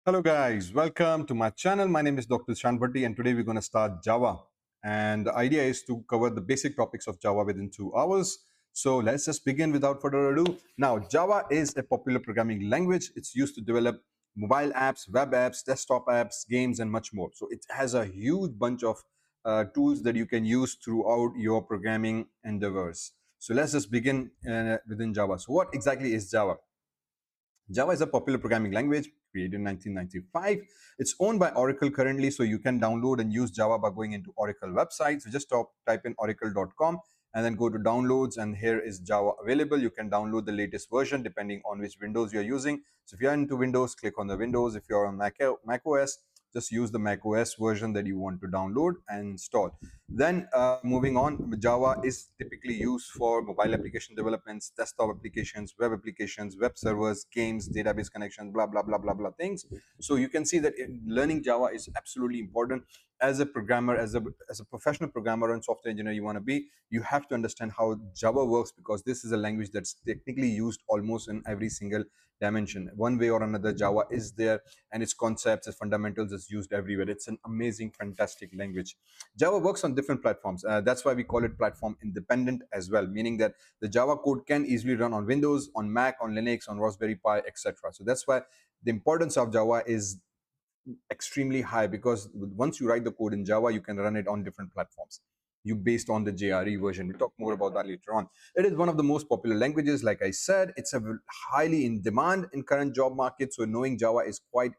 Hello guys, welcome to my channel. My name is Dr. Zeeshan Bhatti and today we're going to start Java. And the idea is to cover the basic topics of Java within 2 hours. So let's just begin without further ado. Now, Java is a popular programming language. It's used to develop mobile apps, web apps, desktop apps, games, and much more. So it has a huge bunch of tools that you can use throughout your programming endeavors. So let's just begin within Java. So what exactly is Java? Java is a popular programming language created in 1995. It's owned by Oracle currently, so you can download and use Java by going into Oracle website. So just type in oracle.com and then go to downloads, and here is Java available. You can download the latest version depending on which Windows you're using. So if you're into Windows, click on the Windows. If you're on Mac OS, just use the Mac OS version that you want to download and install. Then moving on, Java is typically used for mobile application developments, desktop applications, web servers, games, database connections, blah, blah, blah, blah, blah things. So you can see that learning Java is absolutely important. As a programmer, as a professional programmer and software engineer you want to be, you have to understand how Java works, because this is a language that's technically used almost in every single dimension. One way or another, Java is there, and its concepts, its fundamentals is used everywhere. It's an amazing, fantastic language. Java works on different platforms. That's why we call it platform independent as well, meaning that the Java code can easily run on Windows, on Mac, on Linux, on Raspberry Pi, etc. So that's why the importance of Java is extremely high, because once you write the code in Java, you can run it on different platforms. You based on the JRE version. We'll talk more about that later on. It is one of the most popular languages. Like I said, it's a highly in demand in current job market. So knowing Java is quite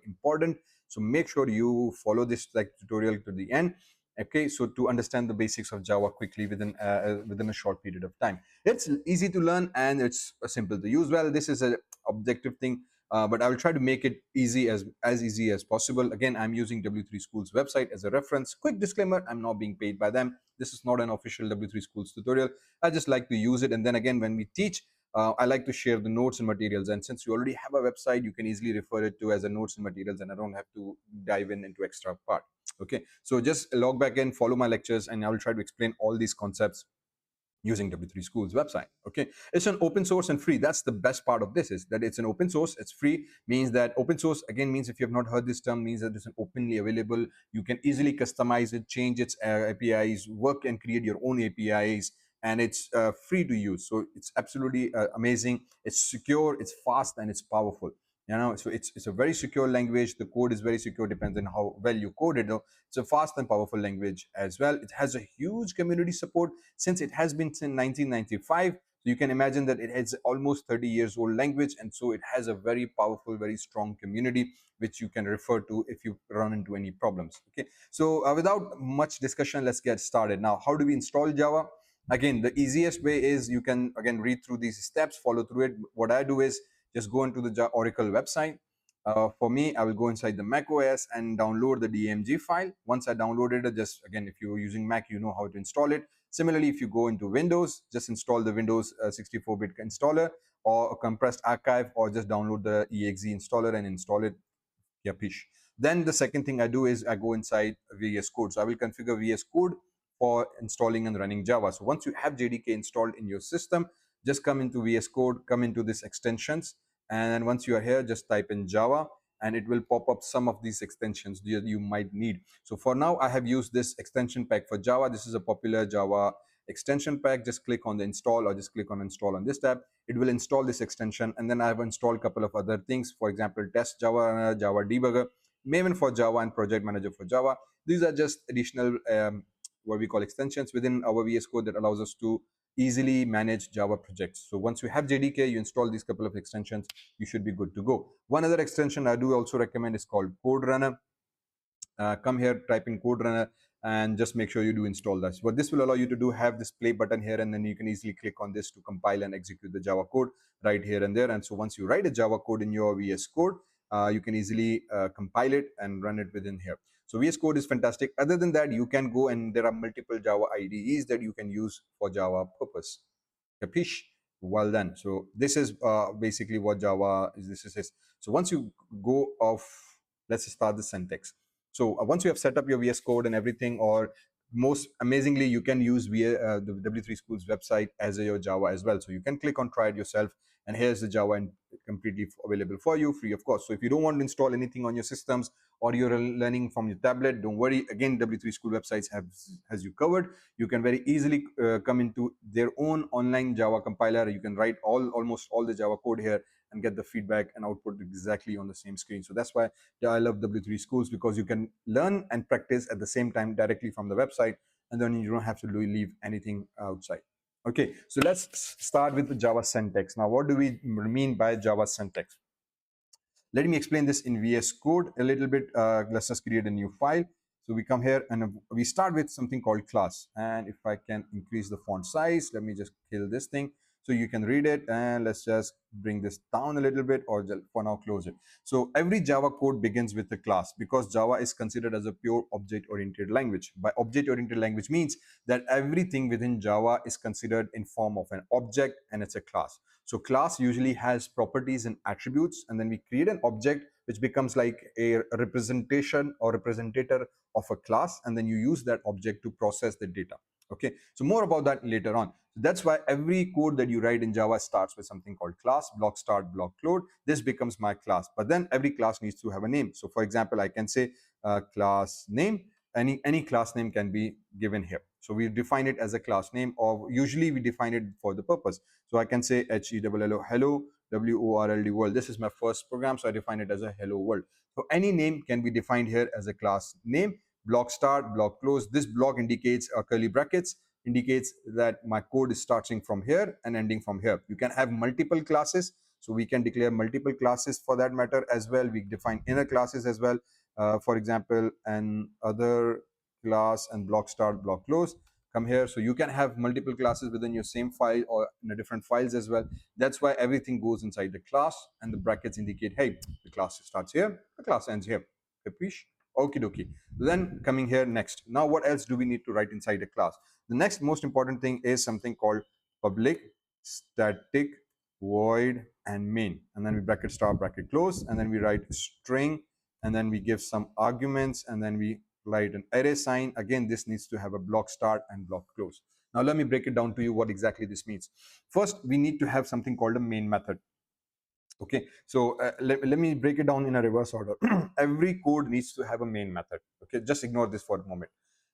important. So make sure you follow this tutorial to the end. Okay, so to understand the basics of Java quickly within a short period of time. It's easy to learn and it's simple to use. Well, this is an objective thing, but I will try to make it easy as easy as possible. Again, I'm using W3Schools website as a reference. Quick disclaimer, I'm not being paid by them. This is not an official W3Schools tutorial. I just like to use it. And then again, when we teach, I like to share the notes and materials. And since you already have a website, you can easily refer it to as a notes and materials, and I don't have to dive into extra part. Okay, so just log back in, follow my lectures, and I will try to explain all these concepts using W3Schools website. Okay, it's an open source and free. That's the best part of this, is that it's an open source, it's free. Means that open source again means, if you have not heard this term, means that it's an openly available. You can easily customize it, change its APIs, work and create your own APIs, and it's free to use. So it's absolutely amazing. It's secure, it's fast, and it's powerful. So it's a very secure language. The code is very secure, depends on how well you code it though. It's a fast and powerful language as well. It has a huge community support since it has been since 1995. So you can imagine that it is almost 30 years old language, and so it has a very powerful, very strong community which you can refer to if you run into any problems. Okay, so without much discussion, let's get started. Now, how do we install Java? Again, the easiest way is you can again read through these steps, follow through it. What I do is just go into the Oracle website. For me, I will go inside the Mac OS and download the DMG file. Once I downloaded it, just again, if you're using Mac, you know how to install it. Similarly, if you go into Windows, just install the Windows 64-bit installer or a compressed archive, or just download the exe installer and install it. Yapish. Then the second thing I do is I go inside VS Code. So I will configure VS Code for installing and running Java. So once you have JDK installed in your system, just come into VS Code, come into this extensions, and then once you are here, just type in Java, and it will pop up some of these extensions that you might need. So for now, I have used this extension pack for Java. This is a popular Java extension pack. Just click on the install, or just click on install on this tab. It will install this extension, and then I have installed a couple of other things. For example, test Java, Java debugger, Maven for Java, and project manager for Java. These are just additional what we call extensions within our VS Code that allows us to easily manage Java projects. So once you have JDK, you install these couple of extensions, you should be good to go. One other extension I do also recommend is called Code Runner. Come here, type in Code Runner, and just make sure you do install that. What this will allow you to do, have this play button here, and then you can easily click on this to compile and execute the Java code right here and there. And so once you write a Java code in your VS Code, you can easily compile it and run it within here. So VS Code is fantastic. Other than that, you can go, and there are multiple Java IDEs that you can use for Java purpose. Capish? Well done. So this is basically what Java is. This is. So once you go off, let's start the syntax. So once you have set up your VS Code and everything, or most amazingly, you can use the W3Schools website as your Java as well. So you can click on try it yourself, and here's the Java and completely available for you, free of cost. So if you don't want to install anything on your systems, or you're learning from your tablet, don't worry. Again, W3 School websites has you covered. You can very easily come into their own online Java compiler. You can write almost all the Java code here and get the feedback and output exactly on the same screen. So that's why I love W3 Schools, because you can learn and practice at the same time directly from the website, and then you don't have to leave anything outside. Okay, so let's start with the Java syntax. Now, what do we mean by Java syntax? Let me explain this in VS Code a little bit. Let's just create a new file. So we come here and we start with something called class. And if I can increase the font size, let me just kill this thing so you can read it. And let's just bring this down a little bit, or just for now close it. So every Java code begins with a class, because Java is considered as a pure object-oriented language. By object-oriented language means that everything within Java is considered in form of an object, and it's a class. So class usually has properties and attributes, and then we create an object which becomes like a representation or representator of a class, and then you use that object to process the data. Okay, so more about that later on. That's why every code that you write in Java starts with something called class, block start, block close. This becomes my class, but then every class needs to have a name. So for example, I can say class name. Any class name can be given here. So we define it as a class name, or usually we define it for the purpose. So I can say HELLO, hello, WORLD, world. This is my first program, so I define it as a hello world. So any name can be defined here as a class name. Block start, block close. This block indicates curly brackets, indicates that my code is starting from here and ending from here. You can have multiple classes, so we can declare multiple classes for that matter as well. We define inner classes as well. For example, an other class and block start, block close come here. So you can have multiple classes within your same file or in a different files as well. That's why everything goes inside the class, and the brackets indicate, hey, the class starts here, the class ends here. Capish? Okie dokie. Then coming here next. Now what else do we need to write inside a class? The next most important thing is something called public static void and main, and then we bracket start, bracket close, and then we write string, and then we give some arguments, and then we write an array sign. Again, this needs to have a block start and block close. Now let me break it down to you what exactly this means. First, we need to have something called a main method. Okay, so let me break it down in a reverse order. Every code needs to have a main method. Okay, just ignore this for a moment.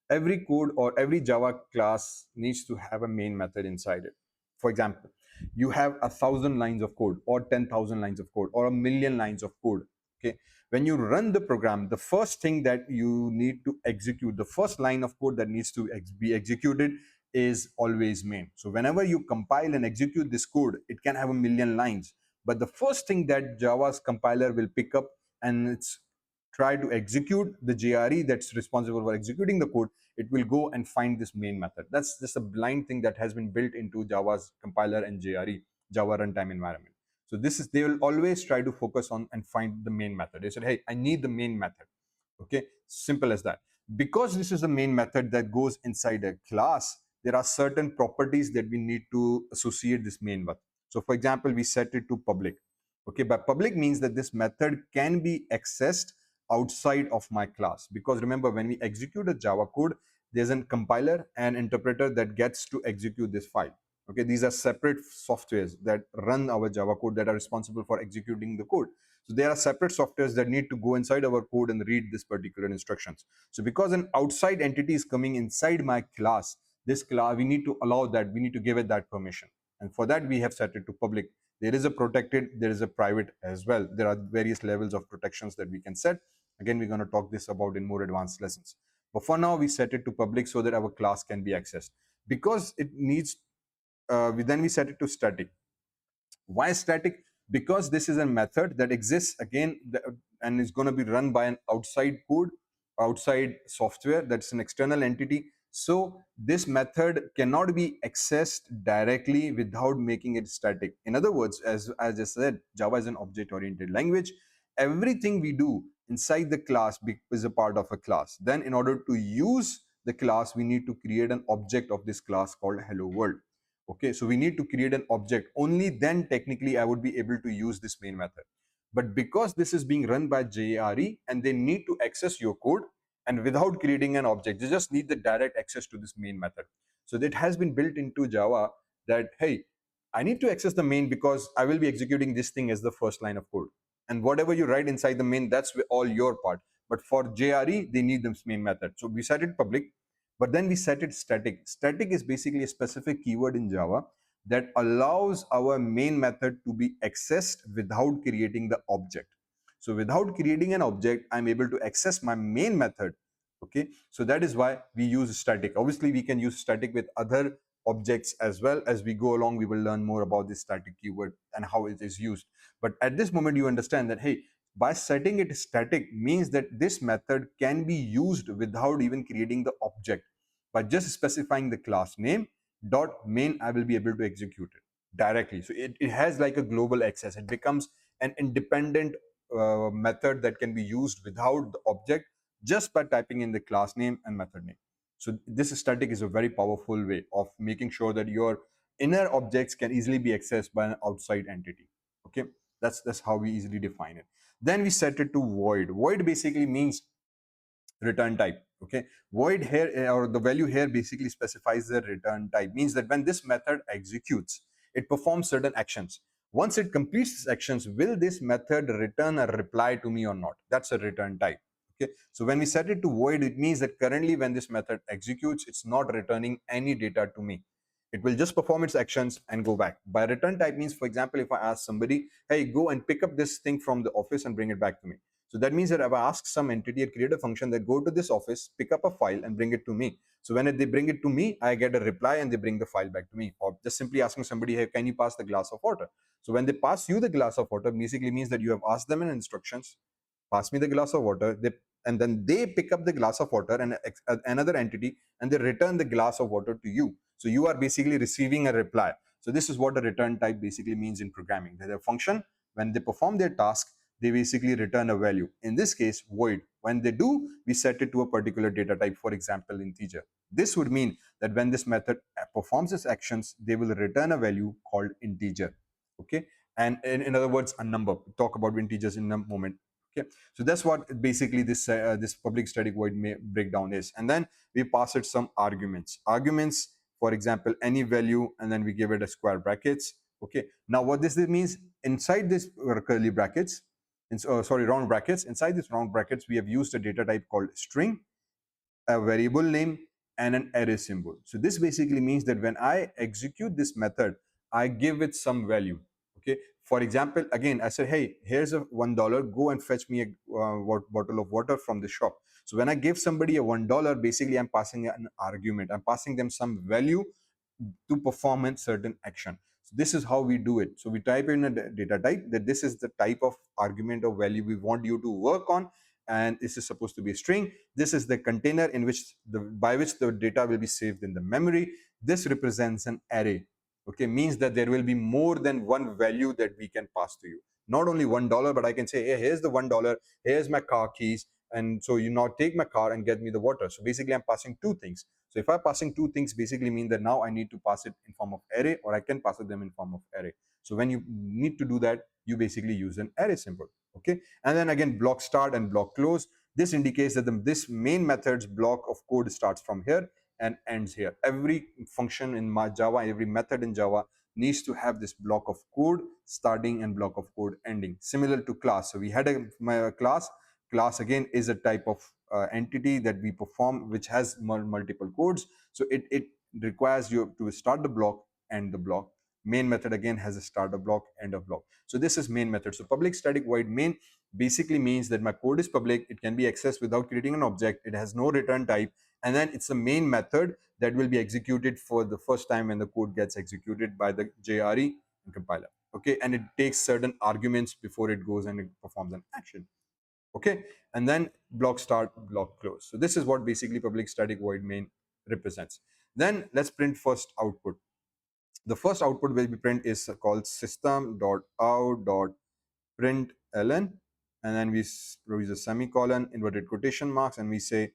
Every code or every Java class needs to have a main method inside it. For example, you have 1,000 lines of code, or 10,000 lines of code, or 1,000,000 lines of code. Okay, when you run the program, the first thing that you need to execute, the first line of code that needs to be executed is always main. So whenever you compile and execute this code, it can have 1,000,000 lines, but the first thing that Java's compiler will pick up and it's try to execute the JRE that's responsible for executing the code, it will go and find this main method. That's just a blind thing that has been built into Java's compiler and JRE, Java runtime environment. So this is, they will always try to focus on and find the main method. They said, hey, I need the main method. Okay, simple as that. Because this is the main method that goes inside a class, there are certain properties that we need to associate this main with. So for example, we set it to public. Okay, but public means that this method can be accessed outside of my class, because remember, when we execute a Java code, there's a compiler and interpreter that gets to execute this file. Okay, these are separate softwares that run our Java code that are responsible for executing the code. So there are separate softwares that need to go inside our code and read this particular instructions. So because an outside entity is coming inside my class, this class, we need to allow that, we need to give it that permission. And for that, we have set it to public. There is a protected, there is a private as well. There are various levels of protections that we can set. Again, we're going to talk this about in more advanced lessons. But for now, we set it to public so that our class can be accessed. Because it needs, then we set it to static. Why static? Because this is a method that exists again and is going to be run by an outside code, outside software, that's an external entity. So this method cannot be accessed directly without making it static. In other words, as I just said, Java is an object-oriented language. Everything we do inside the class is a part of a class. Then in order to use the class, we need to create an object of this class called hello world. Okay, so we need to create an object. Only then technically I would be able to use this main method. But because this is being run by JRE and they need to access your code, and without creating an object, they just need the direct access to this main method. So that has been built into Java that, hey, I need to access the main because I will be executing this thing as the first line of code. And whatever you write inside the main, that's all your part. But for JRE, they need this main method. So we set it public, but then we set it static. Static is basically a specific keyword in Java that allows our main method to be accessed without creating the object. So without creating an object, I'm able to access my main method. Okay, so that is why we use static. Obviously, we can use static with other objects as well. As we go along, we will learn more about this static keyword and how it is used. But at this moment, you understand that, hey, by setting it static means that this method can be used without even creating the object. By just specifying the class name dot main, I will be able to execute it directly. So it has like a global access. It becomes an independent method that can be used without the object, just by typing in the class name and method name. So this static is a very powerful way of making sure that your inner objects can easily be accessed by an outside entity. Okay, that's how we easily define it. Then we set it to void. Void basically means return type. Okay, void here, or the value here, basically specifies the return type. Means that when this method executes, it performs certain actions. Once it completes these actions, will this method return a reply to me or not? That's a return type. Okay, so when we set it to void, it means that currently when this method executes, it's not returning any data to me. It will just perform its actions and go back. By return type means, for example, if I ask somebody, hey, go and pick up this thing from the office and bring it back to me. So that means that if I ask some entity and create a function that go to this office, pick up a file and bring it to me. So when they bring it to me, I get a reply and they bring the file back to me. Or just simply asking somebody, hey, can you pass the glass of water? So when they pass you the glass of water, basically means that you have asked them in instructions, pass me the glass of water, and then they pick up the glass of water and another entity, and they return the glass of water to you. So you are basically receiving a reply. So this is what a return type basically means in programming. That a function, when they perform their task, they basically return a value. In this case, void. When they do, we set it to a particular data type, for example, integer. This would mean that when this method performs its actions, they will return a value called integer. Okay, and in other words, a number. We'll talk about integers in a moment. Okay, so that's what basically this public static void breakdown is. And then we pass it some arguments, for example, any value, and then we give it a square brackets. Okay, now what this means, inside this curly brackets, round brackets, inside this round brackets, we have used a data type called string, a variable name, and an array symbol. So this basically means that when I execute this method, I give it some value. Okay, for example, again, I said, hey, here's a $1, go and fetch me a bottle of water from the shop. So when I give somebody a $1, basically I'm passing an argument, I'm passing them some value to perform a certain action. So this is how we do it. So we type in a data type that this is the type of argument or value we want you to work on, and this is supposed to be a string. This is the container in which by which the data will be saved in the memory. This represents an array. Okay, means that there will be more than one value that we can pass to you. Not only $1, but I can say, hey, here's the $1, here's my car keys, and so you now take my car and get me the water. So basically I'm passing two things. So if I'm passing two things, basically mean that now I need to pass it in form of array, or I can pass it them in form of array. So when you need to do that, you basically use an array symbol. Okay, and then again, block start and block close. This indicates that this main method's block of code starts from here and ends here. Every function in Java, every method in Java needs to have this block of code starting and block of code ending, similar to class. So we had a class. Class again is a type of entity that we perform, which has multiple codes. So it requires you to start the block, end the block. Main method again has a starter block, end of block. So this is main method. So public static void main basically means that my code is public. It can be accessed without creating an object. It has no return type. And then it's a main method that will be executed for the first time when the code gets executed by the JRE and compiler. Okay, and it takes certain arguments before it goes and it performs an action. Okay, and then block start, block close. So this is what basically public static void main represents. Then let's print first output. The first output will be print is called system.out.println, and then we use a semicolon, inverted quotation marks, and we say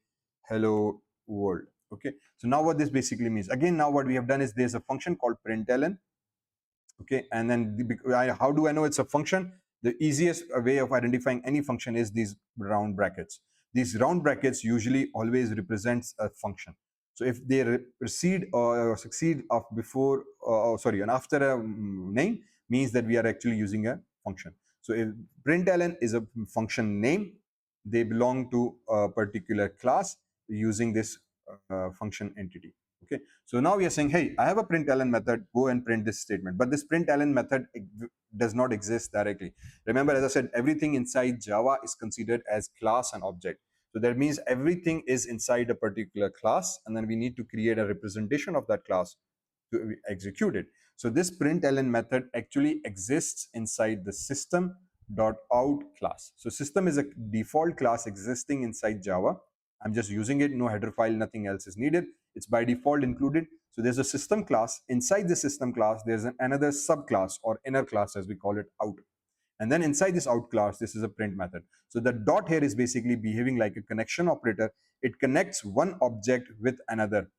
hello world. Okay, so now what this basically means, again, now what we have done is there's a function called println. Okay, and then how do I know it's a function? The easiest way of identifying any function is these round brackets. These round brackets usually always represents a function. So if they precede or succeed of before, sorry, and after a name, means that we are actually using a function. So if println is a function name, they belong to a particular class using this function entity. Okay, so now we are saying, hey, I have a println method, go and print this statement, but this println method does not exist directly. Remember, as I said, everything inside Java is considered as class and object. So that means everything is inside a particular class, and then we need to create a representation of that class to execute it. So this println method actually exists inside the system.out class. So system is a default class existing inside Java. I'm just using it, no header file, nothing else is needed. It's by default included. So there's a system class. Inside the system class, there's another subclass or inner class, as we call it, out. And then inside this out class, this is a print method. So the dot here is basically behaving like a connection operator. It connects one object with another.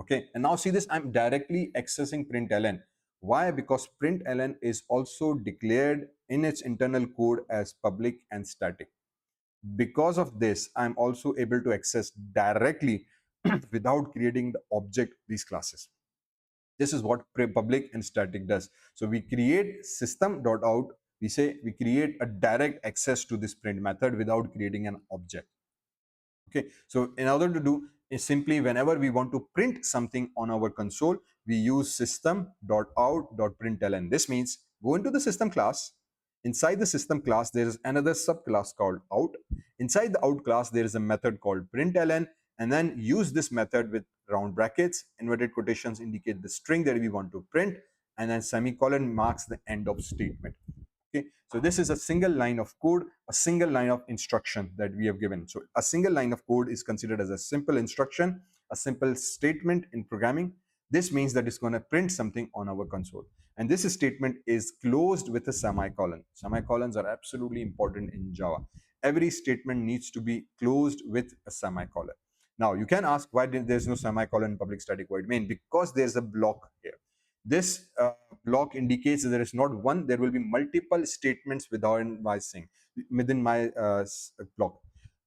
Okay, and now see this, I'm directly accessing println. Why? Because println is also declared in its internal code as public and static. Because of this, I'm also able to access directly without creating the object these classes. This is what public and static does. So we create system.out. We say we create a direct access to this print method without creating an object. Okay, so in order to do is simply whenever we want to print something on our console, we use system.out.println. This means go into the system class. Inside the system class, there is another subclass called out. Inside the out class, there is a method called println, and then use this method with round brackets. Inverted quotations indicate the string that we want to print, and then semicolon marks the end of statement. Okay, so this is a single line of code, a single line of instruction that we have given. So a single line of code is considered as a simple instruction, a simple statement in programming. This means that it's going to print something on our console. And this statement is closed with a semicolon. Semicolons are absolutely important in Java. Every statement needs to be closed with a semicolon. Now, you can ask why there's no semicolon in public static void main? Because there's a block here. This block indicates that there is not one, there will be multiple statements within my block.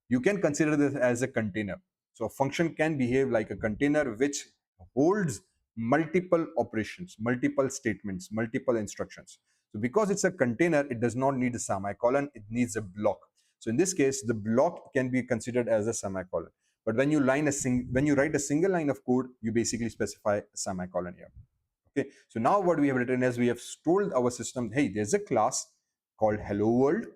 You can consider this as a container. So a function can behave like a container which holds multiple operations, multiple statements, multiple instructions. So because it's a container, it does not need a semicolon, it needs a block. So in this case, the block can be considered as a semicolon. But when you write a single line of code, you basically specify a semicolon here. Okay, so now what we have written is we have told our system, hey, there's a class called hello world.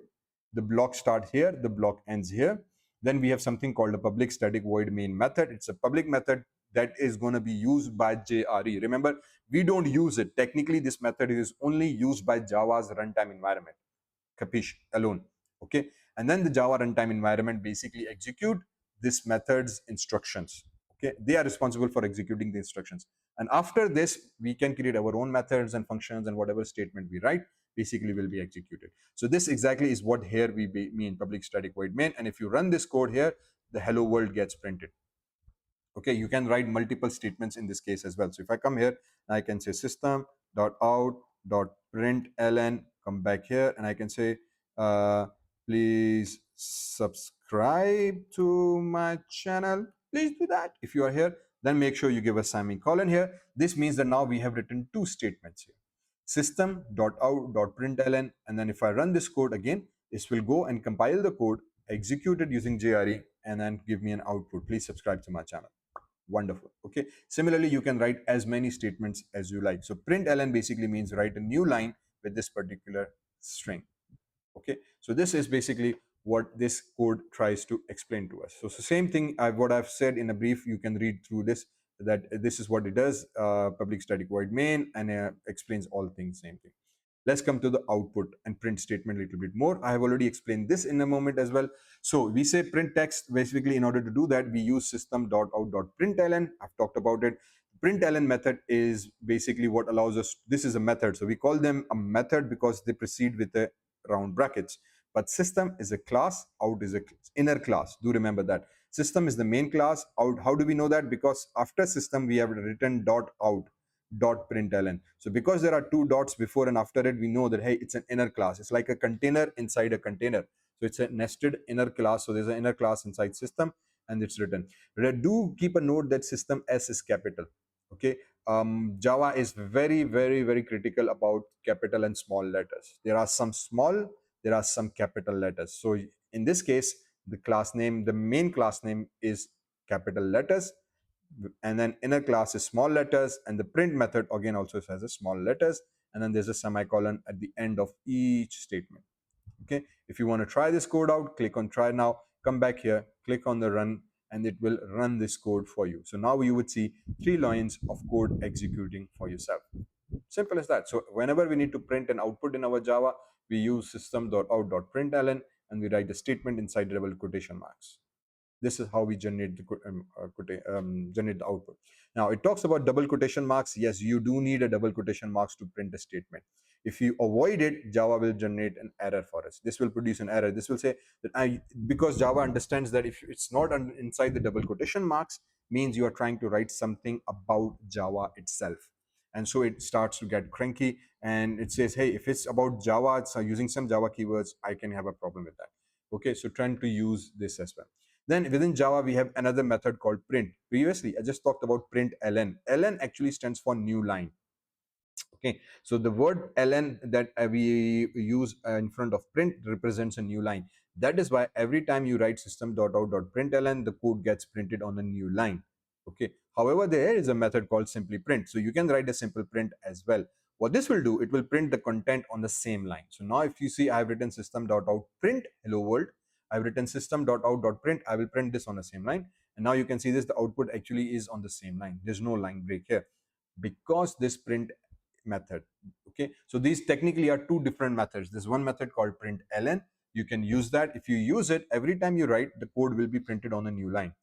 The block starts here, the block ends here. Then we have something called a public static void main method. It's a public method that is going to be used by JRE. Remember, we don't use it. Technically, this method is only used by Java's runtime environment. Capiche? Alone. Okay, and then the Java runtime environment basically execute this method's instructions. Okay, they are responsible for executing the instructions. And after this, we can create our own methods and functions, and whatever statement we write basically will be executed. So this exactly is what here we mean public static void main. And if you run this code here, the hello world gets printed. Okay, you can write multiple statements in this case as well. So if I come here, I can say system.out.println, come back here, and I can say, please subscribe to my channel. Please do that. If you are here, then make sure you give a semicolon here. This means that now we have written two statements here. System.out.println, and then if I run this code again, this will go and compile the code, execute it using JRE, and then give me an output. Please subscribe to my channel. Wonderful. Okay, similarly you can write as many statements as you like. So println basically means write a new line with this particular string. Okay, so this is basically what this code tries to explain to us. So same thing, what I've said in a brief, you can read through this, that this is what it does, public static void main, and explains all things, same thing. Let's come to the output and print statement a little bit more. I have already explained this in a moment as well. So we say print text. Basically, in order to do that, we use system.out.println. I've talked about it. Println method is basically what allows us, this is a method. So we call them a method because they proceed with the round brackets. But system is a class, out is a inner class. Do remember that. System is the main class, out. How do we know that? Because after system, we have written .out.println. So because there are two dots before and after it, we know that, hey, it's an inner class. It's like a container inside a container. So it's a nested inner class. So there's an inner class inside system, and it's written. Do keep a note that system S is capital. Okay. Java is very, very, very critical about capital and small letters. There are some small, there are some capital letters. So in this case, the main class name is capital letters, and then inner class is small letters, and the print method again also has a small letters, and then there's a semicolon at the end of each statement. Okay. If you want to try this code out, click on try now, come back here, click on the run, and it will run this code for you. So now you would see 3 lines of code executing for yourself. Simple as that. So whenever we need to print an output in our Java, we use system.out.println, and we write the statement inside double quotation marks. This is how we generate the output. Now it talks about double quotation marks. Yes, you do need a double quotation marks to print a statement. If you avoid it, Java will generate an error for us. This will produce an error. This will say that because Java understands that if it's not inside the double quotation marks, means you are trying to write something about Java itself. And so it starts to get cranky, and it says, hey, if it's about Java, it's using some Java keywords, I can have a problem with that. Okay, so trying to use this as well. Then within Java, we have another method called print. Previously, I just talked about print ln. Ln actually stands for new line. Okay, so the word ln that we use in front of print represents a new line. That is why every time you write system.out.println, the code gets printed on a new line. Okay, however, there is a method called simply print. So you can write a simple print as well. What this will do, it will print the content on the same line. So now if you see, I have written system.out.print hello world. I've written system.out.print. I will print this on the same line. And now you can see this, the output actually is on the same line. There's no line break here because this print method. Okay, so these technically are two different methods. There's one method called print ln. You can use that. If you use it, every time you write, the code will be printed on a new line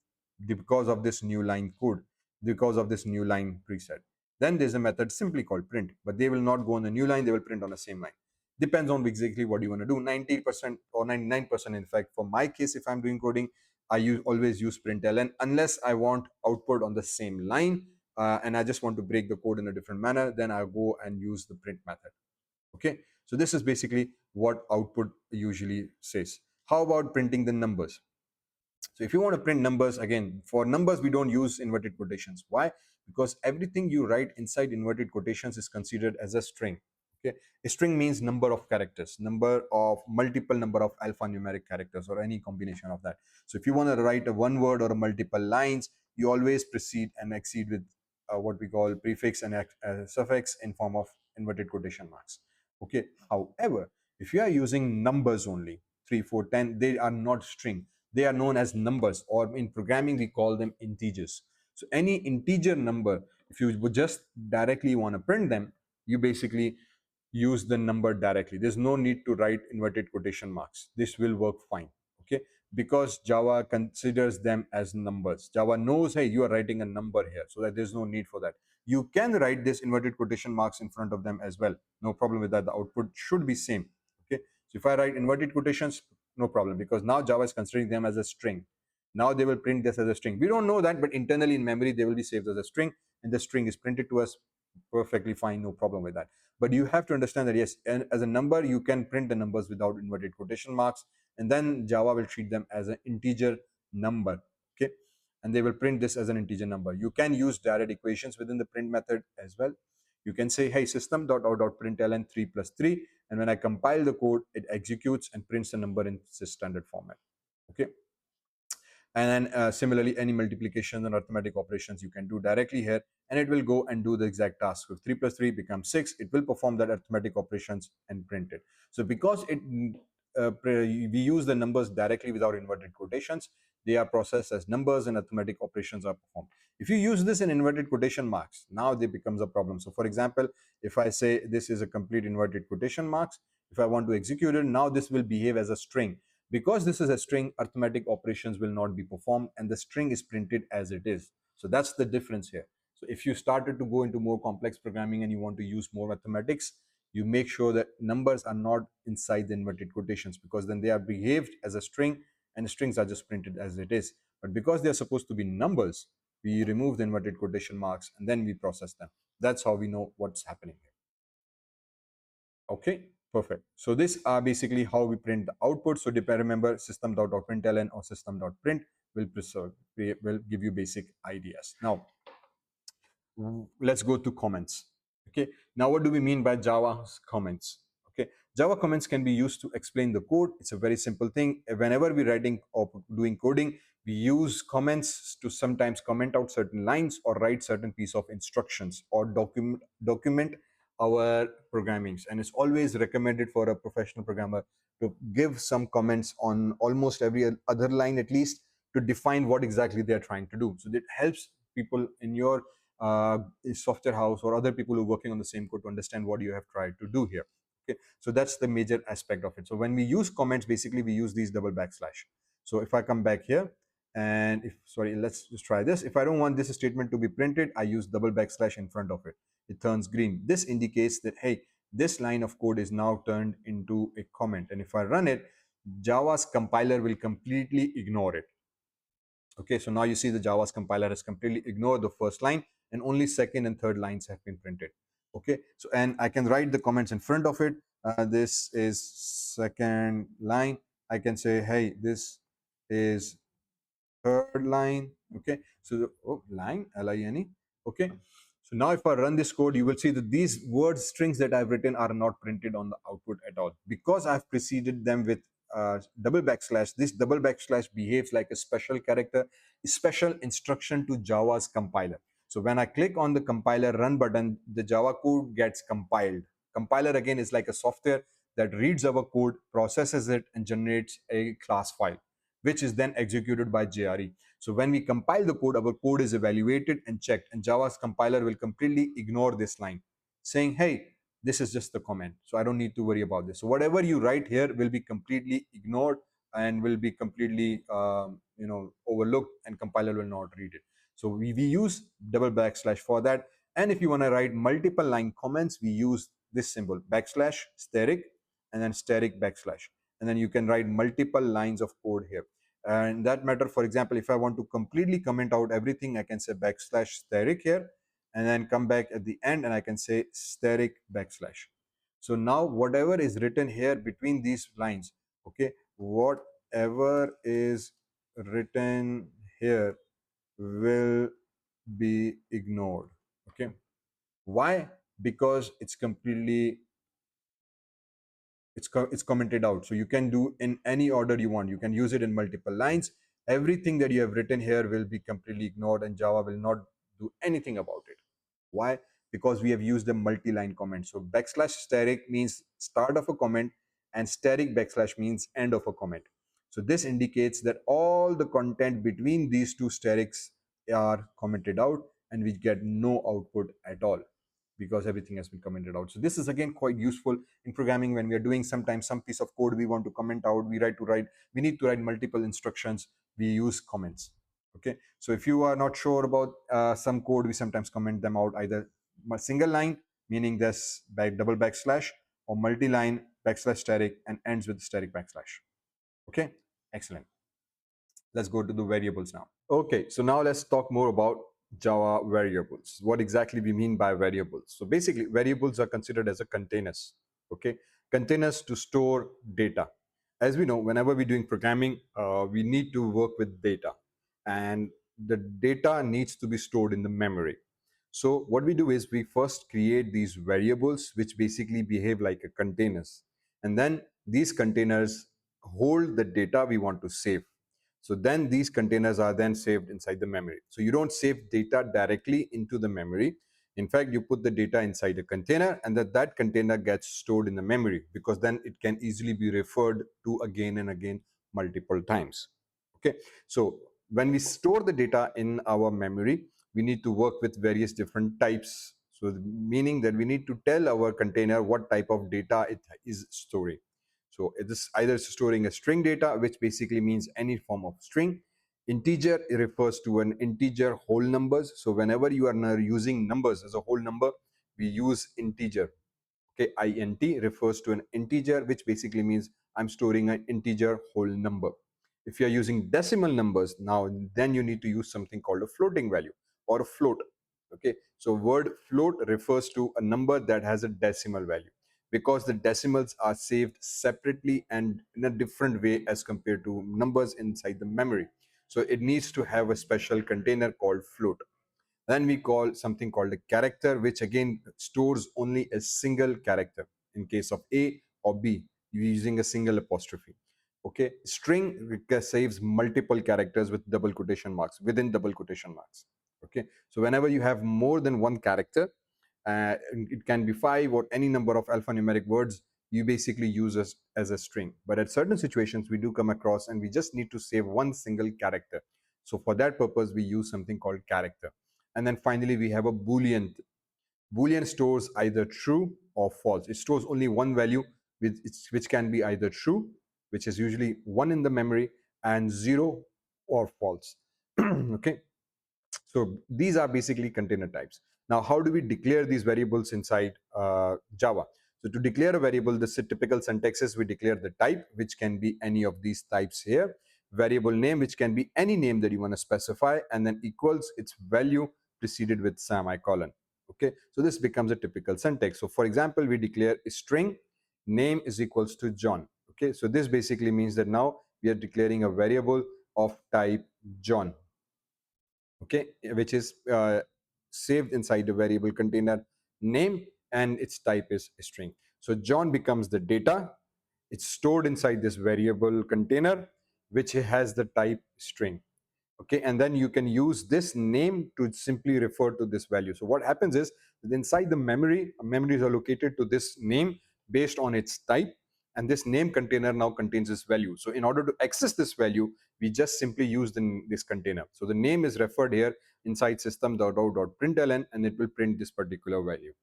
because of this new line code, because of this new line preset. Then there's a method simply called print, but they will not go on the new line, they will print on the same line. Depends on exactly what you want to do. 90% or 99%, in fact, for my case, if I'm doing coding, I always use print ln unless I want output on the same line, and I just want to break the code in a different manner, then I'll go and use the print method. Okay, so this is basically what output usually says. How about printing the numbers? So if you want to print numbers, again, for numbers, we don't use inverted quotations. Why? Because everything you write inside inverted quotations is considered as a string. Okay, a string means number of characters, multiple number of alphanumeric characters, or any combination of that. So if you want to write a one word or a multiple lines, you always proceed and exceed with what we call prefix and suffix in form of inverted quotation marks. Okay, however, if you are using numbers only, 3, 4, 10, they are not string. They are known as numbers, or in programming we call them integers. So any integer number, if you would just directly want to print them, you basically use the number directly. There's no need to write inverted quotation marks. This will work fine. Okay, because Java considers them as numbers. Java knows, hey, you are writing a number here, so that there's no need for that. You can write this inverted quotation marks in front of them as well. No problem with that. The output should be same. Okay, so if I write inverted quotations, no problem, because now Java is considering them as a string. Now they will print this as a string. We don't know that, but internally in memory, they will be saved as a string, and the string is printed to us perfectly fine, no problem with that. But you have to understand that, yes, and as a number, you can print the numbers without inverted quotation marks, and then Java will treat them as an integer number. Okay, and they will print this as an integer number. You can use direct equations within the print method as well. You can say, hey, system.out.println 3 plus 3, and when I compile the code, it executes and prints the number in standard format. Okay, and then similarly, any multiplication and arithmetic operations you can do directly here, and it will go and do the exact task. If 3 plus 3 becomes 6, it will perform that arithmetic operations and print it. So because we use the numbers directly without inverted quotations, they are processed as numbers and arithmetic operations are performed. If you use this in inverted quotation marks, now there becomes a problem. So for example, if I say this is a complete inverted quotation marks, if I want to execute it, now this will behave as a string. Because this is a string, arithmetic operations will not be performed, and the string is printed as it is. So that's the difference here. So if you started to go into more complex programming and you want to use more mathematics, you make sure that numbers are not inside the inverted quotations, because then they are behaved as a string and strings are just printed as it is. But because they are supposed to be numbers, we remove the inverted quotation marks and then we process them. That's how we know what's happening here. Okay, Perfect. So these are basically how we print the output. So remember system.out.println or system.print will give you basic ideas. Now let's go to comments. Okay, now what do we mean by Java's comments? Okay, Java comments can be used to explain the code. It's a very simple thing. Whenever we're writing or doing coding, we use comments to sometimes comment out certain lines or write certain piece of instructions or document our programmings. And it's always recommended for a professional programmer to give some comments on almost every other line at least, to define what exactly they're trying to do. So that helps people in your uh, software house or other people who are working on the same code to understand what you have tried to do here. Okay, so that's the major aspect of it. So when we use comments, basically we use these double backslash. So if I come back here and if, sorry, let's just try this. If I don't want this statement to be printed, I use double backslash in front of it. It turns green. This indicates that, hey, this line of code is now turned into a comment. And if I run it, Java's compiler will completely ignore it. Okay, so now you see the Java's compiler has completely ignored the first line and only second and third lines have been printed. Okay, so and I can write the comments in front of it. This is second line. I can say, hey, this is third line. Okay, so the line line. Okay, so now if I run this code, you will see that these word strings that I've written are not printed on the output at all, because I've preceded them with double backslash. This double backslash behaves like a special character, a special instruction to Java's compiler. So when I click on the compiler run button, the Java code gets compiled. Compiler again is like a software that reads our code, processes it, and generates a class file, which is then executed by JRE. So when we compile the code, our code is evaluated and checked, and Java's compiler will completely ignore this line, saying, hey, this is just the comment, so I don't need to worry about this. So whatever you write here will be completely ignored and will be completely overlooked, and compiler will not read it. So we use double backslash for that. And if you want to write multiple line comments, we use this symbol, backslash steric, and then steric backslash, and then you can write multiple lines of code here. And that matter, for example, if I want to completely comment out everything, I can say backslash steric here, and then come back at the end and I can say steric backslash. So now whatever is written here between these lines, okay, whatever is written here will be ignored. Okay, why? Because it's completely it's commented out. So you can do in any order you want. You can use it in multiple lines. Everything that you have written here will be completely ignored, and Java will not do anything about it. Why? Because we have used a multi-line comment. So backslash steric means start of a comment, and steric backslash means end of a comment. So this indicates that all the content between these two sterics are commented out, and we get no output at all, because everything has been commented out. So this is again quite useful in programming when we are doing sometimes some piece of code we want to comment out. We need to write multiple instructions. We use comments. Okay, so if you are not sure about some code, we sometimes comment them out either single line, meaning this double backslash, or multi-line backslash steric and ends with steric backslash. Okay, excellent. Let's go to the variables now. Okay, so now let's talk more about Java variables. What exactly we mean by variables? So basically, variables are considered as a containers. Okay, containers to store data. As we know, whenever we're doing programming, we need to work with data, and the data needs to be stored in the memory. So what we do is we first create these variables, which basically behave like a containers, and then these containers hold the data we want to save. So then these containers are then saved inside the memory. So you don't save data directly into the memory. In fact, you put the data inside a container, and that container gets stored in the memory, because then it can easily be referred to again and again multiple times. Okay, so when we store the data in our memory, we need to work with various different types. So meaning that we need to tell our container what type of data it is storing. So it is either storing a string data, which basically means any form of string. Integer, it refers to an integer whole numbers. So whenever you are now using numbers as a whole number, we use integer. Okay, int refers to an integer, which basically means I'm storing an integer whole number. If you are using decimal numbers, now then you need to use something called a floating value or a float. Okay, so word float refers to a number that has a decimal value, because the decimals are saved separately and in a different way as compared to numbers inside the memory. So it needs to have a special container called float. Then we call something called a character, which again stores only a single character. In case of A or B, you're using a single apostrophe. Okay, string saves multiple characters with double quotation marks, within double quotation marks. Okay, so whenever you have more than one character, it can be 5 or any number of alphanumeric words, you basically use as a string. But at certain situations, we do come across and we just need to save one single character. So for that purpose, we use something called character. And then finally, we have a Boolean. Boolean stores either true or false. It stores only one value, which can be either true, which is usually 1 in the memory, and 0 or false. Okay, so these are basically container types. Now, how do we declare these variables inside Java? So to declare a variable, the typical syntax is we declare the type, which can be any of these types here, variable name, which can be any name that you want to specify, and then equals its value preceded with semicolon. Okay, so this becomes a typical syntax. So for example, we declare a string name is equals to John. Okay, so this basically means that now we are declaring a variable of type John, okay, which is saved inside a variable container name, and its type is string. So John becomes the data. It's stored inside this variable container, which has the type string. Okay, and then you can use this name to simply refer to this value. So what happens is that inside the memory, memories are located to this name based on its type, and this name container now contains this value. So in order to access this value, we just simply use this container. So the name is referred here inside system.out.println, and it will print this particular value.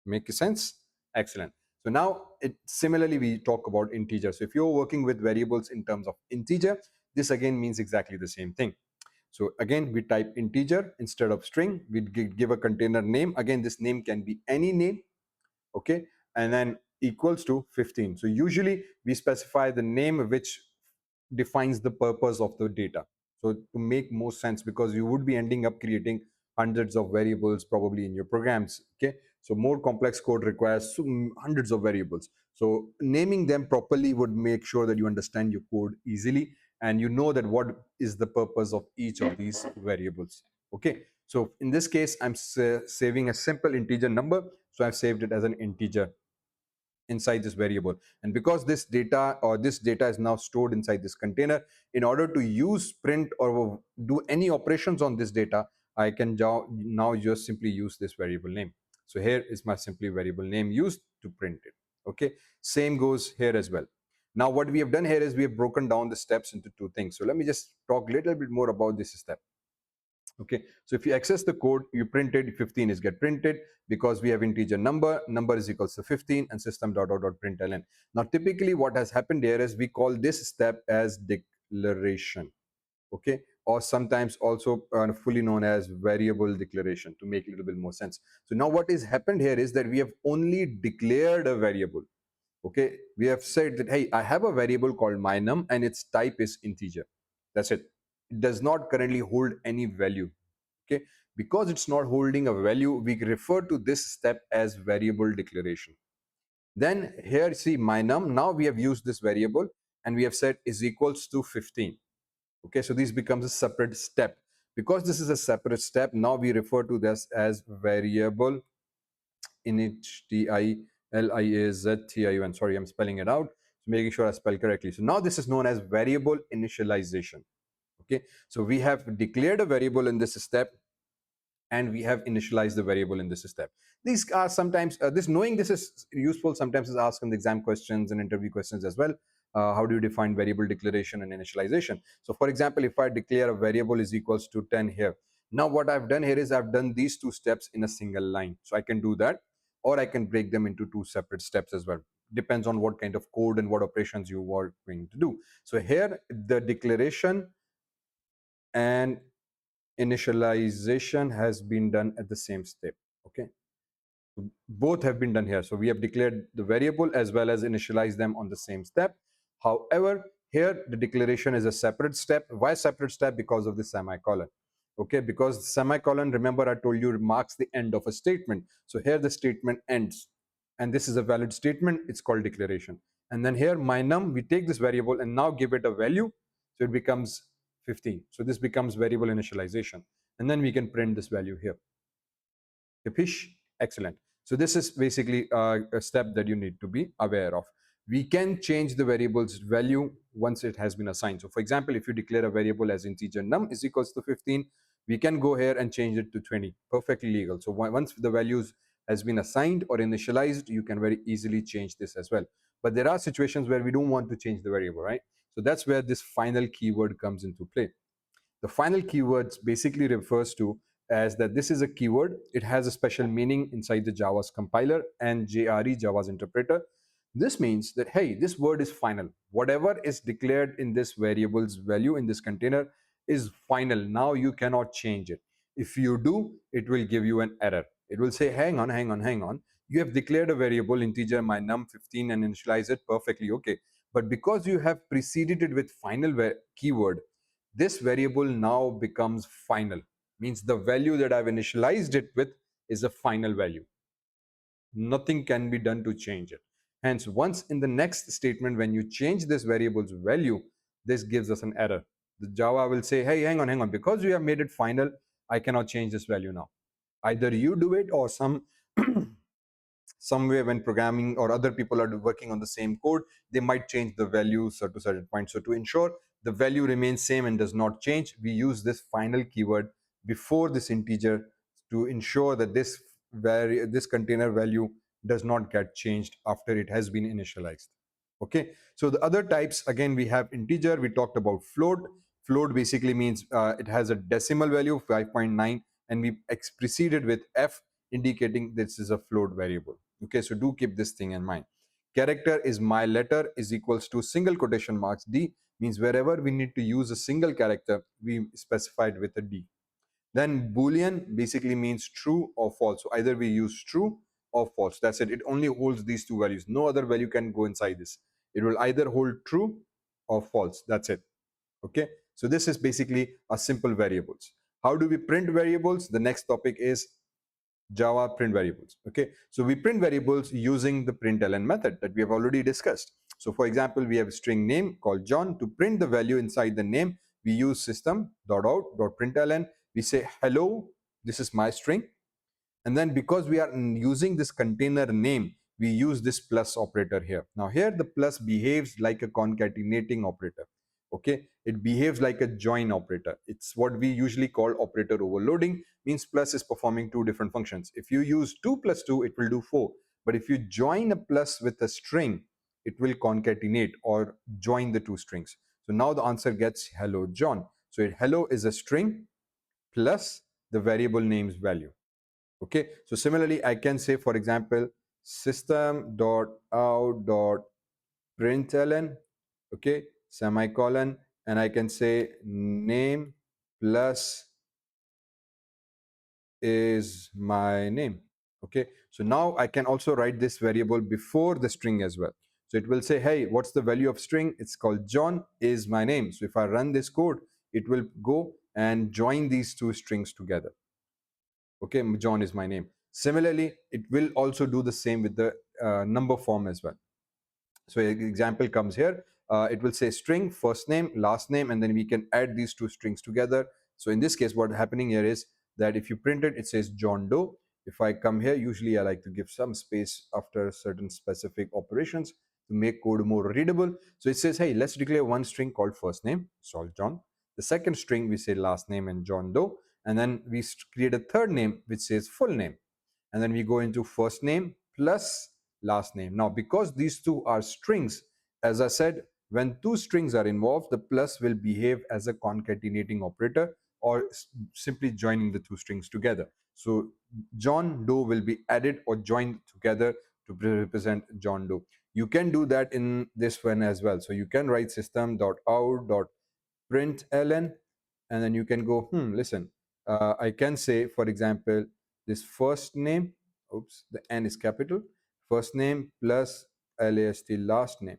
Make sense? Excellent. So now similarly we talk about integer. So if you're working with variables in terms of integer, this again means exactly the same thing. So again, we type integer instead of string. We give a container name. Again, this name can be any name. Okay, and then equals to 15. So usually we specify the name which defines the purpose of the data. So to make more sense, because you would be ending up creating hundreds of variables probably in your programs. Okay, so more complex code requires hundreds of variables. So naming them properly would make sure that you understand your code easily and you know that what is the purpose of each of these variables. Okay, so in this case, I'm saving a simple integer number. So I've saved it as an integer inside this variable, and because this data is now stored inside this container, in order to use print or do any operations on this data, I can now just simply use this variable name. So here is my simply variable name used to print it. Okay, same goes here as well. Now what we have done here is we have broken down the steps into two things. So let me just talk a little bit more about this step. Okay, so if you access the code, you printed 15 is get printed because we have integer number is equals to 15 and system.out.println. Now typically what has happened here is we call this step as declaration. Okay, or sometimes also fully known as variable declaration, to make a little bit more sense. So now what is happened here is that we have only declared a variable. Okay, we have said that, hey, I have a variable called mynum and its type is integer. That's it. It does not currently hold any value. Okay, because it's not holding a value, we refer to this step as variable declaration. Then here, see mynum, now we have used this variable and we have said is equals to 15. Okay, so this becomes a separate step. Because this is a separate step, now we refer to this as variable initialization. Sorry, I'm spelling it out. So making sure I spell correctly. So now this is known as variable initialization. Okay, so we have declared a variable in this step and we have initialized the variable in this step. These are sometimes, knowing this is useful, sometimes is asked in the exam questions and interview questions as well. How do you define variable declaration and initialization? So for example, if I declare a variable is equals to 10 here, now what I've done here is I've done these two steps in a single line. So I can do that, or I can break them into two separate steps as well. Depends on what kind of code and what operations you are going to do. So here the declaration and initialization has been done at the same step. Okay, both have been done here. So we have declared the variable as well as initialized them on the same step. However, here the declaration is a separate step. Why separate step? Because of the semicolon. Okay, because semicolon, remember I told you, marks the end of a statement. So here the statement ends. and this is a valid statement. It's called declaration. And then here my num, we take this variable and now give it a value, so it becomes 15. So this becomes variable initialization, and then we can print this value here. Capish? Excellent. So this is basically a step that you need to be aware of. We can change the variable's value once it has been assigned. So for example, if you declare a variable as integer num is equals to 15, we can go here and change it to 20. Perfectly legal. So once the values has been assigned or initialized, you can very easily change this as well. But there are situations where we don't want to change the variable, right? So that's where this final keyword comes into play. The final keywords basically refers to as that this is a keyword. It has a special meaning inside the Java's compiler and JRE, Java's interpreter. This means that, hey, this word is final. Whatever is declared in this variable's value in this container is final. Now you cannot change it. If you do, it will give you an error. It will say, hang on, hang on, hang on. You have declared a variable integer my num 15 and initialize it perfectly. Okay. But because you have preceded it with final keyword, this variable now becomes final. Means the value that I've initialized it with is a final value. Nothing can be done to change it. Hence, once in the next statement, when you change this variable's value, this gives us an error. The Java will say, hey, hang on, because you have made it final, I cannot change this value now. Either you do it or somewhere when programming or other people are working on the same code, they might change the values to certain point. So to ensure the value remains same and does not change, we use this final keyword before this integer to ensure that this container value does not get changed after it has been initialized. Okay, so the other types, again, we have integer. We talked about float. Float basically means it has a decimal value of 5.9, and we preceded with f, indicating this is a float variable. Okay, so do keep this thing in mind. Character is my letter is equals to single quotation marks d, means wherever we need to use a single character, we specified with a d. Then Boolean basically means true or false. So either we use true or false. That's it. It only holds these two values. No other value can go inside this. It will either hold true or false. That's it. Okay. So this is basically a simple variables. How do we print variables? The next topic is Java print variables. Okay, so we print variables using the println method that we have already discussed. So for example, we have a string name called John. To print the value inside the name, we use system.out.println. We say hello, this is my string. And then because we are using this container name, we use this plus operator here. Now here the plus behaves like a concatenating operator. Okay, it behaves like a join operator. It's what we usually call operator overloading. Means plus is performing two different functions. If you use 2 plus 2, it will do 4. But if you join a plus with a string, it will concatenate or join the two strings. So now the answer gets hello John. So hello is a string plus the variable name's value. Okay, so similarly I can say, for example, system.out.println, okay, semicolon, and I can say name plus is my name. Okay, so now I can also write this variable before the string as well. So it will say, hey, what's the value of string? It's called John is my name. So if I run this code, it will go and join these two strings together. Okay, John is my name. Similarly, it will also do the same with the number form as well. So an example comes here. It will say string, first name, last name, and then we can add these two strings together. So in this case, what's happening here is that if you print it, it says John Doe. If I come here, usually I like to give some space after certain specific operations to make code more readable. So it says, hey, let's declare one string called first name, so John. The second string, we say last name and John Doe. And then we create a third name, which says full name. And then we go into first name plus last name. Now, because these two are strings, as I said, when two strings are involved, the plus will behave as a concatenating operator or simply joining the two strings together. So John Doe will be added or joined together to represent John Doe. You can do that in this one as well. So you can write system.out.println, and then you can go, listen, I can say, for example, this first name, oops, the N is capital, first name plus last last name.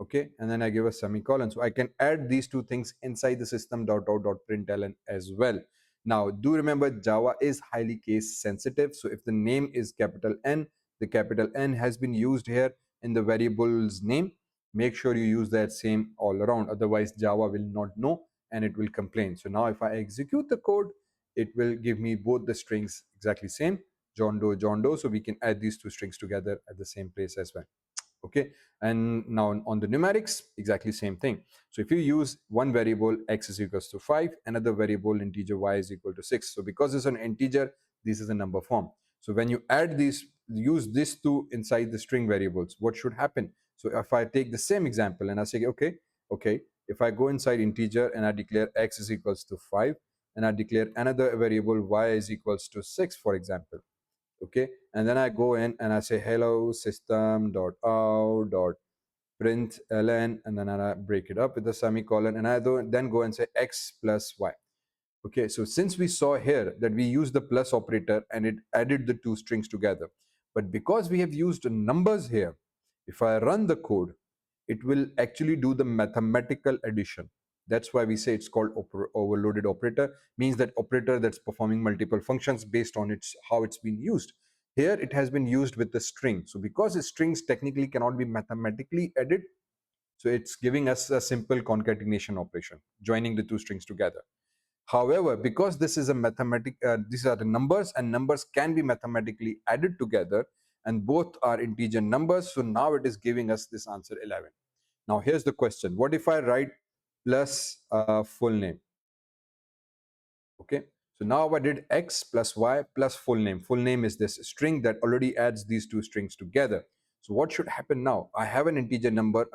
Okay, and then I give a semicolon. So I can add these two things inside the system.out.println as well. Now, do remember Java is highly case sensitive. So if the name is capital N, the capital N has been used here in the variable's name, make sure you use that same all around. Otherwise, Java will not know and it will complain. So now if I execute the code, it will give me both the strings exactly same, John Doe, John Doe. So we can add these two strings together at the same place as well. Okay, and now on the numerics, exactly same thing. So if you use one variable x is equals to 5, another variable integer y is equal to 6. So because it's an integer, this is a number form. So when you add these, use this two inside the string variables, what should happen? So if I take the same example and I say, okay, if I go inside integer and I declare x is equals to 5, and I declare another variable y is equals to 6, for example, okay, and then I go in and I say hello system dot out dot print ln, and then I break it up with a semicolon, and I then go and say x plus y. Okay, so since we saw here that we used the plus operator and it added the two strings together, but because we have used numbers here, if I run the code, it will actually do the mathematical addition. That's why we say it's called overloaded operator, means that operator that's performing multiple functions based on its how it's been used. Here it has been used with the string. So because the strings technically cannot be mathematically added, so it's giving us a simple concatenation operation, joining the two strings together. However, because this is a these are the numbers, and numbers can be mathematically added together, and both are integer numbers. So now it is giving us this answer 11. Now here's the question: what if I write plus full name? Okay, so now I did x plus y plus full name. Full name is this string that already adds these two strings together. So what should happen now? I have an integer number,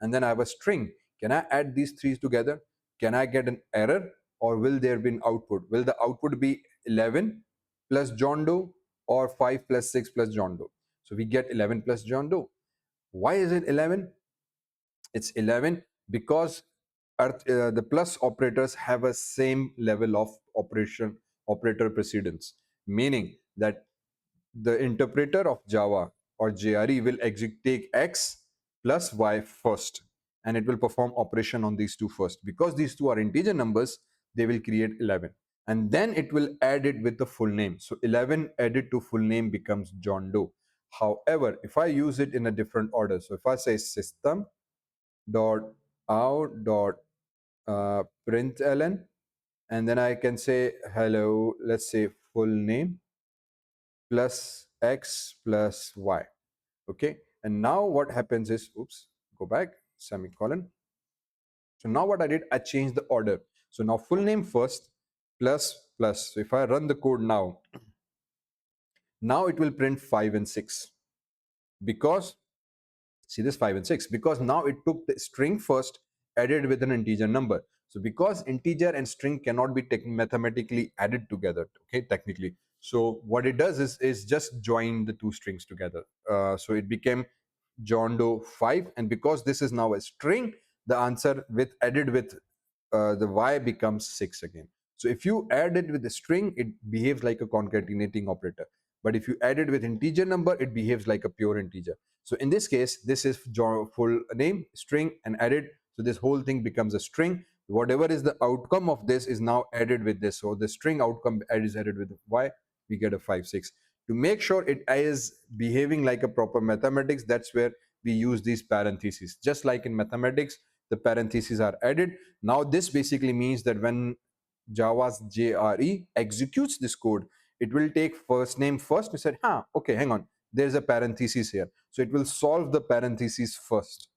and then I have a string. Can I add these three together? Can I get an error, or will there be an output? Will the output be 11 plus John Doe or 5 plus 6 plus John Doe? So we get 11 plus John Doe. Why is it 11? It's 11 because the plus operators have a same level of operator precedence, meaning that the interpreter of Java or JRE will take x plus y first, and it will perform operation on these two first. Because these two are integer numbers, they will create 11, and then it will add it with the full name. So 11 added to full name becomes John Doe. However, if I use it in a different order, so if I say system dot out dot println, and then I can say hello, let's say full name plus x plus y. Okay, and now what happens is, oops, go back, semicolon. So now what I did, I changed the order. So now full name first, plus plus. So if I run the code now, now it will print 5 and 6, because see this 5 and 6, because now it took the string first, added with an integer number. So because integer and string cannot be mathematically added together, okay, technically, so what it does is just join the two strings together. So it became John Doe 5, and because this is now a string, the answer with added with the y becomes 6 again. So if you add it with a string, it behaves like a concatenating operator. But if you add it with integer number, it behaves like a pure integer. So in this case, this is full name, string, and added. So this whole thing becomes a string. Whatever is the outcome of this is now added with this. So the string outcome is added with y, we get a 5, 6. To make sure it is behaving like a proper mathematics, that's where we use these parentheses. Just like in mathematics, the parentheses are added. Now this basically means that when Java's JRE executes this code, it will take first name first. We said, okay, hang on, there's a parenthesis here. So it will solve the parentheses first.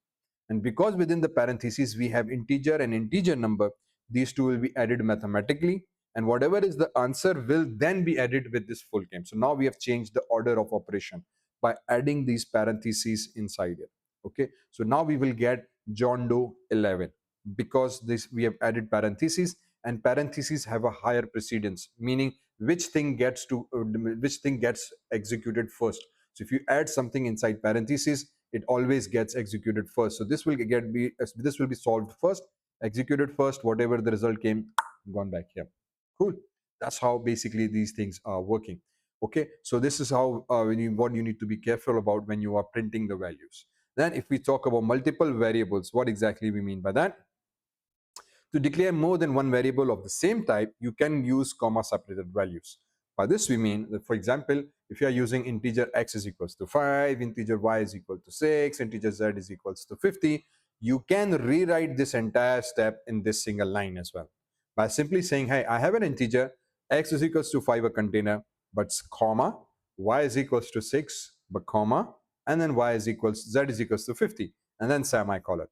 And because within the parentheses we have integer and integer number, these two will be added mathematically. And whatever is the answer will then be added with this full name. So now we have changed the order of operation by adding these parentheses inside it. Okay, so now we will get John Doe 11 because this we have added parentheses, and parentheses have a higher precedence, meaning which thing gets executed first. So if you add something inside parentheses, it always gets executed first. So this will be solved first, executed first, whatever the result came, gone back here. Cool. That's how basically these things are working. Okay, so this is how what you need to be careful about when you are printing the values. Then if we talk about multiple variables, what exactly we mean by that? To declare more than one variable of the same type, you can use comma separated values. By this we mean that, for example, if you are using integer x is equals to 5, integer y is equal to 6, integer z is equals to 50, you can rewrite this entire step in this single line as well. By simply saying, hey, I have an integer, x is equals to 5 a container, but comma, y is equals to 6, but comma, and then z is equals to 50, and then semicolon.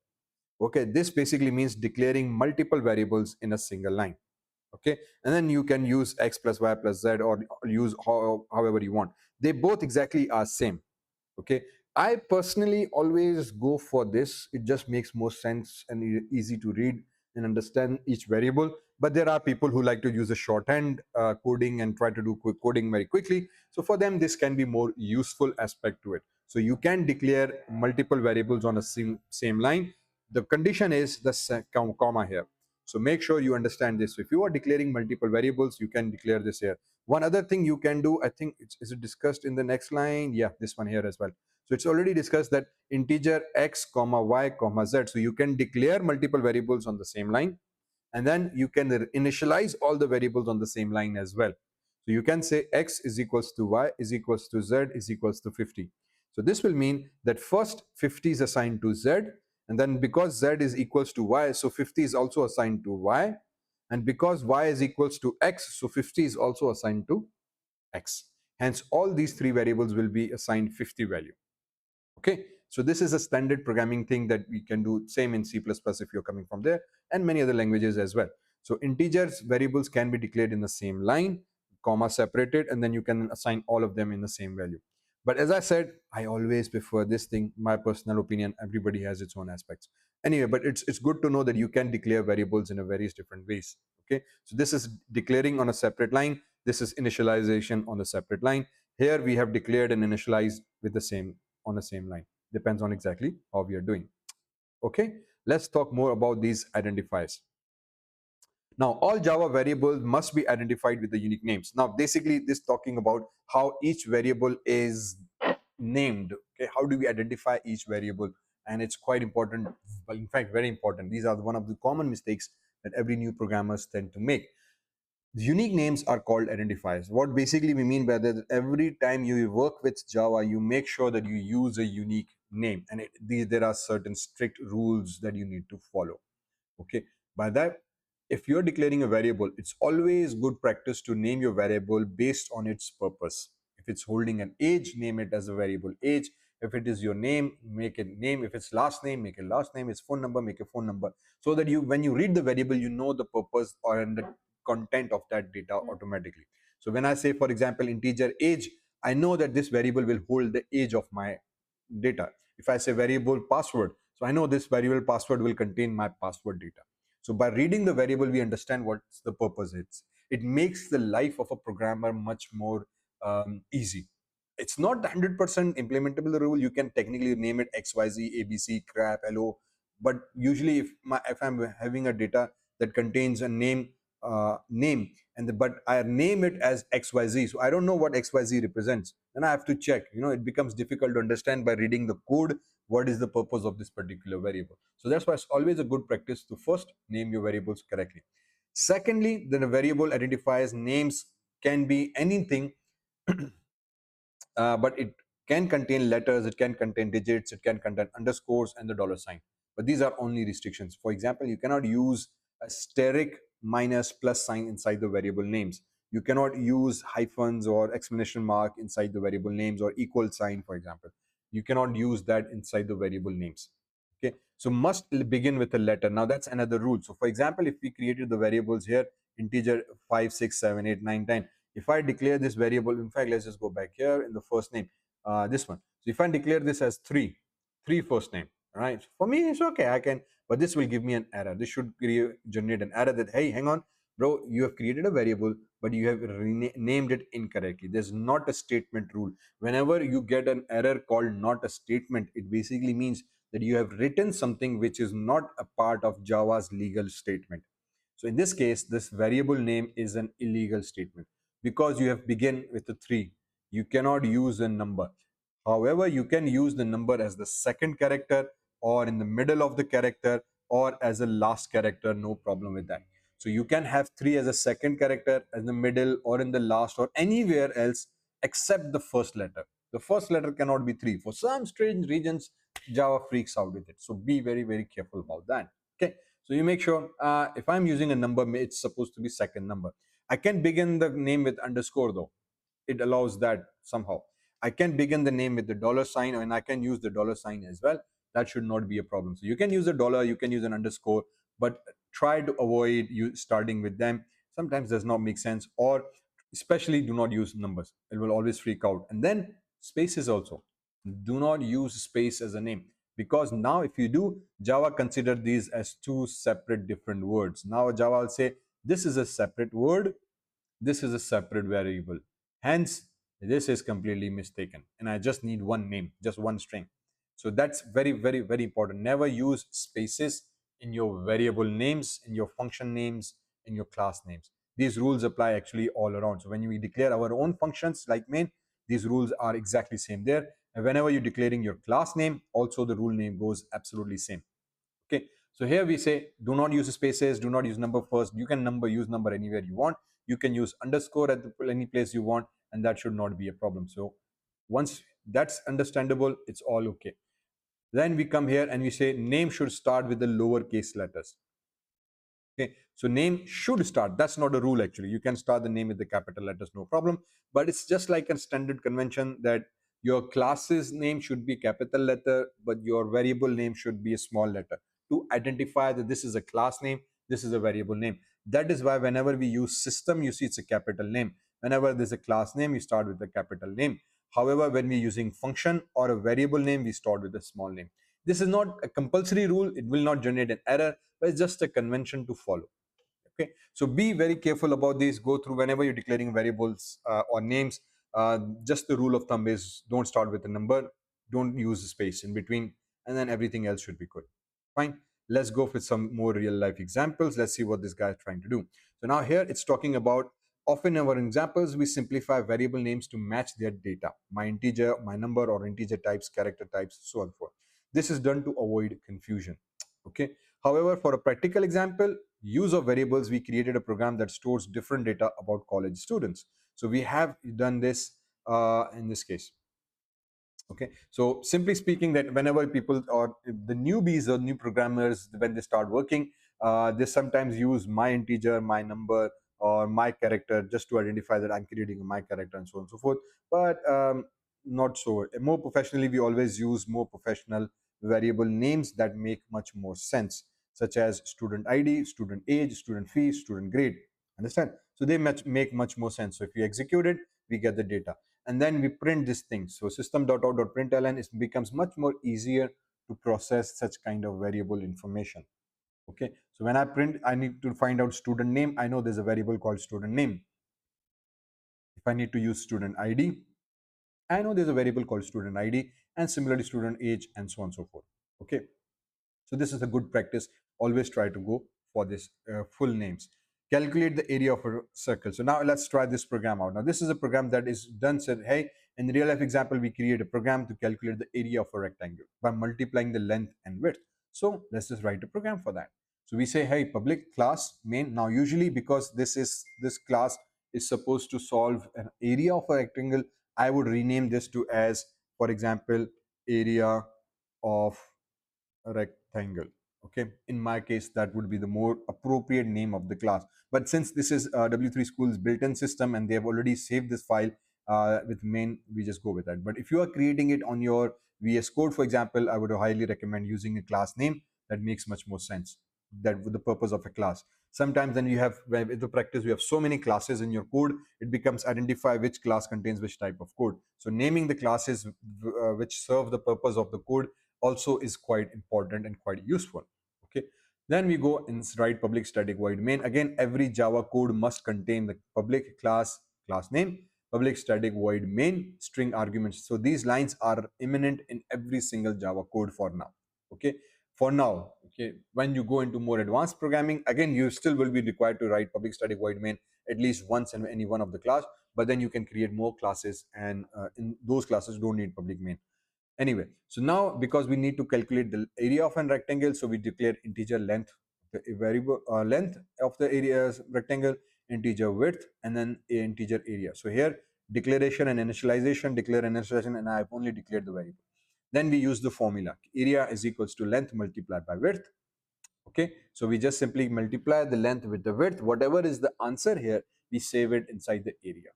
Okay, this basically means declaring multiple variables in a single line. Okay, and then you can use x plus y plus z, or use however you want. They both exactly are same. Okay, I personally always go for this. It just makes more sense and easy to read and understand each variable. But there are people who like to use a shorthand coding and try to do quick coding very quickly. So for them, this can be more useful aspect to it. So you can declare multiple variables on a same line. The condition is the comma here. So make sure you understand this. So if you are declaring multiple variables, you can declare this here. One other thing you can do, I think, is it discussed in the next line? Yeah, this one here as well. So it's already discussed that integer x comma y comma z. So you can declare multiple variables on the same line, and then you can initialize all the variables on the same line as well. So you can say x is equals to y is equals to z is equals to 50. So this will mean that first 50 is assigned to z, and then because z is equals to y, so 50 is also assigned to y, and because y is equals to x, so 50 is also assigned to x. Hence all these three variables will be assigned 50 value. Okay, so this is a standard programming thing that we can do, same in C++ if you're coming from there, and many other languages as well. So integers variables can be declared in the same line, comma separated, and then you can assign all of them in the same value. But as I said, I always prefer this thing, my personal opinion. Everybody has its own aspects. Anyway, but it's good to know that you can declare variables in a various different ways. Okay, so this is declaring on a separate line. This is initialization on a separate line. Here we have declared and initialized with the same on the same line. Depends on exactly how we are doing. Okay, let's talk more about these identifiers. Now, all Java variables must be identified with the unique names. Now, basically, this talking about how each variable is named. Okay, how do we identify each variable? And it's quite important. Well, in fact, very important. These are one of the common mistakes that every new programmers tend to make. Unique names are called identifiers. What basically we mean by that, every time you work with Java, you make sure that you use a unique name, and there are certain strict rules that you need to follow. Okay, by that, if you're declaring a variable, it's always good practice to name your variable based on its purpose. If it's holding an age, name it as a variable age. If it is your name, make it name. If it's last name, make a last name. It's phone number, make a phone number, so that you, when you read the variable, you know the purpose or the content of that data automatically. So when I say, for example, integer age, I know that this variable will hold the age of my data. If I say variable password, so I know this variable password will contain my password data. So by reading the variable, we understand what's the purpose is. It makes the life of a programmer much more easy. It's not 100% implementable rule. You can technically name it XYZ, ABC, crap, LO. But usually if I'm having a data that contains a name, but I name it as XYZ, so I don't know what XYZ represents, then I have to check. It becomes difficult to understand by reading the code what is the purpose of this particular variable. So that's why it's always a good practice to first name your variables correctly. Secondly, the variable identifiers names can be anything, but it can contain letters, it can contain digits, it can contain underscores and the dollar sign. But these are only restrictions. For example, you cannot use asterisk, minus, plus sign inside the variable names. You cannot use hyphens or exclamation mark inside the variable names, or equal sign, for example. You cannot use that inside the variable names. Okay, so must begin with a letter. Now that's another rule. So for example, if we created the variables here, integer 5, 6, 7, 8, 9, 10, if I declare this variable, in fact, let's just go back here in the first name, this one. So if I declare this as 3 first name, right? For me, it's okay. I can, but this will give me an error. This should generate an error that, hey, hang on, bro, you have created a variable, but you have named it incorrectly. There's not a statement rule. Whenever you get an error called not a statement, it basically means that you have written something which is not a part of Java's legal statement. So in this case, this variable name is an illegal statement because you have begin with a 3. You cannot use a number. However, you can use the number as the second character, or in the middle of the character, or as a last character. No problem with that. So you can have 3 as a second character, in the middle, or in the last, or anywhere else except the first letter. The first letter cannot be 3. For some strange reasons, Java freaks out with it. So be very, very careful about that. Okay. So you make sure if I'm using a number, it's supposed to be second number. I can begin the name with underscore though. It allows that somehow. I can begin the name with the dollar sign, and I can use the dollar sign as well. That should not be a problem. So you can use a dollar, you can use an underscore, but try to avoid you starting with them. Sometimes does not make sense, or especially do not use numbers. It will always freak out. And then spaces also. Do not use space as a name, because now if you do, Java consider these as two separate different words. Now Java will say this is a separate word, this is a separate variable. Hence, this is completely mistaken. And I just need one name, just one string. So that's very, very, very important. Never use spaces in your variable names, in your function names, in your class names. These rules apply actually all around. So when we declare our own functions like main, these rules are exactly same there. And whenever you're declaring your class name, also the rule name goes absolutely same. Okay, so here we say do not use spaces, do not use number first. You can use number anywhere you want. You can use underscore at any place you want, and that should not be a problem. So once that's understandable, it's all okay. Then we come here and we say name should start with the lowercase letters. Okay, so name should start. That's not a rule actually. You can start the name with the capital letters, no problem. But it's just like a standard convention that your class's name should be capital letter, but your variable name should be a small letter to identify that this is a class name, this is a variable name. That is why whenever we use system, you see it's a capital name. Whenever there's a class name, you start with the capital name. However, when we're using function or a variable name, we start with a small name. This is not a compulsory rule. It will not generate an error, but it's just a convention to follow. Okay, so be very careful about this. Go through whenever you're declaring variables or names. Just the rule of thumb is don't start with a number, don't use a space in between, and then everything else should be good. Fine. Let's go with some more real life examples. Let's see what this guy is trying to do. So now here it's talking about, often in our examples we simplify variable names to match their data, my integer, my number, or integer types, character types, so on and so forth. This is done to avoid confusion. Okay. However, for a practical example, use of variables, we created a program that stores different data about college students. So we have done this in this case. Okay, so simply speaking, that whenever people or the newbies or new programmers, when they start working, they sometimes use my integer, my number, or my character just to identify that I'm creating my character and so on and so forth. But not so. More professionally, we always use more professional variable names that make much more sense, such as student ID, student age, student fee, student grade. Understand? So they make much more sense. So if you execute it, we get the data, and then we print this thing. So system.out.println, it becomes much more easier to process such kind of variable information. Okay, so when I print, I need to find out student name. I know there's a variable called student name. If I need to use student ID, I know there's a variable called student ID, and similarly student age, and so on and so forth. Okay, so this is a good practice. Always try to go for this full names. Calculate the area of a circle. So now let's try this program out. Now this is a program that is done. Said, hey, in the real life example, we create a program to calculate the area of a rectangle by multiplying the length and width. So let's just write a program for that. So we say, hey, public class main. Now usually because this class is supposed to solve an area of a rectangle, I would rename this to as, for example, area of a rectangle. Okay, in my case that would be the more appropriate name of the class. But since this is W3Schools built-in system and they have already saved this file with main, we just go with that. But if you are creating it on your VS Code, for example, I would highly recommend using a class name. That makes much more sense, that with the purpose of a class. Sometimes then you have, with the practice, we have so many classes in your code, it becomes identify which class contains which type of code. So naming the classes which serve the purpose of the code also is quite important and quite useful. Okay, then we go and write public static void main. Again, every Java code must contain the public class name, public static void main, string arguments. So these lines are imminent in every single Java code for now. Okay, for now. Okay, when you go into more advanced programming, again you still will be required to write public static void main at least once in any one of the class, but then you can create more classes, and in those classes don't need public main. Anyway, so now because we need to calculate the area of a rectangle, so we declare integer length the variable length of the area rectangle, integer width, and then a integer area. So here declaration and initialization, declare initialization, and I have only declared the variable. Then we use the formula, area is equals to length multiplied by width. Okay, so we just simply multiply the length with the width. Whatever is the answer here, we save it inside the area.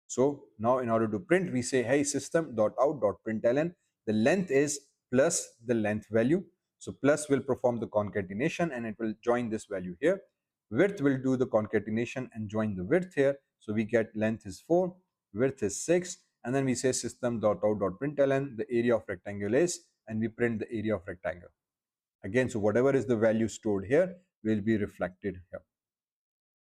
So now in order to print, we say, hey, system.out.println, the length is plus the length value. So plus will perform the concatenation and it will join this value here. Width will do the concatenation and join the width here. So we get length is 4, width is 6, and then we say system.out.println, the area of rectangle is, and we print the area of rectangle. Again, so whatever is the value stored here will be reflected here.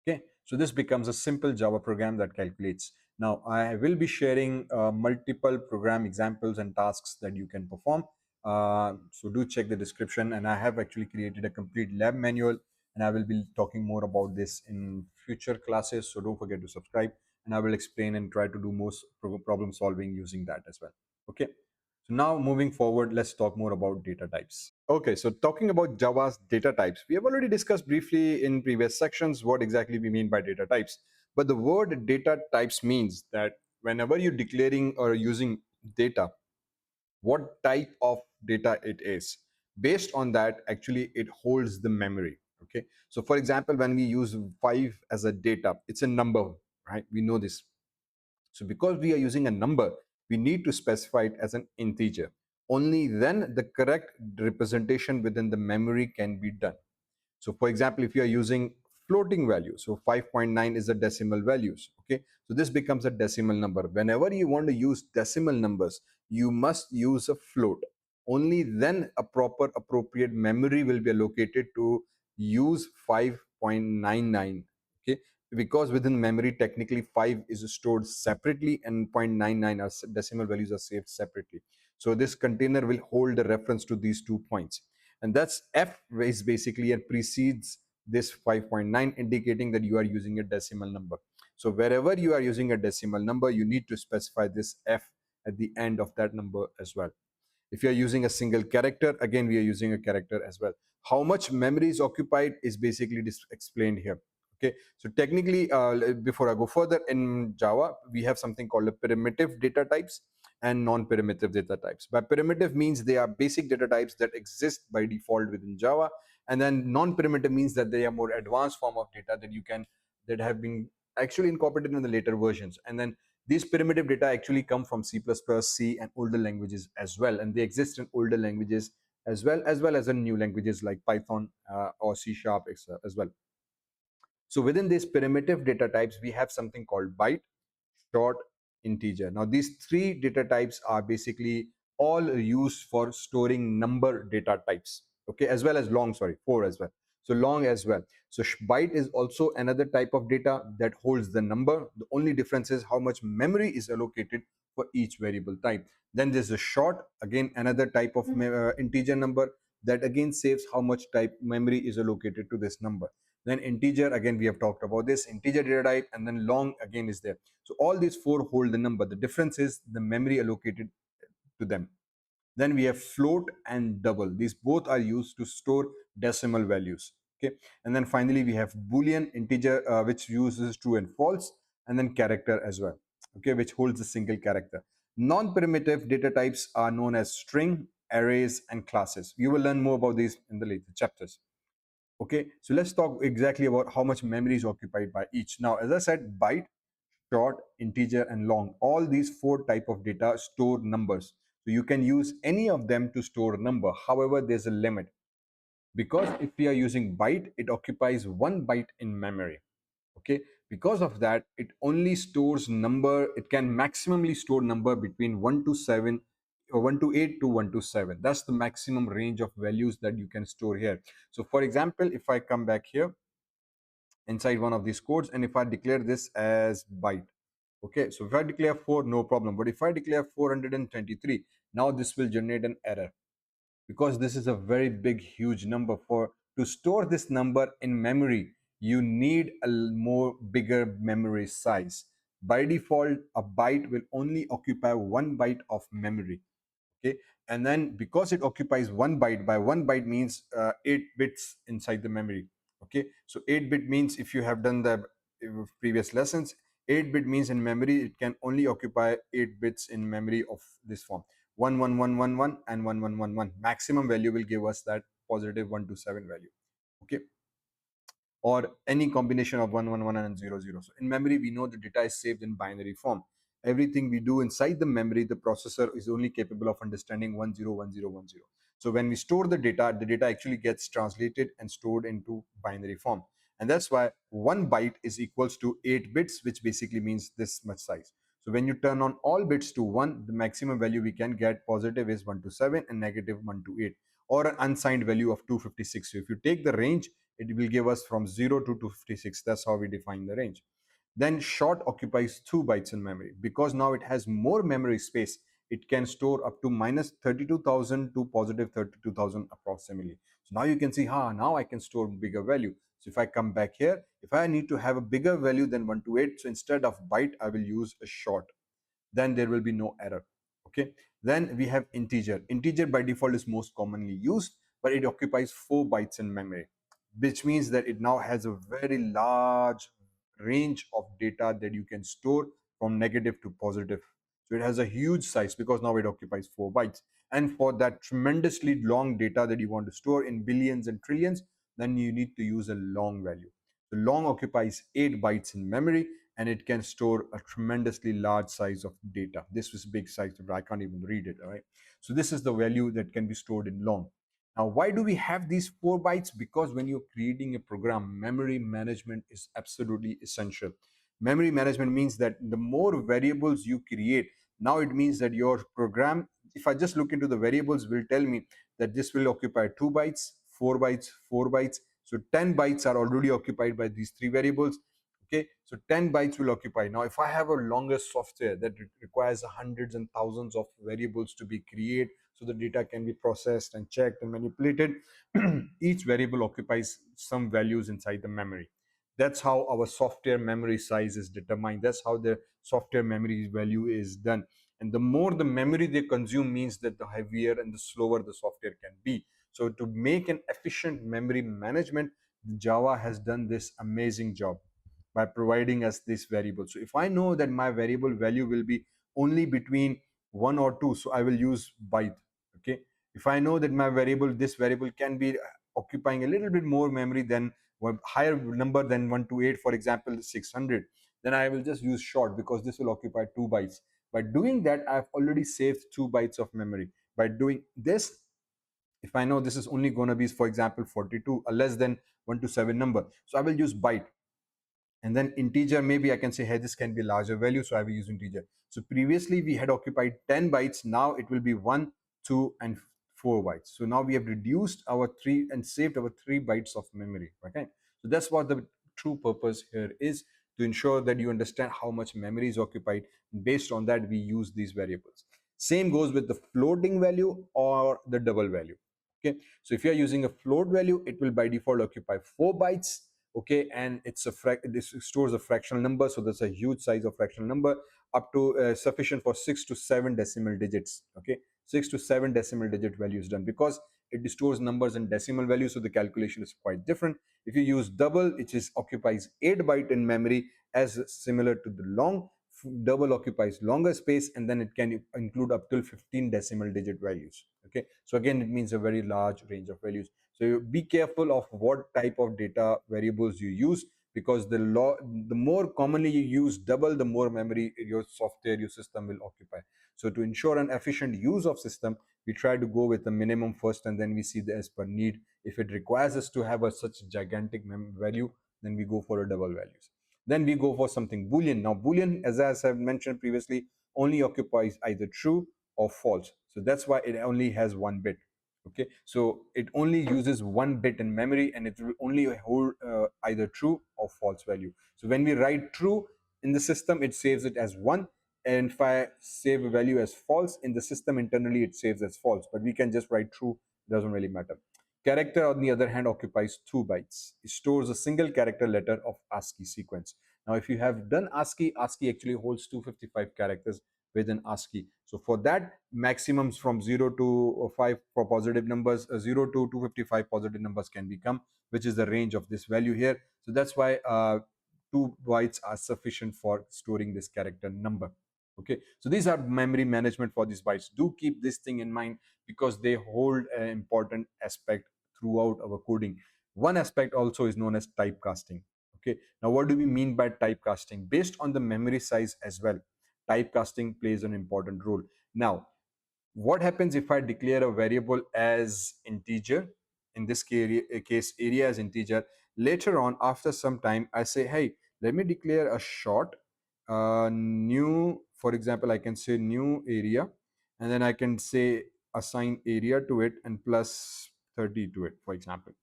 Okay, so this becomes a simple Java program that calculates. Now, I will be sharing multiple program examples and tasks that you can perform. So do check the description, and I have actually created a complete lab manual, and I will be talking more about this in future classes. So don't forget to subscribe, and I will explain and try to do most problem solving using that as well. Okay. So now moving forward, let's talk more about data types. Okay, so talking about Java's data types, we have already discussed briefly in previous sections what exactly we mean by data types. But the word data types means that whenever you're declaring or using data, what type of data it is. Based on that, actually, it holds the memory. Okay, so for example, when we use 5 as a data, it's a number, right? We know this. So because we are using a number, we need to specify it as an integer. Only then the correct representation within the memory can be done. So for example, if you are using floating value, so 5.9 is the decimal values. Okay, so this becomes a decimal number. Whenever you want to use decimal numbers, you must use a float. Only then a proper appropriate memory will be allocated to use 5.99. Okay, because within memory technically 5 is stored separately and 0.99 are decimal values are saved separately. So this container will hold a reference to these 2 points, and that's f is basically it precedes this 5.9, indicating that you are using a decimal number. So wherever you are using a decimal number, you need to specify this f at the end of that number as well. If you are using a single character, again we are using a character as well. How much memory is occupied is basically explained here. Okay, so technically before I go further, in Java we have something called a primitive data types and non-primitive data types. By primitive means they are basic data types that exist by default within Java, and then non-primitive means that they are more advanced form of data that you can that have been actually incorporated in the later versions. And then these primitive data actually come from C++, C, and older languages as well, and they exist in older languages as in new languages like Python or C# as well. So within these primitive data types, we have something called byte, short, integer. Now these 3 data types are basically all used for storing number data types. Okay, as well as long, sorry, 4 as well. So long as well. So byte is also another type of data that holds the number. The only difference is how much memory is allocated for each variable type. Then there's a short, again another type of integer number that again saves how much type memory is allocated to this number. Then integer, again we have talked about this integer data type, and then long again is there. So all these 4 hold the number. The difference is the memory allocated to them. Then we have float and double. These both are used to store decimal values. Okay, and then finally we have Boolean integer, which uses true and false, and then character as well. Okay, which holds a single character. Non-primitive data types are known as string, arrays, and classes. You will learn more about these in the later chapters. Okay, so let's talk exactly about how much memory is occupied by each. Now, as I said, byte, short, integer, and long, all these 4 type of data store numbers. So you can use any of them to store a number. However, there's a limit, because if we are using byte, it occupies 1 byte in memory. Okay, because of that, it only stores number. It can maximally store number between 1 to 7 or 1 to 8 to 1 to 7. That's the maximum range of values that you can store here. So for example, if I come back here inside one of these codes, and if I declare this as byte, okay, so if I declare 4, no problem. But if I declare 423, now this will generate an error, because this is a very big, huge number. For to store this number in memory, you need a more bigger memory size. By default, a byte will only occupy 1 byte of memory. Okay, and then because it occupies 1 byte, by 1 byte means 8 bits inside the memory. Okay, so 8-bit means, if you have done the previous lessons, 8-bit means in memory it can only occupy 8 bits in memory of this form: 11111 and 1111. Maximum value will give us that positive 127 value. Okay, or any combination of 111 and 00. So in memory, we know the data is saved in binary form. Everything we do inside the memory, the processor is only capable of understanding 101010. So when we store the data actually gets translated and stored into binary form. And that's why 1 byte is equals to 8 bits, which basically means this much size. So when you turn on all bits to 1, the maximum value we can get positive is 127 and negative 128, or an unsigned value of 256. So if you take the range, it will give us from 0 to 256. That's how we define the range. Then short occupies 2 bytes in memory. Because now it has more memory space, it can store up to minus 32,000 to positive 32,000 approximately. So now you can see, now I can store bigger value. So if I come back here, if I need to have a bigger value than 128, so instead of byte, I will use a short. Then there will be no error. Okay, then we have integer. Integer by default is most commonly used, but it occupies 4 bytes in memory, which means that it now has a very large range of data that you can store from negative to positive. So it has a huge size because now it occupies 4 bytes. And for that tremendously long data that you want to store in billions and trillions, then you need to use a long value. The long occupies 8 bytes in memory, and it can store a tremendously large size of data. This was big size, but I can't even read it. All right. So this is the value that can be stored in long. Now, why do we have these 4 bytes? Because when you're creating a program, memory management is absolutely essential. Memory management means that the more variables you create, now it means that your program, if I just look into the variables, will tell me that this will occupy 2 bytes, 4 bytes, 4 bytes. So 10 bytes are already occupied by these 3 variables. Okay, so 10 bytes will occupy. Now if I have a longer software that requires hundreds and thousands of variables to be created, so the data can be processed and checked and manipulated, each variable occupies some values inside the memory. That's how our software memory size is determined. That's how the software memory value is done. And the more the memory they consume means that the heavier and the slower the software can be. So to make an efficient memory management, Java has done this amazing job by providing us this variable. So if I know that my variable value will be only between 1 or 2, so I will use byte. Okay, if I know that my variable, this variable can be occupying a little bit more memory than a higher number than 128, for example 600, then I will just use short, because this will occupy 2 bytes. By doing that, I've already saved 2 bytes of memory. By doing this, if I know this is only going to be, for example, 42, a less than 127 number, so I will use byte. And then integer, maybe I can say, hey, this can be a larger value, so I will use integer. So previously we had occupied 10 bytes, now it will be 1, 2 and 4 bytes. So now we have reduced our 3 and saved our 3 bytes of memory. Okay, so that's what the true purpose here is, to ensure that you understand how much memory is occupied. Based on that, we use these variables. Same goes with the floating value or the double value. Okay, so if you are using a float value, it will by default occupy 4 bytes. Okay, and it's this stores a fractional number, so that's a huge size of fractional number, up to sufficient for 6 to 7 decimal digits. Okay, 6 to 7 decimal digit values done, because it stores numbers in decimal values, so the calculation is quite different. If you use double, it is occupies 8 byte in memory, as similar to the long. Double occupies longer space, and then it can include up till 15 decimal digit values. Okay, so again, it means a very large range of values. So be careful of what type of data variables you use, because the more commonly you use double, the more memory your software, your system will occupy. So to ensure an efficient use of system, we try to go with the minimum first, and then we see the as per need. If it requires us to have a such gigantic value, then we go for a double values. Then we go for something Boolean. Now Boolean, as I have mentioned previously, only occupies either true or false. So that's why it only has 1 bit. Okay, so it only uses 1 bit in memory, and it will only hold either true or false value. So when we write true in the system, it saves it as 1, and if I save a value as false in the system internally, it saves as false, but we can just write true, it doesn't really matter. Character, on the other hand, occupies 2 bytes. It stores a single character letter of ASCII sequence. Now if you have done ASCII, ASCII actually holds 255 characters within ASCII. So for that, maximums from 0 to 5 for positive numbers, 0 to 255 positive numbers can become, which is the range of this value here. So that's why 2 bytes are sufficient for storing this character number. Okay, so these are memory management for these bytes. Do keep this thing in mind because they hold an important aspect throughout our coding. One aspect also is known as typecasting. Okay, now what do we mean by typecasting? Based on the memory size as well, typecasting plays an important role. Now, what happens if I declare a variable as integer? In this case, area as integer. Later on, after some time, I say, hey, let me declare a short new, for example, I can say new area, and then I can say assign area to it and plus 30 to it, for example.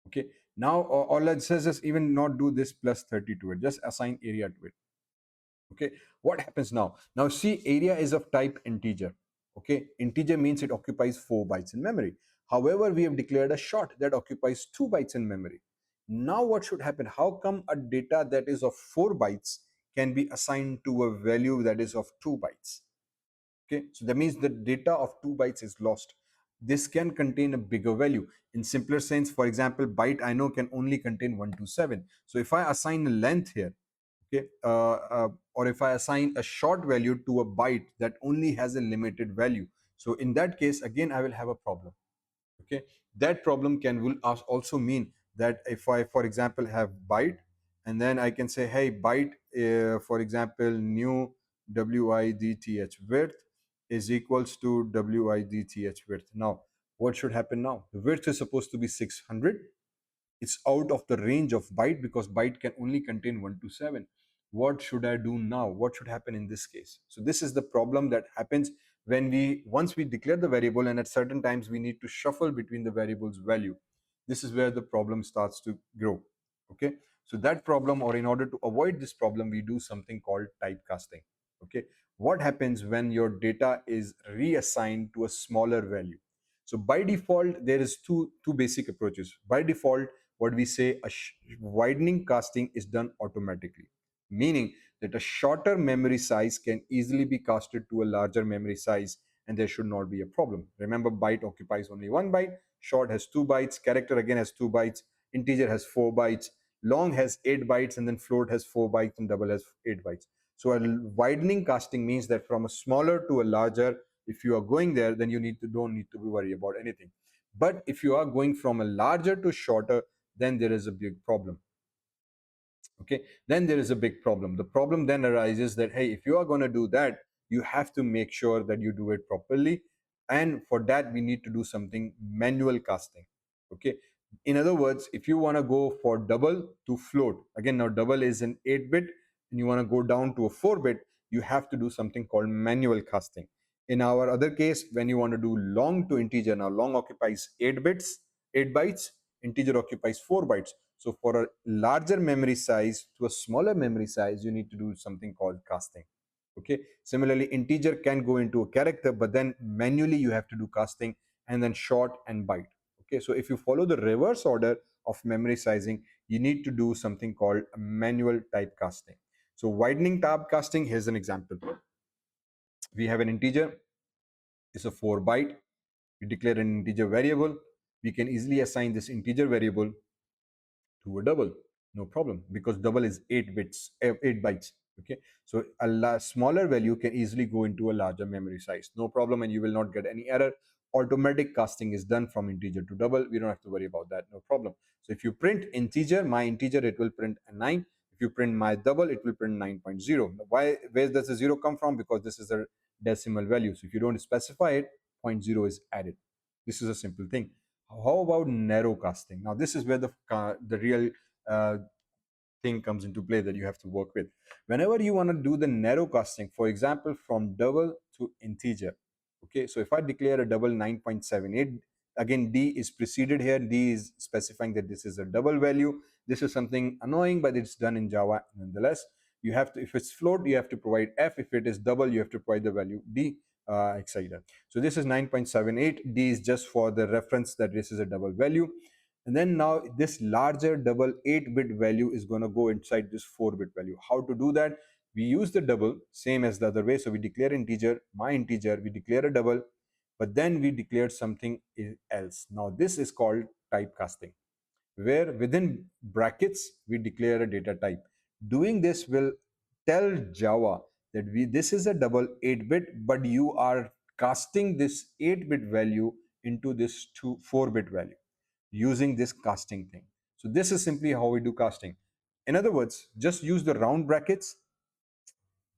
Okay, now all it says is even not do this plus 30 to it, just assign area to it. Okay, what happens now? Now see, area is of type integer. Okay, integer means it occupies 4 bytes in memory. However, we have declared a short that occupies 2 bytes in memory. Now what should happen? How come a data that is of 4 bytes can be assigned to a value that is of 2 bytes? Okay, so that means the data of 2 bytes is lost. This can contain a bigger value. In simpler sense, for example, byte I know can only contain 127. So if I assign a length here, okay, or if I assign a short value to a byte that only has a limited value, so in that case again I will have a problem. Okay, that problem will also mean that if I, for example, have byte, and then I can say, hey, byte, for example, new width width is equals to width width. Now what should happen? Now the width is supposed to be 600. It's out of the range of byte because byte can only contain 127. What should I do now? What should happen in this case? So this is the problem that happens when once we declare the variable, and at certain times we need to shuffle between the variables value. This is where the problem starts to grow. Okay, so that problem, or in order to avoid this problem, we do something called typecasting. Okay, what happens when your data is reassigned to a smaller value? So by default, there is two basic approaches. By default, what we say, widening casting is done automatically, meaning that a shorter memory size can easily be casted to a larger memory size, and there should not be a problem. Remember, byte occupies only 1 byte, short has 2 bytes, character again has 2 bytes, integer has 4 bytes, long has 8 bytes, and then float has 4 bytes, and double has 8 bytes. So a widening casting means that from a smaller to a larger, if you are going there, then you don't need to be worried about anything. But if you are going from a larger to shorter, then there is a big problem. Okay, then there is a big problem. The problem then arises that, hey, if you are going to do that, you have to make sure that you do it properly, and for that we need to do something manual casting. Okay, in other words, if you want to go for double to float, again, now double is an 8-bit and you want to go down to a 4-bit, you have to do something called manual casting. In our other case, when you want to do long to integer, now long occupies 8 bytes, integer occupies 4 bytes. So for a larger memory size to a smaller memory size, you need to do something called casting. Okay, similarly, integer can go into a character, but then manually you have to do casting, and then short and byte. Okay, so if you follow the reverse order of memory sizing, you need to do something called manual typecasting. So widening typecasting, here's an example. We have an integer, it's a 4 byte. We declare an integer variable. We can easily assign this integer variable to a double, no problem, because double is 8 bits, 8 bytes. Okay, so a smaller value can easily go into a larger memory size, no problem, and you will not get any error. Automatic casting is done from integer to double. We don't have to worry about that, no problem. So if you print integer, my integer, it will print a 9. If you print my double, it will print 9.0. Where does the 0 come from? Because this is a decimal value, so if you don't specify it, 0.0 is added. This is a simple thing. How about narrow casting? Now this is where the real uh, thing comes into play that you have to work with. Whenever you want to do the narrow casting, for example, from double to integer. Okay, so if I declare a double 9.78, again D is preceded here. D is specifying that this is a double value. This is something annoying, but it's done in Java nonetheless. You have to, if it's float, you have to provide F. If it is double, you have to provide the value D, etc. So this is 9.78. D is just for the reference that this is a double value. And then now this larger double 8-bit value is going to go inside this 4-bit value. How to do that? We use the double same as the other way. So we declare integer, my integer, we declare a double, but then we declared something else. Now this is called typecasting, where within brackets we declare a data type. Doing this will tell Java that this is a double 8-bit, but you are casting this 8-bit value into this 4-bit value using this casting thing. So this is simply how we do casting. In other words, just use the round brackets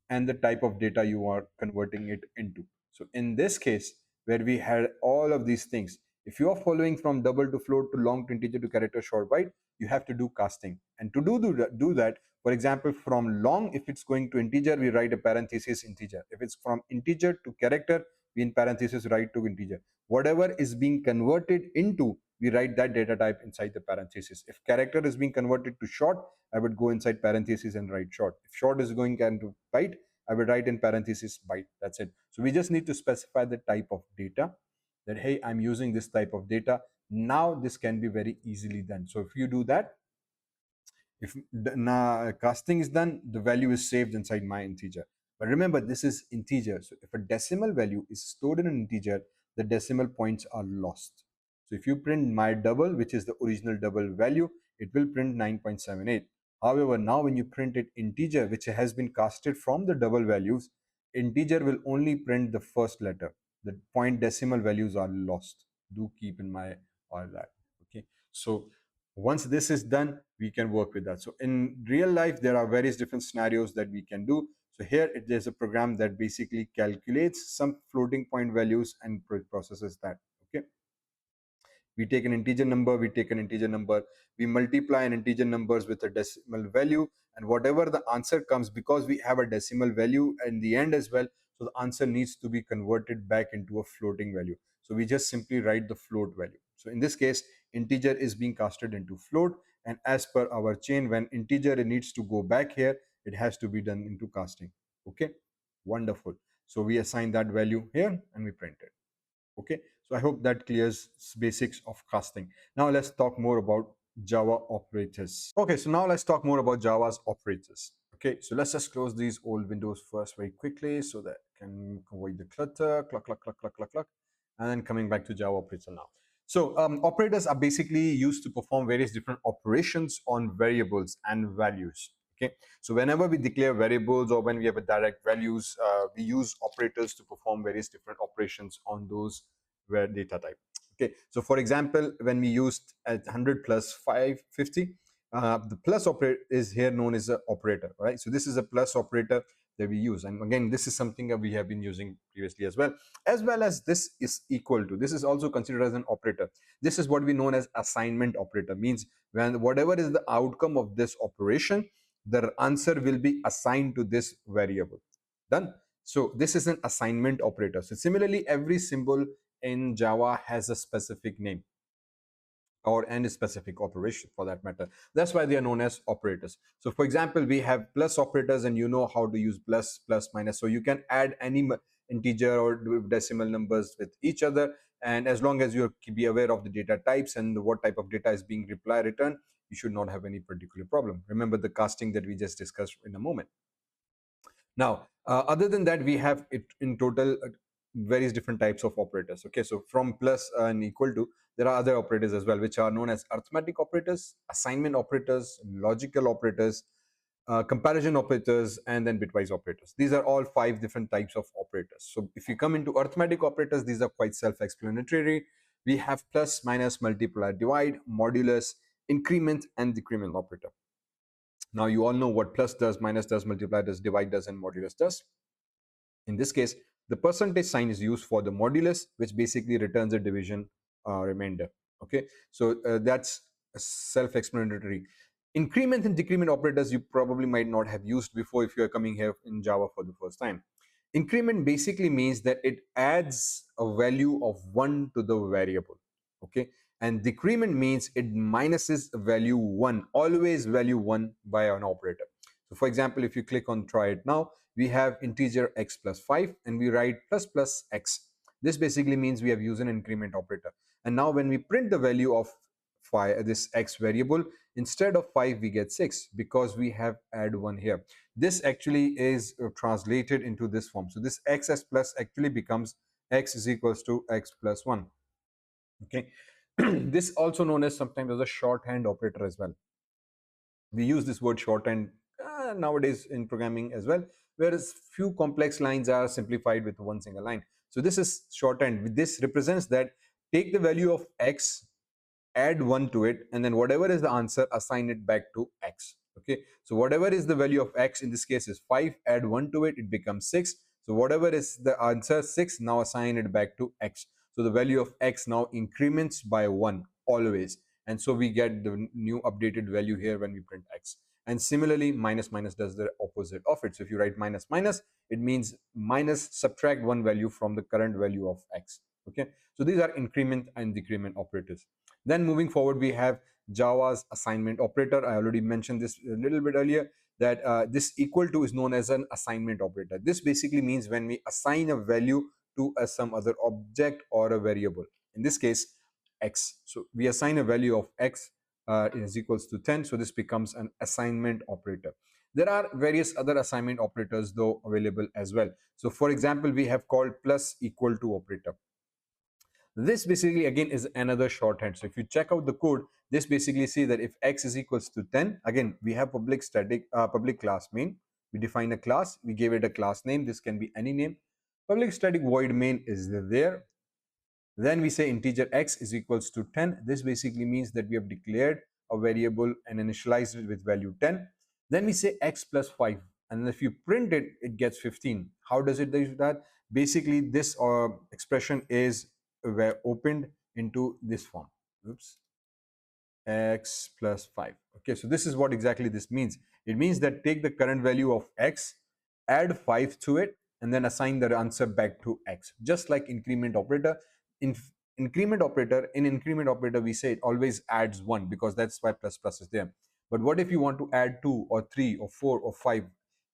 and the type of data you are converting it into. So in this case, where we had all of these things, if you are following from double to float to long to integer to character short byte, you have to do casting. And to do that, for example, from long, if it's going to integer, we write a parenthesis integer. If it's from integer to character, we in parenthesis write to integer. Whatever is being converted into, we write that data type inside the parenthesis. If character is being converted to short, I would go inside parentheses and write short. If short is going into byte, I would write in parentheses byte. That's it. So we just need to specify the type of data, that, hey, I'm using this type of data. Now this can be very easily done. So if you do that, if casting is done, the value is saved inside my integer. But remember, this is integer. So if a decimal value is stored in an integer, the decimal points are lost. So if you print my double, which is the original double value, it will print 9.78. However, now when you print it integer, which has been casted from the double values, integer will only print the first letter. The point decimal values are lost. Do keep in mind all that. Okay. So once this is done, we can work with that. So in real life, there are various different scenarios that we can do. So here there's a program that basically calculates some floating point values and processes that. Okay. We take an integer number, we multiply an integer numbers with a decimal value, and whatever the answer comes, because we have a decimal value in the end as well, so the answer needs to be converted back into a floating value. So we just simply write the float value. So in this case, integer is being casted into float, and as per our chain, when integer needs to go back here, it has to be done into casting. Okay, wonderful. So we assign that value here and we print it. Okay, so I hope that clears basics of casting. Now let's talk more about Java operators. Okay, so now let's talk more about Java's operators. Okay, so let's just close these old windows first very quickly so that I can avoid the clutter, cluck, cluck, cluck, cluck, cluck, cluck, and then coming back to Java operator now. So operators are basically used to perform various different operations on variables and values. Okay, so whenever we declare variables or when we have a direct values, we use operators to perform various different operations on those data type. Okay, so for example, when we used 100 plus 550, the plus operator is here known as an operator, right? So this is a plus operator that we use, and again, this is something that we have been using previously as well as this is equal to. This is also considered as an operator. This is what we know as assignment operator. Means when whatever is the outcome of this operation, the answer will be assigned to this variable. Done. So this is an assignment operator. So similarly, every symbol in Java has a specific name or any specific operation for that matter. That's why they are known as operators. So for example, we have plus operators, and you know how to use plus, plus, minus. So you can add any integer or decimal numbers with each other, and as long as you be aware of the data types and what type of data is being returned, you should not have any particular problem. Remember the casting that we just discussed in a moment. Now, other than that, we have it in total various different types of operators. Okay, so from plus and equal to, there are other operators as well, which are known as arithmetic operators, assignment operators, logical operators, comparison operators, and then bitwise operators. These are all 5 different types of operators. So if you come into arithmetic operators, these are quite self-explanatory. We have plus, minus, multiply, divide, modulus, increment, and decrement operator. Now you all know what plus does, minus does, multiply does, divide does, and modulus does. In this case, the percentage sign is used for the modulus, which basically returns a division remainder. Okay, so that's self-explanatory. Increment and decrement operators you probably might not have used before if you are coming here in Java for the first time. Increment basically means that it adds a value of 1 to the variable. Okay, and decrement means it minuses value 1, always value 1 by an operator. So for example, if you click on try it now, we have integer x plus 5 and we write plus plus x. This basically means we have used an increment operator. And now when we print the value of this x variable. Instead of 5 we get 6 because we have add 1 here. This actually is translated into this form. So this xs plus actually becomes x is equals to x plus 1. Okay. This also known as sometimes as a shorthand operator as well. We use this word shorthand nowadays in programming as well, whereas few complex lines are simplified with one single line. So this is shorthand. This represents that take the value of x, add 1 to it, and then whatever is the answer, assign it back to x. Okay, so whatever is the value of x, in this case is 5, add 1 to it, it becomes 6. So whatever is the answer 6, now assign it back to x. So the value of x now increments by 1 always, and so we get the new updated value here when we print x. And similarly, minus minus does the opposite of it. So if you write minus minus, it means minus subtract one value from the current value of x. Okay, so these are increment and decrement operators. Then moving forward, we have Java's assignment operator. I already mentioned this a little bit earlier, that this equal to is known as an assignment operator. This basically means when we assign a value to some other object or a variable. In this case, x. So we assign a value of x is equals to 10. So this becomes an assignment operator. There are various other assignment operators though available as well. So for example, we have called plus equal to operator. This basically again is another shorthand. So if you check out the code, this basically see that if x is equals to 10, again we have public static public class main. We define a class, we gave it a class name. This can be any name. Public static void main is there. Then we say integer x is equals to 10. This basically means that we have declared a variable and initialized it with value 10. Then we say x plus 5, and if you print it, it gets 15. How does it do that? Basically, this expression is opened into this form. Oops. X plus 5. Okay, so this is what exactly this means. It means that take the current value of x, add 5 to it, and then assign the answer back to x. Just like increment operator. In increment operator, we say it always adds 1 because that's why plus plus is there. But what if you want to add 2 or 3 or 4 or 5?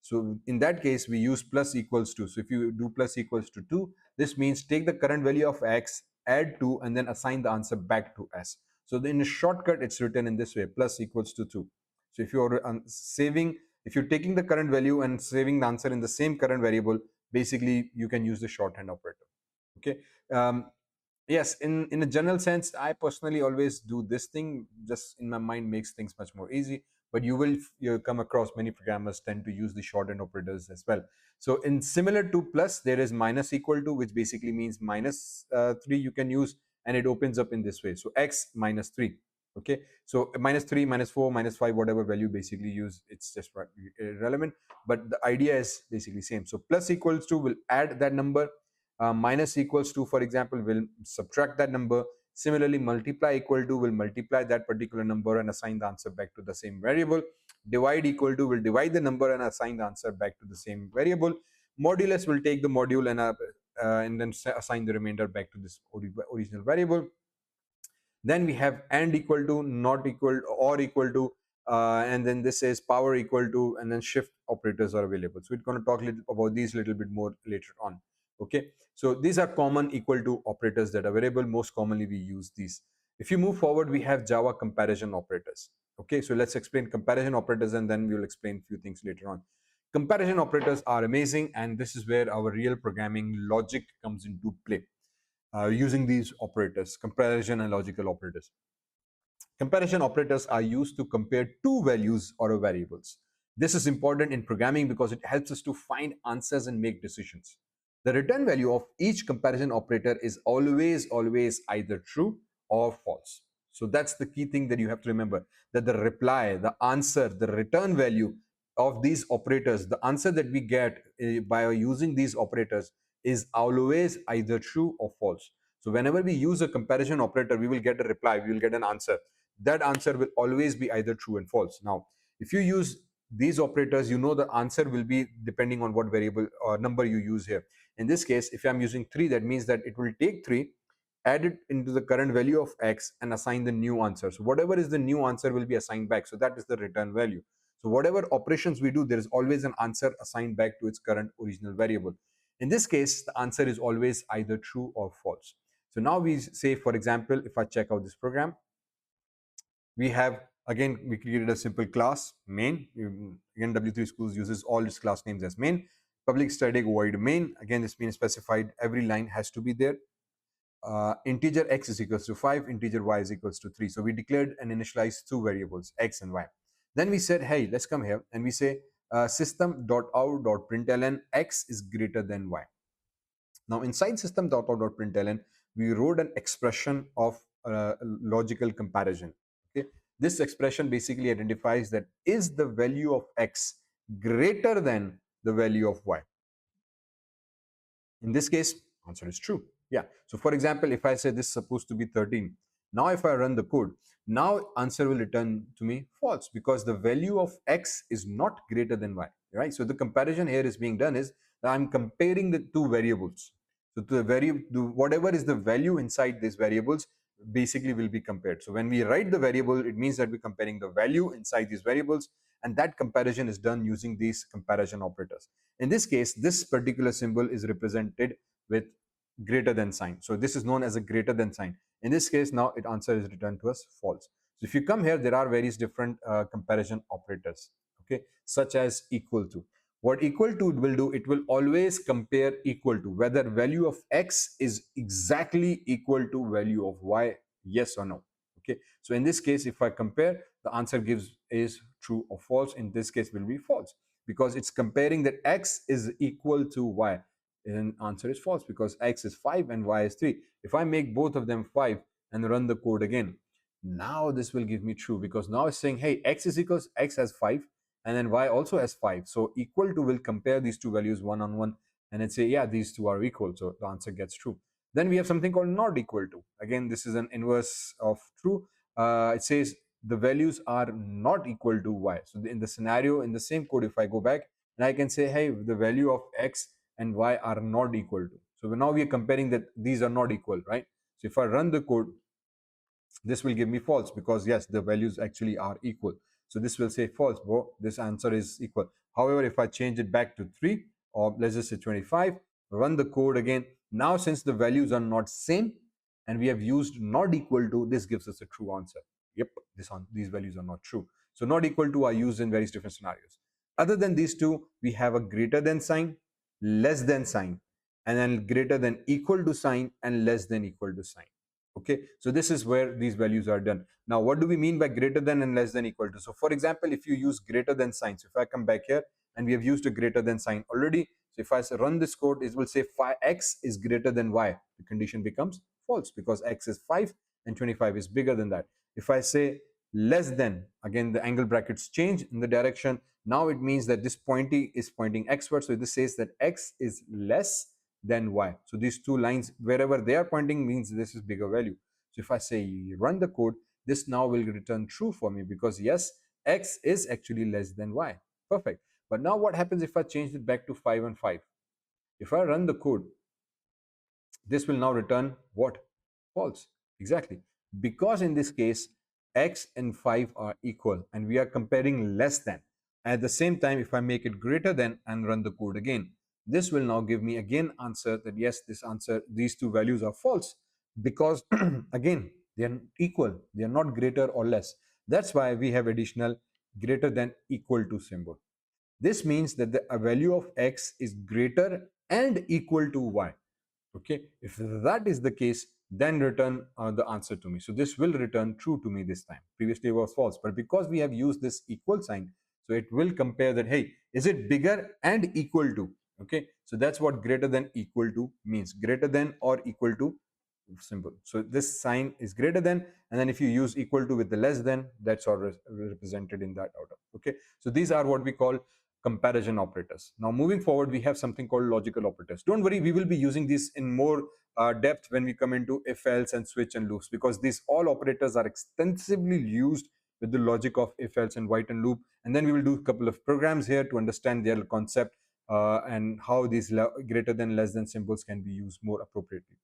So in that case, we use plus equals to. So if you do plus equals to 2, this means take the current value of x, add 2, and then assign the answer back to s. So in a shortcut, it's written in this way, plus equals to 2. So if you're if you're taking the current value and saving the answer in the same current variable, basically you can use the shorthand operator. Okay. Yes, in a general sense, I personally always do this thing, just in my mind makes things much more easy. But you'll come across many programmers tend to use the shorthand operators as well. So in similar to plus, there is minus equal to, which basically means minus 3 you can use, and it opens up in this way. So x minus 3. Okay, so minus 3, minus 4, minus 5, whatever value basically use, it's just irrelevant. But the idea is basically same. So plus equals to will add that number. Minus equals to, for example, will subtract that number. Similarly, multiply equal to will multiply that particular number and assign the answer back to the same variable. Divide equal to will divide the number and assign the answer back to the same variable. Modulus will take the module and then assign the remainder back to this original variable. Then we have and equal to, not equal, or equal to, and then this is power equal to, and then shift operators are available. So we're going to talk about these a little bit more later on. Okay, so these are common equal to operators that are available. Most commonly we use these. If you move forward, we have Java comparison operators. Okay, so let's explain comparison operators and then we'll explain a few things later on. Comparison operators are amazing, and this is where our real programming logic comes into play. Using these operators, comparison and logical operators. Comparison operators are used to compare two values or variables. This is important in programming because it helps us to find answers and make decisions. The return value of each comparison operator is always either true or false. So that's the key thing that you have to remember, that the reply, the answer, the return value of these operators, the answer that we get by using these operators is always either true or false. So whenever we use a comparison operator, we will get a reply, we will get an answer. That answer will always be either true and false. Now, if you use these operators, you know the answer will be depending on what variable or number you use here. In this case, if I'm using 3, that means that it will take 3, add it into the current value of x, and assign the new answer. So whatever is the new answer will be assigned back. So that is the return value. So whatever operations we do, there is always an answer assigned back to its current original variable. In this case, the answer is always either true or false. So now we say, for example, if I check out this program, We have, again, we created a simple class main. Again, W3Schools uses all its class names as main. Public static void main. Again, it's been specified. Every line has to be there. Integer x is equals to 5, integer y is equals to 3. So we declared and initialized two variables, x and y. Then we said, hey, let's come here and we say system.out.println x is greater than y. Now inside system.out.println, we wrote an expression of logical comparison. Okay, this expression basically identifies that is the value of x greater than the value of y. In this case, answer is true. Yeah. So for example, if I say this is supposed to be 13, now if I run the code, now answer will return to me false because the value of x is not greater than y, right? So the comparison here is being done is that I'm comparing the two variables. So whatever is the value inside these variables basically will be compared. So when we write the variable, it means that we're comparing the value inside these variables, and that comparison is done using these comparison operators. In this case, this particular symbol is represented with greater than sign. So this is known as a greater than sign. In this case, now its answer is returned to us false. So if you come here, there are various different comparison operators, okay, such as equal to. What equal to will do, it will always compare equal to, whether value of x is exactly equal to value of y, yes or no. Okay, so in this case, if I compare, the answer gives is true or false. In this case will be false because it's comparing that x is equal to y. And answer is false because x is 5 and y is 3. If I make both of them 5 and run the code again, now this will give me true because now it's saying, hey, x is equals, x has 5 and then y also has 5. So equal to will compare these two values one on one and then say, yeah, these two are equal. So the answer gets true. Then we have something called not equal to. Again, this is an inverse of true. It says the values are not equal to y. So in the scenario, in the same code, if I go back and I can say, hey, the value of x and y are not equal to. So now we are comparing that these are not equal, right? So if I run the code, this will give me false because yes, the values actually are equal. So this will say false, bro. This answer is equal. However, if I change it back to 3 or let's just say 25, run the code again. Now, since the values are not same and we have used not equal to, this gives us a true answer. Yep, these values are not true. So not equal to are used in various different scenarios. Other than these two, we have a greater than sign, less than sign, and then greater than equal to sign and less than equal to sign. Okay, so this is where these values are done. Now, what do we mean by greater than and less than equal to? So for example, if you use greater than signs, if I come back here and we have used a greater than sign already, so if I run this code, it will say x is greater than y. The condition becomes false because x is 5 and 25 is bigger than that. If I say less than, again the angle brackets change in the direction. Now it means that this pointy is pointing xward. So this says that x is less than y. So these two lines, wherever they are pointing, means this is bigger value. So if I say run the code, this now will return true for me because yes, x is actually less than y. Perfect. But now what happens if I change it back to 5 and 5? If I run the code, this will now return what? False. Exactly. Because in this case, x and 5 are equal and we are comparing less than. At the same time, if I make it greater than and run the code again, this will now give me again answer that yes, these two values are false because again, they are equal. They are not greater or less. That's why we have additional greater than equal to symbol. This means that the value of x is greater and equal to y. Okay, if that is the case, then return the answer to me. So this will return true to me this time. Previously it was false, but because we have used this equal sign, so it will compare that, hey, is it bigger and equal to? Okay, so that's what greater than equal to means, greater than or equal to symbol. So this sign is greater than, and then if you use equal to with the less than, that's all represented in that order. Okay, so these are what we call comparison operators. Now moving forward, we have something called logical operators. Don't worry, we will be using these in more depth when we come into if else and switch and loops, because these all operators are extensively used with the logic of if else and while and loop. And then we will do a couple of programs here to understand their concept and how these greater than less than symbols can be used more appropriately.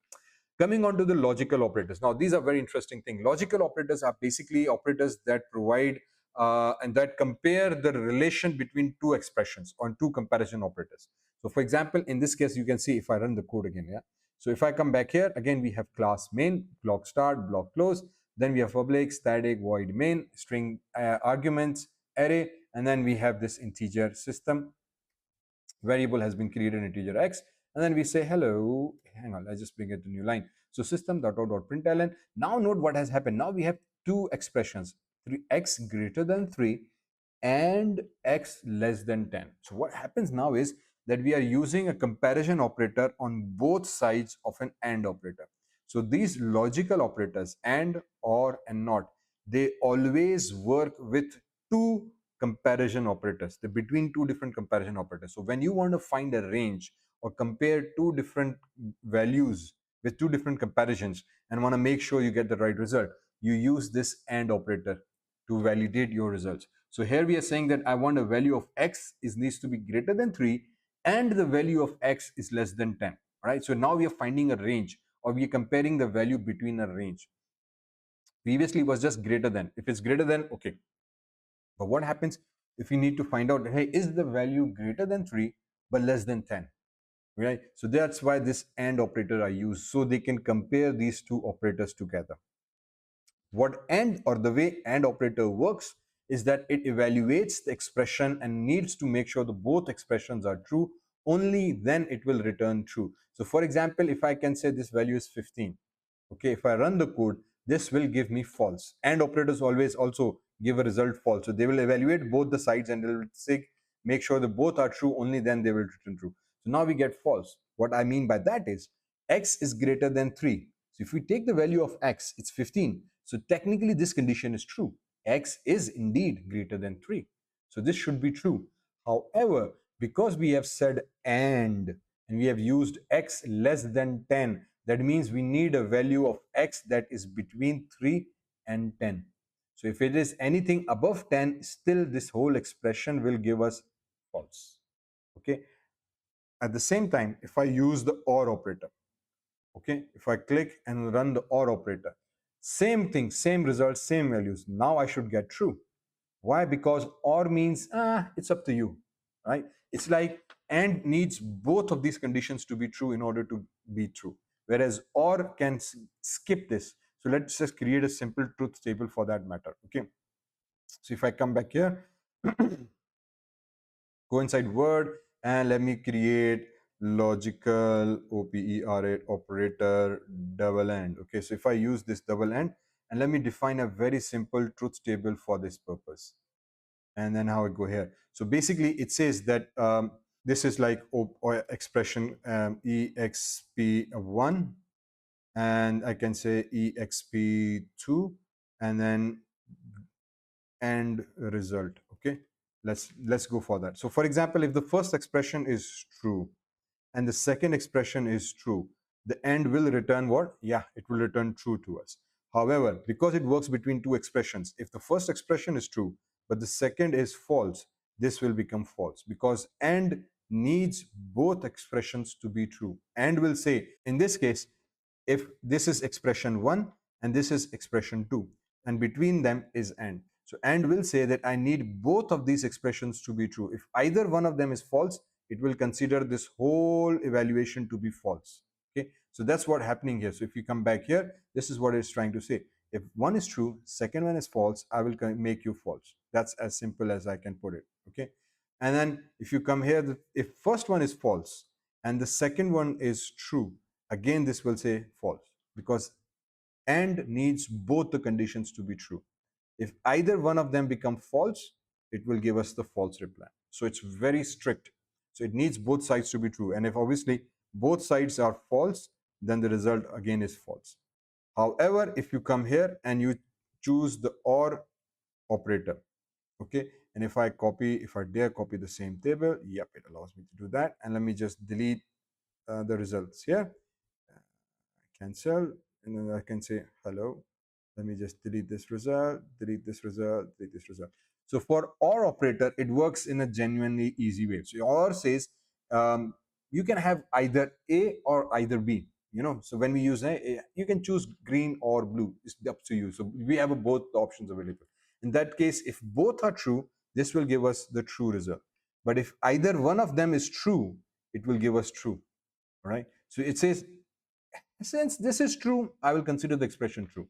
Coming on to the logical operators. Now, these are very interesting thing. Logical operators are basically operators that provide and that compare the relation between two expressions on two comparison operators. So for example, in this case, you can see if I run the code again, yeah. So if I come back here, again, we have class main, block start, block close. Then we have public, static, void main, string arguments, array, and then we have this integer system variable has been created integer x, and then we say hello. Hang on, let's just bring it to new line. So system.out.println. Now note what has happened. Now we have two expressions, x greater than 3 and x less than 10. So what happens now is that we are using a comparison operator on both sides of an AND operator. So these logical operators, AND, OR, and NOT, they always work with two comparison operators, the between two different comparison operators. So when you want to find a range or compare two different values with two different comparisons and want to make sure you get the right result, you use this AND operator to validate your results. So here we are saying that I want a value of x needs to be greater than 3 and the value of x is less than 10. Right? So now we are finding a range, or we are comparing the value between a range. Previously it was just greater than. If it's greater than, okay. But what happens if you need to find out, hey, is the value greater than 3 but less than 10? Right? So that's why this AND operator I use, so they can compare these two operators together. What AND, or the way AND operator works, is that it evaluates the expression and needs to make sure the both expressions are true. Only then it will return true. So for example, if I can say this value is 15, okay, if I run the code, this will give me false. AND operators always also give a result false. So they will evaluate both the sides and they will say, make sure that both are true, only then they will return true. So now we get false. What I mean by that is x is greater than 3. So if we take the value of x, it's 15. So technically this condition is true. X is indeed greater than 3. So this should be true. However, because we have said and we have used x less than 10, that means we need a value of x that is between 3 and 10. So if it is anything above 10, still this whole expression will give us false. Okay. At the same time, if I use the OR operator, okay, if I click and run the OR operator, same thing, same results, same values. Now I should get true. Why? Because OR means it's up to you, right? It's like AND needs both of these conditions to be true in order to be true, whereas OR can skip this. So let's just create a simple truth table for that matter. Okay, so if I come back here, go inside Word, and let me create logical operator double AND. Okay, so if I use this double AND, and let me define a very simple truth table for this purpose, and then how it go here. So basically it says that this is like or expression exp1, and I can say exp2, and then and result. Okay, let's go for that. So for example, if the first expression is true and the second expression is true, the AND will return what? Yeah, it will return true to us. However, because it works between two expressions, if the first expression is true but the second is false, this will become false, because AND needs both expressions to be true. AND will say, in this case, if this is expression 1 and this is expression 2, and between them is AND. So AND will say that I need both of these expressions to be true. If either one of them is false, it will consider this whole evaluation to be false. Okay, so that's what happening here. So if you come back here, this is what it's trying to say. If one is true, second one is false, I will make you false. That's as simple as I can put it. Okay, and then if you come here, if first one is false and the second one is true, again this will say false, because AND needs both the conditions to be true. If either one of them become false, it will give us the false reply. So it's very strict. So it needs both sides to be true. And if obviously both sides are false, then the result again is false. However, if you come here and you choose the OR operator, okay, and if I dare copy the same table, yep, it allows me to do that. And let me just delete the results here. Cancel, and then I can say hello. Let me just delete this result, delete this result, delete this result. So for OR operator, it works in a genuinely easy way. So OR says you can have either A or either B. You know, so when we use A, you can choose green or blue. It's up to you. So we have both options available. In that case, if both are true, this will give us the true result. But if either one of them is true, it will give us true. All right. So it says, since this is true, I will consider the expression true.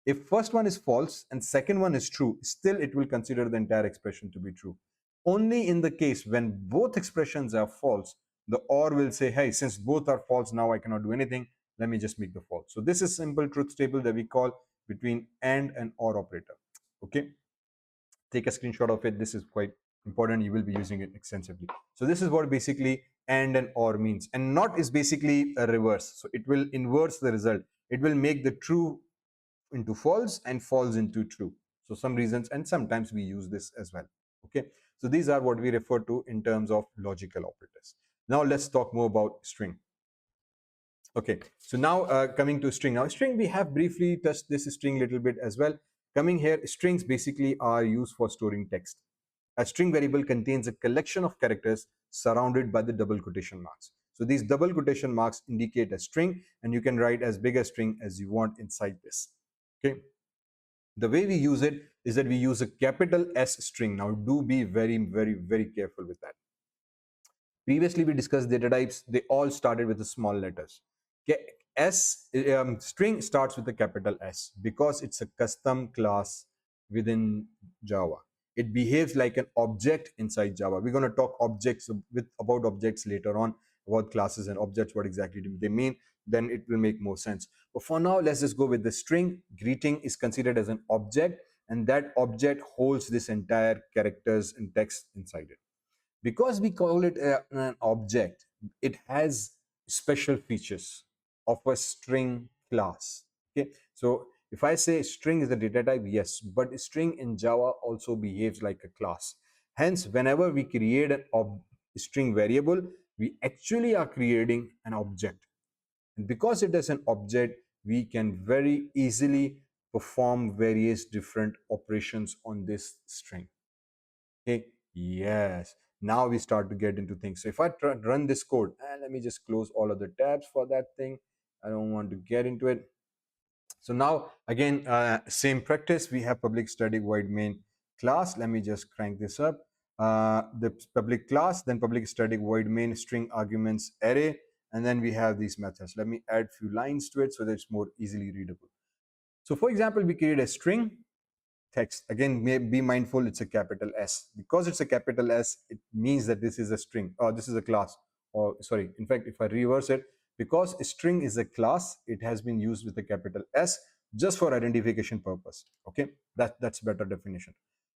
If first one is false and second one is true, still it will consider the entire expression to be true. Only in the case when both expressions are false, the OR will say, hey, since both are false, now I cannot do anything. Let me just make the false. So this is simple truth table that we call between and OR operator. Okay. Take a screenshot of it. This is quite important. You will be using it extensively. So this is what basically and or means. And not is basically a reverse. So it will inverse the result. It will make the true into false and false into true. So some reasons, and sometimes we use this as well. Okay. So these are what we refer to in terms of logical operators. Now let's talk more about string. Okay, so now coming to string. Now string, we have briefly touched this string a little bit as well. Coming here, strings basically are used for storing text. A string variable contains a collection of characters surrounded by the double quotation marks. So these double quotation marks indicate a string, and you can write as big a string as you want inside this. Okay. The way we use it is that we use a capital S string. Now do be very, very, very careful with that. Previously, we discussed data types. They all started with the small letters. String starts with a capital S because it's a custom class within Java. It behaves like an object inside Java. We're going to talk about objects later on, about classes and objects, what exactly do they mean. Then it will make more sense. But for now, let's just go with the string. Greeting is considered as an object, and that object holds this entire characters and text inside it. Because we call it an object, it has special features of a string class. Okay, so if I say string is a data type, yes, but string in Java also behaves like a class. Hence, whenever we create a string variable, we actually are creating an object. And because it is an object, we can very easily perform various different operations on this string. Okay, yes. Now we start to get into things. So if I run this code, and let me just close all of the tabs for that thing. I don't want to get into it. So now again, same practice. We have public static void main class. Let me just crank this up. The public class, then public static void main string arguments array, and then we have these methods. Let me add few lines to it so that it's more easily readable. So for example, we create a string text. Again, be mindful, it's a capital S. Because it's a capital S, it means that this is a string, or this is a class. Or sorry, in fact, if I reverse it, because a string is a class, it has been used with a capital S just for identification purpose. Okay, that's better definition.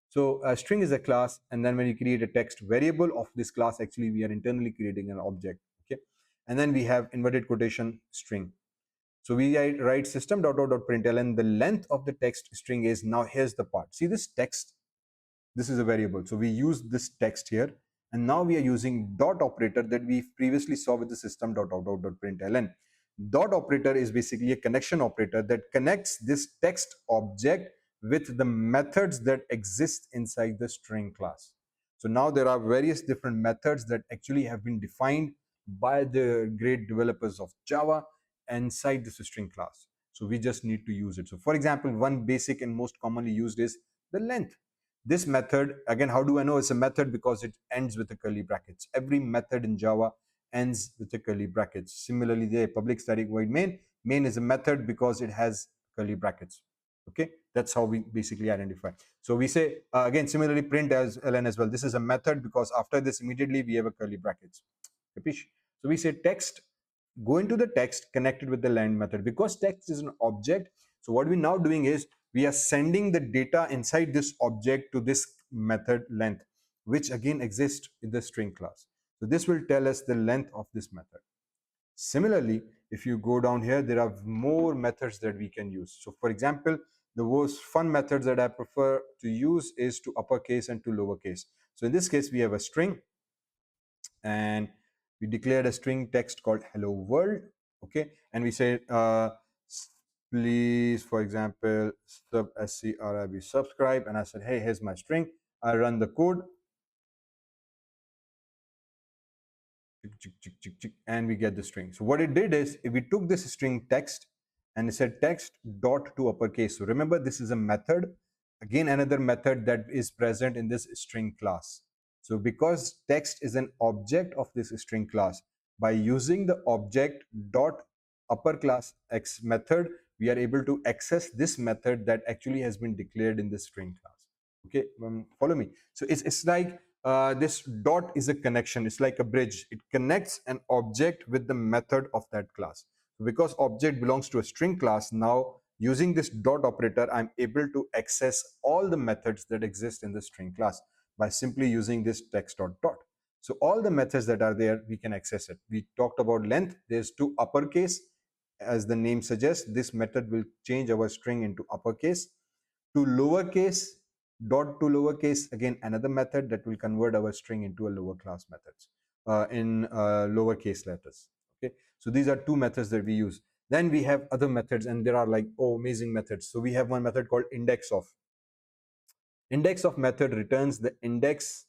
So a string is a class, and then when you create a text variable of this class, actually we are internally creating an object. Okay, and then we have inverted quotation string. So we write system.out.println. The length of the text string is, now here's the part. See this text? This is a variable. So we use this text here. And now we are using dot operator that we previously saw with the system.out.println. Dot operator is basically a connection operator that connects this text object with the methods that exist inside the string class. So now there are various different methods that actually have been defined by the great developers of Java inside this string class. So we just need to use it. So for example, one basic and most commonly used is the length. This method, again, how do I know it's a method? Because it ends with the curly brackets. Every method in Java ends with the curly brackets. Similarly, the public static void main. Main is a method because it has curly brackets. Okay, that's how we basically identify. So we say, again, similarly, print as ln as well. This is a method because after this, immediately we have a curly brackets. Capish? So we say text, go into the text connected with the len method. Because text is an object, so what we're now doing is we are sending the data inside this object to this method length, which again exists in the string class. So this will tell us the length of this method. Similarly, if you go down here, there are more methods that we can use. So for example, the most fun methods that I prefer to use is to uppercase and to lowercase. So in this case, we have a string, and we declared a string text called hello world. Okay, and we said please, for example, subscribe, and I said, hey, here's my string. I run the code, and we get the string. So what it did is, if we took this string text and it said text dot to uppercase. So remember, this is a method, again another method that is present in this string class. So because text is an object of this string class, by using the object dot upper class x method, we are able to access this method that actually has been declared in the string class. Okay, follow me. So it's like this dot is a connection. It's like a bridge. It connects an object with the method of that class. So because object belongs to a string class, now using this dot operator, I'm able to access all the methods that exist in the string class by simply using this text dot dot. So all the methods that are there, we can access it. We talked about length. There's two uppercase. As the name suggests, this method will change our string into uppercase. To lowercase, dot to lowercase, again another method that will convert our string into a lower class methods in lowercase letters. Okay, so these are two methods that we use. Then we have other methods, and there are like, oh, amazing methods. So we have one method called index of. Index of method returns the index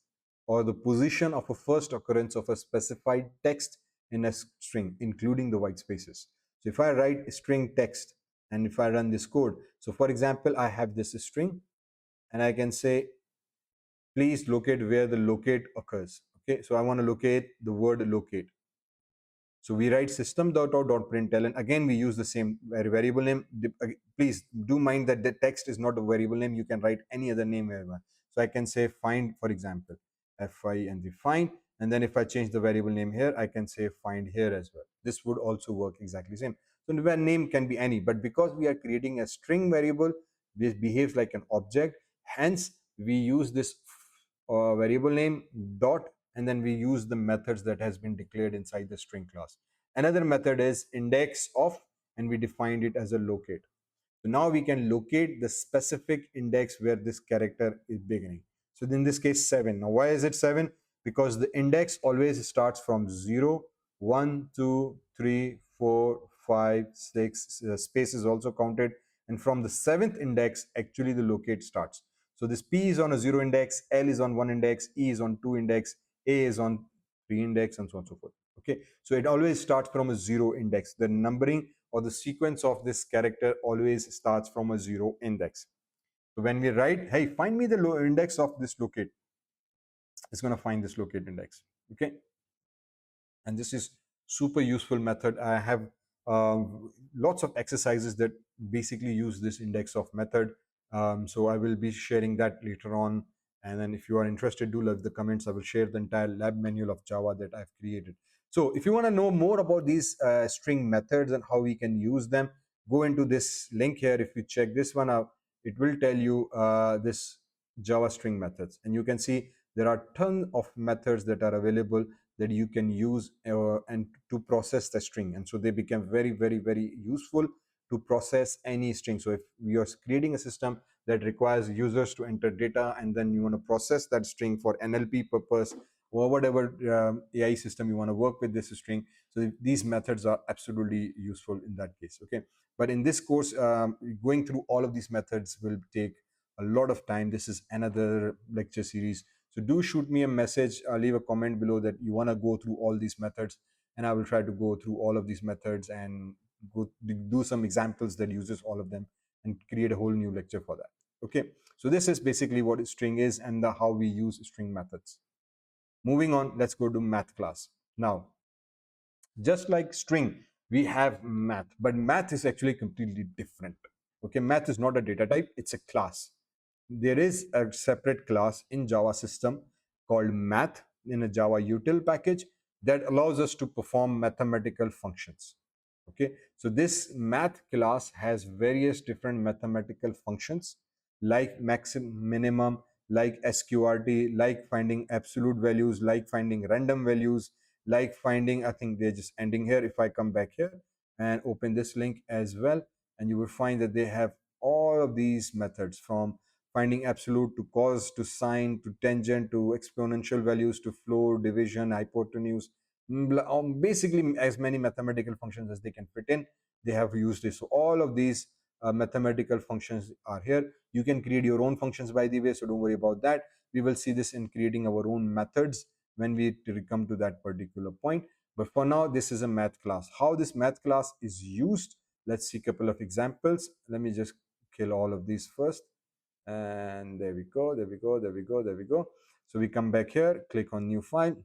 or the position of a first occurrence of a specified text in a string, including the white spaces. So if I write string text and if I run this code, so for example, I have this string and I can say, please locate where the locate occurs. Okay, so I want to locate the word locate. So we write system.out.println. Again, we use the same variable name. Please do mind that the text is not a variable name. You can write any other name wherever. So I can say find, for example, fi and the find. And then if I change the variable name here, I can say find here as well. This would also work exactly the same. So the name can be any, but because we are creating a string variable, this behaves like an object. Hence, we use this variable name dot, and then we use the methods that has been declared inside the string class. Another method is index of, and we defined it as a locate. So now we can locate the specific index where this character is beginning. So in this case 7. Now why is it 7? Because the index always starts from 0, 1, 2, 3, 4, 5, 6. Space is also counted, and from the 7th index actually the locate starts. So this P is on a 0 index, L is on 1 index, E is on 2 index, A is on 3 index, and so on and so forth. Okay, so it always starts from a 0 index. The numbering or the sequence of this character always starts from a 0 index. So when we write, hey, find me the index of this locate, it's going to find this locate index. Okay, and this is super useful method. I have lots of exercises that basically use this index of method. So I will be sharing that later on. And then if you are interested, do leave the comments. I will share the entire lab manual of Java that I've created. So if you want to know more about these string methods and how we can use them, go into this link here. If you check this one out, it will tell you this Java string methods. And you can see there are tons of methods that are available that you can use and to process the string. And so they become very, very, very useful to process any string. So if you are creating a system that requires users to enter data and then you want to process that string for NLP purpose or whatever AI system you want to work with this string, so these methods are absolutely useful in that case. Okay, but in this course, going through all of these methods will take a lot of time. This is another lecture series. So do shoot me a message, leave a comment below that you want to go through all these methods, and I will try to go through all of these methods and do some examples that uses all of them and create a whole new lecture for that. Okay, so this is basically what a string is and how we use string methods. Moving on, let's go to math class. Now, just like string, we have math, but math is actually completely different. Okay, math is not a data type, it's a class. There is a separate class in Java system called math in a Java util package that allows us to perform mathematical functions. Okay, so this math class has various different mathematical functions like maximum, minimum, like sqrt, like finding absolute values, like finding random values, like finding, I think they're just ending here. If I come back here and open this link as well, and you will find that they have all of these methods, from finding absolute to cos to sine to tangent to exponential values to floor, division, hypotenuse, basically as many mathematical functions as they can fit in, they have used it. So all of these mathematical functions are here. You can create your own functions, by the way, so don't worry about that. We will see this in creating our own methods when we come to that particular point. But for now, this is a math class. How this math class is used, let's see a couple of examples. Let me just kill all of these first. And there we go, there we go, there we go, there we go. So we come back here, click on new file.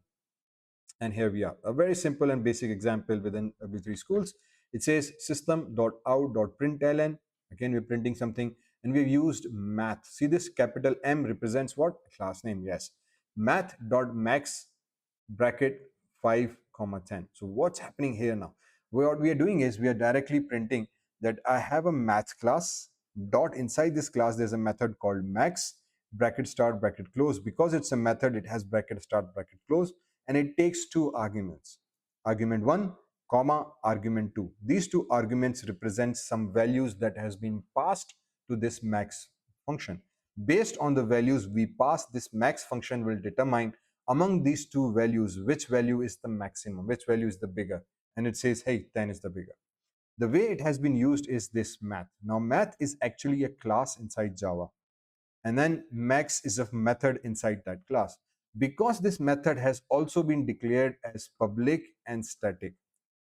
And here we are, a very simple and basic example within W3Schools. It says system.out.println. Again, we're printing something, and we've used math. See, this capital M represents what? Class name. Yes, math.max bracket 5 comma 10. So what's happening here now? What we are doing is we are directly printing that I have a math class. Dot inside this class there's a method called max bracket start bracket close. Because it's a method, it has bracket start bracket close, and it takes two arguments, argument 1 comma argument 2. These two arguments represent some values that has been passed to this max function. Based on the values we pass, this max function will determine among these two values which value is the maximum, which value is the bigger, and it says, hey, 10 is the bigger. The way it has been used is this math. Now math is actually a class inside Java, and then max is a method inside that class. Because this method has also been declared as public and static,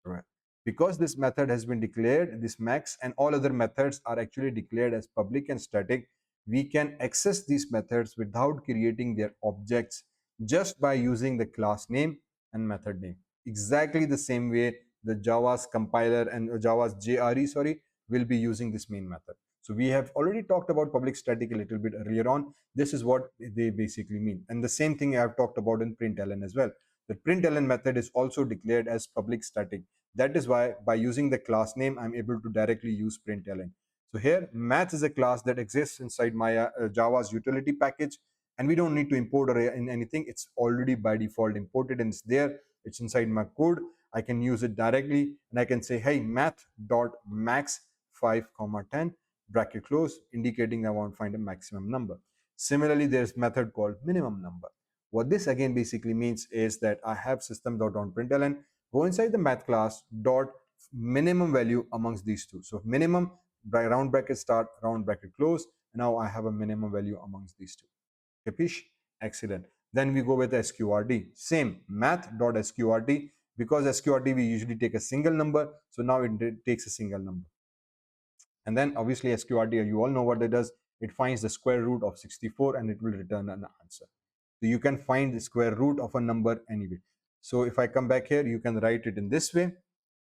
right? Because this method has been declared, this max and all other methods are actually declared as public and static, we can access these methods without creating their objects, just by using the class name and method name. Exactly the same way the Java's compiler and Java's JRE, will be using this main method. So we have already talked about public static a little bit earlier on. This is what they basically mean. And the same thing I have talked about in println as well. The println method is also declared as public static. That is why by using the class name, I'm able to directly use println. So here, math is a class that exists inside my Java's utility package, and we don't need to import or in anything. It's already by default imported and it's there. It's inside my code. I can use it directly, and I can say, hey, math.max 5 comma 10 bracket close, indicating I want to find a maximum number. Similarly, there's method called minimum number. What this again basically means is that I have system.on.println, go inside the math class, dot minimum value amongst these two. So minimum, round bracket start, round bracket close. Now I have a minimum value amongst these two. Capish? Excellent. Then we go with sqrt. Same, math.sqrt. Because sqrt we usually take a single number, so now it takes a single number. And then obviously sqrt, you all know what it does. It finds the square root of 64 and it will return an answer. So you can find the square root of a number anyway. So if I come back here, you can write it in this way.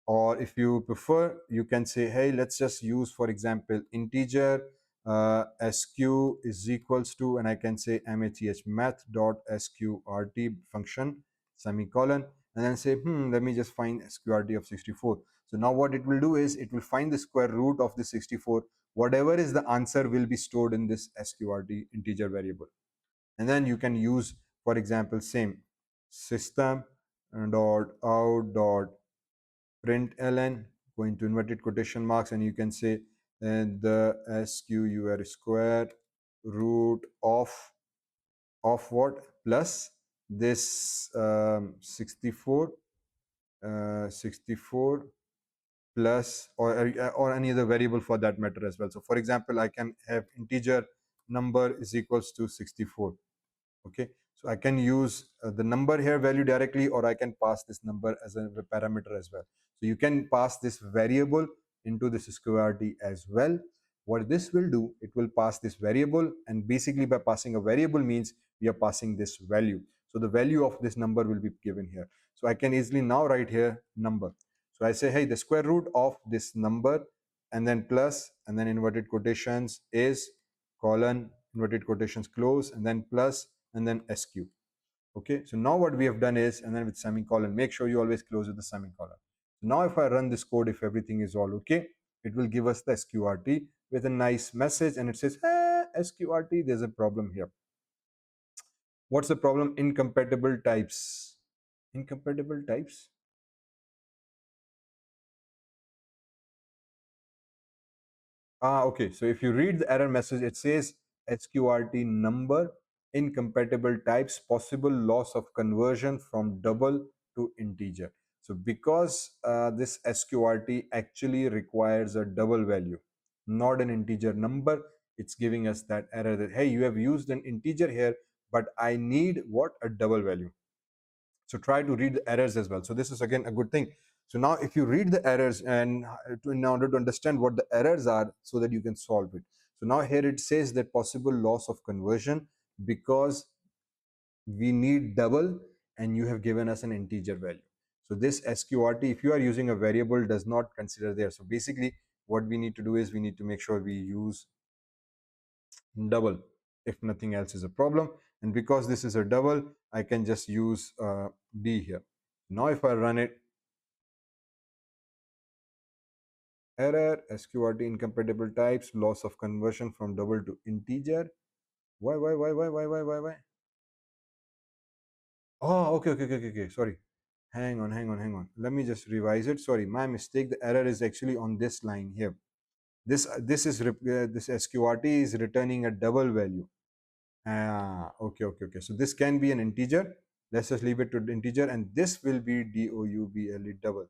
Or if you prefer, you can say, hey, let's just use, for example, integer sq is equals to, and I can say math.sqrt function, semicolon, and then say, let me just find sqrt of 64. So now what it will do is it will find the square root of the 64. Whatever is the answer will be stored in this sqrt integer variable. And then you can use, for example, same system dot out dot println, going to inverted quotation marks, and you can say the squr square root of what plus this 64 plus or any other variable for that matter as well. So for example, I can have integer number is equals to 64. Okay, so I can use the number here value directly, or I can pass this number as a parameter as well. So you can pass this variable into this sqrt as well. What this will do, it will pass this variable, and basically by passing a variable means we are passing this value. So the value of this number will be given here. So I can easily now write here number. So I say, hey, the square root of this number, and then plus, and then inverted quotations is colon, inverted quotations close, and then plus, and then sq. Okay, so now what we have done is, and then with semicolon, make sure you always close with the semicolon. So now if I run this code, if everything is all okay, it will give us the sqrt with a nice message, and it says, sqrt, there's a problem here. What's the problem? Incompatible types. Incompatible types? Okay, so if you read the error message, it says sqrt number, incompatible types, possible loss of conversion from double to integer. So because this sqrt actually requires a double value, not an integer number, it's giving us that error that, hey, you have used an integer here, but I need what? A double value. So try to read the errors as well. So this is again a good thing. So now if you read the errors, and in order to understand what the errors are, so that you can solve it. So now here it says that possible loss of conversion because we need double and you have given us an integer value. So this sqrt, if you are using a variable, does not consider there. So basically what we need to do is we need to make sure we use double if nothing else is a problem. And because this is a double, I can just use d here. Now if I run it, error, sqrt incompatible types, loss of conversion from double to integer. Why? Oh, okay. Sorry. Hang on. Let me just revise it. Sorry, my mistake. The error is actually on this line here. This sqrt is returning a double value. Okay. So this can be an integer. Let's just leave it to integer, and this will be double double.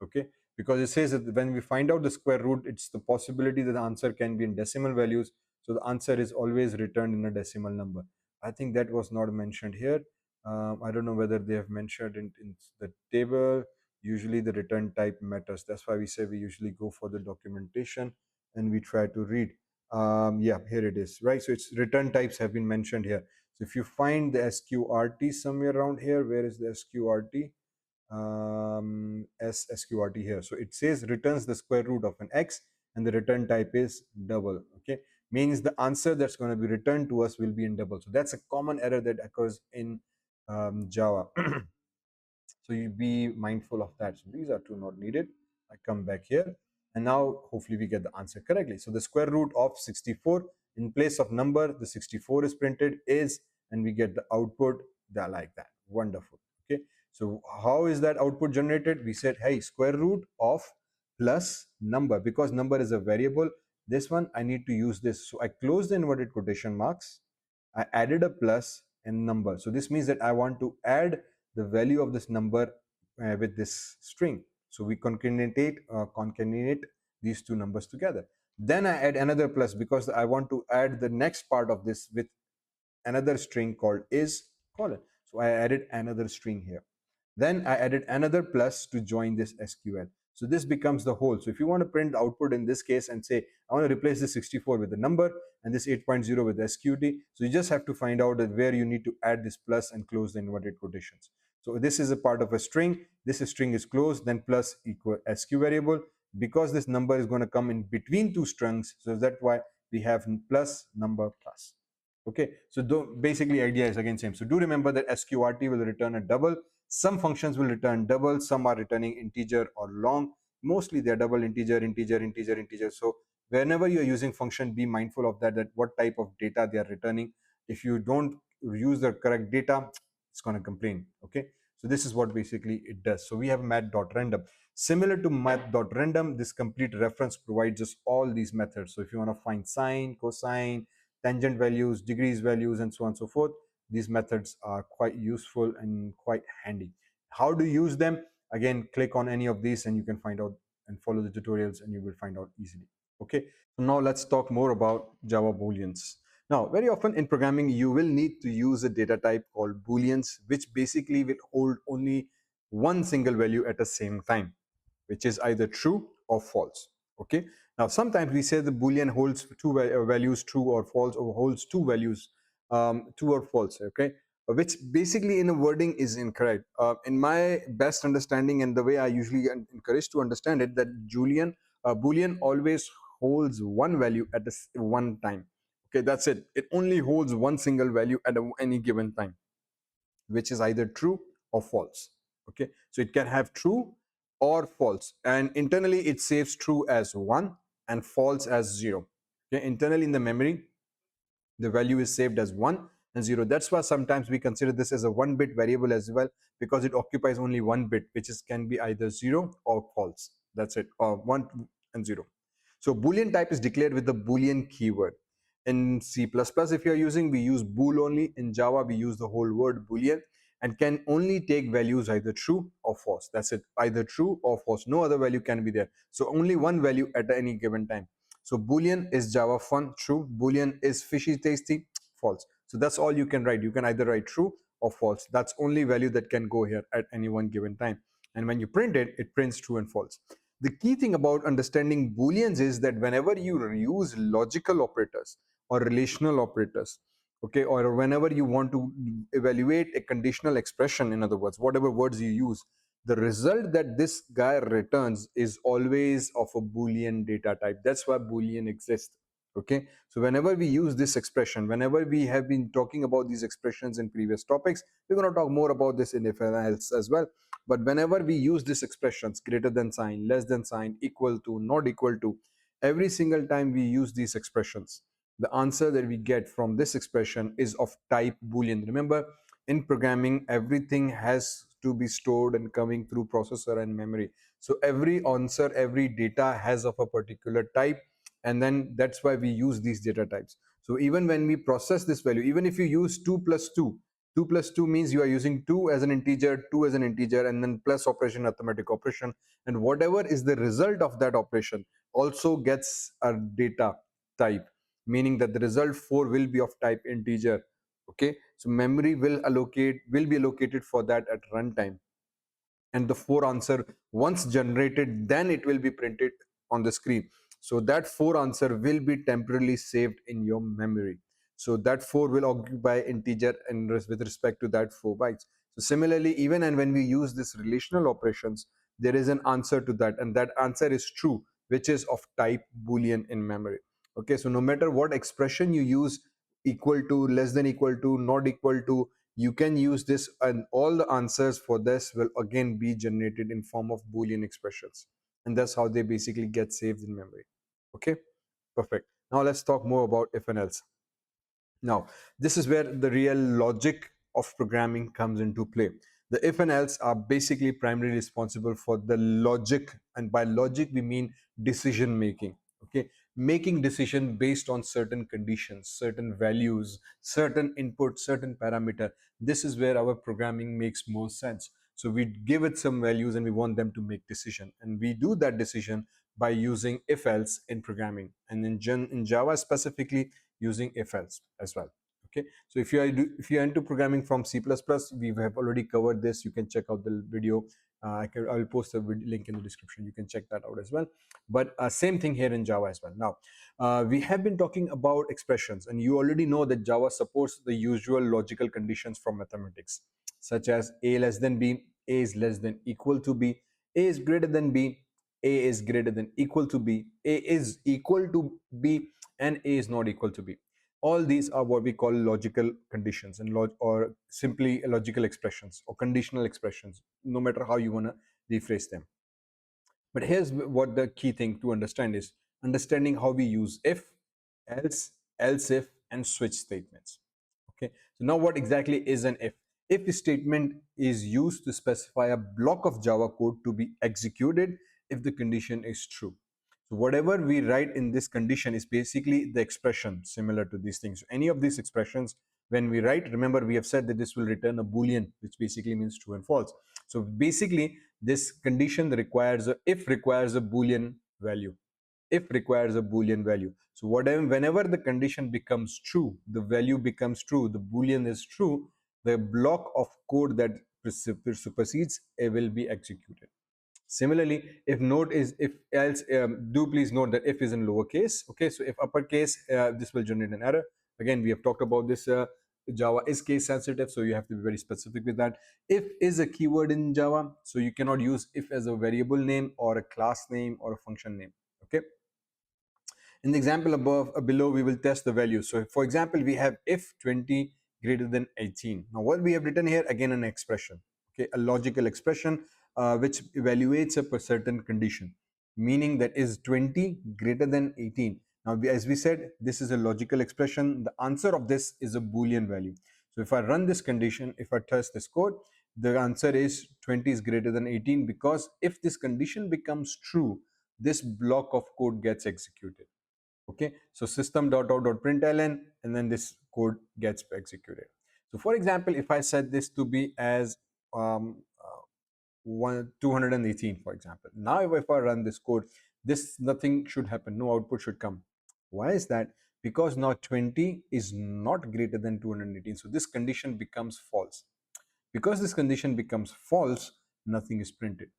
Okay, because it says that when we find out the square root, it's the possibility that the answer can be in decimal values. So the answer is always returned in a decimal number. I think that was not mentioned here. I don't know whether they have mentioned in the table. Usually the return type matters. That's why we say we usually go for the documentation and we try to read. Yeah, here it is, right? So it's return types have been mentioned here. So if you find the sqrt somewhere around here, where is the sqrt? Sqrt here. So it says returns the square root of an x, and the return type is double. Okay, means the answer that's going to be returned to us will be in double. So that's a common error that occurs in Java. So you be mindful of that. So these are two not needed. I come back here, and now hopefully we get the answer correctly. So the square root of 64, in place of number, the 64 is printed is, and we get the output that like that. Wonderful. Okay. So how is that output generated? We said, hey, square root of plus number, because number is a variable. This one I need to use this. So I close the inverted quotation marks. I added a plus and number. So this means that I want to add the value of this number with this string. So we concatenate these two numbers together. Then I add another plus because I want to add the next part of this with another string called is colon. So I added another string here. Then I added another plus to join this SQL. So this becomes the whole. So if you want to print the output in this case and say, I want to replace this 64 with the number and this 8.0 with SQT. So you just have to find out that where you need to add this plus and close the inverted quotations. So this is a part of a string. This string is closed, then plus equal SQ variable. Because this number is going to come in between two strings, so that's why we have plus number plus. Okay, so basically idea is again same. So do remember that sqrt will return a double. Some functions will return double, some are returning integer or long. Mostly they're double, integer. So whenever you're using function, be mindful of that what type of data they are returning. If you don't use the correct data, it's going to complain. Okay, so this is what basically it does. So we have math.random. Similar to math.random, this complete reference provides us all these methods. So if you want to find sine, cosine, tangent values, degrees values, and so on and so forth, these methods are quite useful and quite handy. How to use them? Again, click on any of these and you can find out and follow the tutorials and you will find out easily. Okay, so now let's talk more about Java Booleans. Now, very often in programming, you will need to use a data type called Booleans, which basically will hold only one single value at the same time, which is either true or false. Okay, now sometimes we say the boolean holds two values, true or false, or holds two values, true or false. Okay, which basically in a wording is incorrect. In my best understanding and the way I usually encourage to understand it, that boolean always holds one value at one time. Okay, that's it. It only holds one single value at any given time, which is either true or false. Okay, so it can have true or false, and internally it saves true as 1 and false as 0. Okay, internally in the memory the value is saved as 1 and 0. That's why sometimes we consider this as a 1-bit variable as well, because it occupies only 1 bit, which can be either 0 or false. That's it, or 1 and 0. So boolean type is declared with the boolean keyword. In C++, if you're using, we use bool only. In Java, we use the whole word boolean and can only take values either true or false. That's it, either true or false. No other value can be there. So only one value at any given time. So boolean is Java fun, true. Boolean is fishy tasty, false. So that's all you can write. You can either write true or false. That's only value that can go here at any one given time. And when you print it, it prints true and false. The key thing about understanding booleans is that whenever you use logical operators or relational operators, okay, or whenever you want to evaluate a conditional expression, in other words, whatever words you use, the result that this guy returns is always of a Boolean data type. That's why Boolean exists. Okay, so whenever we use this expression, whenever we have been talking about these expressions in previous topics, we're going to talk more about this in if and else as well. But whenever we use these expressions, greater than sign, less than sign, equal to, not equal to, every single time we use these expressions, the answer that we get from this expression is of type Boolean. Remember, in programming, everything has to be stored and coming through processor and memory. So every answer, every data has of a particular type, and then that's why we use these data types. So even when we process this value, even if you use 2 plus 2, 2 plus 2 means you are using 2 as an integer, 2 as an integer, and then plus operation, arithmetic operation, and whatever is the result of that operation also gets a data type, meaning that the result 4 will be of type integer. Okay, so memory will be allocated for that at runtime, and the 4 answer once generated, then it will be printed on the screen. So that 4 answer will be temporarily saved in your memory. So that 4 will occupy integer and with respect to that 4 bytes. So similarly, even and when we use this relational operations, there is an answer to that, and that answer is true, which is of type Boolean in memory. Okay, so no matter what expression you use, equal to, less than equal to, not equal to, you can use this, and all the answers for this will again be generated in form of Boolean expressions, and that's how they basically get saved in memory. Okay, perfect. Now let's talk more about if and else. Now, this is where the real logic of programming comes into play. The if and else are basically primarily responsible for the logic, and by logic we mean decision making. Okay, making decision based on certain conditions, certain values, certain input, certain parameter. This is where our programming makes more sense. So we give it some values and we want them to make decision, and we do that decision by using if else in programming, and in Java specifically using if else as well. Okay, so if you are into programming from C++, we have already covered this. You can check out the video. I will post a link in the description. You can check that out as well. But same thing here in Java as well. Now, we have been talking about expressions, and you already know that Java supports the usual logical conditions from mathematics, such as a less than b, a is less than equal to b, a is greater than b, a is greater than equal to b, a is equal to b, and a is not equal to b. All these are what we call logical conditions, and or simply logical expressions or conditional expressions, no matter how you want to rephrase them. But here's what the key thing to understand is understanding how we use if, else if, and switch statements. Okay, so now what exactly is an if? If statement is used to specify a block of Java code to be executed if the condition is true. So whatever we write in this condition is basically the expression similar to these things. So any of these expressions, when we write, remember we have said that this will return a Boolean, which basically means true and false. So basically this condition requires requires a Boolean value. If requires a Boolean value. So whenever the condition becomes true, the value becomes true, the Boolean is true, the block of code that supersedes will be executed. Similarly, if note is if else, do please note that if is in lowercase. Okay, so if uppercase, this will generate an error. Again, we have talked about this. Java is case sensitive, so you have to be very specific with that. If is a keyword in Java, so you cannot use if as a variable name or a class name or a function name. Okay. In the example below, we will test the values. So for example, we have if 20 greater than 18. Now what we have written here, again, an expression, okay, a logical expression which evaluates a certain condition, meaning that is 20 greater than 18. Now, as we said, this is a logical expression. The answer of this is a Boolean value. So if I run this condition, if I test this code, the answer is 20 is greater than 18, because if this condition becomes true, this block of code gets executed. Okay, so system.out.println, and then this code gets executed. So for example, if I set this to be as 218, for example, now if I run this code, this nothing should happen, no output should come. Why is that? Because now 20 is not greater than 218, so this condition becomes false. Because this condition becomes false, nothing is printed.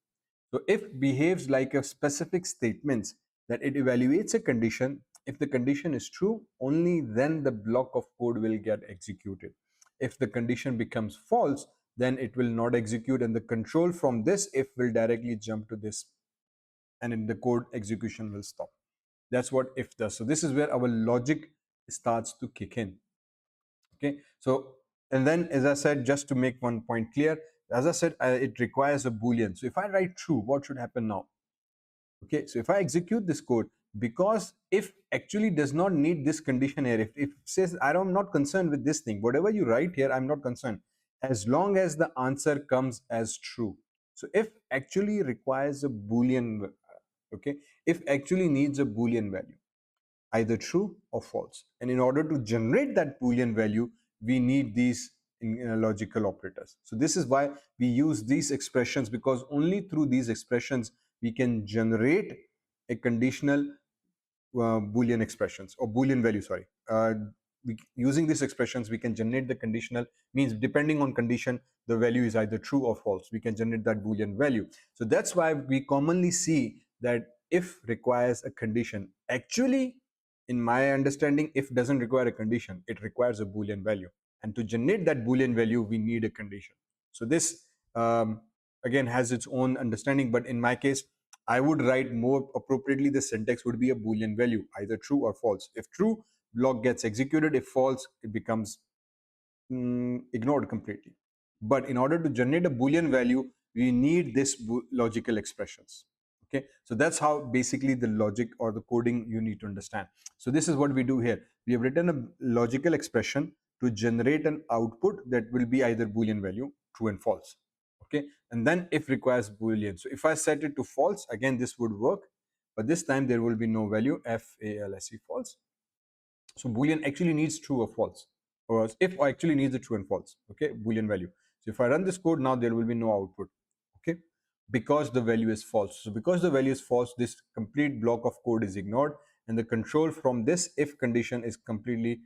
So if behaves like a specific statements, that it evaluates a condition. If the condition is true, only then the block of code will get executed. If the condition becomes false, then it will not execute, and the control from this if will directly jump to this, and in the code execution will stop. That's what if does. So this is where our logic starts to kick in. Okay, so and then as I said, just to make one point clear, as I said, it requires a boolean. So if I write true, what should happen now? Okay, so if I execute this code, because if actually does not need this condition here, if it says I'm not concerned with this thing, whatever you write here, I'm not concerned, as long as the answer comes as true. So if actually requires a boolean, okay, if actually needs a boolean value, either true or false, and in order to generate that boolean value, we need these logical operators. So this is why we use these expressions, because only through these expressions we can generate a conditional boolean expressions, or boolean value, sorry. Using these expressions we can generate the conditional, means depending on condition the value is either true or false, we can generate that boolean value. So that's why we commonly see that if requires a condition. Actually, in my understanding, if doesn't require a condition, it requires a boolean value, and to generate that boolean value we need a condition. So this again has its own understanding, but in my case I would write more appropriately, the syntax would be a boolean value, either true or false. If true, block gets executed. If false, it becomes ignored completely. But in order to generate a boolean value, we need this logical expressions. Okay, so that's how basically the logic or the coding you need to understand. So this is what we do here. We have written a logical expression to generate an output that will be either boolean value, true and false. Okay, and then if requires boolean, so if I set it to false, again this would work, but this time there will be no value, false, false. So boolean actually needs true or false, or if actually needs a true and false. Okay, boolean value. So if I run this code now, there will be no output. Okay, because the value is false. So because the value is false, this complete block of code is ignored, and the control from this if condition is completely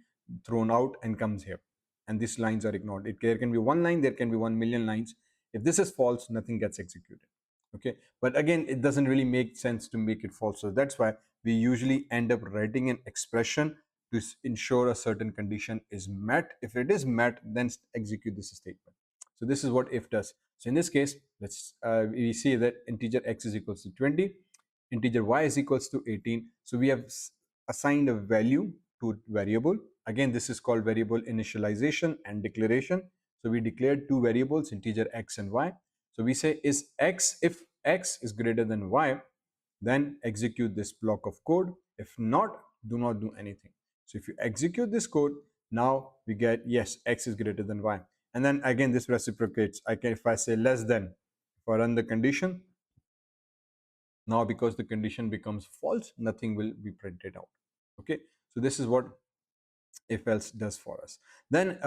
thrown out and comes here, and these lines are ignored. There can be one line, there can be 1 million lines. If this is false, nothing gets executed. Okay, but again it doesn't really make sense to make it false, so that's why we usually end up writing an expression to ensure a certain condition is met. If it is met, then execute this statement. So this is what if does. So in this case, let's we see that integer x is equals to 20, integer y is equals to 18. So we have assigned a value to variable. Again, this is called variable initialization and declaration. So we declared two variables, integer x and y. So we say is x, if x is greater than y, then execute this block of code. If not, do not do anything. So if you execute this code, now we get yes, x is greater than y. And then again, this reciprocates. If I say less than, if I run the condition, now because the condition becomes false, nothing will be printed out. Okay, so this is what if else does for us. Then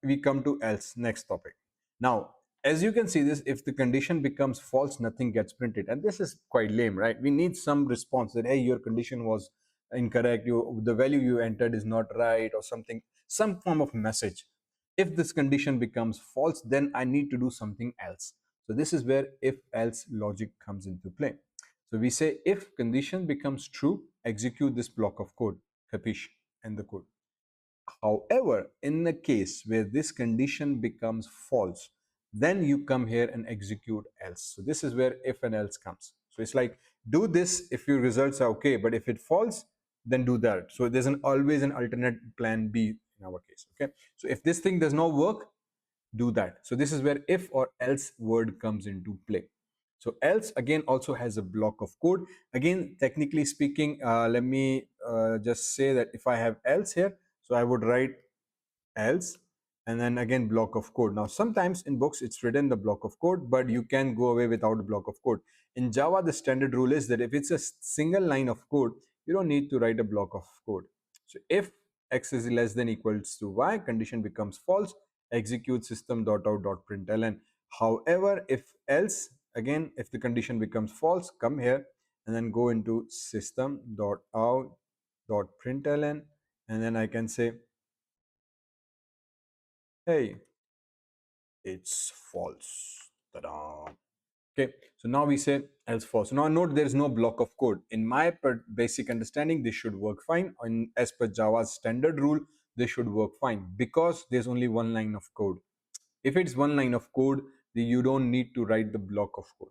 we come to else, next topic. Now as you can see this, if the condition becomes false, nothing gets printed, and this is quite lame, right? We need some response that hey, your condition was incorrect, the value you entered is not right, or something, some form of message. If this condition becomes false, then I need to do something else. So this is where if else logic comes into play. So we say if condition becomes true, execute this block of code, capiche, and the code. However, in the case where this condition becomes false, then you come here and execute else. So this is where if and else comes. So it's like do this if your results are okay, but if it falls, then do that. So there's always an alternate plan B in our case. Okay. So if this thing does not work, do that. So this is where if or else word comes into play. So else again also has a block of code. Again, technically speaking, let me just say that if I have else here, so I would write else and then again block of code. Now sometimes in books it's written the block of code, but you can go away without a block of code. In Java, the standard rule is that if it's a single line of code, you don't need to write a block of code. So if x is less than equals to y, condition becomes false, execute system.out.println. However, if else, again if the condition becomes false, come here and then go into system.out.println, and then I can say hey, it's false. Ta-da. Okay, so now we say else false. Now note there is no block of code. In my basic understanding, this should work fine. And as per Java's standard rule, they should work fine because there's only one line of code. If it's one line of code, you don't need to write the block of code.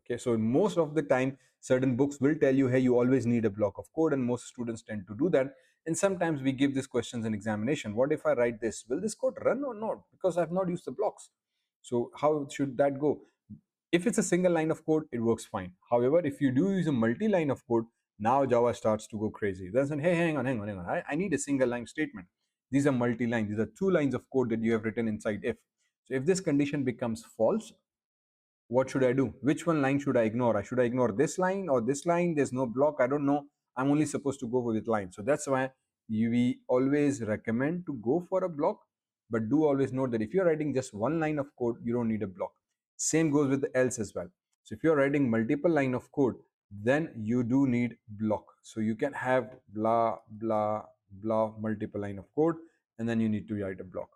Okay, so most of the time certain books will tell you, hey, you always need a block of code, and most students tend to do that. And sometimes we give these questions in examination. What if I write this? Will this code run or not? Because I've not used the blocks. So how should that go? If it's a single line of code, it works fine. However, if you do use a multi-line of code, now Java starts to go crazy. Then say, hey, hang on. I need a single line statement. These are multi-line. These are two lines of code that you have written inside if. So if this condition becomes false, what should I do? Which one line should I ignore? Should I ignore this line or this line? There's no block. I don't know. I'm only supposed to go with line. So that's why we always recommend to go for a block. But do always note that if you're writing just one line of code, you don't need a block. Same goes with the else as well. So if you're writing multiple line of code, then you do need block. So you can have blah, blah, blah, multiple line of code, and then you need to write a block.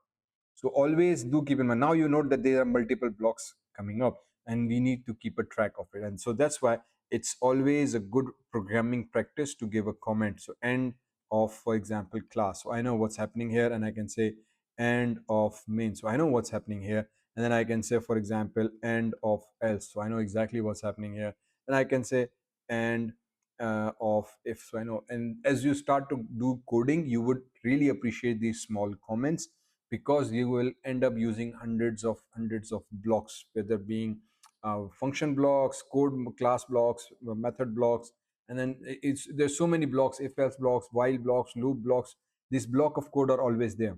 So always do keep in mind, now you note that there are multiple blocks coming up and we need to keep a track of it. And so that's why it's always a good programming practice to give a comment. So end of, for example, class. So I know what's happening here, and I can say end of main. So I know what's happening here. And then I can say, for example, end of else. So I know exactly what's happening here. And I can say end of if. So I know. And as you start to do coding, you would really appreciate these small comments, because you will end up using hundreds of blocks, whether being function blocks, code class blocks, method blocks, and then there's so many blocks: if else blocks, while blocks, loop blocks. This block of code are always there.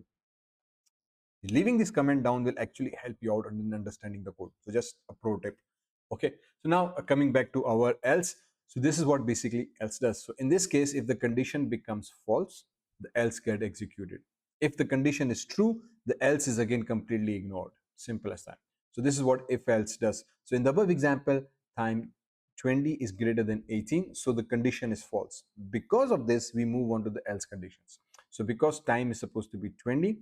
Leaving this comment down will actually help you out in understanding the code. So just a pro tip. Okay, so now coming back to our else. So this is what basically else does. So in this case, if the condition becomes false, the else get executed. If the condition is true, the else is again completely ignored. Simple as that. So this is what if else does. So in the above example, time 20 is greater than 18, so the condition is false. Because of this, we move on to the else conditions. So because time is supposed to be 20,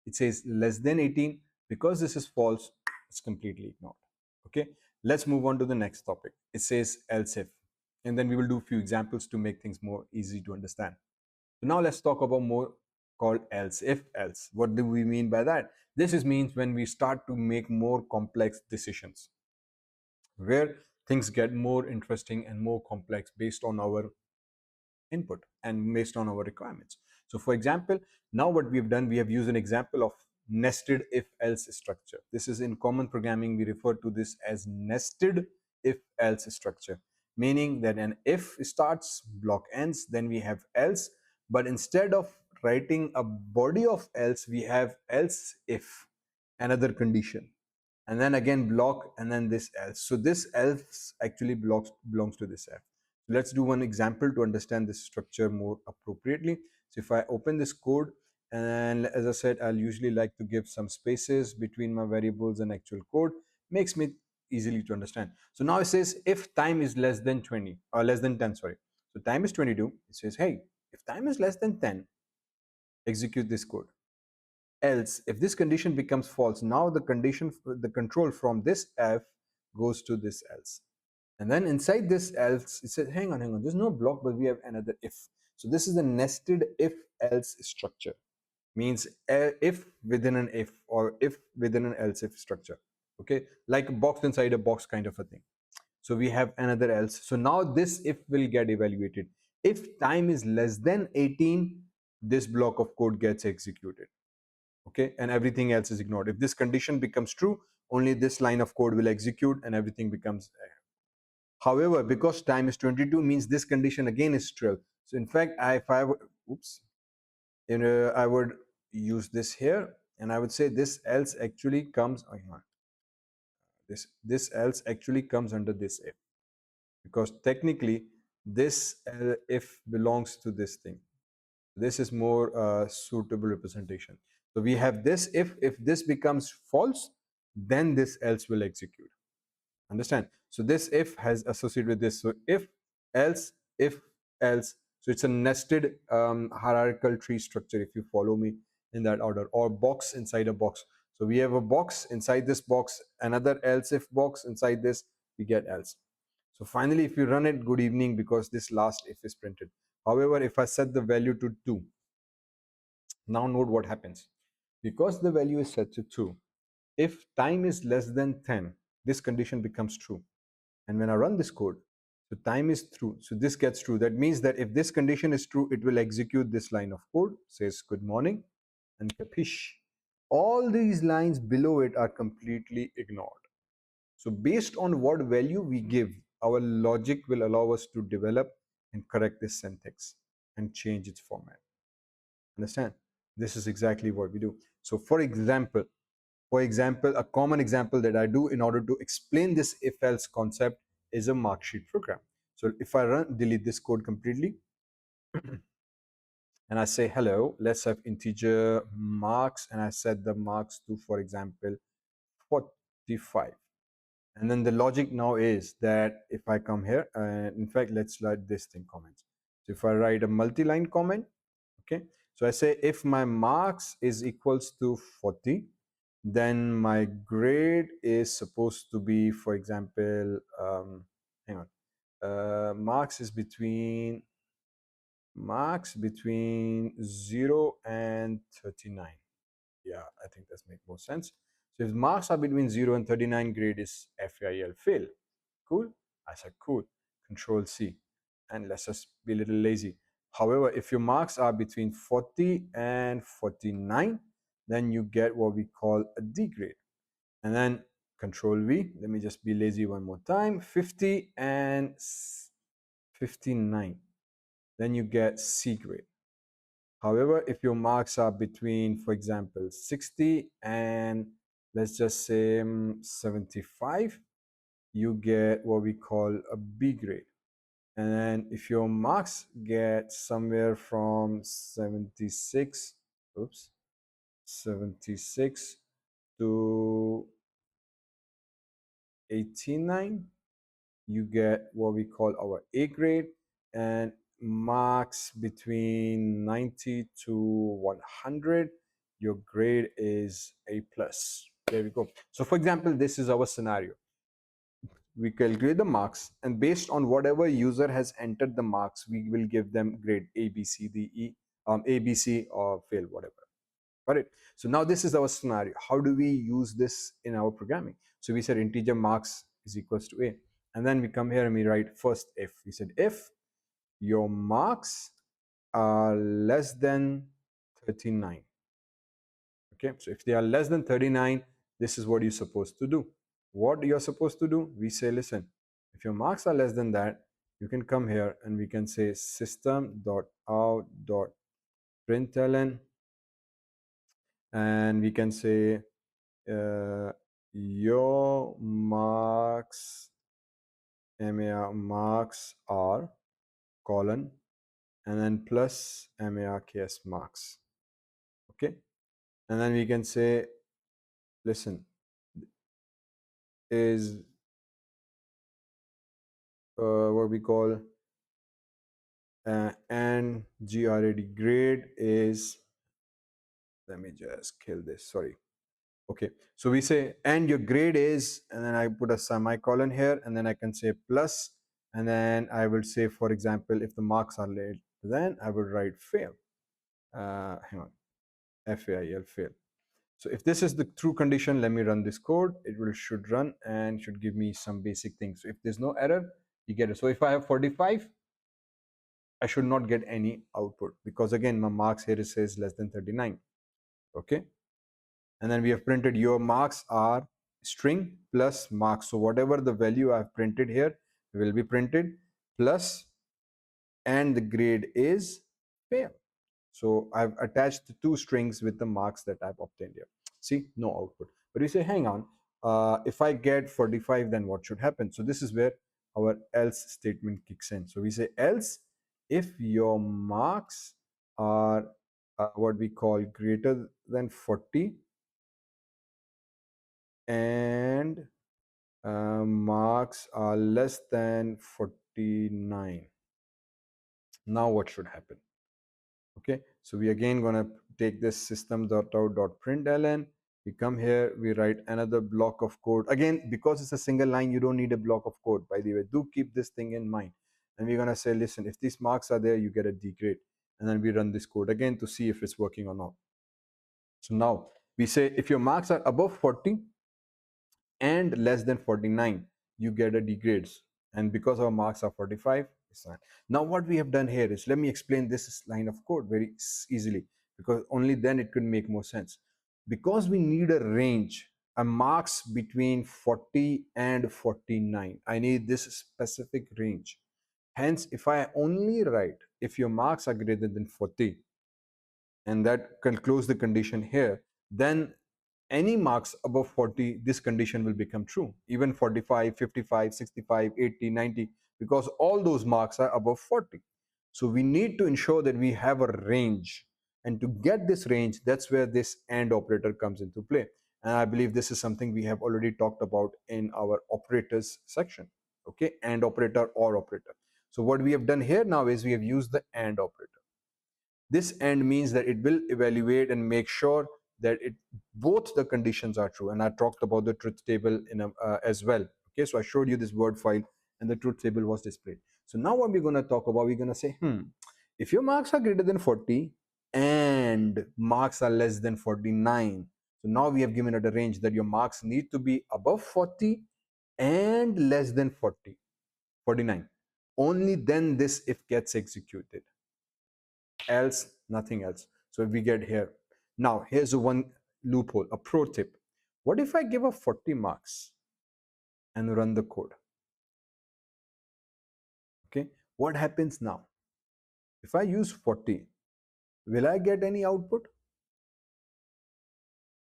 it says less than 18. Because this is false, it's completely ignored. Okay, let's move on to the next topic. It says else if, and then we will do a few examples to make things more easy to understand. So now let's talk about more called else if else. What do we mean by that? This is means when we start to make more complex decisions, where things get more interesting and more complex based on our input and based on our requirements. So for example, now what we've done, we have used an example of nested if else structure. This is in common programming, we refer to this as nested if else structure, meaning that an if starts, block ends, then we have else, but instead of writing a body of else, we have else if another condition, and then again block, and then this else. So this else actually belongs to this if. Let's do one example to understand this structure more appropriately. So if I open this code, and as I said, I'll usually like to give some spaces between my variables and actual code, makes me easily to understand. So now it says if time is less than 20 or less than 10, sorry. So time is 22. It says, hey, if time is less than 10, execute this code. Else, if this condition becomes false, now the control from this if goes to this else. And then inside this else, it says, hang on, there's no block, but we have another if. So this is a nested if else structure. Means if within an if, or if within an else if structure. Okay, like a box inside a box kind of a thing. So we have another else. So now this if will get evaluated. If time is less than 18, this block of code gets executed. Okay, and everything else is ignored. If this condition becomes true, only this line of code will execute and everything becomes. However, because time is 22, means this condition again is true. So in fact, if I would, oops, I would use this here, and I would say this else actually comes, this else actually comes under this if, because technically this if belongs to this thing. This is more suitable representation. So we have this if this becomes false, then this else will execute. Understand? So this if has associated with this. So if else, if else. So it's a nested hierarchical tree structure, if you follow me in that order, or box inside a box. So we have a box inside this box, another else if box inside this, we get else. So finally, if you run it, good evening, because this last if is printed. However, if I set the value to 2, now note what happens. Because the value is set to 2, if time is less than 10, this condition becomes true. And when I run this code, so time is true, so this gets true. That means that if this condition is true, it will execute this line of code, says good morning and capish. All these lines below it are completely ignored. So based on what value we give, our logic will allow us to develop and correct this syntax and change its format. Understand? This is exactly what we do. So for example, a common example that I do in order to explain this if-else concept is a mark sheet program. So if I delete this code completely, and I say, hello, let's have integer marks, and I set the marks to, for example, 45. And then the logic now is that if I come here, and in fact, let's write this thing comments. So if I write a multi-line comment, okay, so I say if my marks is equals to 40, then my grade is supposed to be, for example, hang on, marks between 0 and 39. Yeah, I think that makes more sense. So if marks are between 0 and 39, grade is FAIL, fail. Cool? I said cool. Control C. And let's just be a little lazy. However, if your marks are between 40 and 49, then you get what we call a D grade. And then Control V. Let me just be lazy one more time. 50 and 59. Then you get C grade. However, if your marks are between, for example, 60 and let's just say 75, you get what we call a B grade. And then if your marks get somewhere from 76 to 89, you get what we call our A grade. And marks between 90 to 100, your grade is A plus. There we go. So for example, this is our scenario. We calculate the marks, and based on whatever user has entered the marks, we will give them grade A, B, C, D, E, A, B, C, or fail, whatever. Got it? So now this is our scenario. How do we use this in our programming? So we said integer marks is equals to A. And then we come here and we write first if. We said if your marks are less than 39. Okay, so if they are less than 39, this is what you're supposed to do. What you're supposed to do, we say, listen, if your marks are less than that, you can come here and we can say system.out.println, and we can say your marks are colon and then plus marks marks. Okay, and then we can say, listen, is what we call and grade is, let me just kill this, sorry. Okay, so we say and your grade is, and then I put a semicolon here, and then I can say plus, and then I will say, for example, if the marks are late, then I will write fail. Hang on, FAIL, fail. So if this is the true condition, let me run this code. It should run and should give me some basic things. So if there's no error, you get it. So if I have 45, I should not get any output, because again, my marks here, it says less than 39. Okay, and then we have printed your marks are string plus marks. So whatever the value I've printed here will be printed plus, and the grade is fail. So I've attached the two strings with the marks that I've obtained here. See, no output. But you say, hang on, if I get 45, then what should happen? So this is where our else statement kicks in. So we say else if your marks are what we call greater than 40 and marks are less than 49. Now what should happen? Okay, so we again gonna take this system.out.println. We come here, we write another block of code. Again, because it's a single line, you don't need a block of code, by the way. Do keep this thing in mind. And we're gonna say, listen, if these marks are there, you get a D grade. And then we run this code again to see if it's working or not. So now we say if your marks are above 40, and less than 49, you get a degrades. And because our marks are 45, it's not. Now what we have done here is, let me explain this line of code very easily, because only then it could make more sense. Because we need a range, a marks between 40 and 49, I need this specific range. Hence, if I only write if your marks are greater than 40, and that can close the condition here, then any marks above 40, this condition will become true. Even 45, 55, 65, 80, 90, because all those marks are above 40. So we need to ensure that we have a range. And to get this range, that's where this AND operator comes into play. And I believe this is something we have already talked about in our operators section. Okay, AND operator or operator. So what we have done here now is we have used the AND operator. This AND means that it will evaluate and make sure that both the conditions are true. And I talked about the truth table as well. Okay, so I showed you this word file and the truth table was displayed. So now what we're going to talk about, we're going to say, if your marks are greater than 40 and marks are less than 49, so now we have given it a range that your marks need to be above 40 and less than 40, 49. Only then this if gets executed, else nothing else. So if we get here, now here's one loophole, a pro tip. What if I give a 40 marks and run the code? Okay, what happens now? If I use 40, will I get any output?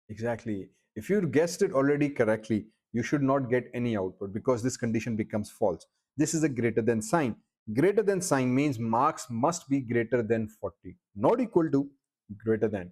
Exactly. If you guessed it already correctly, you should not get any output because this condition becomes false. This is a greater than sign. Greater than sign means marks must be greater than 40, not equal to, greater than.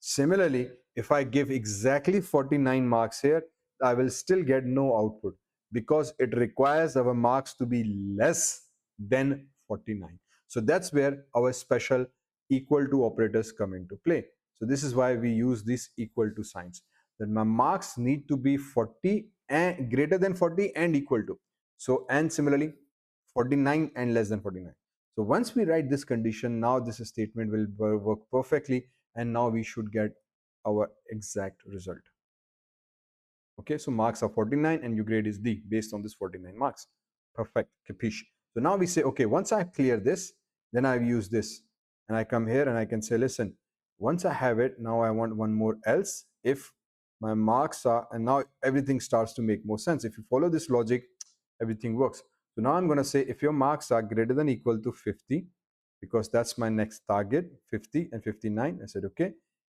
Similarly, if I give exactly 49 marks here, I will still get no output because it requires our marks to be less than 49. So that's where our special equal to operators come into play. So this is why we use these equal to signs, that my marks need to be 40 and greater than 40 and equal to. So, and similarly 49 and less than 49. So once we write this condition, now this statement will work perfectly, and now we should get our exact result. Okay, so marks are 49 and your grade is D based on this 49 marks. Perfect, capiche. So now we say, okay, once I clear this, then I use this and I come here and I can say, listen, once I have it, now I want one more else if my marks are, and now everything starts to make more sense. If you follow this logic, everything works. So now I'm going to say if your marks are greater than equal to 50, because that's my next target, 50 and 59. I said, okay.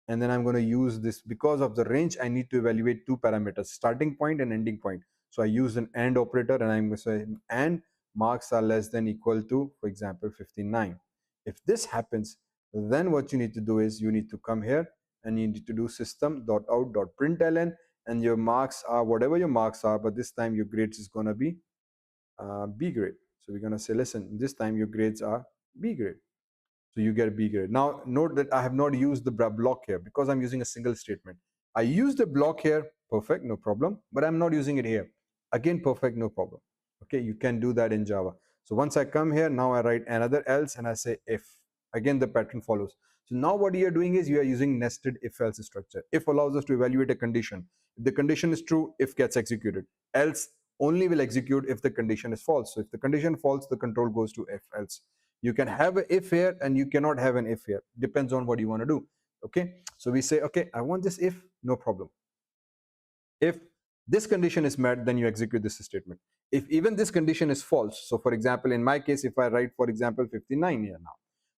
And then I'm going to use this because of the range. I need to evaluate two parameters, starting point and ending point. So I use an AND operator and I'm going to say and marks are less than equal to, for example, 59. If this happens, then what you need to do is you need to come here and you need to do system.out.println, and your marks are whatever your marks are, but this time your grades is going to be B grade. So we're going to say, listen, this time your grades are B grade. So you get a B grade. Now note that I have not used the block here because I'm using a single statement. I used a block here, perfect, no problem, but I'm not using it here. Again, perfect, no problem. Okay, you can do that in Java. So once I come here, now I write another else and I say if. Again, the pattern follows. So now what you're doing is you are using nested if-else structure. If allows us to evaluate a condition. If the condition is true, if gets executed. Else only will execute if the condition is false. So if the condition false, the control goes to if else. You can have an if here and you cannot have an if here. Depends on what you want to do. Okay, so we say, okay, I want this if, no problem. If this condition is met, then you execute this statement. If even this condition is false, so for example, in my case, if I write, for example, 59 here now,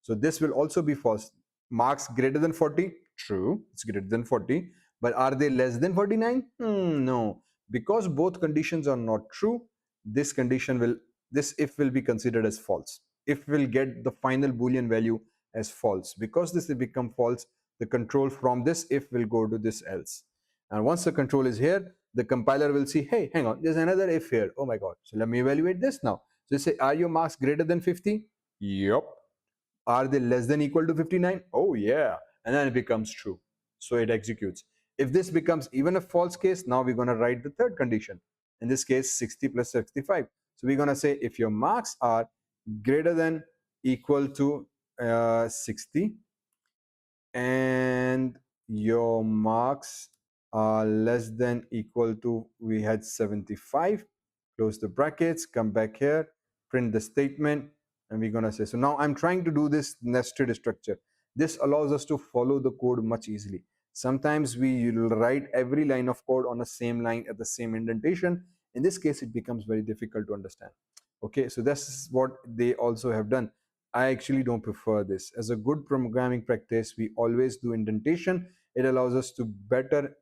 so this will also be false. Marks greater than 40, true, it's greater than 40, but are they less than 49? No, because both conditions are not true, this condition will, this if will be considered as false. If will get the final Boolean value as false. Because this will become false, the control from this if will go to this else. And once the control is here, the compiler will see, hey, hang on, there's another if here. Oh my God. So let me evaluate this now. So say, are your marks greater than 50? Yep. Are they less than equal to 59? Oh yeah. And then it becomes true. So it executes. If this becomes even a false case, now we're going to write the third condition. In this case, 60 plus 65. So we're going to say if your marks are greater than equal to 60 and your marks less than equal to, we had 75, close the brackets, come back here, print the statement, and we're going to say, so now I'm trying to do this nested structure. This allows us to follow the code much easily. Sometimes we write every line of code on the same line at the same indentation. In this case, it becomes very difficult to understand. Okay, so this is what they also have done. I actually don't prefer this. As a good programming practice, we always do indentation. It allows us to better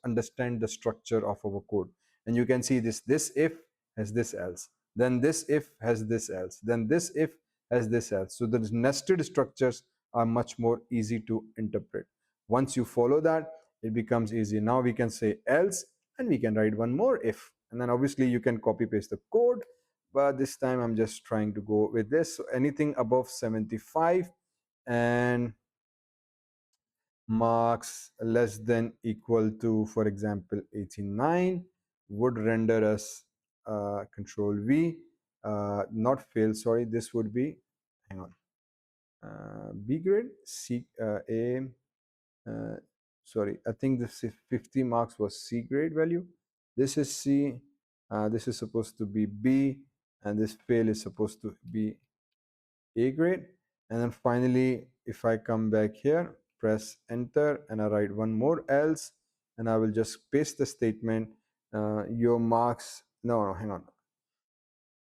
understand the structure of our code. And you can see this if has this else, then this if has this else, then this if has this else. So the nested structures are much more easy to interpret. Once you follow that, it becomes easy. Now we can say else, and we can write one more if, and then obviously you can copy paste the code, but this time I'm just trying to go with this. So anything above 75 and marks less than equal to, for example, 89 would render us control V, not fail, sorry, this would be, hang on, B grade, C, A, sorry, I think this 50 marks was C grade value. This is C, this is supposed to be B, and this fail is supposed to be A grade. And then finally, if I come back here, press enter, and I write one more else, and I will just paste the statement, your marks, no, hang on.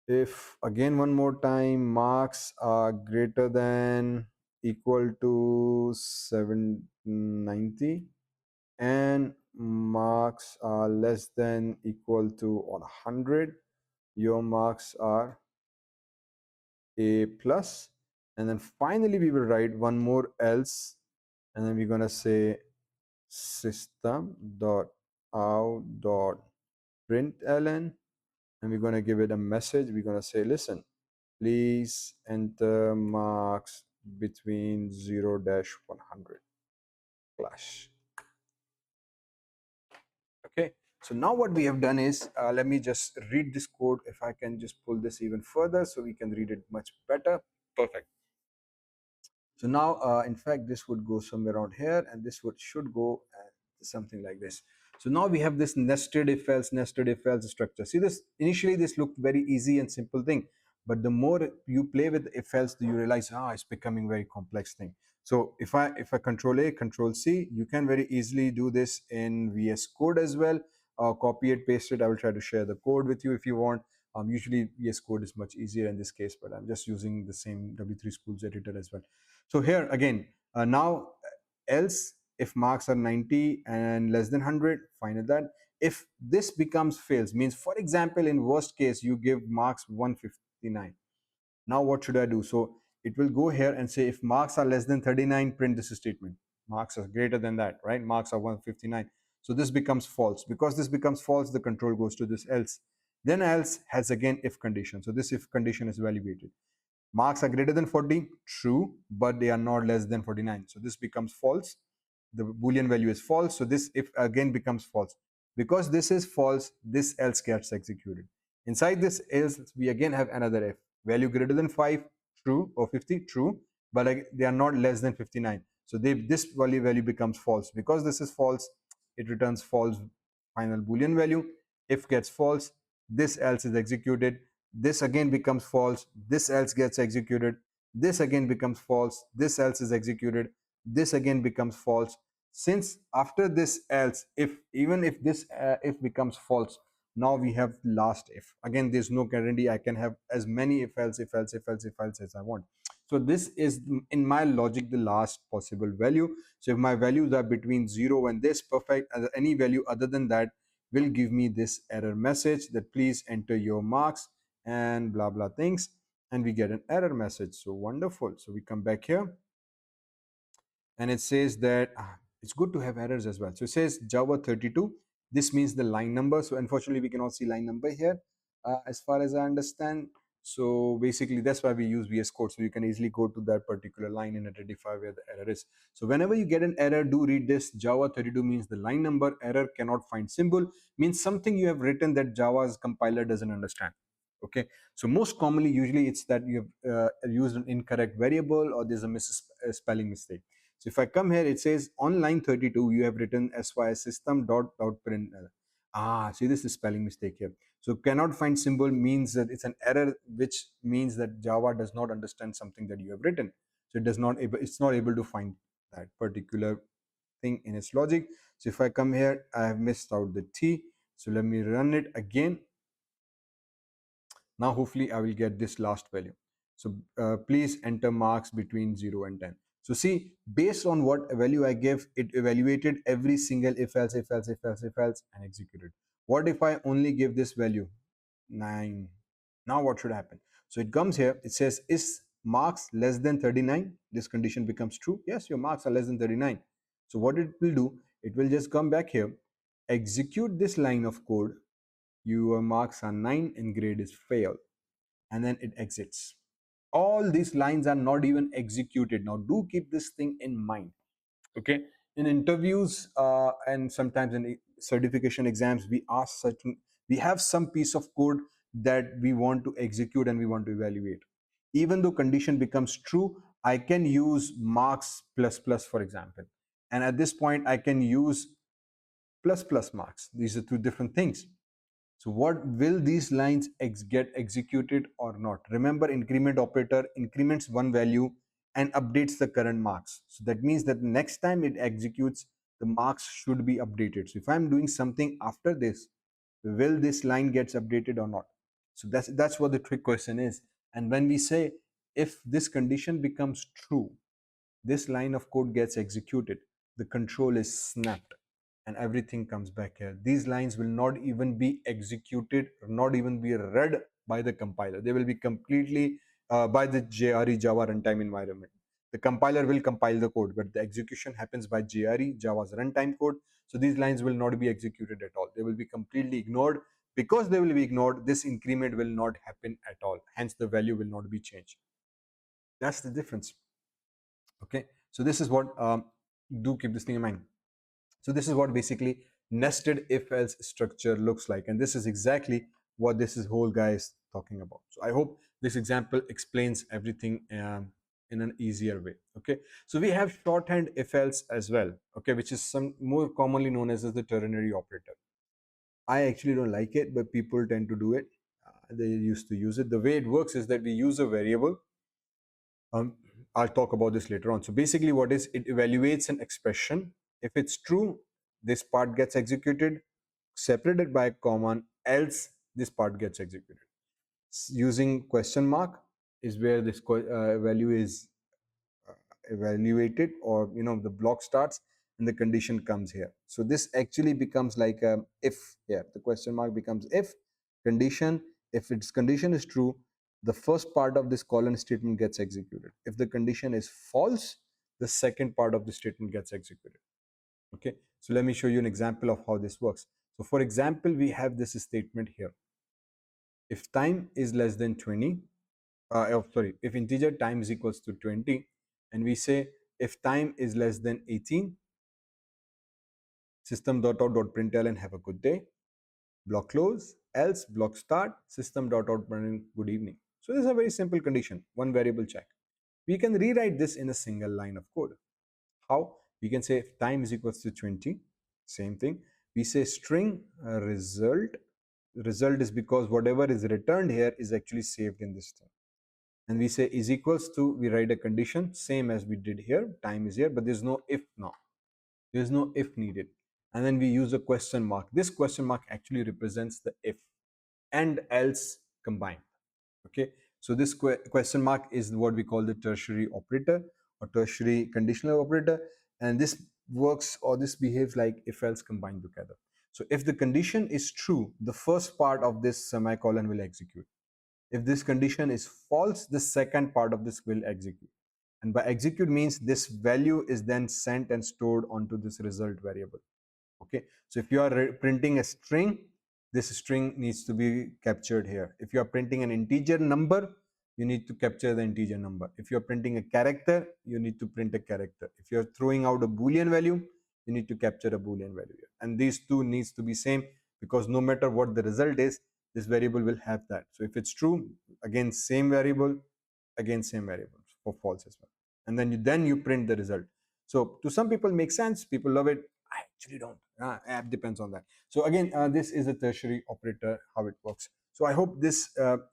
If again one more time, marks are greater than equal to 790 and marks are less than equal to 100, your marks are A plus. And then finally we will write one more else, and then we're going to say system dot out dot println, and we're going to give it a message. We're going to say, listen, please enter marks between 0 dash 100 clash. Okay, so now what we have done is, let me just read this code. If I can just pull this even further so we can read it much better. Perfect. So now, in fact, this would go somewhere around here, and this should go something like this. So now we have this nested if else structure. See this, initially this looked very easy and simple thing, but the more you play with if else, you realize, it's becoming very complex thing. So if I control A, control C, you can very easily do this in VS Code as well. Copy it, paste it. I will try to share the code with you if you want. Usually VS Code is much easier in this case, but I'm just using the same W3Schools editor as well. So here again, now else if marks are 90 and less than 100, fine at that. If this becomes fails, means for example, in worst case, you give marks 159. Now what should I do? So it will go here and say if marks are less than 39, print this statement. Marks are greater than that, right? Marks are 159. So this becomes false. Because this becomes false, the control goes to this else. Then else has again if condition. So this if condition is evaluated. Marks are greater than 40, true, but they are not less than 49. So this becomes false. The Boolean value is false. So this if again becomes false. Because this is false, this else gets executed. Inside this else, we again have another if. Value greater than 5, true, or 50, true, but they are not less than 59. So this value becomes false. Because this is false, it returns false final Boolean value. If gets false, this else is executed. This again becomes false, this else gets executed, this again becomes false, this else is executed, this again becomes false. Since after this else, even if this if becomes false, now we have last if. Again, there's no guarantee. I can have as many if else as I want. So this is in my logic the last possible value. So if my values are between 0 and this, perfect, and any value other than that will give me this error message that please enter your marks and blah blah things, and we get an error message. So wonderful. So we come back here and it says that it's good to have errors as well. So it says Java 32. This means the line number. So unfortunately we cannot see line number here as far as I understand. So basically that's why we use VS Code, so you can easily go to that particular line and identify where the error is. So whenever you get an error, do read this. Java 32 means the line number. Error cannot find symbol means something you have written that Java's compiler doesn't understand. Okay, so most commonly usually it's that you have used an incorrect variable or there's a misspelling mistake. So if I come here, it says on line 32, you have written sys system dot print. See, this is spelling mistake here. So cannot find symbol means that it's an error, which means that Java does not understand something that you have written. So it's not able to find that particular thing in its logic. So if I come here, I have missed out the T. So let me run it again. Now hopefully I will get this last value. So please enter marks between 0 and 10. So see, based on what value I give, it evaluated every single if else, if else, if else, if else, and executed. What if I only give this value 9? Now what should happen? So it comes here, it says, is marks less than 39? This condition becomes true. Yes, your marks are less than 39. So what it will do, it will just come back here, execute this line of code. Your marks are 9 and grade is fail, and then it exits. All these lines are not even executed. Now do keep this thing in mind. Okay, in interviews and sometimes in certification exams, we have some piece of code that we want to execute and we want to evaluate. Even though condition becomes true, I can use marks plus plus, for example, and at this point I can use plus plus marks. These are two different things. So what will these lines get executed or not? Remember, increment operator increments one value and updates the current marks. So that means that next time it executes, the marks should be updated. So if I'm doing something after this, will this line gets updated or not? So that's what the trick question is. And when we say if this condition becomes true, this line of code gets executed, the control is snapped, and everything comes back here. These lines will not even be executed, not even be read by the compiler. They will be completely by the JRE Java runtime environment. The compiler will compile the code, but the execution happens by JRE Java's runtime code. So these lines will not be executed at all. They will be completely ignored. Because they will be ignored, this increment will not happen at all. Hence, the value will not be changed. That's the difference. Okay, so this is what do keep this thing in mind. So this is what basically nested if else structure looks like, and this is exactly what this is whole guy is talking about. So I hope this example explains everything in an easier way. Okay, so we have shorthand if else as well, okay, which is some more commonly known as the ternary operator. I actually don't like it, but people tend to do it. They used to use it. The way it works is that we use a variable. I'll talk about this later on. So basically what is, it evaluates an expression. If it's true, this part gets executed, separated by a comma, else this part gets executed. Using question mark is where this value is evaluated, or the block starts and the condition comes here. So this actually becomes like a if. Yeah, the question mark becomes if condition. If its condition is true, the first part of this colon statement gets executed. If the condition is false, the second part of the statement gets executed. Okay, so let me show you an example of how this works. So for example, we have this statement here. If time is less than 20, if integer time is equals to 20, and we say if time is less than 18, system.out.println have a good day, block close, else block start, system.out.println good evening. So this is a very simple condition, one variable check. We can rewrite this in a single line of code. How? We can say if time is equals to 20, same thing. We say string result. Result is because whatever is returned here is actually saved in this thing. And we say is equals to, we write a condition, same as we did here, time is here, but there's no if now. There's no if needed. And then we use a question mark. This question mark actually represents the if and else combined. Okay, so this question mark is what we call the tertiary operator or tertiary conditional operator, and this works, or this behaves like if else combined together. So if the condition is true, the first part of this semicolon will execute. If this condition is false, the second part of this will execute. And by execute means this value is then sent and stored onto this result variable. Okay, so if you are printing a string, this string needs to be captured here. If you are printing an integer number, you need to capture the integer number. If you are printing a character, you need to print a character. If you are throwing out a Boolean value, you need to capture a Boolean value here. And these two needs to be same, because no matter what the result is, this variable will have that. So if it's true, again same variable, again same variable for false as well. And then you print the result. So to some people it makes sense, people love it. I actually don't. It depends on that. So again, this is a tertiary operator, how it works. So I hope this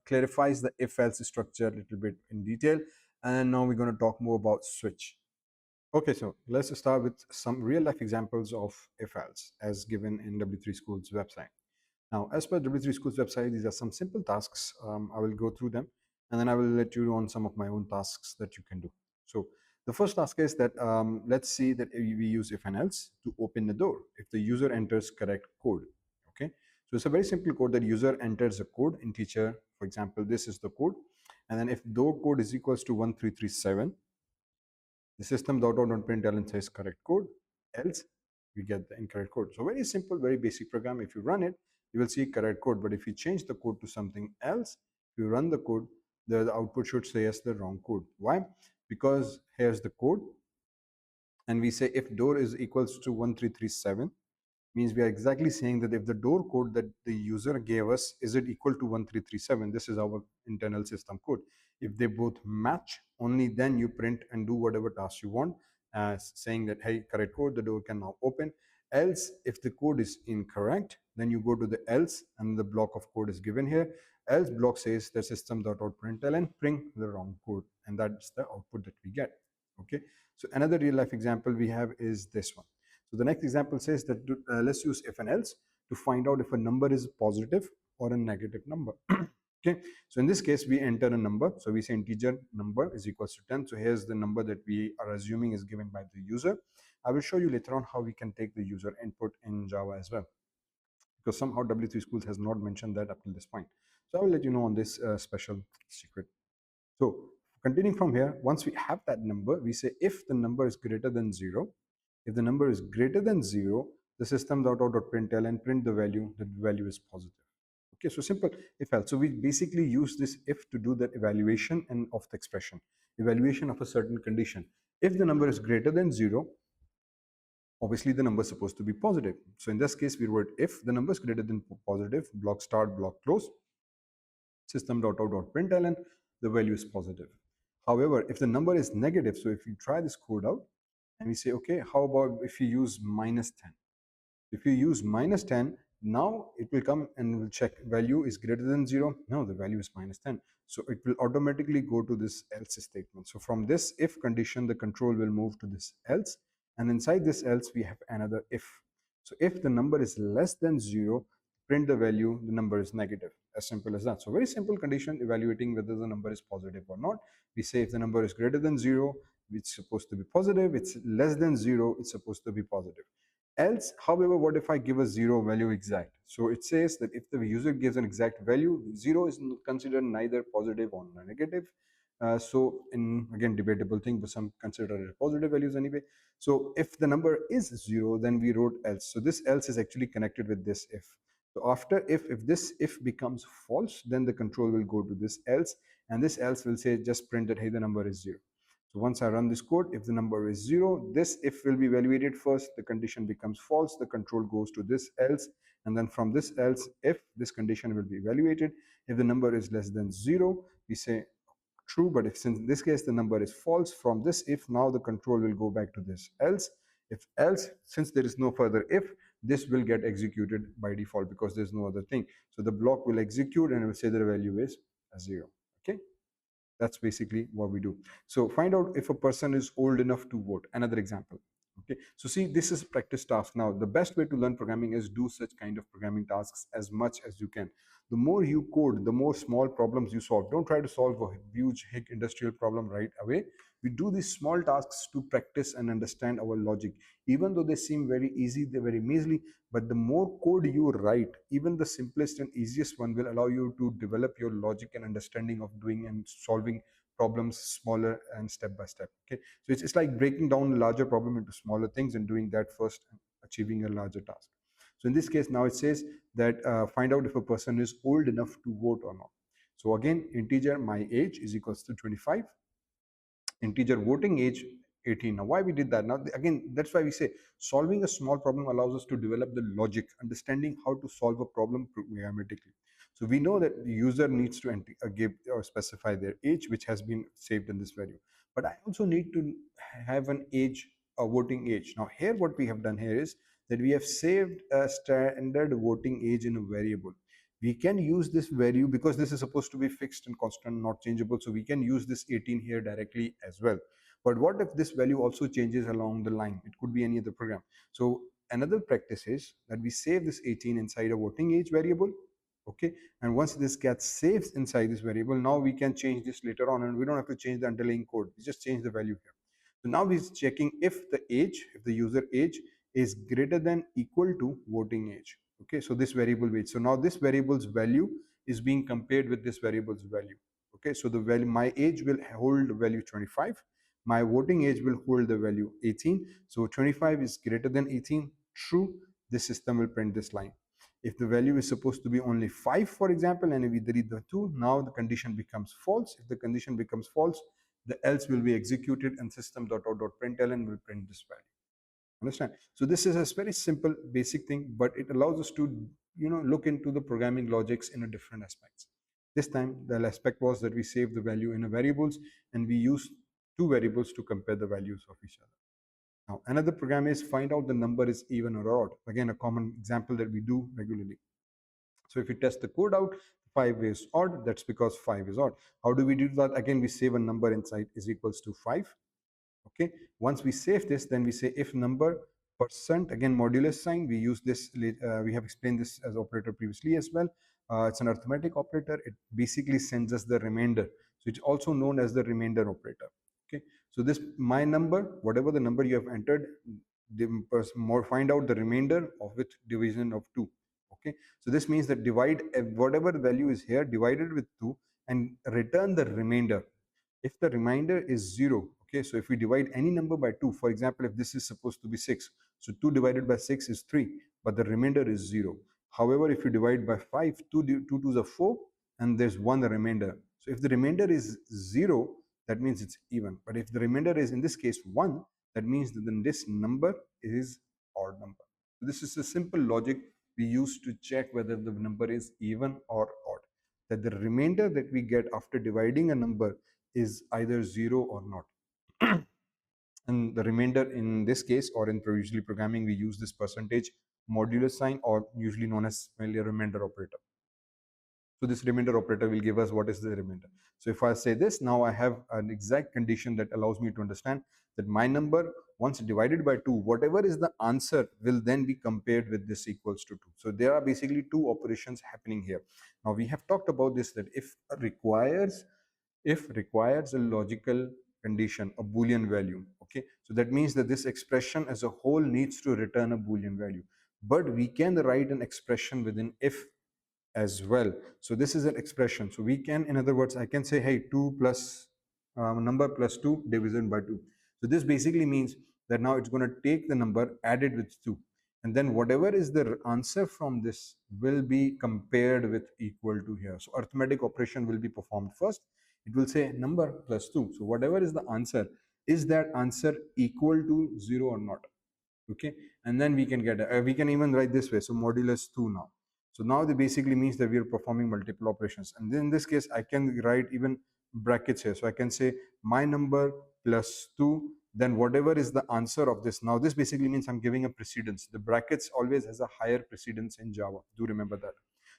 clarifies the if else structure a little bit in detail. And now we're going to talk more about switch. Okay, so let's start with some real life examples of if else as given in W3Schools website. Now, as per W3Schools website, these are some simple tasks. I will go through them and then I will let you know on some of my own tasks that you can do. So the first task is that let's see that we use if and else to open the door if the user enters correct code. Okay, so it's a very simple code that user enters a code in teacher. For example, this is the code. And then if door code is equals to 1337, the system.out.println says correct code, else we get the incorrect code. So very simple, very basic program. If you run it, you will see correct code. But if you change the code to something else, if you run the code, the output should say yes, the wrong code. Why? Because here's the code, and we say if door is equals to 1337, means we are exactly saying that if the door code that the user gave us is it equal to 1337, this is our internal system code. If they both match, only then you print and do whatever task you want, saying that hey, correct code, the door can now open. Else if the code is incorrect, then you go to the else and the block of code is given here. Else block says the system.out.println print the wrong code, and that's the output that we get. Okay, so another real life example we have is this one. So the next example says that let's use if and else to find out if a number is positive or a negative number. Okay, so in this case we enter a number. So we say integer number is equals to 10. So here's the number that we are assuming is given by the user. I will show you later on how we can take the user input in Java as well, because somehow W3Schools has not mentioned that up to this point. So I will let you know on this special secret. So continuing from here, once we have that number, we say if the number is greater than 0, if the number is greater than 0, the system.out.println print the value, that the value is positive. Okay, so simple if else. So we basically use this if to do the evaluation and of the expression, evaluation of a certain condition. If the number is greater than 0, obviously the number is supposed to be positive. So in this case, we wrote if the number is greater than positive, block start, block close, system.out.println, the value is positive. However, if the number is negative, so if you try this code out and we say, okay, how about if you use minus 10? If you use minus 10, now it will come and will check value is greater than 0. No, the value is minus 10. So it will automatically go to this else statement. So from this if condition, the control will move to this else. And inside this else, we have another if. So if the number is less than 0, print the value, the number is negative. As simple as that. So very simple condition evaluating whether the number is positive or not. We say if the number is greater than 0, it's supposed to be positive. It's less than 0, it's supposed to be positive. Else, however, what if I give a 0 value exact? So it says that if the user gives an exact value, 0 is considered neither positive or negative. So in again debatable thing, but some consider it positive values anyway. So if the number is 0, then we wrote else. So this else is actually connected with this if. So after if this if becomes false, then the control will go to this else, and this else will say just print that hey, the number is 0. So once I run this code, if the number is 0, this if will be evaluated first, the condition becomes false, the control goes to this else, and then from this else, if this condition will be evaluated, if the number is less than 0, we say true, but if since in this case the number is false, from this if now the control will go back to this else. If else, since there is no further if, this will get executed by default because there's no other thing. So the block will execute and it will say the value is 0. Okay. That's basically what we do. So find out if a person is old enough to vote. Another example. Okay, so see, this is practice task. Now the best way to learn programming is do such kind of programming tasks as much as you can. The more you code, the more small problems you solve. Don't try to solve a huge industrial problem right away. We do these small tasks to practice and understand our logic. Even though they seem very easy, they're very measly, but the more code you write, even the simplest and easiest one will allow you to develop your logic and understanding of doing and solving problems smaller and step by step. Okay, so it's like breaking down a larger problem into smaller things and doing that first and achieving a larger task. So in this case, now it says that find out if a person is old enough to vote or not. So again, integer my age is equals to 25, integer voting age 18. Now why we did that? Now again, that's why we say solving a small problem allows us to develop the logic, understanding how to solve a problem programmatically. So we know that the user needs to give or specify their age, which has been saved in this value, but I also need to have an age a voting age. Now here what we have done here is that we have saved a standard voting age in a variable. We can use this value because this is supposed to be fixed and constant, not changeable, so we can use this 18 here directly as well. But what if this value also changes along the line? It could be any other program. So another practice is that we save this 18 inside a voting age variable. Okay, and once this gets saved inside this variable, now we can change this later on, and we don't have to change the underlying code. We just change the value here. So now he's checking if the age, if the user age is greater than equal to voting age. Okay, so this variable age. So now this variable's value is being compared with this variable's value. Okay, so the value, my age will hold the value 25. My voting age will hold the value 18. So 25 is greater than 18. True. This system will print this line. If the value is supposed to be only 5, for example, and we delete the 2, now the condition becomes false. If the condition becomes false, the else will be executed and system.out.println will print this value. Understand? So this is a very simple basic thing, but it allows us to look into the programming logics in a different aspects. This time the aspect was that we save the value in a variables and we use two variables to compare the values of each other. Now another program is find out the number is even or odd. Again, a common example that we do regularly. So if we test the code out, 5 is odd, that's because 5 is odd. How do we do that? Again, we save a number inside is equals to 5. Okay, once we save this, then we say if number percent, again modulus sign, we use this, we have explained this as operator previously as well. It's an arithmetic operator. It basically sends us the remainder, so it's also known as the remainder operator. Okay, so this my number, whatever the number you have entered, find out the remainder of with division of 2. Okay, so this means that divide whatever value is here divided with 2 and return the remainder. If the remainder is 0, okay, so if we divide any number by 2, for example, if this is supposed to be 6, so 2 divided by 6 is 3, but the remainder is 0. However, if you divide by 5, 2 2s are 4, and there's 1 remainder. So if the remainder is 0, that means it's even. But if the remainder is, in this case, 1, that means that then this number is odd number. So this is a simple logic we use to check whether the number is even or odd. That the remainder that we get after dividing a number is either 0 or not. And the remainder in this case, or in usually programming, we use this percentage modulus sign, or usually known as mainly a remainder operator. So this remainder operator will give us what is the remainder. So if I say this, now I have an exact condition that allows me to understand that my number, once divided by 2, whatever is the answer will then be compared with this equals to 2. So there are basically two operations happening here. Now we have talked about this, that if requires a logical condition, a Boolean value. Okay, so that means that this expression as a whole needs to return a Boolean value. But we can write an expression within if as well. So this is an expression. So we can, in other words, I can say, hey, 2 plus number plus 2 divided by 2. So this basically means that now it's going to take the number added with 2. And then whatever is the answer from this will be compared with equal to here. So arithmetic operation will be performed first. It will say number plus 2. So whatever is the answer, is that answer equal to 0 or not? Okay, and then we can get we can even write this way. So modulus 2 now. So now that basically means that we are performing multiple operations. And then in this case, I can write even brackets here. So I can say my number plus 2, then whatever is the answer of this. Now this basically means I'm giving a precedence. The brackets always has a higher precedence in Java. Do remember that.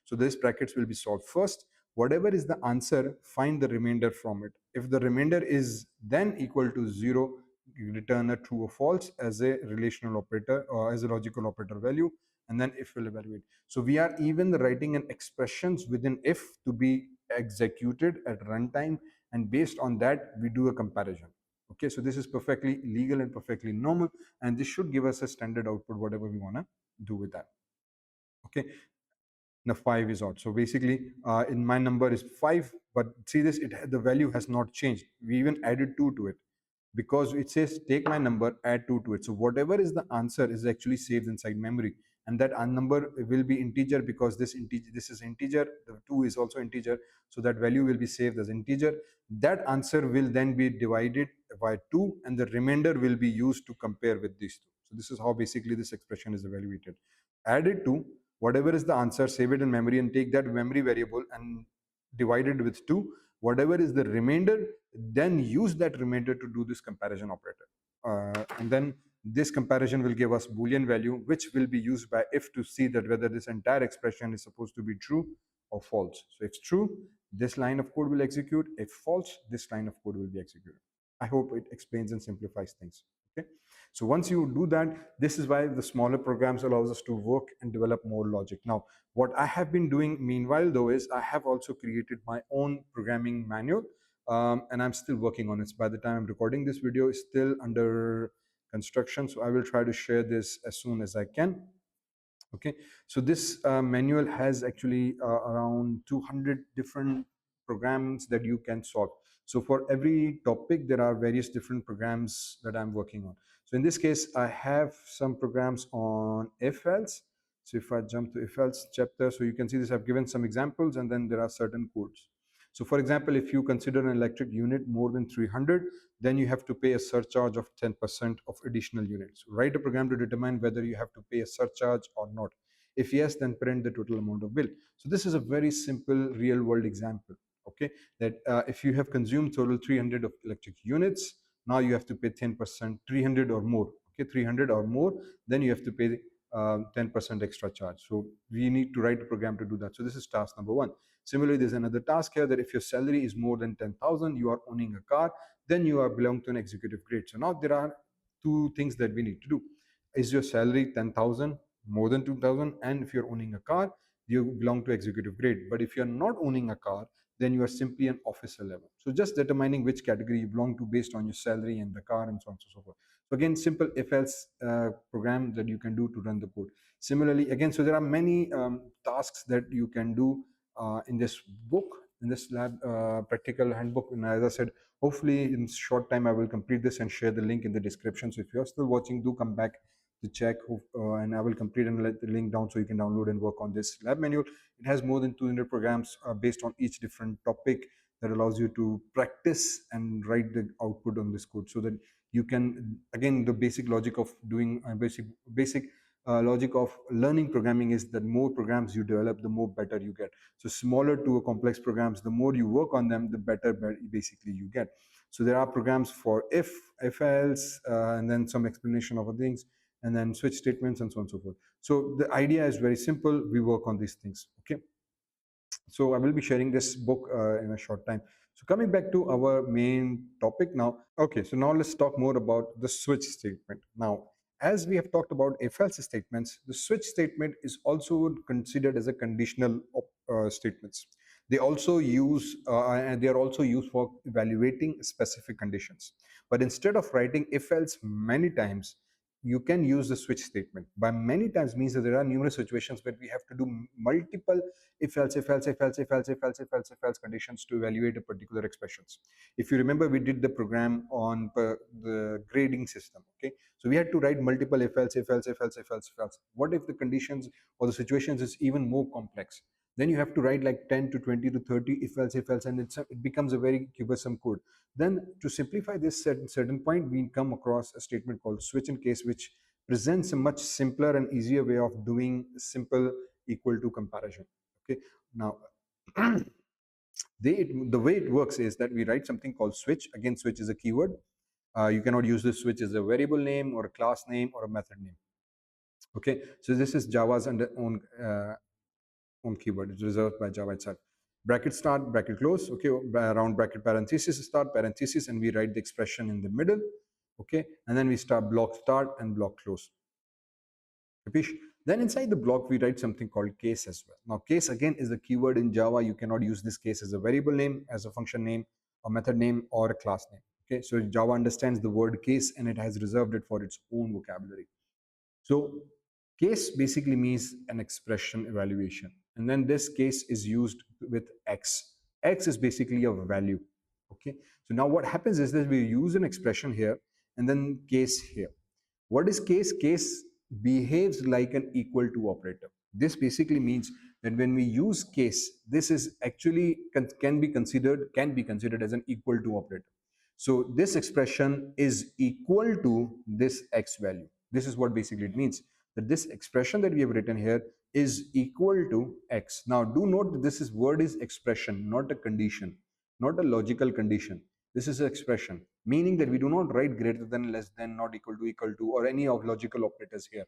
So this brackets will be solved first. Whatever is the answer, find the remainder from it. If the remainder is then equal to 0, you return a true or false as a relational operator or as a logical operator value, and then if will evaluate. So we are even writing an expressions within if to be executed at runtime, and based on that we do a comparison. Okay, so this is perfectly legal and perfectly normal, and this should give us a standard output whatever we want to do with that. Okay, now 5 is odd. So basically in my number is 5, but see this, the value has not changed. We even added 2 to it, because it says take my number, add 2 to it. So whatever is the answer is actually saved inside memory, and that number will be integer, because this is integer, the 2 is also integer, so that value will be saved as integer. That answer will then be divided by 2, and the remainder will be used to compare with these two. So this is how basically this expression is evaluated. Add it to whatever is the answer, save it in memory, and take that memory variable and divide it with 2. Whatever is the remainder, then use that remainder to do this comparison operator. And then This comparison will give us Boolean value, which will be used by if to see that whether this entire expression is supposed to be true or false. So if true, this line of code will execute. If false, this line of code will be executed. I hope it explains and simplifies things. Okay. So once you do that, this is why the smaller programs allows us to work and develop more logic. Now, what I have been doing meanwhile though is I have also created my own programming manual, and I'm still working on it. By the time I'm recording this video, is still under construction. So I will try to share this as soon as I can. Okay, so this manual has actually around 200 different programs that you can solve. So for every topic, there are various different programs that I'm working on. So in this case, I have some programs on if else. So if I jump to if else chapter, so you can see this, I've given some examples and then there are certain codes. So for example, if you consider an electric unit more than 300, then you have to pay a surcharge of 10% of additional units. Write a program to determine whether you have to pay a surcharge or not. If yes, then print the total amount of bill. So this is a very simple real world example. Okay, that if you have consumed total 300 of electric units, now you have to pay 10%, 300 or more. Okay, 300 or more, then you have to pay 10% extra charge. So we need to write a program to do that. So this is task number one. Similarly, there's another task here that if your salary is more than 10,000, you are owning a car, then you are belong to an executive grade. So now there are two things that we need to do. Is your salary 10,000, more than 2,000? And if you're owning a car, you belong to executive grade. But if you're not owning a car, then you are simply an officer level. So just determining which category you belong to based on your salary and the car and so on and so forth. So again, simple if else program that you can do to run the code. Similarly, again, so there are many tasks that you can do in this book, in this lab practical handbook. And as I said, hopefully in short time I will complete this and share the link in the description. So if you're still watching, do come back to check, and I will complete and let the link down so you can download and work on this lab manual. It has more than 200 programs based on each different topic that allows you to practice and write the output on this code, so that you can, again, the basic logic of doing basic logic of learning programming is that more programs you develop, the more better you get. So smaller to a complex programs, the more you work on them, the better basically you get. So there are programs for if else, and then some explanation of things, and then switch statements and so on and so forth. So the idea is very simple. We work on these things. Okay. So I will be sharing this book in a short time. So coming back to our main topic now. Okay, so now let's talk more about the switch statement. Now, as we have talked about if-else statements, the switch statement is also considered as a conditional statements. They also use and they are also used for evaluating specific conditions. But instead of writing if-else many times, you can use the switch statement. By many times means that there are numerous situations where we have to do multiple if else, if else, if else, if else, if else, if else, if else conditions to evaluate a particular expressions. If you remember, we did the program on the grading system. Okay, so we had to write multiple if else, if else, if else, if else, if else. What if the conditions or the situations is even more complex? Then you have to write like 10 to 20 to 30 if else, and it becomes a very cumbersome code. Then to simplify this certain point, we come across a statement called switch in case, which presents a much simpler and easier way of doing simple equal to comparison. Okay, now the way it works is that we write something called switch. Again, switch is a keyword. You cannot use this switch as a variable name or a class name or a method name. Okay, so this is Java's own keyword. It's reserved by Java itself. Bracket start, bracket close. Okay, around bracket parenthesis start, parenthesis, and we write the expression in the middle. Okay, and then we start block start and block close. Capish? Then inside the block, we write something called case as well. Now, case again is a keyword in Java. You cannot use this case as a variable name, as a function name, a method name, or a class name. Okay, so Java understands the word case and it has reserved it for its own vocabulary. So case basically means an expression evaluation. And then this case is used with X. X is basically a value. Okay, so now what happens is that we use an expression here and then case here. What is case? Case behaves like an equal to operator. This basically means that when we use case, this is actually can be considered as an equal to operator. So this expression is equal to this X value. This is what basically it means, that this expression that we have written here is equal to X. Now do note that this word is expression, not a condition, not a logical condition. This is an expression, meaning that we do not write greater than, less than, not equal to, or any of logical operators here.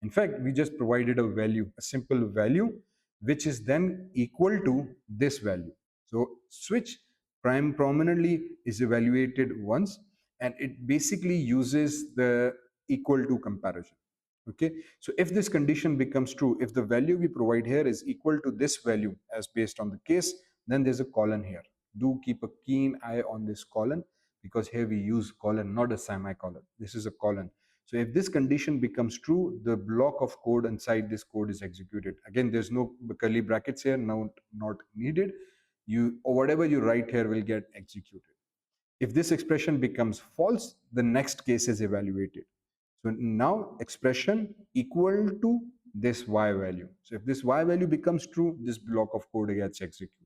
In fact, we just provided a value, a simple value, which is then equal to this value. So switch prime prominently is evaluated once, and it basically uses the equal to comparison. Okay, so if this condition becomes true, if the value we provide here is equal to this value as based on the case, then there's a colon here. Do keep a keen eye on this colon, because here we use colon, not a semicolon. This is a colon. So if this condition becomes true, the block of code inside this code is executed. Again, there's no curly brackets here, now not needed. You, or whatever you write here will get executed. If this expression becomes false, the next case is evaluated. So now expression equal to this y value. So if this y value becomes true, this block of code gets executed.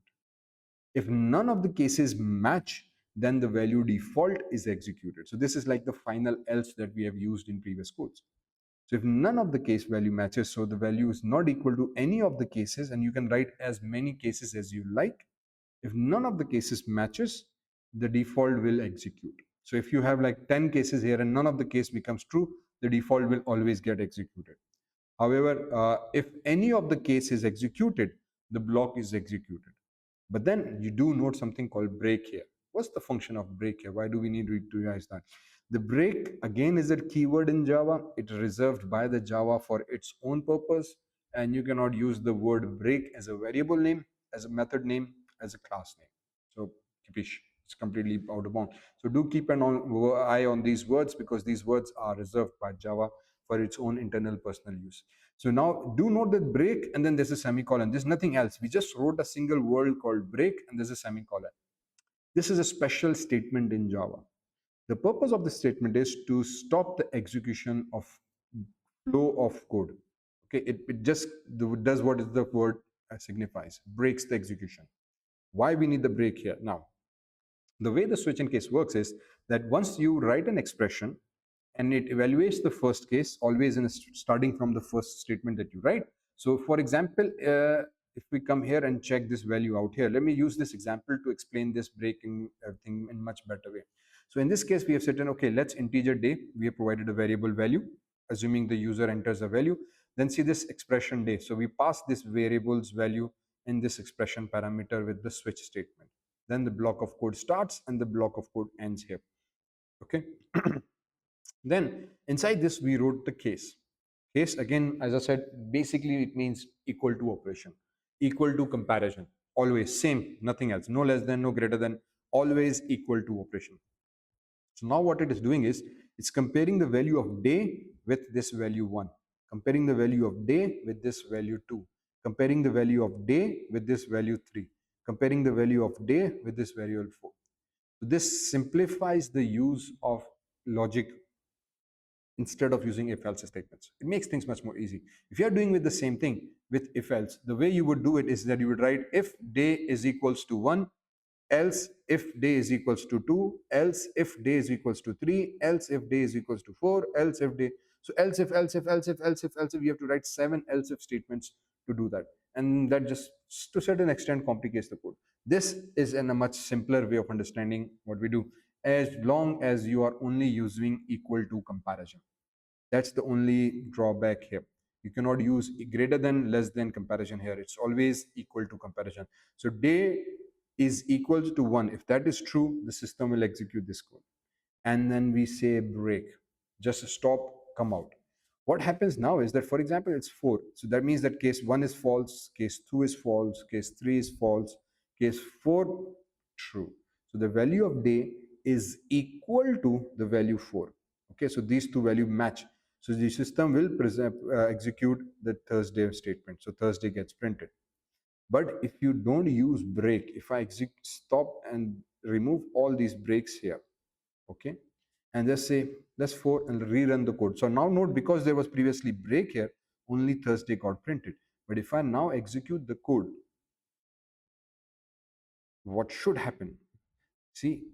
If none of the cases match, then the value default is executed. So this is like the final else that we have used in previous codes. So if none of the case value matches, so the value is not equal to any of the cases, and you can write as many cases as you like. If none of the cases matches, the default will execute. So if you have like 10 cases here and none of the case becomes true, the default will always get executed. However, if any of the case is executed, the block is executed. But then you do note something called break here. What's the function of break here? Why do we need to realize that? The break, again, is a keyword in Java. It is reserved by the Java for its own purpose, and you cannot use the word break as a variable name, as a method name, as a class name. So it's completely out of bounds. So do keep an eye on these words, because these words are reserved by Java for its own internal personal use. So now do note that break, and then there's a semicolon. There's nothing else. We just wrote a single word called break, and there's a semicolon. This is a special statement in Java. The purpose of this statement is to stop the execution of flow of code. Okay, it just does what is the word signifies, breaks the execution. Why we need the break here? Now, the way the switch in case works is that once you write an expression and it evaluates the first case, always starting from the first statement that you write. So for example, if we come here and check this value out here, let me use this example to explain this breaking thing in much better way. So in this case, we have said, okay, let's integer day. We have provided a variable value, assuming the user enters a value. Then see this expression day. So we pass this variable's value in this expression parameter with the switch statement. Then the block of code starts and the block of code ends here. Okay. Then inside this, we wrote the case. Case, again, as I said, basically it means equal to operation, equal to comparison, always same, nothing else, no less than, no greater than, always equal to operation. So now what it is doing is it's comparing the value of day with this value 1, comparing the value of day with this value 2, comparing the value of day with this value 3, comparing the value of day with this value 4. So this simplifies the use of logic instead of using if-else statements. It makes things much more easy. If you are doing with the same thing with if-else, the way you would do it is that you would write if day is equals to 1, else if day is equals to 2, else if day is equals to 3, else if day is equals to 4, else if day. So else if, else if, else if, else if, else if, you have to write 7 else if statements to do that. And that just to a certain extent complicates the code. This is in a much simpler way of understanding what we do, as long as you are only using equal to comparison. That's the only drawback here. You cannot use greater than, less than comparison here. It's always equal to comparison. So day is equal to 1. If that is true, the system will execute this code. And then we say break, just stop, come out. What happens now is that, for example, it's 4. So that means that case 1 is false, case 2 is false, case 3 is false, case 4 true. So the value of day is equal to the value 4. Okay, so these two values match. So the system will execute the Thursday statement. So Thursday gets printed. But if you don't use break, if I stop and remove all these breaks here, okay, and just say let's 4 and rerun the code. So now note, because there was previously break here, only Thursday got printed. But if I now execute the code, what should happen? See,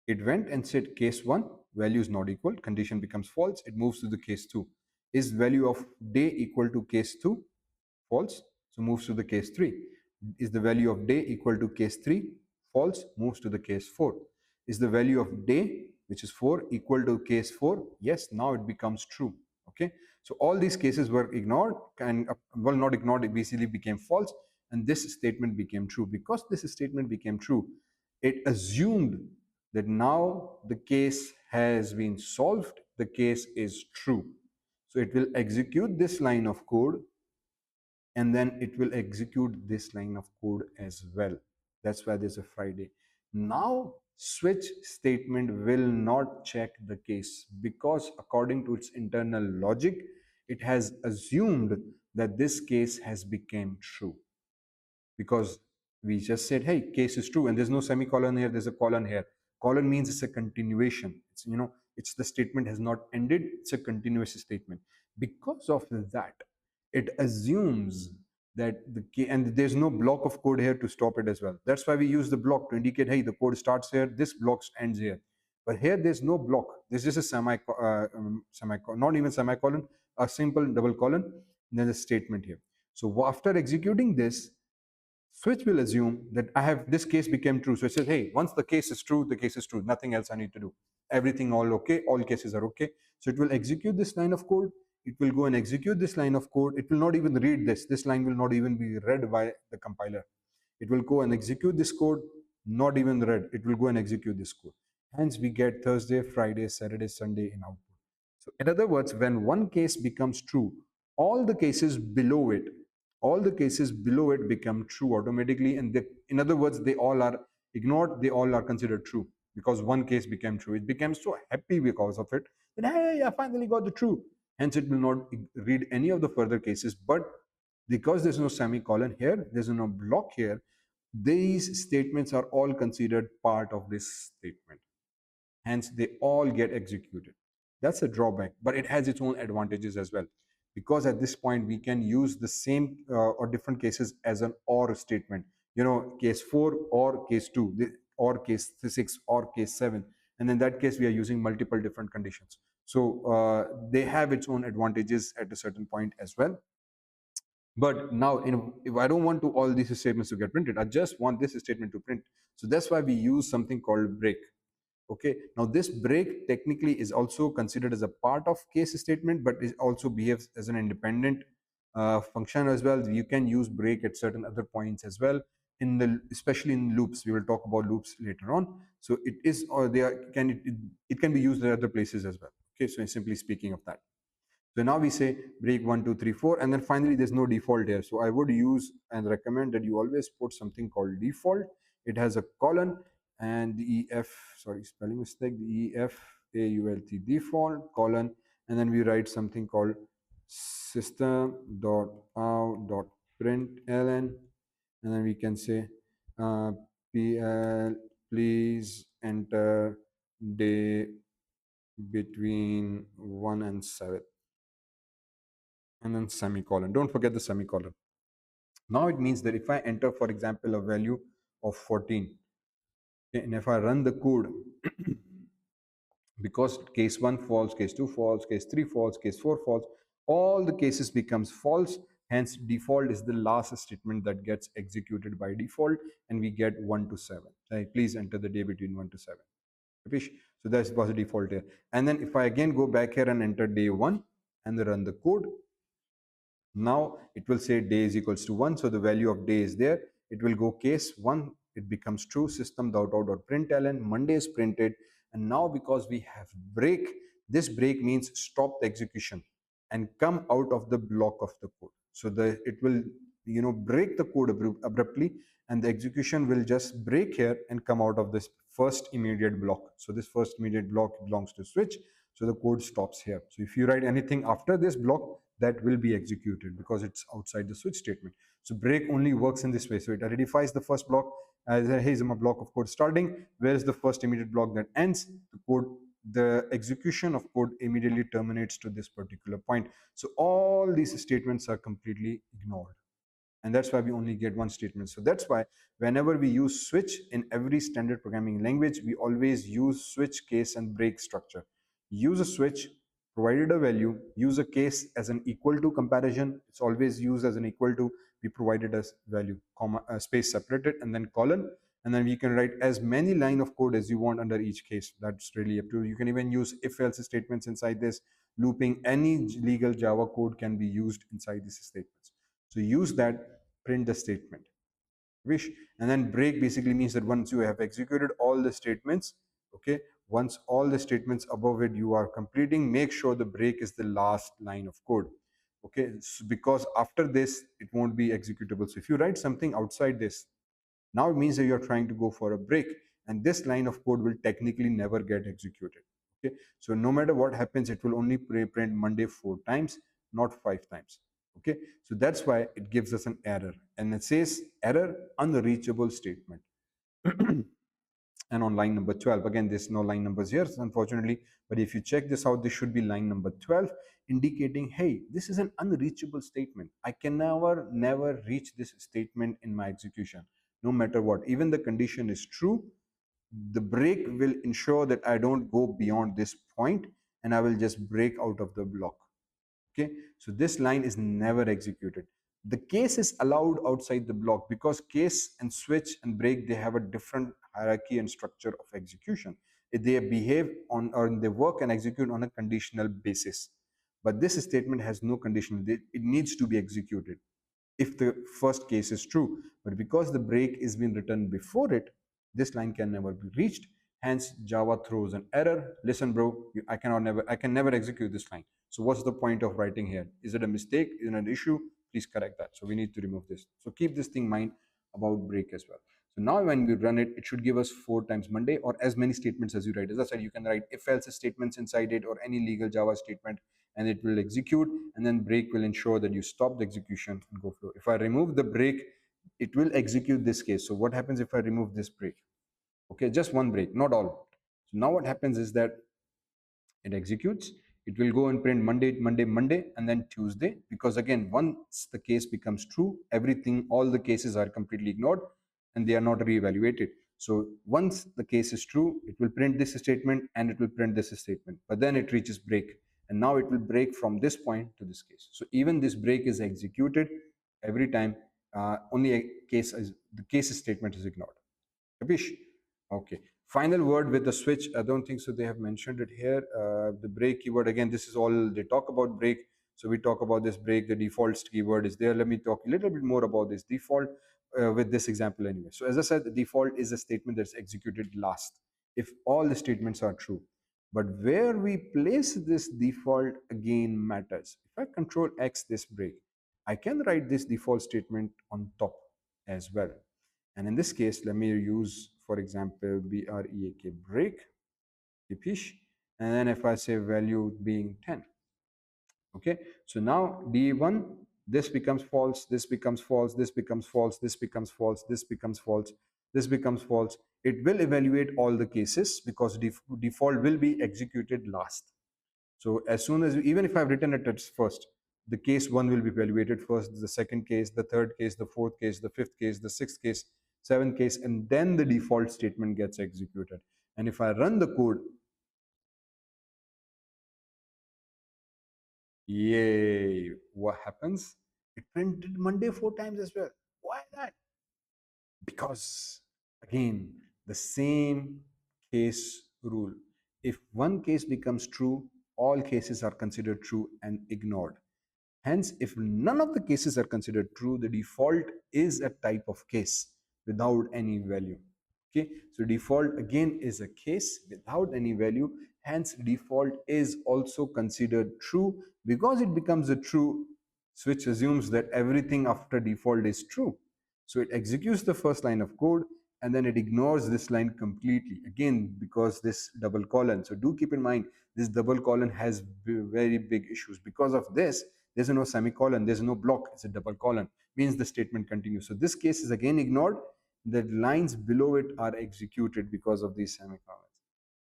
it went and said case 1, value is not equal, condition becomes false, it moves to the case 2. Is value of day equal to case 2? False, so moves to the case 3. Is the value of day equal to case 3? False, moves to the case 4. is the value of day, which is 4, equal to case 4? Yes, now it becomes true. Okay, so all these cases were ignored, and well, not ignored, it basically became false, and this statement became true. Because this statement became true, it assumed that now the case has been solved, the case is true. So it will execute this line of code, and then it will execute this line of code as well. That's why there's a Friday. Now switch statement will not check the case, because according to its internal logic, it has assumed that this case has become true. Because we just said, hey, case is true, and there's no semicolon here, there's a colon here. Colon means it's a continuation. It's, it's the statement has not ended, it's a continuous statement. Because of that, it assumes that and there's no block of code here to stop it as well. That's why we use the block to indicate, hey, the code starts here, this block ends here. But here there's no block. There's just a semicolon, not even semicolon, a simple double colon, and then a statement here. So after executing this, switch will assume that I have this case became true. So it says, hey, once the case is true, the case is true. Nothing else I need to do. Everything all okay. All cases are okay. So it will execute this line of code. It will go and execute this line of code. It will not even read this. This line will not even be read by the compiler. It will go and execute this code, not even read. It will go and execute this code. Hence, we get Thursday, Friday, Saturday, Sunday in output. So in other words, when one case becomes true, all the cases below it, become true automatically. And in other words, they all are ignored. They all are considered true because one case became true. It became so happy because of it that, hey, I finally got the true. Hence, it will not read any of the further cases. But because there's no semicolon here, there's no block here, these statements are all considered part of this statement. Hence, they all get executed. That's a drawback, but it has its own advantages as well. Because at this point, we can use the same or different cases as an or statement. Case 4 or case 2, or case 6 or case 7. And in that case, we are using multiple different conditions. So they have its own advantages at a certain point as well. But now, if I don't want all these statements to get printed, I just want this statement to print. So that's why we use something called break. Okay, now this break technically is also considered as a part of case statement, but it also behaves as an independent function as well. You can use break at certain other points as well, especially in loops. We will talk about loops later on. So it is, or it can be used at other places as well. Okay, so simply speaking of that. So now we say break 1, 2, 3, 4, and then finally there's no default here. So I would use and recommend that you always put something called default. It has a colon and the EF, sorry, spelling mistake, the EFAULT default colon, and then we write something called system.out.println, and then we can say PL, please enter day between 1 and 7. And then semicolon. Don't forget the semicolon. Now it means that if I enter, for example, a value of 14, okay, and if I run the code, because case 1 false, case 2 false, case 3 false, case 4 false, all the cases becomes false. Hence, default is the last statement that gets executed by default, and we get 1 to 7. Right? Please enter the day between 1 to 7. So that was the default here. And then if I again go back here and enter day 1 and run the code, now it will say day is equals to 1. So the value of day is there. It will go case 1. It becomes true. System.out.println. Monday is printed. And now because we have break, this break means stop the execution and come out of the block of the code. So it will break the code abruptly, and the execution will just break here and come out of this first immediate block. So this first immediate block belongs to switch. So the code stops here. So if you write anything after this block, that will be executed because it's outside the switch statement. So break only works in this way. So it identifies the first block as a, here's my block of code starting. Where is the first immediate block that ends? The execution of code immediately terminates to this particular point. So all these statements are completely ignored. And that's why we only get one statement. So that's why whenever we use switch in every standard programming language, we always use switch, case, and break structure. Use a switch, provided a value, use a case as an equal to comparison. It's always used as an equal to, we provided a value, comma, space separated, and then colon, and then we can write as many line of code as you want under each case. That's really up to you. You can even use if else statements inside this. Looping, any legal Java code can be used inside these statements. So use that, print the statement wish, and then break basically means that once you have executed all the statements, okay, once all the statements above it you are completing, make sure the break is the last line of code. Okay, so because after this it won't be executable. So if you write something outside this, now it means that you're trying to go for a break, and this line of code will technically never get executed. Okay, so no matter what happens, it will only print Monday 4 times, not 5 times. Okay, so that's why it gives us an error, and it says error unreachable statement. And on line number 12, again, there's no line numbers here unfortunately, but if you check this out, this should be line number 12, indicating, hey, this is an unreachable statement. I can never reach this statement in my execution, no matter what. Even the condition is true, the break will ensure that I don't go beyond this point, and I will just break out of the block. Okay, so this line is never executed. The case is allowed outside the block because case and switch and break, they have a different hierarchy and structure of execution. They behave on, or they work and execute on a conditional basis, but this statement has no conditional. It needs to be executed if the first case is true, but because the break is being written before it, this line can never be reached. Hence Java throws an error. Listen bro, I can never execute this line. So what's the point of writing here? Is it a mistake? Is it an issue? Please correct that. So we need to remove this. So keep this thing in mind about break as well. So now when we run it, it should give us 4 times Monday, or as many statements as you write. As I said, you can write if else statements inside it, or any legal Java statement, and it will execute, and then break will ensure that you stop the execution and go through. If I remove the break, it will execute this case. So what happens if I remove this break? Okay, just one break, not all. So now what happens is that it executes, it will go and print Monday, and then Tuesday, because again, once the case becomes true, everything, all the cases are completely ignored and they are not reevaluated. So once the case is true, it will print this statement and it will print this statement, but then it reaches break, and now it will break from this point to this case. So even this break is executed every time, only a case is, the case statement is ignored. Capish? Okay. Final word with the switch. I don't think so. They have mentioned it here. The break keyword, again, this is all they talk about break. So we talk about this break. The default keyword is there. Let me talk a little bit more about this default with this example anyway. So as I said, the default is a statement that's executed last if all the statements are true. But where we place this default again matters. If I control X this break, I can write this default statement on top as well. And in this case, let me use, for example, break break, and then if I say value being 10, okay, so now D1, this becomes false, this becomes false, this becomes false, this becomes false, this becomes false, this becomes false. It will evaluate all the cases because default will be executed last. So as soon as, even if I've written it at first, the case 1 will be evaluated first, the second case, the third case, the fourth case, the fifth case, the sixth case, seventh case, and then the default statement gets executed. And if I run the code, yay, what happens? It printed Monday 4 times as well. Why that? Because again, the same case rule. If one case becomes true, all cases are considered true and ignored. Hence, if none of the cases are considered true, the default is a type of case without any value. Okay, so default again is a case without any value. Hence, default is also considered true. Because it becomes a true, switch assumes that everything after default is true. So it executes the first line of code and then it ignores this line completely. Again, because this double colon. So do keep in mind, this double colon has very big issues. Because of this, there's no semicolon, there's no block, it's a double colon, means the statement continues. So this case is again ignored. The lines below it are executed because of these semicolons.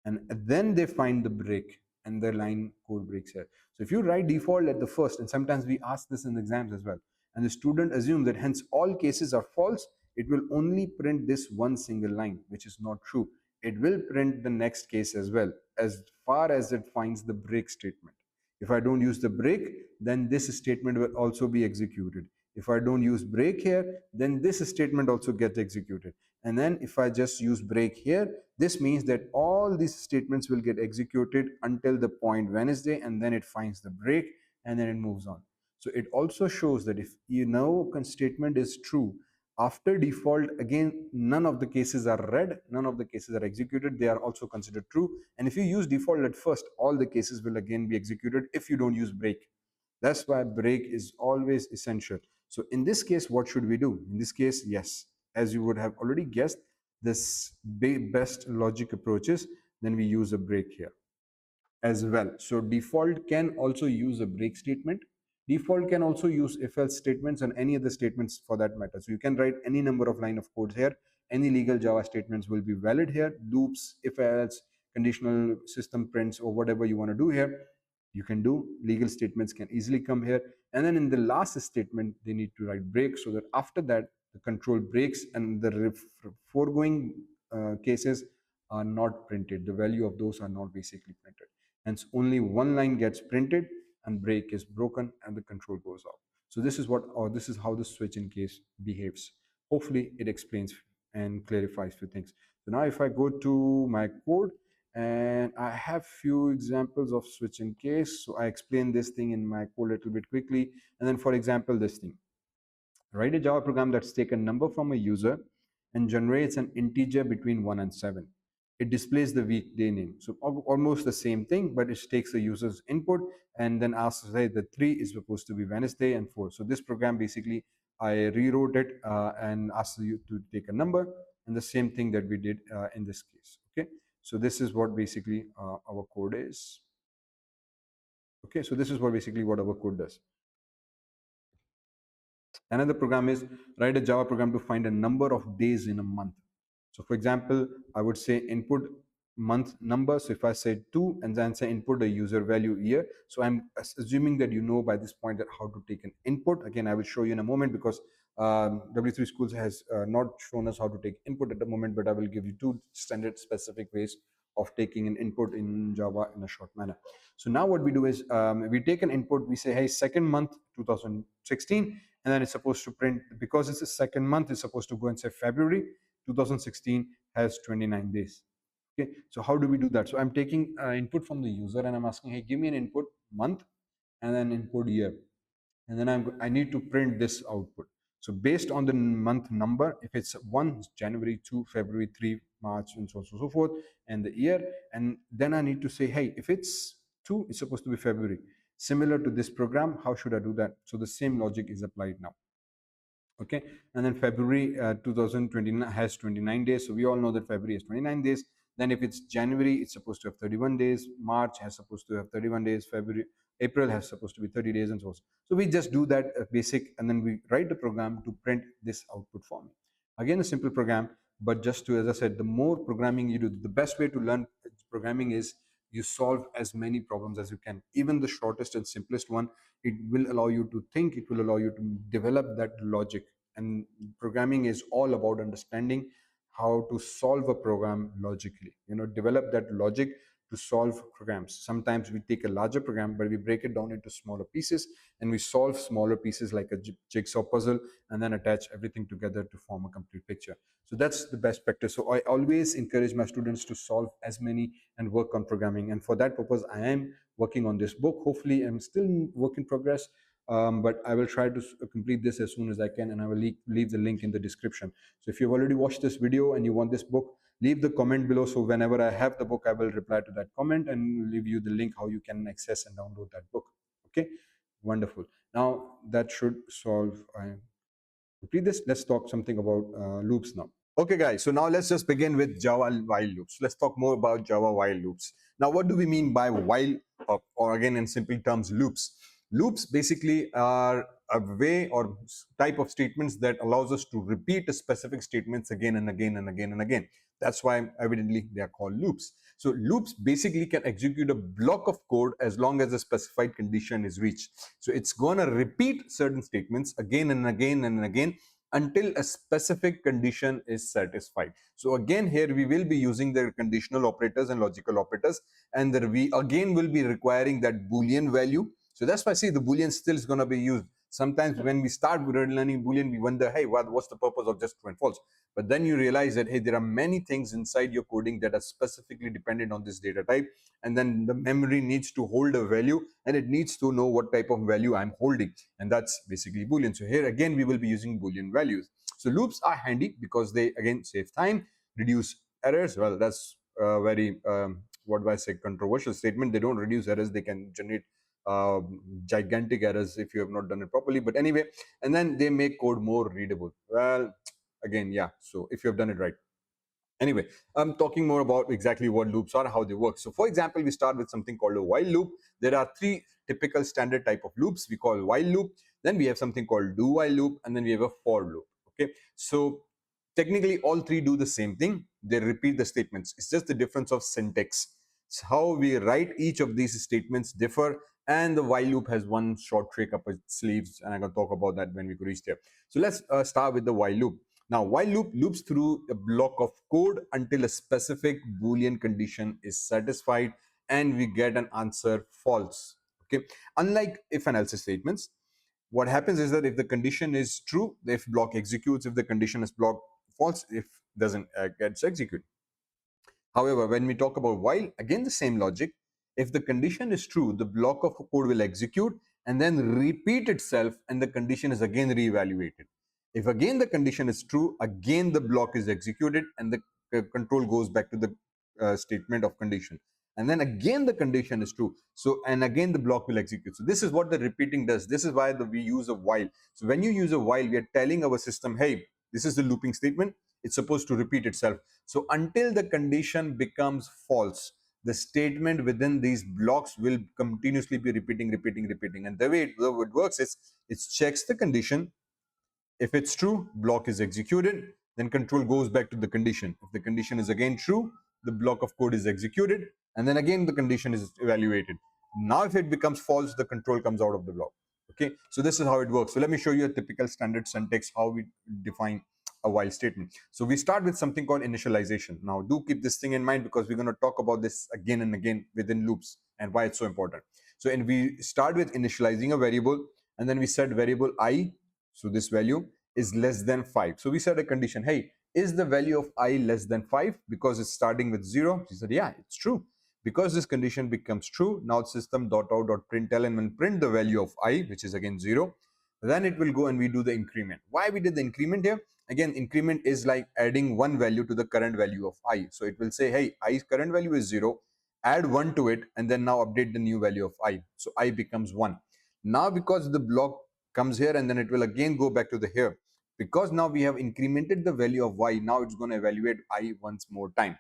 And then they find the break and the line code breaks here. So if you write default at the first, and sometimes we ask this in exams as well, and the student assumes that hence all cases are false, it will only print this one single line, which is not true. It will print the next case as well, as far as it finds the break statement. If I don't use the break, then this statement will also be executed. If I don't use break here, then this statement also gets executed. And then if I just use break here, this means that all these statements will get executed until the point Wednesday, and then it finds the break and then it moves on. So it also shows that if you know statement is true, after default, again, none of the cases are read, none of the cases are executed, they are also considered true. And if you use default at first, all the cases will again be executed if you don't use break. That's why break is always essential. So in this case, what should we do? In this case, yes, as you would have already guessed, this best logic approaches, then we use a break here as well. So default can also use a break statement. Default can also use if else statements and any other statements for that matter. So you can write any number of line of codes here. Any legal Java statements will be valid here. Loops, if else, conditional system prints, or whatever you want to do here, you can do. Legal statements can easily come here. And then in the last statement, they need to write break so that after that, the control breaks and the foregoing cases are not printed. The value of those are not basically printed. Hence, only one line gets printed and break is broken and the control goes off. So this is what, or this is how the switch in case behaves. Hopefully it explains and clarifies few things. So now if I go to my code, and I have few examples of switch in case. So I explain this thing in my code a little bit quickly. And then for example, this thing. Write a Java program that's taken a number from a user and generates an integer between 1 and 7. It displays the weekday name. So almost the same thing, but it takes the user's input and then asks, say, the 3 is supposed to be Wednesday and 4. So this program basically, I rewrote it and asked you to take a number, and the same thing that we did in this case. Okay, so this is what basically our code is. Okay, so this is what basically what our code does. Another program is write a Java program to find a number of days in a month. So for example, I would say input month number. So if I say 2 and then say input a user value year. So I'm assuming that you know by this point that how to take an input. Again, I will show you in a moment because W3Schools has not shown us how to take input at the moment, but I will give you two standard specific ways of taking an input in Java in a short manner. So now what we do is we take an input, we say, hey, second month 2016, and then it's supposed to print, because it's the second month, it's supposed to go and say February 2016 has 29 days. Okay, so how do we do that? So I'm taking input from the user and I'm asking, hey, give me an input month and then input year, and then I need to print this output. So based on the month number, if it's 1, January, 2, February, 3, March, and so on and so forth, and the year, and then I need to say, hey, if it's 2, it's supposed to be February. Similar to this program, how should I do that? So the same logic is applied now. Okay, and then February 2029 has 29 days. So we all know that February has 29 days. Then if it's January, it's supposed to have 31 days. March has supposed to have 31 days. February, April has supposed to be 30 days and so on. So we just do that basic, and then we write the program to print this output for me. Again, a simple program, but just to, as I said, the more programming you do, the best way to learn programming is you solve as many problems as you can. Even the shortest and simplest one, it will allow you to think, it will allow you to develop that logic. And programming is all about understanding how to solve a program logically, develop that logic to solve programs. Sometimes we take a larger program, but we break it down into smaller pieces and we solve smaller pieces like a jigsaw puzzle and then attach everything together to form a complete picture. So that's the best practice. So I always encourage my students to solve as many and work on programming. And for that purpose, I am working on this book. Hopefully, I'm still work in progress, but I will try to complete this as soon as I can, and I will leave the link in the description. So if you've already watched this video and you want this book, leave the comment below. So whenever I have the book, I will reply to that comment and leave you the link how you can access and download that book. Okay, wonderful. Now that should solve. Complete this. Let's talk something about loops now. Okay, guys, so now let's just begin with Java while loops. Let's talk more about Java while loops. Now, what do we mean by while, or again, in simple terms, loops? Loops basically are a way or type of statements that allows us to repeat a specific statements again and again and again and again. That's why evidently they are called loops. So loops basically can execute a block of code as long as a specified condition is reached. So it's going to repeat certain statements again and again and again until a specific condition is satisfied. So again, here we will be using the conditional operators and logical operators, and we again will be requiring that Boolean value. So that's why, see, the Boolean still is going to be used. Sometimes when we start learning Boolean, we wonder, hey, what's the purpose of just true and false? But then you realize that, hey, there are many things inside your coding that are specifically dependent on this data type. And then the memory needs to hold a value, and it needs to know what type of value I'm holding. And that's basically Boolean. So here again, we will be using Boolean values. So loops are handy because they again save time, reduce errors. Well, that's a very, what do I say, controversial statement. They don't reduce errors, they can generate gigantic errors if you have not done it properly. But anyway, and then they make code more readable. Well, again, yeah, so if you have done it right. Anyway, I'm talking more about exactly what loops are, how they work. So for example, we start with something called a while loop. There are three typical standard type of loops. We call while loop, then we have something called do while loop, and then we have a for loop. Okay, so technically all three do the same thing. They repeat the statements. It's just the difference of syntax. It's how we write each of these statements differ, and the while loop has one short trick up its sleeves, and I'm going to talk about that when we reach there. So let's start with the while loop. Now, while loop loops through a block of code until a specific Boolean condition is satisfied and we get an answer false. Okay, unlike if and else statements, what happens is that if the condition is true, if block executes. If the condition is block false, if doesn't gets executed. However, when we talk about while, again the same logic. If the condition is true, the block of code will execute and then repeat itself, and the condition is again reevaluated. If again the condition is true, again the block is executed, and the control goes back to the statement of condition. And then again the condition is true. So, and again the block will execute. So this is what the repeating does. This is why we use a while. So when you use a while, we are telling our system, hey, this is the looping statement. It's supposed to repeat itself. So until the condition becomes false, the statement within these blocks will continuously be repeating. And the way it works is, it checks the condition. If it's true, block is executed. Then control goes back to the condition. If the condition is again true, the block of code is executed. And then again, the condition is evaluated. Now, if it becomes false, the control comes out of the block. Okay, so this is how it works. So let me show you a typical standard syntax, how we define a while statement. So we start with something called initialization. Now do keep this thing in mind, because we're going to talk about this again and again within loops and why it's so important. So and we start with initializing a variable, and then we set variable I. So this value is less than 5. So we set a condition, hey, is the value of I less than 5? Because it's starting with 0. She said, yeah, it's true. Because this condition becomes true, now system.out.println will print the value of I, which is again 0. Then it will go and we do the increment. Why we did the increment here? Again, increment is like adding one value to the current value of I. So it will say, hey, I's current value is 0, add 1 to it, and then now update the new value of I. So I becomes 1. Now because the block comes here, and then it will again go back to the here. Because now we have incremented the value of Y, now it's going to evaluate I once more time.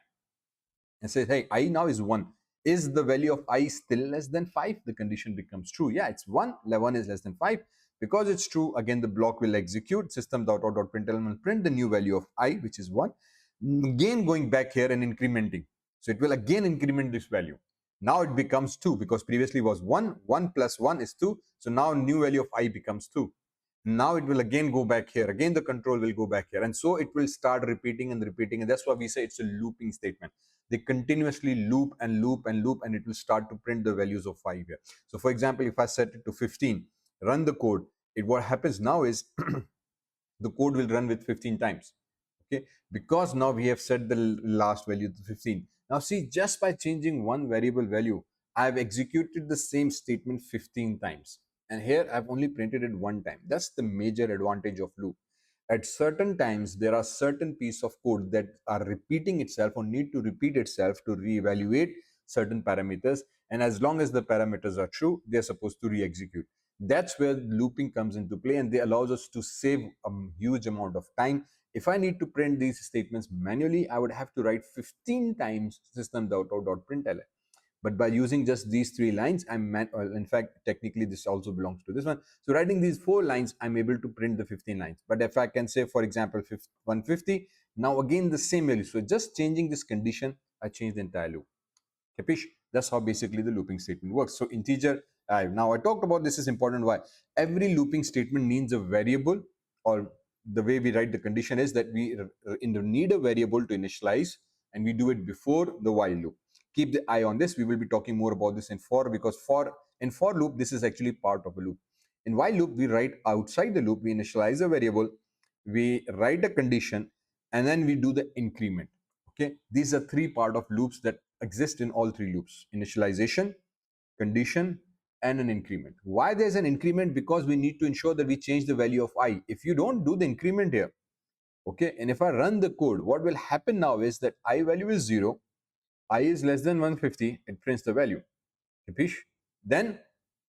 And says, hey, I now is 1. Is the value of I still less than 5? The condition becomes true. Yeah, it's 1. 1 is less than 5. Because it's true, again the block will execute. System.out.println will print the new value of I, which is 1. Again going back here and incrementing. So it will again increment this value. Now it becomes 2, because previously was 1. 1 plus 1 is 2. So now new value of I becomes 2. Now it will again go back here. Again the control will go back here. And so it will start repeating and repeating. And that's why we say it's a looping statement. They continuously loop and loop and loop, and it will start to print the values of 5 here. So for example, if I set it to 15, run the code, what happens now is the code will run with 15 times. Okay, because now we have set the last value to 15. Now see, just by changing one variable value, I have executed the same statement 15 times. And here I've only printed it one time. That's the major advantage of loop. At certain times, there are certain pieces of code that are repeating itself or need to repeat itself to reevaluate certain parameters. And as long as the parameters are true, they're supposed to re-execute. That's where looping comes into play, and they allows us to save a huge amount of time. If I need to print these statements manually, I would have to write 15 times system.out.println. But by using just these 3 lines, in fact, technically this also belongs to this one. So writing these 4 lines, I'm able to print the 15 lines. But if I can say, for example, 150, now again the same value. So just changing this condition, I change the entire loop. Capish? That's how basically the looping statement works. So integer, now I talked about this is important. Why? Every looping statement needs a variable, or the way we write the condition is that we need a variable to initialize, and we do it before the while loop. Keep the eye on this. We will be talking more about this in for, because in for loop, this is actually part of a loop. In while loop, we write outside the loop, we initialize a variable, we write a condition, and then we do the increment. Okay, these are three part of loops that exist in all three loops: initialization, condition, and an increment. Why there's an increment? Because we need to ensure that we change the value of I. If you don't do the increment here, okay, and if I run the code, what will happen now is that I value is 0, I is less than 150, it prints the value. Capish? Then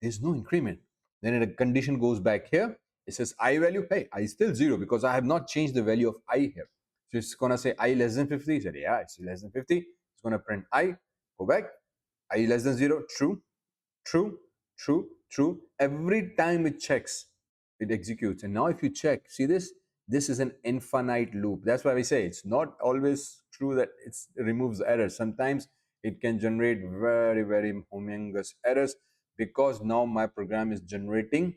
there's no increment. Then a condition goes back here. It says I value, hey, I is still 0 because I have not changed the value of I here. So it's gonna say I less than 50. It said, yeah, it's less than 50. It's gonna print I, go back, I less than 0, true, true, true, true. Every time it checks, it executes. And now if you check, see this? This is an infinite loop. That's why we say it's not always true that it removes errors. Sometimes it can generate very, very humongous errors because now my program is generating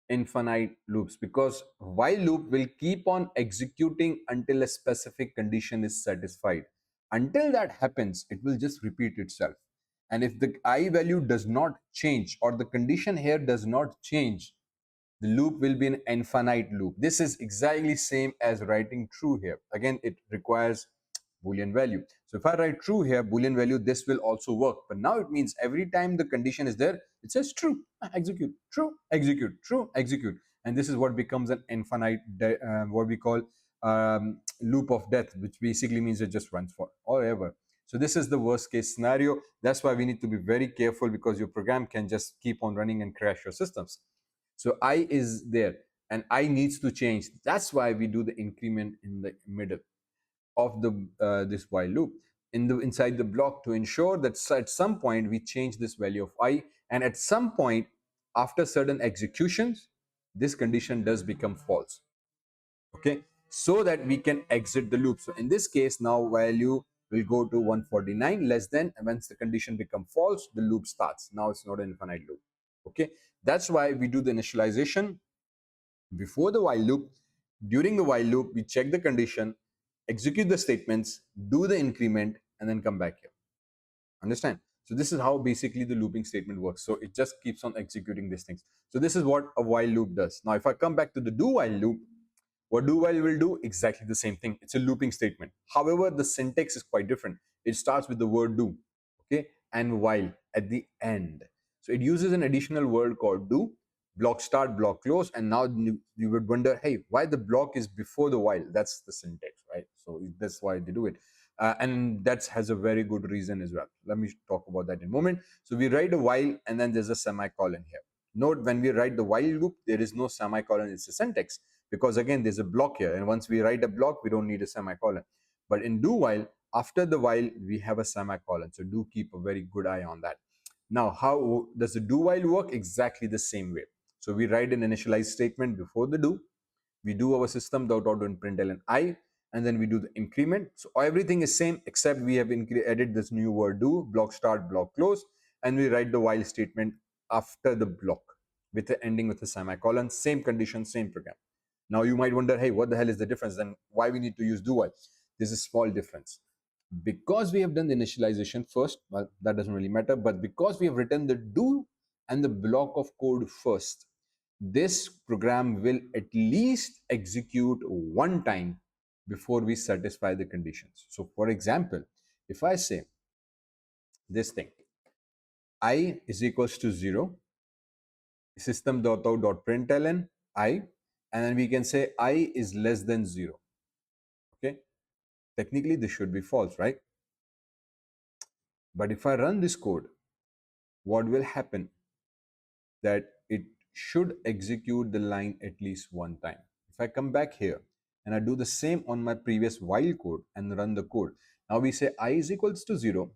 infinite loops, because while loop will keep on executing until a specific condition is satisfied. Until that happens, it will just repeat itself. And if the I value does not change or the condition here does not change, the loop will be an infinite loop. This is exactly same as writing true here. Again, it requires Boolean value. So if I write true here, Boolean value, this will also work. But now it means every time the condition is there, it says true, execute, true, execute, true, execute. And this is what becomes an infinite, what we call loop of death, which basically means it just runs for forever. So this is the worst case scenario. That's why we need to be very careful, because your program can just keep on running and crash your systems. So I is there and I needs to change. That's why we do the increment in the middle of the this while loop inside the block, to ensure that at some point we change this value of I, and at some point after certain executions this condition does become false. Okay, so that we can exit the loop. So in this case, now value will go to 149 less than, and once the condition become false, the loop starts. Now it's not an infinite loop. Okay, that's why we do the initialization before the while loop. During the while loop, we check the condition, execute the statements, do the increment, and then come back here. Understand? So this is how basically the looping statement works. So it just keeps on executing these things. So this is what a while loop does. Now, if I come back to the do while loop, what do while will do? Exactly the same thing. It's a looping statement. However, the syntax is quite different. It starts with the word do, okay, and while at the end. So it uses an additional word called do, block start, block close, and now you would wonder, hey, why the block is before the while? That's the syntax, right? So that's why they do it. And that has a very good reason as well. Let me talk about that in a moment. So we write a while and then there's a semicolon here. Note, when we write the while loop, there is no semicolon, it's a syntax, because again there's a block here, and once we write a block we don't need a semicolon. But in do while, after the while we have a semicolon, so do keep a very good eye on that. Now, how does the do while work? Exactly the same way. So we write an initialize statement before the do, we do our system.out and println I, and then we do the increment. So everything is same except we have added this new word do, block start, block close, and we write the while statement after the block with the ending with a semicolon. Same condition, same program. Now you might wonder, hey, what the hell is the difference? Then why we need to use do while? There's a small difference. Because we have done the initialization first, well, that doesn't really matter, but because we have written the do and the block of code first, this program will at least execute one time before we satisfy the conditions. So for example, if I say this thing, I is equals to 0, system.out.println I, and then we can say I is less than 0. Okay, technically this should be false, right? But if I run this code, what will happen? That it should execute the line at least one time. If I come back here and I do the same on my previous while code and run the code, now we say I is equals to 0,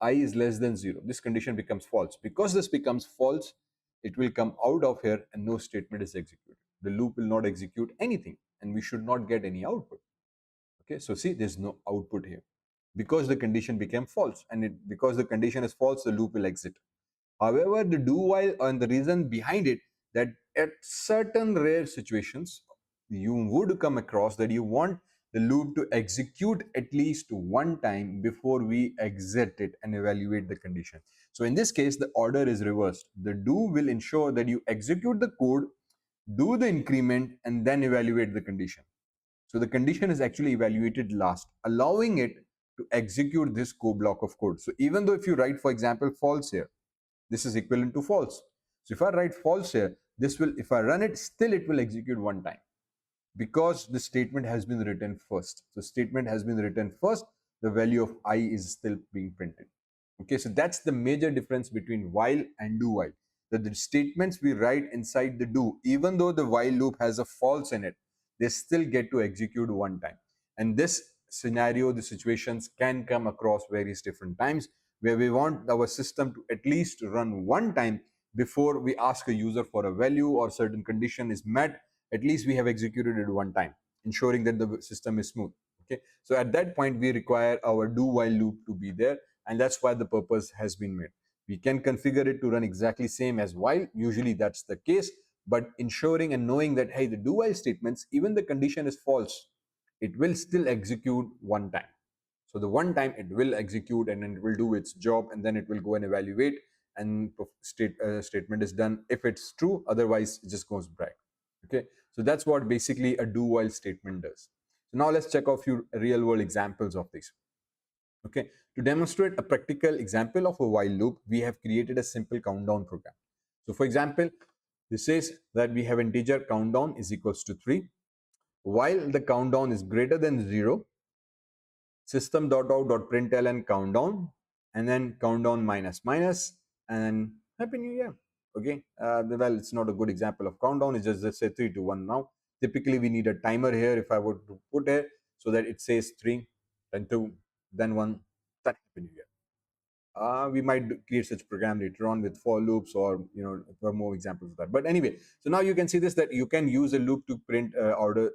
I is less than 0. This condition becomes false. Because this becomes false, it will come out of here and no statement is executed. The loop will not execute anything and we should not get any output. Okay, so see, there's no output here because the condition became false, and because the condition is false, the loop will exit. However, the do while, and the reason behind it, that at certain rare situations you would come across that you want the loop to execute at least one time before we exit it and evaluate the condition. So in this case, the order is reversed. The do will ensure that you execute the code, do the increment, and then evaluate the condition. So the condition is actually evaluated last, allowing it to execute this block of code. So even though if you write, for example, false here, this is equivalent to false. So if I write false here, this will, if I run it, still it will execute one time because the statement has been written first. So statement has been written first, the value of I is still being printed. Okay, so that's the major difference between while and do while. That the statements we write inside the do, even though the while loop has a false in it, they still get to execute one time. And this scenario, the situations can come across various different times where we want our system to at least run one time before we ask a user for a value or certain condition is met. At least we have executed it one time, ensuring that the system is smooth. Okay, so at that point we require our do while loop to be there, and that's why the purpose has been made. We can configure it to run exactly same as while, usually that's the case, but ensuring and knowing that, hey, the do while statements, even the condition is false, it will still execute one time. So the one time it will execute and then it will do its job, and then it will go and evaluate, and statement is done if it's true, otherwise it just goes back. Okay, so that's what basically a do while statement does. So now let's check out a few real world examples of this. Okay, to demonstrate a practical example of a while loop, we have created a simple countdown program. So for example, this says that we have integer countdown is equals to 3. While the countdown is greater than 0, system.out.println countdown, and then countdown minus minus, and happy new year. Okay, well, it's not a good example of countdown. It's just, let's say 3 to 1 now. Typically we need a timer here if I were to put it so that it says 3, then 2, then 1, then happy new year. We might create such program later on with for loops, or for more examples of that. But anyway, so now you can see this, that you can use a loop to print order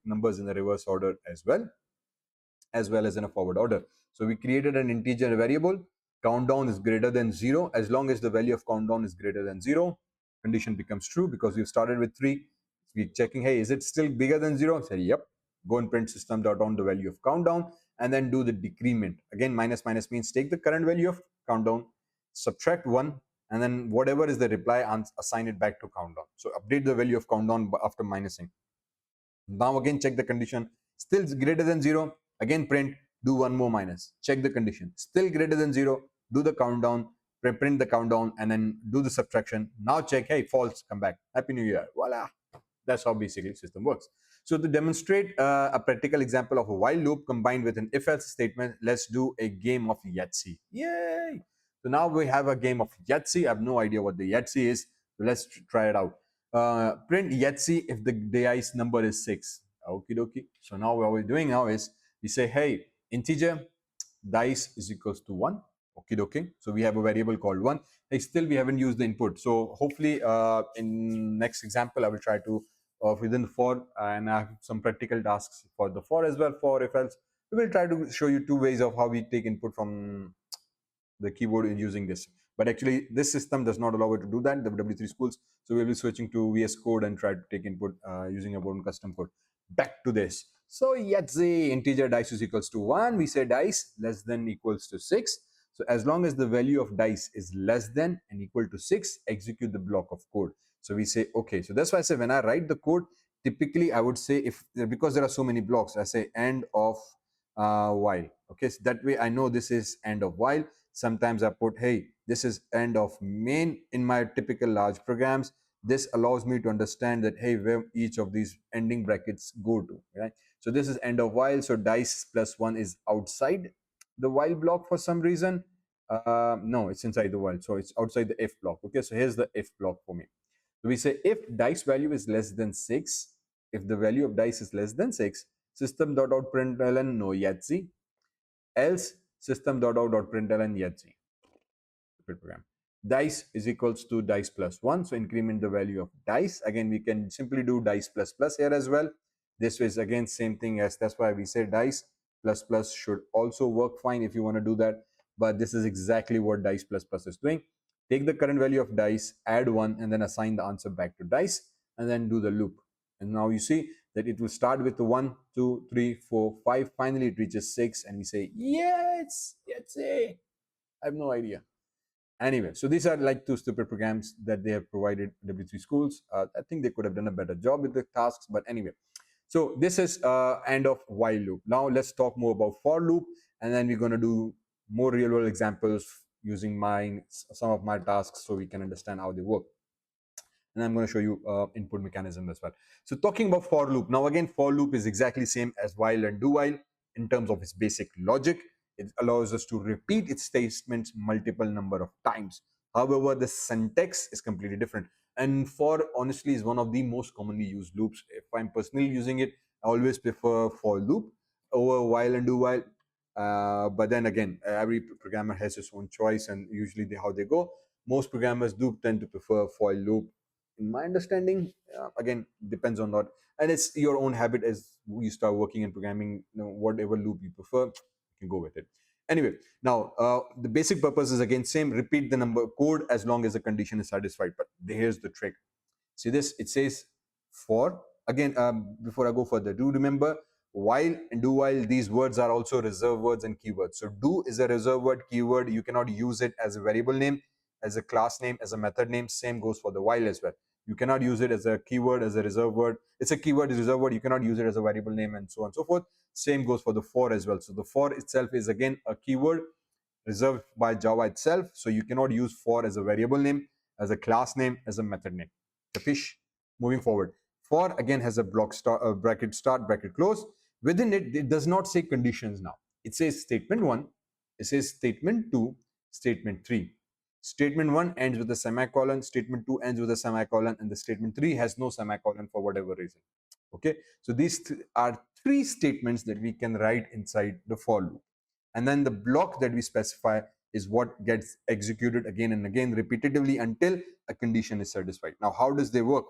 numbers in the reverse order as well as in a forward order. So we created an integer variable, countdown is greater than 0. As long as the value of countdown is greater than 0, condition becomes true because we've started with 3. We're checking, hey, is it still bigger than 0? Say yep. Go and print system.on the value of countdown, and then do the decrement. Again, minus minus means take the current value of countdown, subtract 1, and then whatever is the reply, assign it back to countdown. So update the value of countdown after minusing. Now again check the condition, still greater than 0, again print, do one more minus, check the condition, still greater than 0, do the countdown, print the countdown, and then do the subtraction. Now check, hey, false, come back, happy new year, voila. That's how basically system works. So to demonstrate a practical example of a while loop combined with an if-else statement, let's do a game of Yahtzee. Yay! So now we have a game of Yahtzee. I have no idea what the Yahtzee is. So let's try it out. Print Yahtzee if the dice number is 6. Okie dokie. So now what we're doing now is we say, hey, integer dice is equals to 1. Okie dokie. So we have a variable called 1. Hey, still we haven't used the input. So hopefully in next example, I will try to within the for, and I have some practical tasks for the for as well, for if else. We will try to show you 2 ways of how we take input from the keyboard in using this. But actually, this system does not allow it to do that, the W3Schools. So we'll be switching to VS Code and try to take input using our own custom code. Back to this. So Yahtzee, integer dice is equals to 1. We say dice less than equals to 6. So as long as the value of dice is less than and equal to 6, execute the block of code. So we say, okay. So that's why I say when I write the code, typically I would say, if because there are so many blocks, I say end of while. Okay, so that way I know this is end of while. Sometimes I put, hey, this is end of main in my typical large programs. This allows me to understand that, hey, where each of these ending brackets go to, right? So this is end of while. So dice plus 1 is outside the while block for some reason. No, it's inside the while. So it's outside the if block. Okay, so here's the if block for me. So we say if dice value is less than 6, if the value of dice is less than 6, system.out.println no Yahtzee, else system.out.println Yahtzee. Program. Dice is equals to dice plus 1. So increment the value of dice. Again, we can simply do dice plus plus here as well. This is again same thing as, that's why we say dice plus plus should also work fine if you want to do that. But this is exactly what dice plus plus is doing. Take the current value of dice, add 1, and then assign the answer back to dice, and then do the loop. And now you see that it will start with the 1, 2, 3, 4, 5. Finally, it reaches 6, and we say, yes, it's a. I have no idea. Anyway, so these are like two stupid programs that they have provided W3Schools. I think they could have done a better job with the tasks, but anyway. So this is end of while loop. Now let's talk more about for loop, and then we're going to do more real world examples using some of my tasks so we can understand how they work. And I'm going to show you input mechanism as well. So talking about for loop, now again, for loop is exactly same as while and do while in terms of its basic logic. It allows us to repeat its statements multiple number of times. However, the syntax is completely different. And for honestly is one of the most commonly used loops. If I'm personally using it, I always prefer for loop over while and do while. But then again, every programmer has his own choice, and usually how they go. Most programmers do tend to prefer for loop. In my understanding, again, depends on that, and it's your own habit as you start working in programming. Whatever loop you prefer, you can go with it. Anyway, now the basic purpose is again same. Repeat the number code as long as the condition is satisfied. But here's the trick. See this? It says for. Again, before I go further, do remember while and do while, these words are also reserved words and keywords. So do is a reserved word, keyword. You cannot use it as a variable name, as a class name, as a method name. Same goes for the while as well. You cannot use it as a keyword, as a reserved word. It's a keyword, it's a reserved word. You cannot use it as a variable name, and so on and so forth. Same goes for the for as well. So the for itself is again a keyword reserved by Java itself. So you cannot use for as a variable name, as a class name, as a method name. Capish? Moving forward. For again has a bracket start, bracket close. Within it, it does not say conditions now. It says statement 1, it says statement 2, statement 3. Statement 1 ends with a semicolon, statement 2 ends with a semicolon, and the statement 3 has no semicolon for whatever reason. Okay, so these are 3 statements that we can write inside the for loop. And then the block that we specify is what gets executed again and again repetitively until a condition is satisfied. Now, how does they work?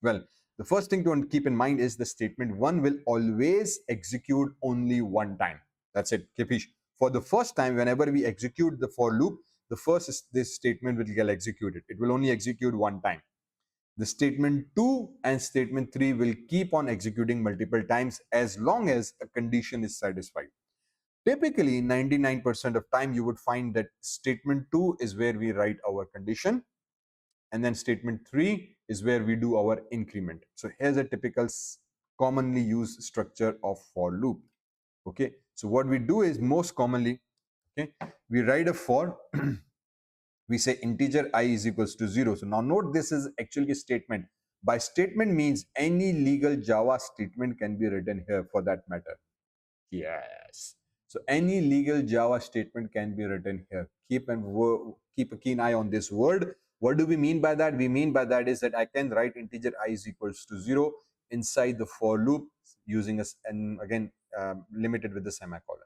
Well, the first thing to keep in mind is the statement 1 will always execute only one time. That's it. Capish? For the first time, whenever we execute the for loop, this statement will get executed. It will only execute one time. The statement 2 and statement 3 will keep on executing multiple times as long as a condition is satisfied. Typically, 99% of time, you would find that statement 2 is where we write our condition, and then statement 3 is where we do our increment. So here's a typical commonly used structure of for loop. Okay, so what we do is most commonly, okay, we write a for. We say integer I is equals to 0. So now note, this is actually a statement. By statement means any legal Java statement can be written here for that matter. Yes. So any legal Java statement can be written here. Keep a keen eye on this word. What do we mean by that? We mean by that is that I can write integer I is equals to 0 inside the for loop using and again limited with the semicolon.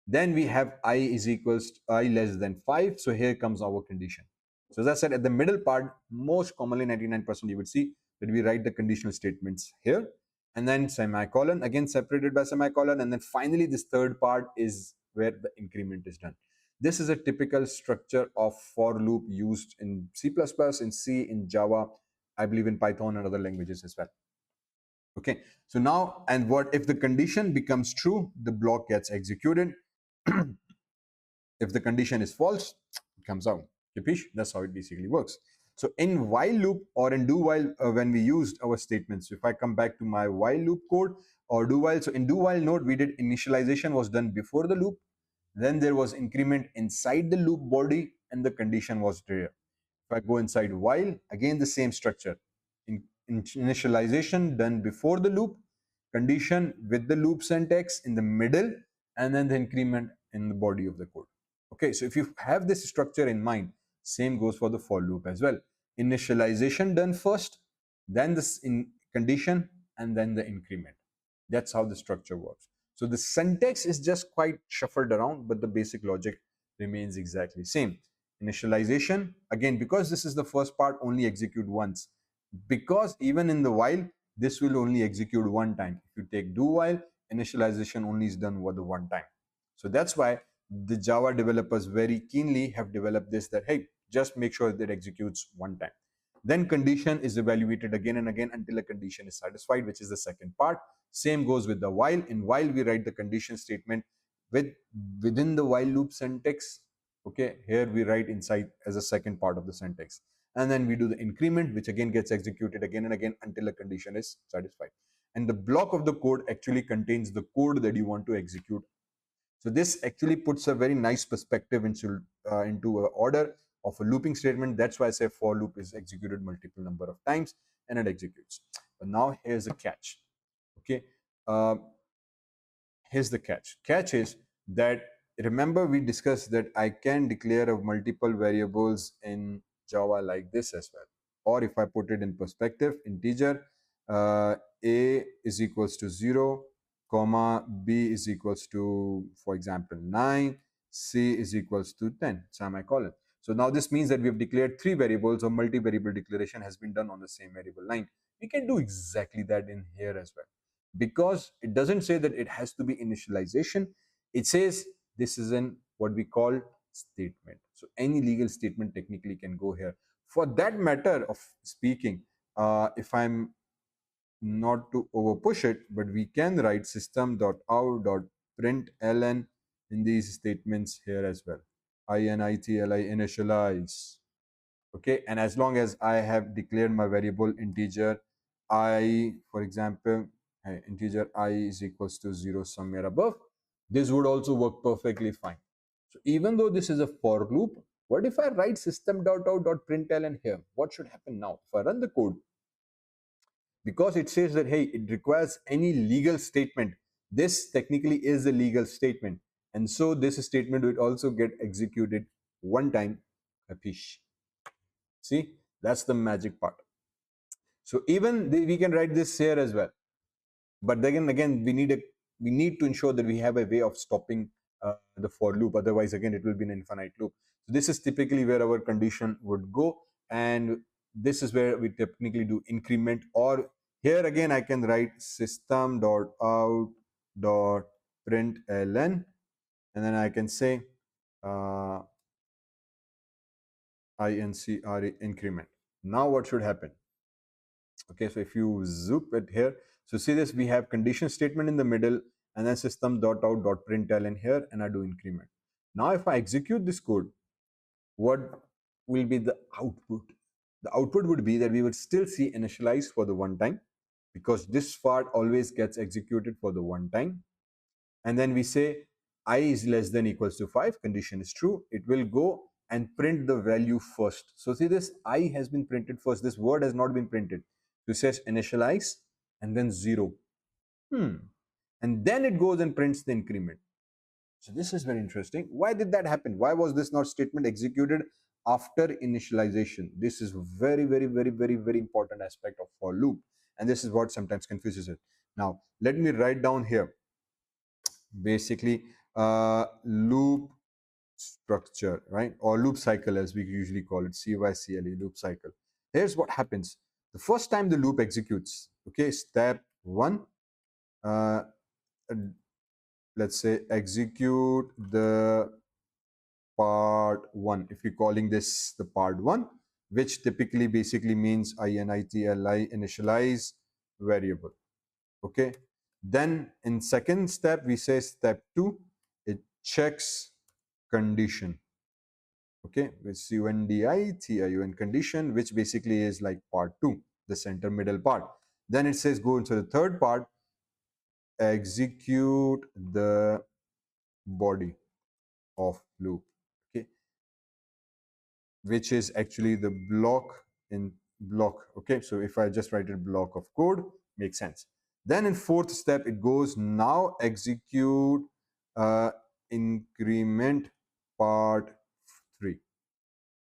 Then we have I is equals to I less than 5. So here comes our condition. So as I said, at the middle part, most commonly 99% you would see that we write the conditional statements here, and then semicolon, again separated by semicolon, and then finally this third part is where the increment is done. This is a typical structure of for loop used in C++, in C, in Java, I believe in Python and other languages as well. Okay, so now, and what if the condition becomes true, the block gets executed. If the condition is false, it comes out. That's how it basically works. So in while loop or in do while, when we used our statements, if I come back to my while loop code or do while, so in do while node, we did initialization was done before the loop, then there was increment inside the loop body, and the condition was there. If I go inside while, again the same structure. Initialization done before the loop, condition with the loop syntax in the middle, and then the increment in the body of the code. Okay, so if you have this structure in mind, same goes for the for loop as well. Initialization done first, then the condition, and then the increment. That's how the structure works. So the syntax is just quite shuffled around, but the basic logic remains exactly same. Initialization, again, because this is the first part, only execute once. Because even in the while, this will only execute one time. If you take do while, initialization only is done with the one time. So that's why the Java developers very keenly have developed this, that hey, just make sure that it executes one time. Then condition is evaluated again and again until a condition is satisfied, which is the second part. Same goes with the while. In while, we write the condition statement within the while loop syntax. Okay, here we write inside as a second part of the syntax. And then we do the increment, which again gets executed again and again until a condition is satisfied. And the block of the code actually contains the code that you want to execute. So this actually puts a very nice perspective into a order of a looping statement. That's why I say for loop is executed multiple number of times and it executes. But now here's a catch. Okay, uh, here's the catch. Catch is that, remember we discussed that I can declare multiple variables in Java like this as well. Or if I put it in perspective, integer, a is equals to 0, comma, b is equals to, for example, 9, c is equals to 10, semicolon. So now this means that we have declared 3 variables, or multi-variable declaration has been done on the same variable line. We can do exactly that in here as well, because it doesn't say that it has to be initialization. It says this is an what we call statement. So any legal statement technically can go here. For that matter of speaking, if I'm not to over push it, but we can write system.out.println in these statements here as well. Initli initialize. Okay, and as long as I have declared my variable integer I, for example, integer I is equals to 0 somewhere above, this would also work perfectly fine. So even though this is a for loop, what if I write system.out.println here? What should happen now? If I run the code, because it says that, hey, it requires any legal statement, this technically is a legal statement, and so this statement will also get executed one time. Capiche? See, that's the magic part. So even we can write this here as well, but then again we need to ensure that we have a way of stopping the for loop. Otherwise, again, it will be an infinite loop. So this is typically where our condition would go, and this is where we technically do increment. Or here again, I can write system.out.println, and then I can say increment. Now what should happen? Okay, so if you zoop it here, so see this, we have condition statement in the middle, and then system.out.println here, and I do increment. Now if I execute this code, what will be the output? The output would be that we would still see initialize for the one time, because this part always gets executed for the one time. And then we say I is less than equals to 5, condition is true, it will go and print the value first. So see this, I has been printed first, this word has not been printed. So it says initialize and then 0. And then it goes and prints the increment. So this is very interesting. Why did that happen? Why was this not statement executed after initialization? This is very, very, very, very, very important aspect of for loop. And this is what sometimes confuses it. Now, let me write down here. Basically, loop structure, right? Or loop cycle, as we usually call it, CYCLE, loop cycle. Here's what happens. The first time the loop executes, okay, step 1, let's say execute the part 1. If you're calling this the part 1, which typically basically means initli initialize variable. Okay, then in second step we say step 2, it checks condition. Okay, with CUNDITIUN condition, which basically is like part 2, the center middle part. Then it says go into the third part, execute the body of loop. Okay, which is actually the block in block. Okay, so if I just write a block of code, makes sense. Then in fourth step it goes, now execute increment part 3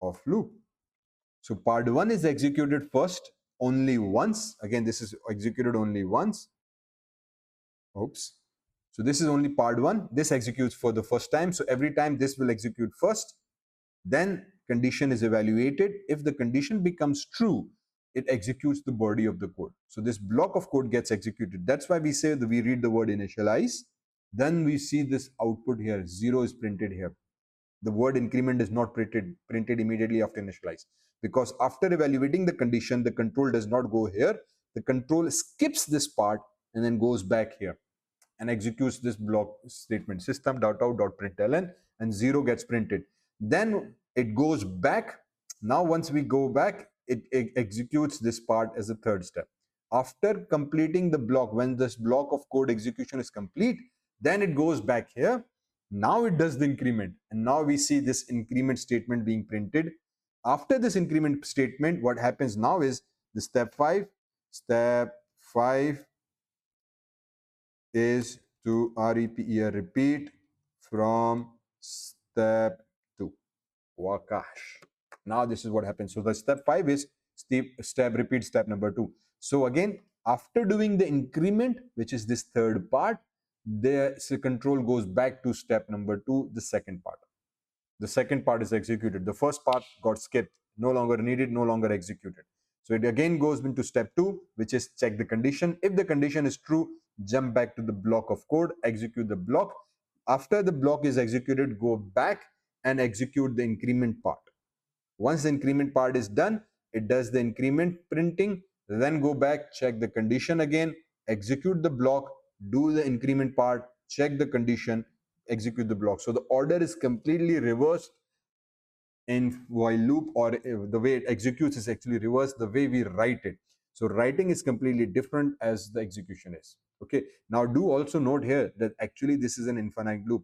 of loop. So part 1 is executed first only once. Again, this is executed only once. Oops. So this is only part 1. This executes for the first time. So every time this will execute first. Then condition is evaluated. If the condition becomes true, it executes the body of the code. So this block of code gets executed. That's why we say that we read the word initialize. Then we see this output here. 0 is printed here. The word increment is not printed immediately after initialize. because after evaluating the condition, the control does not go here. The control skips this part and then goes back here and executes this block statement system.out.println, and 0 gets printed. Then it goes back. Now once we go back, it executes this part as a third step. After completing the block, when this block of code execution is complete, then it goes back here. Now it does the increment, and now we see this increment statement being printed. After this increment statement, what happens now is the step 5 is to repeat from step 2. Wakash. Now this is what happens. So the step 5 is repeat step number 2. So again, after doing the increment, which is this third part, the control goes back to step number 2, the second part. The second part is executed. The first part got skipped, no longer needed, no longer executed. So it again goes into step 2, which is check the condition. If the condition is true, jump back to the block of code, execute the block. After the block is executed, go back and execute the increment part. Once the increment part is done, it does the increment printing, then go back, check the condition again, execute the block, do the increment part, check the condition, execute the block. So the order is completely reversed in while loop, or the way it executes is actually reversed the way we write it. So writing is completely different as the execution is. Okay, now do also note here that actually this is an infinite loop.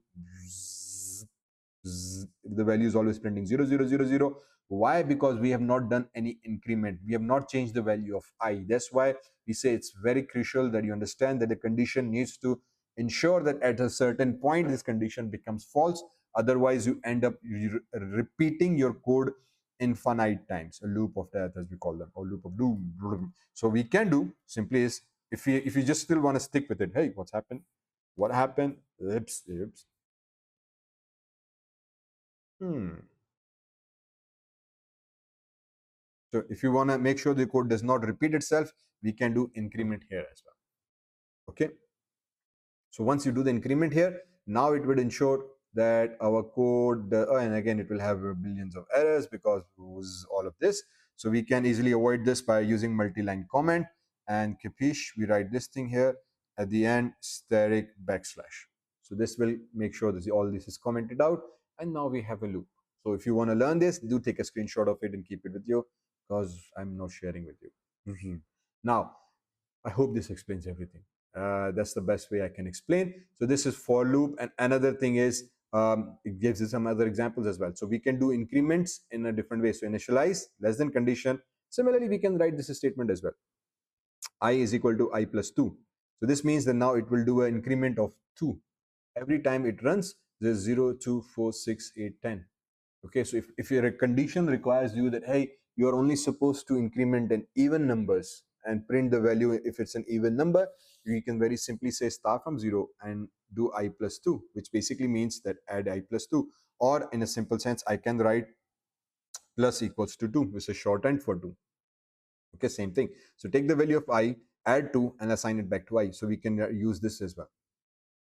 The value is always printing 0 0 0 0. Why? Because we have not done any increment, we have not changed the value of I. That's why we say it's very crucial that you understand that the condition needs to ensure that at a certain point this condition becomes false. Otherwise you end up repeating your code infinite times, a loop of death as we call them, or loop of doom. So we can do simply is, if you just still want to stick with it, hey, what's happened, what happened, oops. So if you want to make sure the code does not repeat itself, we can do increment here as well. Okay. So once you do the increment here, now it would ensure that our code, and again, it will have billions of errors because all of this. So we can easily avoid this by using multi-line comment, and capiche, we write this thing here at the end, static backslash. So this will make sure that all this is commented out, and now we have a loop. So if you want to learn this, do take a screenshot of it and keep it with you, because I'm not sharing with you. Now, I hope this explains everything. That's the best way I can explain. So this is for loop, and another thing is it gives you some other examples as well. So we can do increments in a different way. So initialize less than condition. Similarly, we can write this statement as well. I is equal to I plus 2. So this means that now it will do an increment of 2. Every time it runs, there's 0, 2, 4, 6, 8, 10. Okay, so if your condition requires you that, hey, you're only supposed to increment in even numbers and print the value if it's an even number, you can very simply say start from 0 and do I plus 2, which basically means that add I plus 2. Or in a simple sense, I can write plus equals to 2, which is shorthand for 2. Okay, same thing. So take the value of I, add 2, and assign it back to I. So we can use this as well.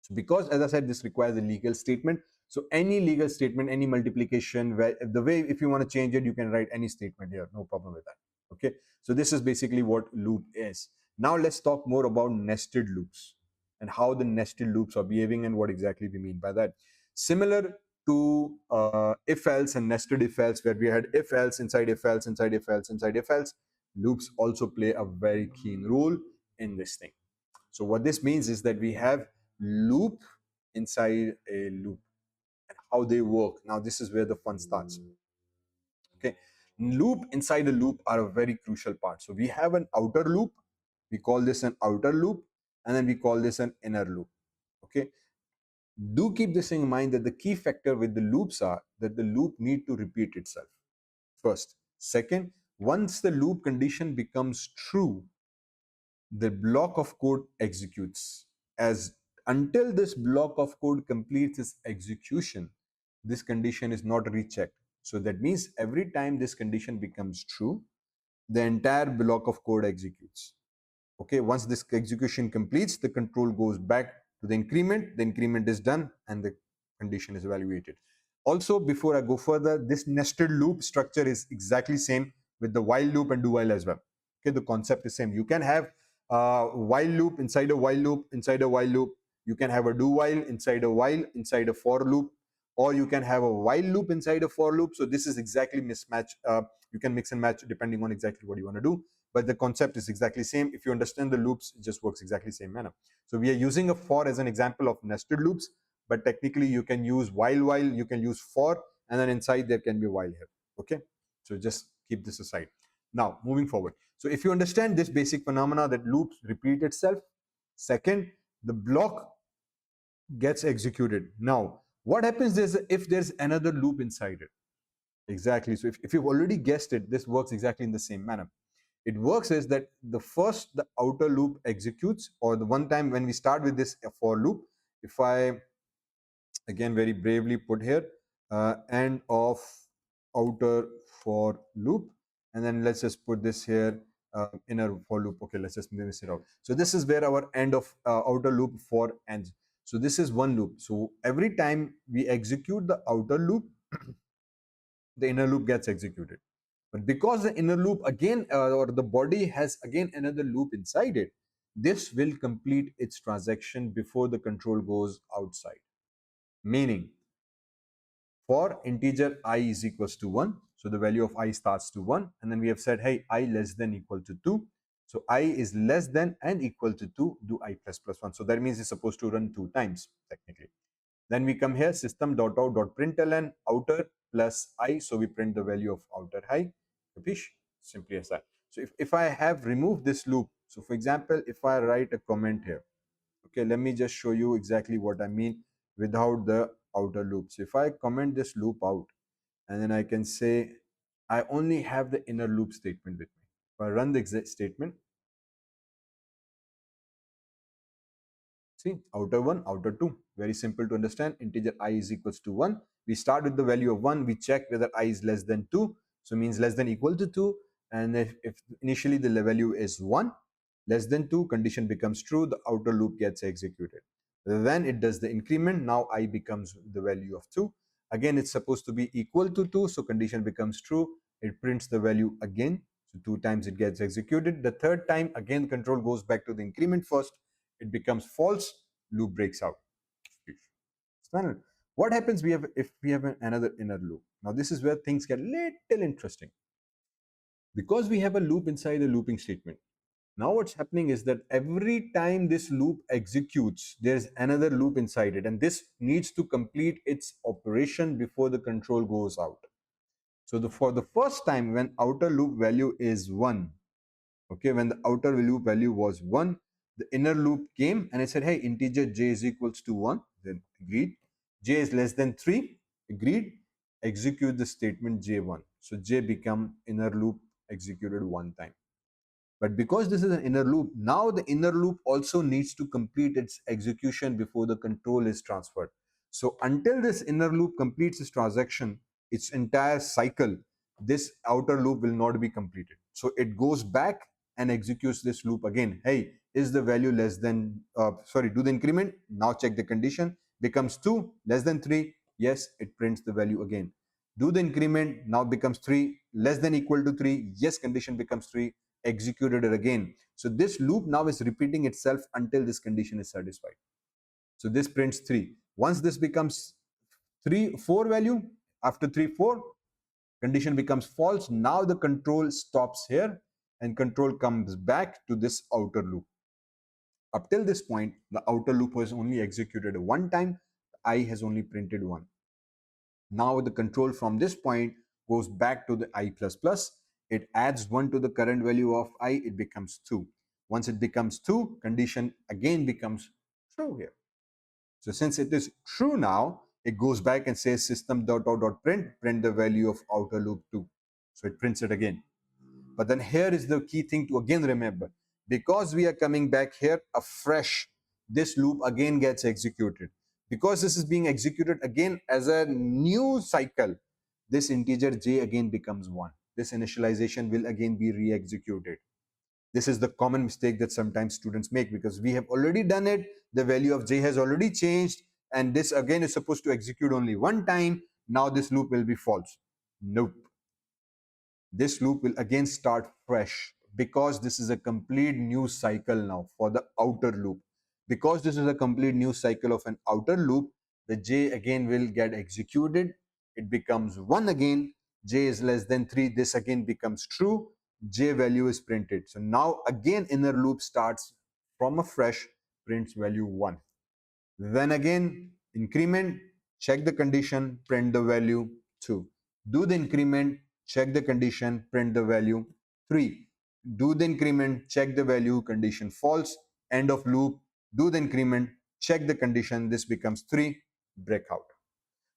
So because, as I said, this requires a legal statement. So any legal statement, any multiplication, the way if you want to change it, you can write any statement here. No problem with that. Okay. So this is basically what loop is. Now let's talk more about nested loops and how the nested loops are behaving and what exactly we mean by that. Similar to if else and nested if else, where we had if else inside if else inside if else inside if else, loops also play a very keen role in this thing. So what this means is that we have loop inside a loop and how they work. Now this is where the fun starts. Okay, loop inside a loop are a very crucial part. So we have an outer loop, we call this an outer loop, and then we call this an inner loop. Okay, do keep this in mind that the key factor with the loops are that the loop need to repeat itself first. Second, once the loop condition becomes true, the block of code executes. As until this block of code completes its execution, this condition is not rechecked. So that means every time this condition becomes true, the entire block of code executes. Okay, once this execution completes, the control goes back to the increment is done, and the condition is evaluated. Also, before I go further, this nested loop structure is exactly same with the while loop and do while as well. Okay, the concept is same. You can have a while loop inside a while loop inside a while loop. You can have a do while inside a for loop, or you can have a while loop inside a for loop. So this is exactly mismatch. You can mix and match depending on exactly what you want to do. But the concept is exactly same. If you understand the loops, it just works exactly same manner. So we are using a for as an example of nested loops, but technically you can use while, you can use for, and then inside there can be while here. Okay, so just keep this aside. Now moving forward, so if you understand this basic phenomena that loops repeat itself, second, the block gets executed. Now what happens is if there's another loop inside it, exactly, so if you've already guessed it, this works exactly in the same manner. It works is that the outer loop executes, or the one time when we start with this for loop, if I again very bravely put here, end of outer for loop, and then let's just put this here, inner for loop. Okay, let's just miss it out. So this is where our end of outer loop for ends. So this is one loop. So every time we execute the outer loop, the inner loop gets executed. But because the inner loop again, or the body has again another loop inside it, this will complete its transaction before the control goes outside. Meaning, for integer I is equals to 1, so the value of I starts to 1, and then we have said, hey, I less than equal to 2. So I is less than and equal to 2, do I plus plus 1. So that means it's supposed to run 2 times technically. Then we come here, system dot out dot println outer plus I, so we print the value of outer I. Capish? Simply as that. So if I have removed this loop, so for example, if I write a comment here, okay, let me just show you exactly what I mean without the outer loop. So if I comment this loop out, and then I can say I only have the inner loop statement with me. If I run the exact statement, see, outer 1, outer 2, very simple to understand. Integer I is equals to 1. We start with the value of 1. We check whether I is less than 2. So means less than equal to 2. And if initially the value is 1, less than 2, condition becomes true. The outer loop gets executed. Then it does the increment. Now I becomes the value of 2. Again, it's supposed to be equal to 2. So condition becomes true. It prints the value again. So 2 times it gets executed. The third time, again, control goes back to the increment first. It becomes false, loop breaks out. Standard. What happens if we have another inner loop? Now this is where things get little interesting. Because we have a loop inside a looping statement. Now what's happening is that every time this loop executes, there's another loop inside it, and this needs to complete its operation before the control goes out. So for the first time when outer loop value is 1, okay, when the outer loop value was 1, the inner loop came and it said, hey, integer j is equals to 1, then agreed. J is less than 3, agreed. Execute the statement j1. So j become inner loop executed one time. But because this is an inner loop, now the inner loop also needs to complete its execution before the control is transferred. So until this inner loop completes its transaction, its entire cycle, this outer loop will not be completed. So it goes back and executes this loop again. Hey, is the value less than, do the increment, now check the condition, becomes 2, less than 3, yes, it prints the value again. Do the increment, now becomes 3, less than equal to 3, yes, condition becomes 3, executed it again. So this loop now is repeating itself until this condition is satisfied. So this prints 3. Once this becomes 4 value, after 3, 4, condition becomes false. Now the control stops here and control comes back to this outer loop. Up till this point, the outer loop was only executed one time. I has only printed 1. Now the control from this point goes back to the I++. It adds 1 to the current value of I, it becomes 2. Once it becomes 2, condition again becomes true here. So since it is true now, it goes back and says system.out.print, print the value of outer loop 2. So it prints it again. But then here is the key thing to again remember. Because we are coming back here afresh, this loop again gets executed. Because this is being executed again as a new cycle, this integer j again becomes 1. This initialization will again be re-executed. This is the common mistake that sometimes students make, because we have already done it, the value of j has already changed, and this again is supposed to execute only one time. now this loop will be false. Nope. This loop will again start fresh because this is a complete new cycle now for the outer loop. Because this is a complete new cycle of an outer loop, the j again will get executed. It becomes 1 again. J is less than 3. This again becomes true. J value is printed. So now again inner loop starts from a fresh, prints value 1. Then again increment, check the condition, print the value 2. Do the increment, check the condition, print the value 3. Do the increment, check the value, condition false, end of loop. Do the increment, check the condition, this becomes 3, break out.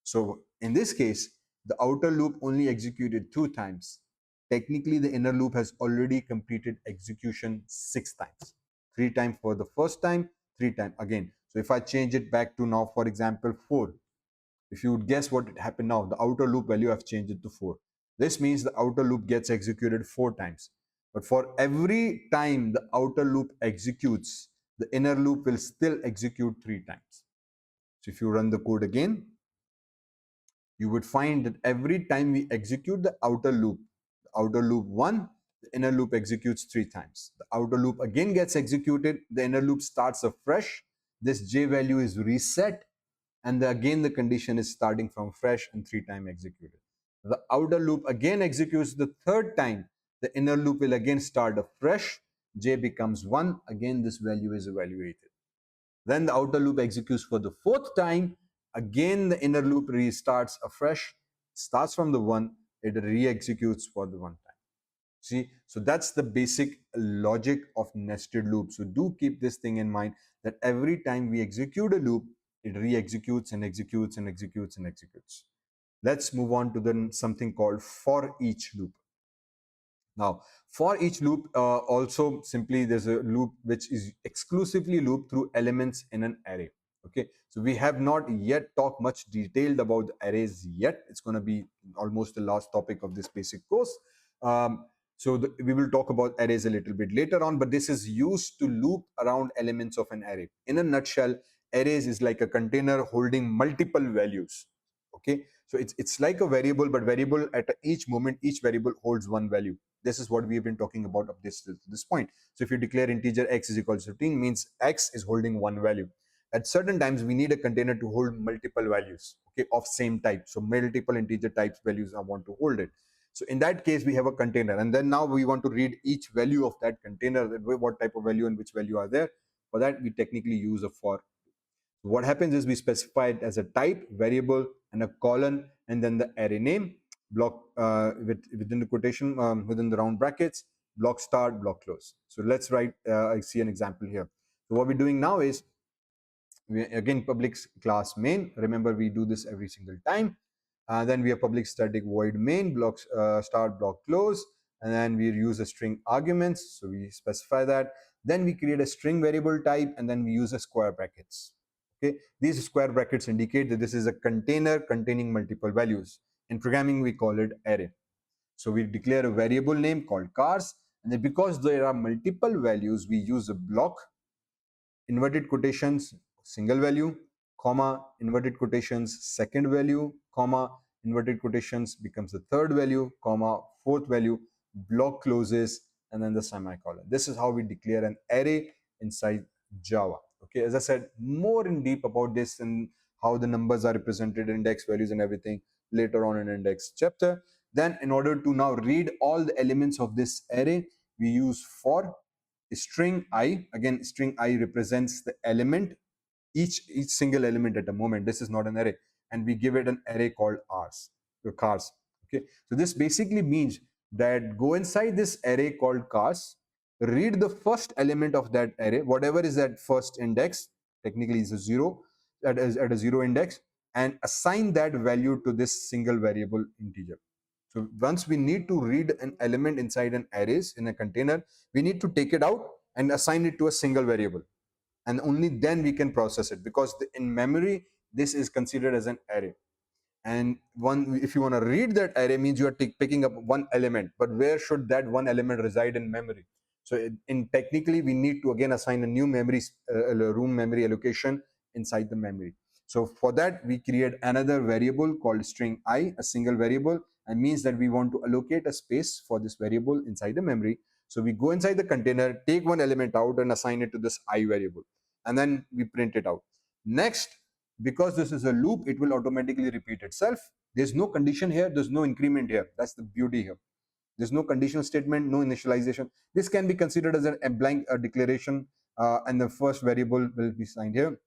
So in this case, the outer loop only executed 2 times. Technically, the inner loop has already completed execution 6 times. 3 times for the first time, 3 times again. So if I change it back to now, for example, 4, if you would guess what happened now, the outer loop value I've changed it to 4. This means the outer loop gets executed 4 times. But for every time the outer loop executes, the inner loop will still execute 3 times. So if you run the code again, you would find that every time we execute the outer loop 1, the inner loop executes 3 times. The outer loop again gets executed, the inner loop starts afresh, this j value is reset, and again the condition is starting from fresh and 3 times executed. The outer loop again executes the 3rd time, the inner loop will again start afresh, j becomes 1, again this value is evaluated. Then the outer loop executes for the 4th time. Again, the inner loop restarts afresh, starts from the 1, it re-executes for the 1 time. See, so that's the basic logic of nested loop. So do keep this thing in mind that every time we execute a loop, it re-executes and executes and executes and executes. Let's move on to then something called for each loop. Now, for each loop, also simply there's a loop which is exclusively looped through elements in an array. Okay, so we have not yet talked much detailed about the arrays yet. It's going to be almost the last topic of this basic course. We will talk about arrays a little bit later on, but this is used to loop around elements of an array. In a nutshell, arrays is like a container holding multiple values. Okay, so it's like a variable, but variable at each moment, each variable holds one value. This is what we have been talking about up this point. So if you declare integer x is equal to 15, means x is holding one value. At certain times, we need a container to hold multiple values, okay, of same type. So multiple integer types values I want to hold it. So in that case, we have a container, and then now we want to read each value of that container, what type of value and which value are there. For that, we technically use a for. What happens is we specify it as a type, variable, and a colon, and then the array name, block within the quotation, within the round brackets, block start, block close. So let's write, I see an example here. So what we're doing now is, we again public class main. Remember, we do this every single time. Then we have public static void main, block start, block close, and then we use a string arguments. So we specify that. Then we create a string variable type, and then we use a square brackets. Okay, these square brackets indicate that this is a container containing multiple values. In programming, we call it array. So we declare a variable name called cars, and then because there are multiple values, we use a block, inverted quotations, single value, comma, inverted quotations, second value, comma, inverted quotations becomes the third value, comma, fourth value, block closes, and then the semicolon. This is how we declare an array inside Java. Okay, as I said, more in deep about this and how the numbers are represented, index values and everything later on in index chapter. Then in order to now read all the elements of this array, we use for string I. Again, string I represents the element, each single element at a moment. This is not an array, and we give it an array called cars. Okay, so this basically means that go inside this array called cars, read the first element of that array, whatever is that first index, technically is a 0, that is at a 0 index, and assign that value to this single variable integer. So once we need to read an element inside an arrays in a container, we need to take it out and assign it to a single variable, and only then we can process it, because in memory this is considered as an array. And if you want to read that array, means you are picking up one element, but where should that one element reside in memory? So in technically we need to again assign a new memory room memory allocation inside the memory. So for that, we create another variable called string I, a single variable, and means that we want to allocate a space for this variable inside the memory. So we go inside the container, take one element out and assign it to this I variable, and then we print it out. Next, because this is a loop, it will automatically repeat itself. There's no condition here, there's no increment here. That's the beauty here. There's no conditional statement, no initialization. This can be considered as a blank declaration, and the first variable will be signed here,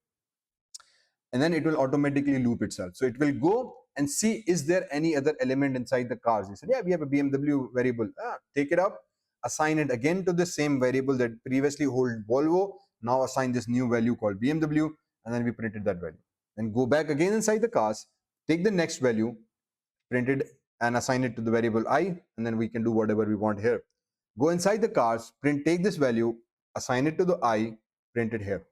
and then it will automatically loop itself. So it will go and see, is there any other element inside the cars? He said, yeah, we have a BMW variable. Take it up, assign it again to the same variable that previously hold Volvo. Now assign this new value called BMW, and then we printed that value. Then go back again inside the cars, take the next value, print it and assign it to the variable I, and then we can do whatever we want here. Go inside the cars, take this value, assign it to the I, print it here.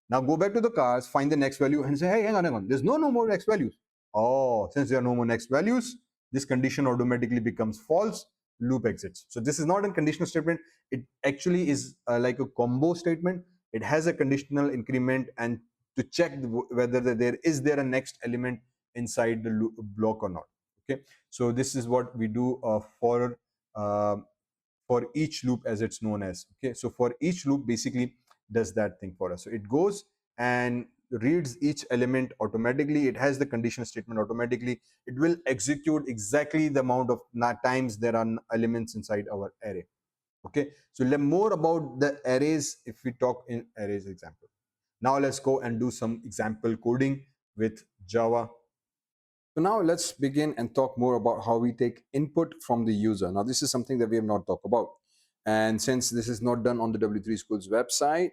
Now go back to the cars, find the next value and say, hey, hang on. There's no more next values. Oh, since there are no more next values, this condition automatically becomes false, loop exits. So this is not a conditional statement. It actually is like a combo statement. It has a conditional increment and to check whether there is a next element inside the loop block or not. Okay, so this is what we do for each loop, as it's known as. Okay, so for each loop basically does that thing for us. So it goes and reads each element automatically. It has the conditional statement automatically. It will execute exactly the amount of times there are elements inside our array. Okay, so learn more about the arrays if we talk in arrays example. Now let's go and do some example coding with Java. So now let's begin and talk more about how we take input from the user. Now this is something that we have not talked about. And since this is not done on the W3Schools website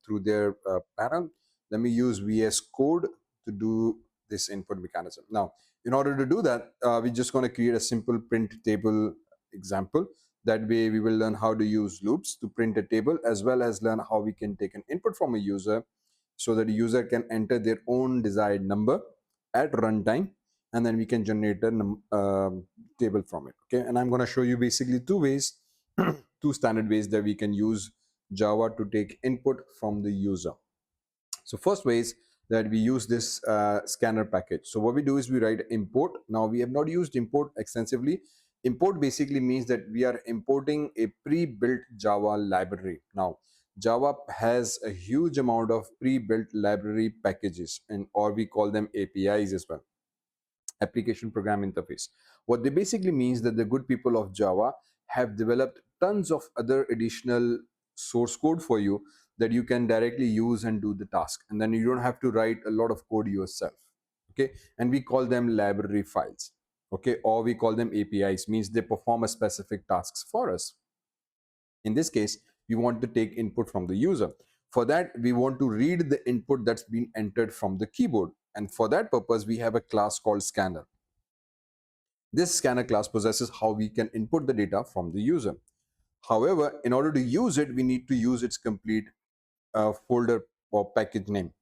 through their panel, let me use VS Code to do this input mechanism. Now, in order to do that, we're just going to create a simple print table example. That way we will learn how to use loops to print a table, as well as learn how we can take an input from a user so that the user can enter their own desired number at runtime, and then we can generate a table from it. Okay, and I'm going to show you basically two ways, two standard ways that we can use Java to take input from the user. So first way is that we use this scanner package. So what we do is we write import. Now we have not used import extensively. Import basically means that we are importing a pre-built Java library. Now Java has a huge amount of pre-built library packages, and or we call them APIs as well, application program interface. What they basically means that the good people of Java have developed tons of other additional source code for you that you can directly use and do the task, and then you don't have to write a lot of code yourself. Okay, and we call them library files. Okay, or we call them APIs, means they perform a specific tasks for us. In this case, we want to take input from the user. For that, we want to read the input that's been entered from the keyboard. And for that purpose, we have a class called scanner. This scanner class possesses how we can input the data from the user. However, in order to use it, we need to use its complete folder or package name.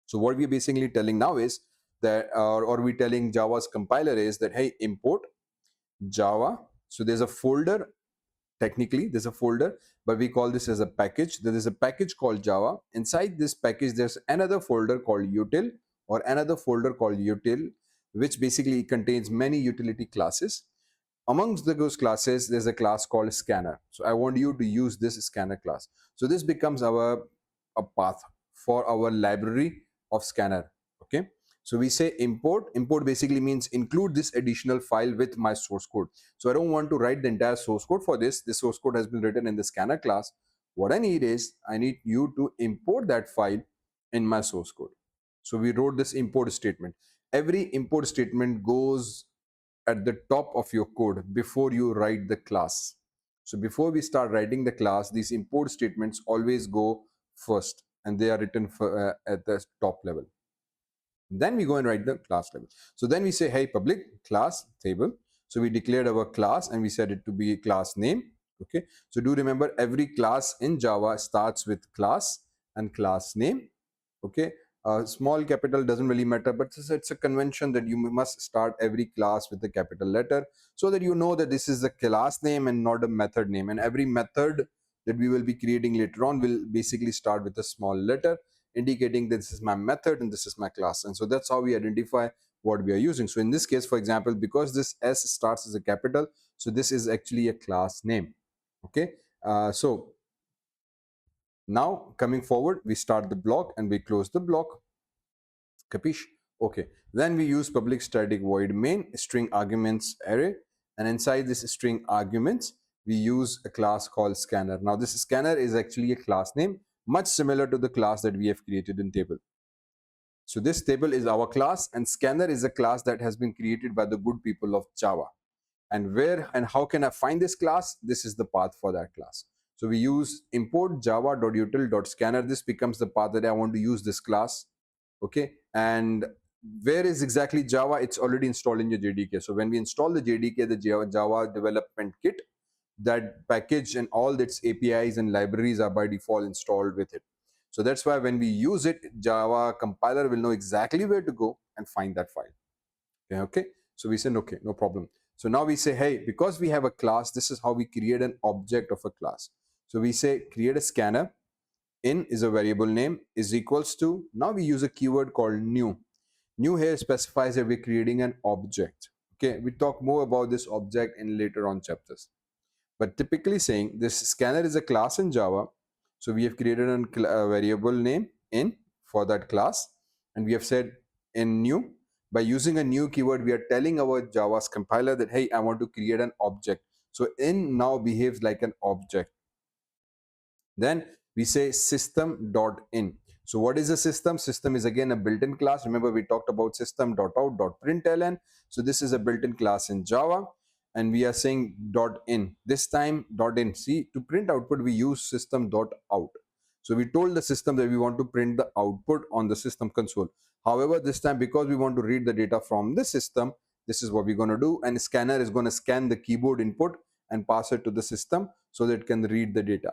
So what we're basically telling now is that, or we're telling Java's compiler is that, hey, import Java. So there's a folder. Technically, there's a folder, but we call this as a package. There is a package called Java. Inside this package, there's another folder called util, or another folder called util, which basically contains many utility classes. Amongst those classes, there's a class called scanner. So I want you to use this scanner class. So this becomes a path for our library of scanner. Okay. So we say import. Import basically means include this additional file with my source code. So I don't want to write the entire source code for this. This source code has been written in the scanner class. What I need is I need you to import that file in my source code. So we wrote this import statement. Every import statement goes at the top of your code before you write the class. So before we start writing the class, these import statements always go first, and they are written at the top level. Then we go and write the class level. So then we say, hey, public class table. So we declared our class and we set it to be a class name. Okay. So do remember, every class in Java starts with class and class name. Okay. Small capital doesn't really matter, but it's a convention that you must start every class with a capital letter so that you know that this is the class name and not a method name. And every method that we will be creating later on will basically start with a small letter. indicating this is my method and this is my class. And so that's how we identify what we are using. So in this case, for example, because this S starts as a capital, so this is actually a class name. Okay, so now coming forward, we start the block and we close the block. Capish? Okay. Then we use public static void main string arguments array, and inside this string arguments we use a class called scanner. Now this scanner is actually a class name, much similar to the class that we have created in table. So this table is our class, and scanner is a class that has been created by the good people of Java. And where and how can I find this class? This is the path for that class. So we use import java.util.scanner. This becomes the path that I want to use this class. Okay, and where is exactly Java? It's already installed in your JDK. So when we install the JDK, the Java development kit, that package and all its APIs and libraries are by default installed with it. So that's why when we use it, Java compiler will know exactly where to go and find that file. Okay, so we say okay, no problem. So now we say, hey, because we have a class, this is how we create an object of a class. So we say create a scanner. In is a variable name is equals to, now we use a keyword called new. New here specifies that we're creating an object. Okay, we talk more about this object in later on chapters. But typically saying this scanner is a class in Java. So we have created a variable name in for that class, and we have said in new. By using a new keyword, we are telling our Java's compiler that, hey, I want to create an object. So in now behaves like an object. Then we say system.in. So what is a system? System is again a built-in class. Remember we talked about system.out.println. So this is a built-in class in Java, and we are saying .in. This time .in. See, to print output we use system.out. So we told the system that we want to print the output on the system console. However, this time because we want to read the data from the system, this is what we're going to do, and scanner is going to scan the keyboard input and pass it to the system so that it can read the data.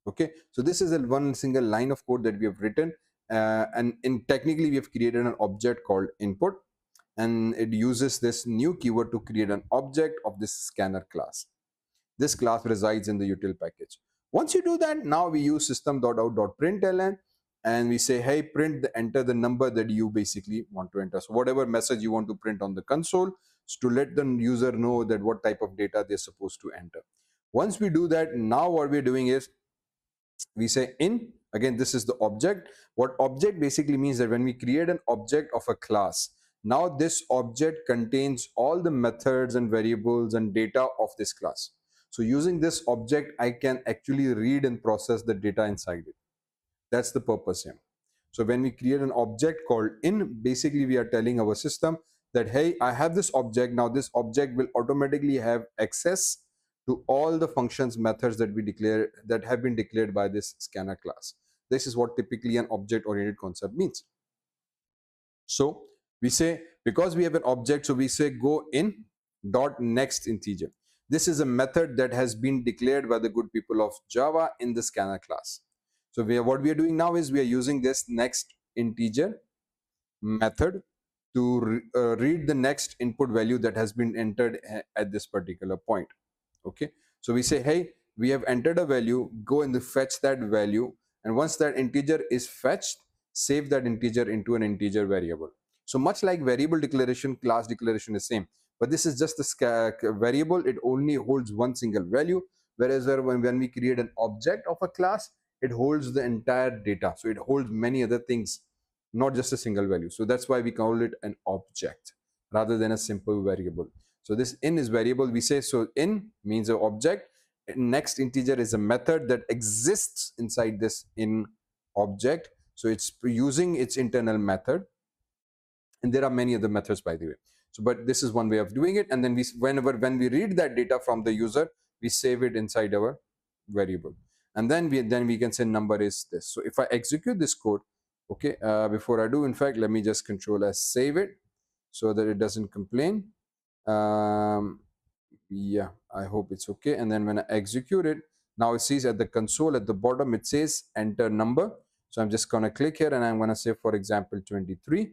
Okay, so this is a one single line of code that we have written, and in technically we have created an object called input, and it uses this new keyword to create an object of this scanner class. This class resides in the util package. Once you do that, now we use system.out.println, and we say, hey, enter the number that you basically want to enter. So whatever message you want to print on the console, to let the user know that what type of data they're supposed to enter. Once we do that, now what we're doing is we say in. Again, this is the object. What object basically means that when we create an object of a class, now this object contains all the methods and variables and data of this class. So using this object, I can actually read and process the data inside it. That's the purpose here. So when we create an object called in, basically we are telling our system that, hey, I have this object. Now this object will automatically have access to all the functions methods that we declare, that have been declared by this scanner class. This is what typically an object oriented concept means. So we say, because we have an object, so we say go in dot next integer. This is a method that has been declared by the good people of Java in the scanner class. So what we are doing now is we are using this next integer method to read the next input value that has been entered at this particular point. Okay, so we say, hey, we have entered a value, go and fetch that value, and once that integer is fetched, save that integer into an integer variable. So much like variable declaration, class declaration is same, but this is just the variable. It only holds one single value, whereas when we create an object of a class, it holds the entire data. So it holds many other things, not just a single value. So that's why we call it an object rather than a simple variable. So this in is variable. We say, so in means an object. Next integer is a method that exists inside this in object. So it's using its internal method. And there are many other methods, by the way. So, but this is one way of doing it. And then when we read that data from the user, we save it inside our variable. And then we can say number is this. So if I execute this code, okay, before I do, in fact, let me just Control S, save it so that it doesn't complain. Yeah, I hope it's okay. And then when I execute it, now it sees at the console at the bottom, it says enter number. So I'm just going to click here and I'm going to say, for example, 23.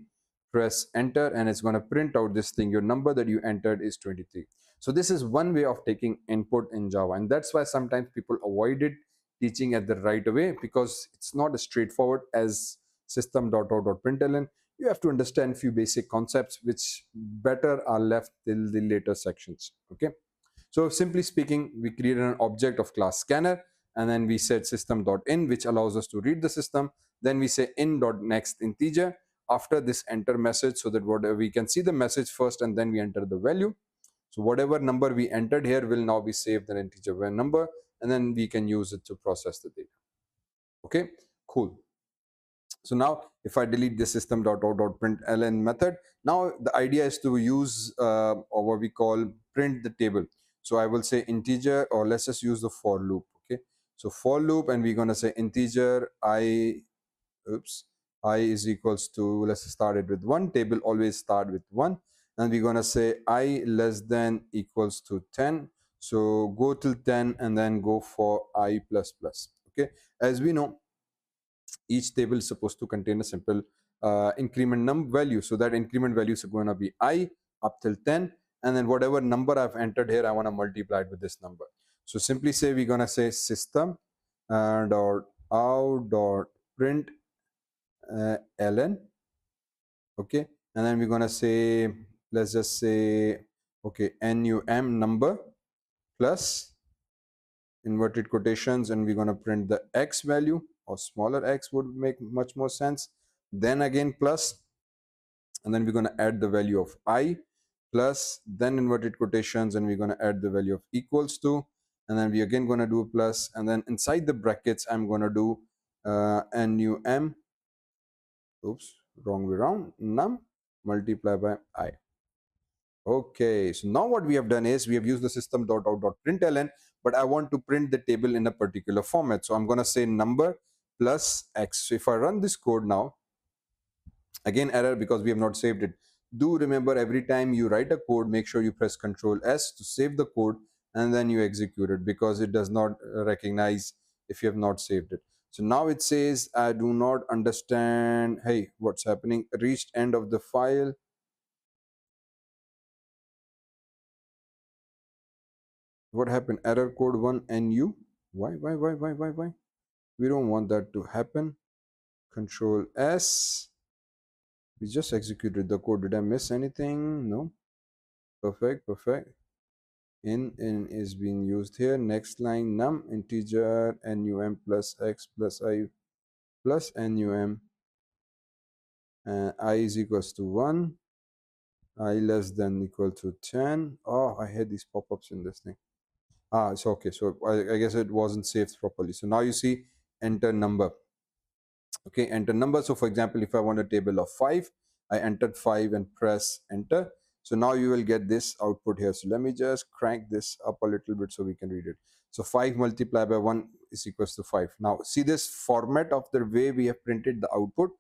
Press enter and it's going to print out this thing. Your number that you entered is 23. So this is one way of taking input in Java, and that's why sometimes people avoided teaching at the right way, because it's not as straightforward as system.out.println, you have to understand few basic concepts which better are left till the later sections. Okay, so simply speaking, we created an object of class scanner, and then we said system.in, which allows us to read the system. Then we say in.next integer after this enter message, so that whatever we can see the message first and then we enter the value. So whatever number we entered here will now be saved an integer number, and then we can use it to process the data. Okay, cool. So now if I delete the system.out.println method, now the idea is to use or what we call print the table. So I will say integer, or let's just use the for loop. Okay, so for loop, and we're going to say integer I is equals to, let's start it with 1. Table always start with 1, and we're going to say I less than equals to 10. So go till 10 and then go for I plus plus. Okay, as we know, each table is supposed to contain a simple increment value. So that increment value is going to be I up till 10, and then whatever number I've entered here, I want to multiply it with this number. So simply say we're going to say system dot out dot print ln. Okay, and then we're going to say, let's just say, okay, num number plus inverted quotations, and we're going to print the x value, or smaller x would make much more sense. Then again plus, and then we're going to add the value of I plus, then inverted quotations, and we're going to add the value of equals to, and then we again going to do plus, and then inside the brackets I'm going to do num, oops, wrong way around, num multiply by I. Okay, so now what we have done is we have used the system.out.println, but I want to print the table in a particular format. So I'm going to say number plus x. So if I run this code now, again error because we have not saved it. Do remember, every time you write a code, make sure you press Ctrl S to save the code and then you execute it, because it does not recognize if you have not saved it. So now it says I do not understand. Hey, what's happening? Reached end of the file. What happened? Error code 1 NU. Why? We don't want that to happen. Control S. We just executed the code. Did I miss anything? No. Perfect. In is being used here. Next line, num integer num plus x plus I plus num, and I is equals to 1. I less than equal to 10. Oh, I had these pop-ups in this thing. It's okay. So I guess it wasn't saved properly. So now you see enter number. Okay, enter number. So for example, if I want a table of 5, I entered 5 and press enter. So now you will get this output here. So let me just crank this up a little bit so we can read it. So 5 multiplied by 1 is equals to 5. Now see this format of the way we have printed the output.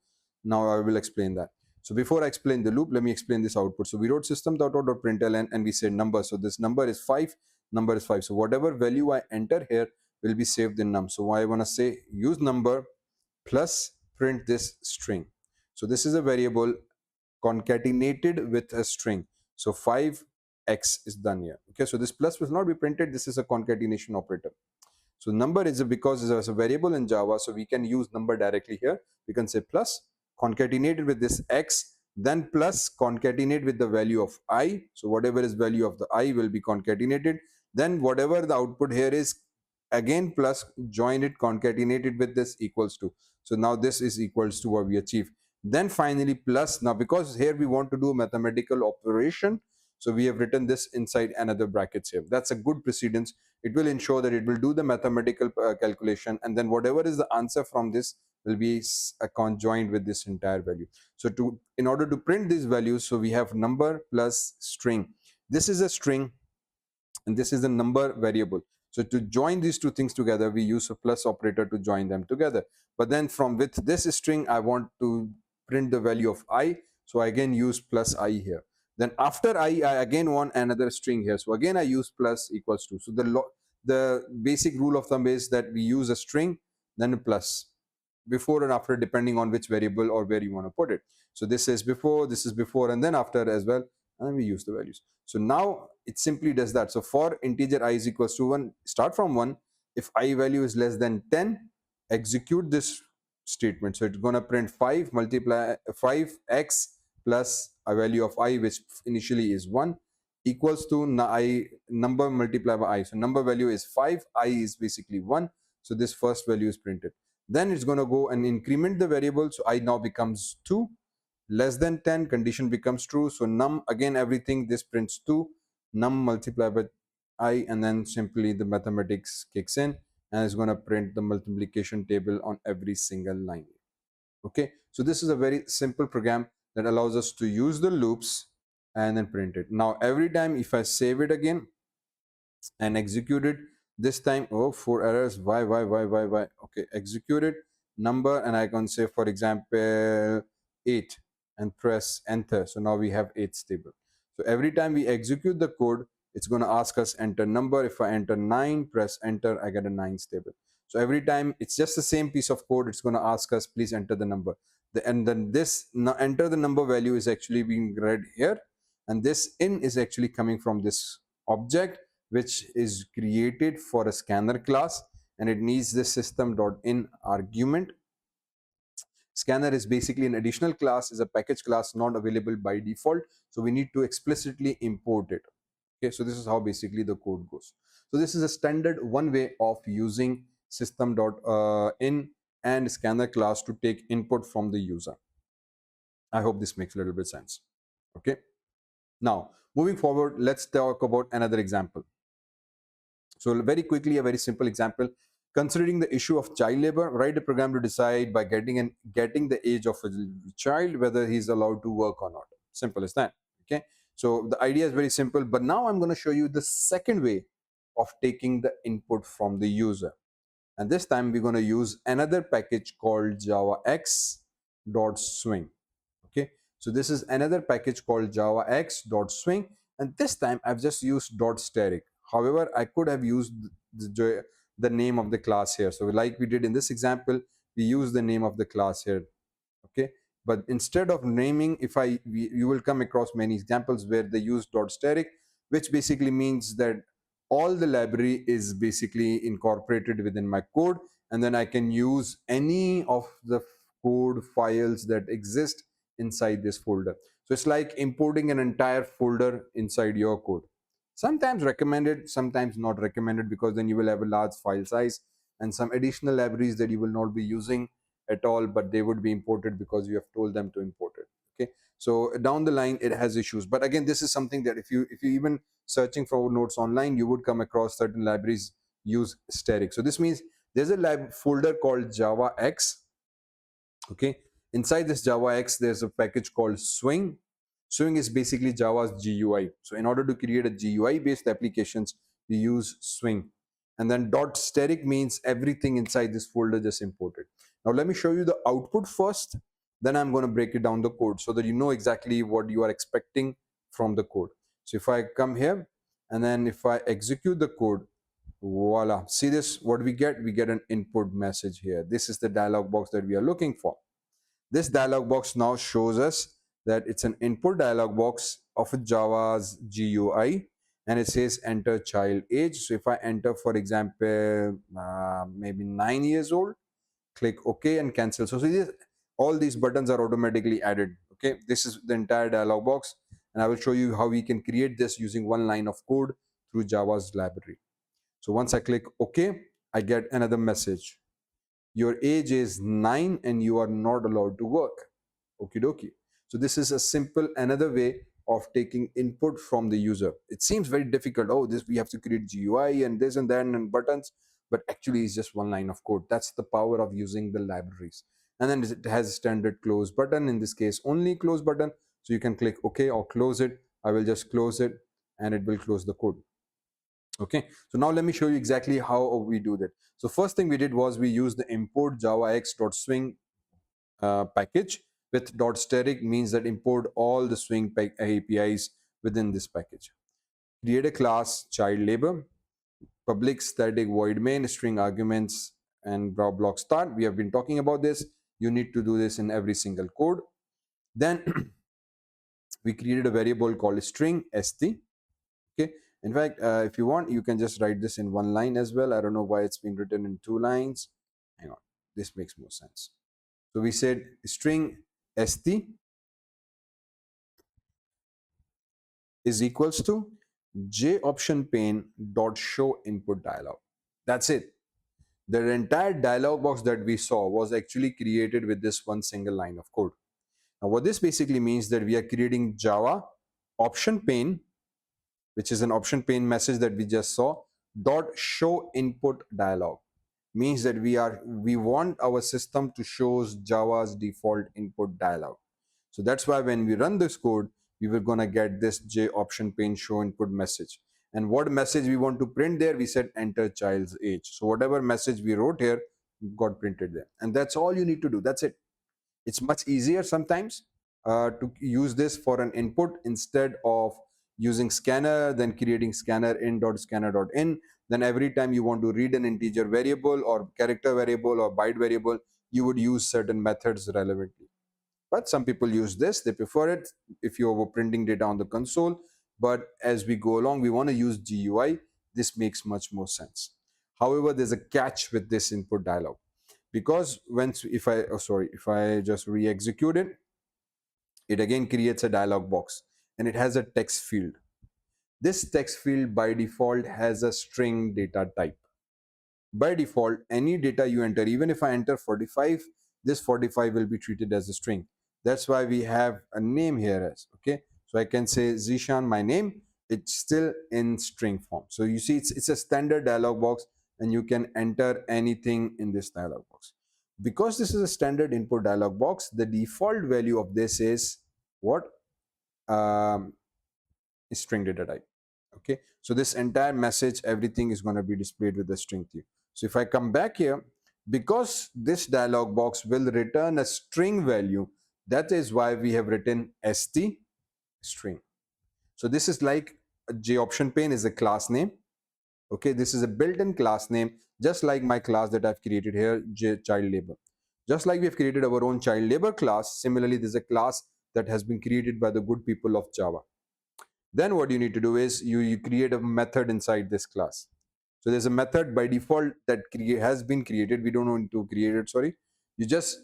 Now I will explain that. So before I explain the loop, let me explain this output. So we wrote system.out.println and we said number. So this number is 5, number is 5. So whatever value I enter here will be saved in num. So I want to say use number plus print this string. So this is a variable concatenated with a string. So 5x is done here. Okay, so this plus will not be printed. This is a concatenation operator. So number is because it's a variable in Java, so we can use number directly here. We can say plus concatenated with this x, then plus concatenate with the value of I. So whatever is value of the I will be concatenated. Then whatever the output here is, again plus join it, concatenated with this equals to. So now this is equals to what we achieve. Then finally plus. Now because here we want to do a mathematical operation, so we have written this inside another brackets here. That's a good precedence. It will ensure that it will do the mathematical calculation, and then whatever is the answer from this will be conjoined with this entire value. So in order to print these values, so we have number plus string. This is a string and this is a number variable. So to join these two things together, we use a plus operator to join them together. But then with this string, I want to print the value of I. So I again use plus I here. Then after I again want another string here. So again, I use plus equals to. So the basic rule of thumb is that we use a string, then a plus before and after, depending on which variable or where you want to put it. So this is before, and then after as well, and we use the values. So now it simply does that. So for integer I is equals to 1, start from 1. If I value is less than 10, execute this statement. So it's going to print 5 multiply 5x plus a value of I, which initially is 1, equals to number multiplied by I. So number value is 5, I is basically 1. So this first value is printed. Then it's going to go and increment the variable. So I now becomes 2. Less than 10, condition becomes true. So num, again everything, this prints 2. Num multiplied by I, and then simply the mathematics kicks in and it's going to print the multiplication table on every single line. Okay, so this is a very simple program that allows us to use the loops and then print it. Now every time if I save it again and execute it, this time, oh, 4 errors, why, okay, execute it, number, and I can say for example 8 and press enter. So now we have 8 stable. So every time we execute the code, it's going to ask us enter number. If I enter 9, press enter, I get a 9 stable. So every time it's just the same piece of code, it's going to ask us please enter the number. And then this enter the number value is actually being read here, and this in is actually coming from this object which is created for a scanner class, and it needs this system.in argument. Scanner is basically an additional class, is a package class not available by default, so we need to explicitly import it. Okay, so this is how basically the code goes. So this is a standard one way of using system.in and scanner class to take input from the user. I hope this makes a little bit sense. Okay, now moving forward, let's talk about another example. So very quickly, a very simple example. Considering the issue of child labor, write a program to decide by getting the age of a child whether he's allowed to work or not. Simple as that. Okay. So the idea is very simple, but now I'm going to show you the second way of taking the input from the user. And this time we're going to use another package called javax.swing. Okay. So this is another package called javax.swing, and this time I've just used .static. However, I could have used the name of the class here. So like we did in this example, we use the name of the class here. Okay, but instead of naming, you will come across many examples where they use .static, which basically means that all the library is basically incorporated within my code, and then I can use any of the code files that exist inside this folder. So it's like importing an entire folder inside your code. Sometimes recommended, sometimes not recommended, because then you will have a large file size and some additional libraries that you will not be using at all, but they would be imported because you have told them to import it. Okay, so down the line it has issues, but again, this is something that if you even searching for notes online, you would come across certain libraries use static. So this means there's a lab folder called javax. Okay, inside this javax there's a package called swing. Swing is basically Java's GUI. So in order to create a GUI based applications, we use swing. And then .static means everything inside this folder just imported. Now let me show you the output first, then I'm going to break it down the code so that you know exactly what you are expecting from the code. So if I come here and then if I execute the code, voila, see this, what we get an input message here. This is the dialog box that we are looking for. This dialog box now shows us that it's an input dialog box of a Java's GUI, and it says enter child age. So if I enter, for example, maybe 9 years old, click OK and cancel. So see, all these buttons are automatically added. Okay, this is the entire dialog box, and I will show you how we can create this using one line of code through Java's library. So once I click OK, I get another message. Your age is 9 and you are not allowed to work. Okie dokie. So this is a simple another way of taking input from the user. It seems very difficult. Oh, this we have to create GUI and this and that and buttons, but actually it's just one line of code. That's the power of using the libraries. And then it has a standard close button, in this case only close button. So you can click OK or close it. I will just close it and it will close the code. Okay, so now let me show you exactly how we do that. So first thing we did was we used the import javax.swing package with .static, means that import all the swing APIs within this package. Create a class child labor, public static void main, string arguments, and block start. We have been talking about this. You need to do this in every single code. Then we created a variable called string st. Okay, in fact, if you want, you can just write this in one line as well. I don't know why it's been written in 2 lines. Hang on, this makes more sense. So we said string st is equals to j option pane dot show input dialog. That's it. The entire dialog box that we saw was actually created with this one single line of code. Now what this basically means that we are creating Java option pane, which is an option pane message that we just saw, dot show input dialog. Means that we want our system to shows Java's default input dialog. So that's why when we run this code, we were gonna get this j option pane show input message. And what message we want to print there, we said enter child's age. So whatever message we wrote here got printed there, and that's all you need to do. That's it. It's much easier sometimes to use this for an input instead of using scanner, then creating scanner in. Then every time you want to read an integer variable or character variable or byte variable, you would use certain methods relevantly. But some people use this, they prefer it if you're printing data on the console. But as we go along, we want to use GUI. This makes much more sense. However, there's a catch with this input dialog, because once if I just re-execute it, it again creates a dialog box and it has a text field. This text field by default has a string data type. By default, any data you enter, even if I enter 45, this 45 will be treated as a string. That's why we have a name here as, okay, so I can say Zeeshan, my name, it's still in string form. So you see it's a standard dialog box and you can enter anything in this dialog box. Because this is a standard input dialog box, the default value of this is what? um, String data type. Okay, so this entire message, everything is going to be displayed with the string to you. So if I come back here, because this dialog box will return a string value, that is why we have written st string. So this is like a j option pane is a class name. Okay, this is a built-in class name, just like my class that I've created here, child labor. Just like we've created our own child labor class, similarly there's a class that has been created by the good people of Java. Then what you need to do is you create a method inside this class. So there's a method by default that has been created. We don't want to create it, sorry. You just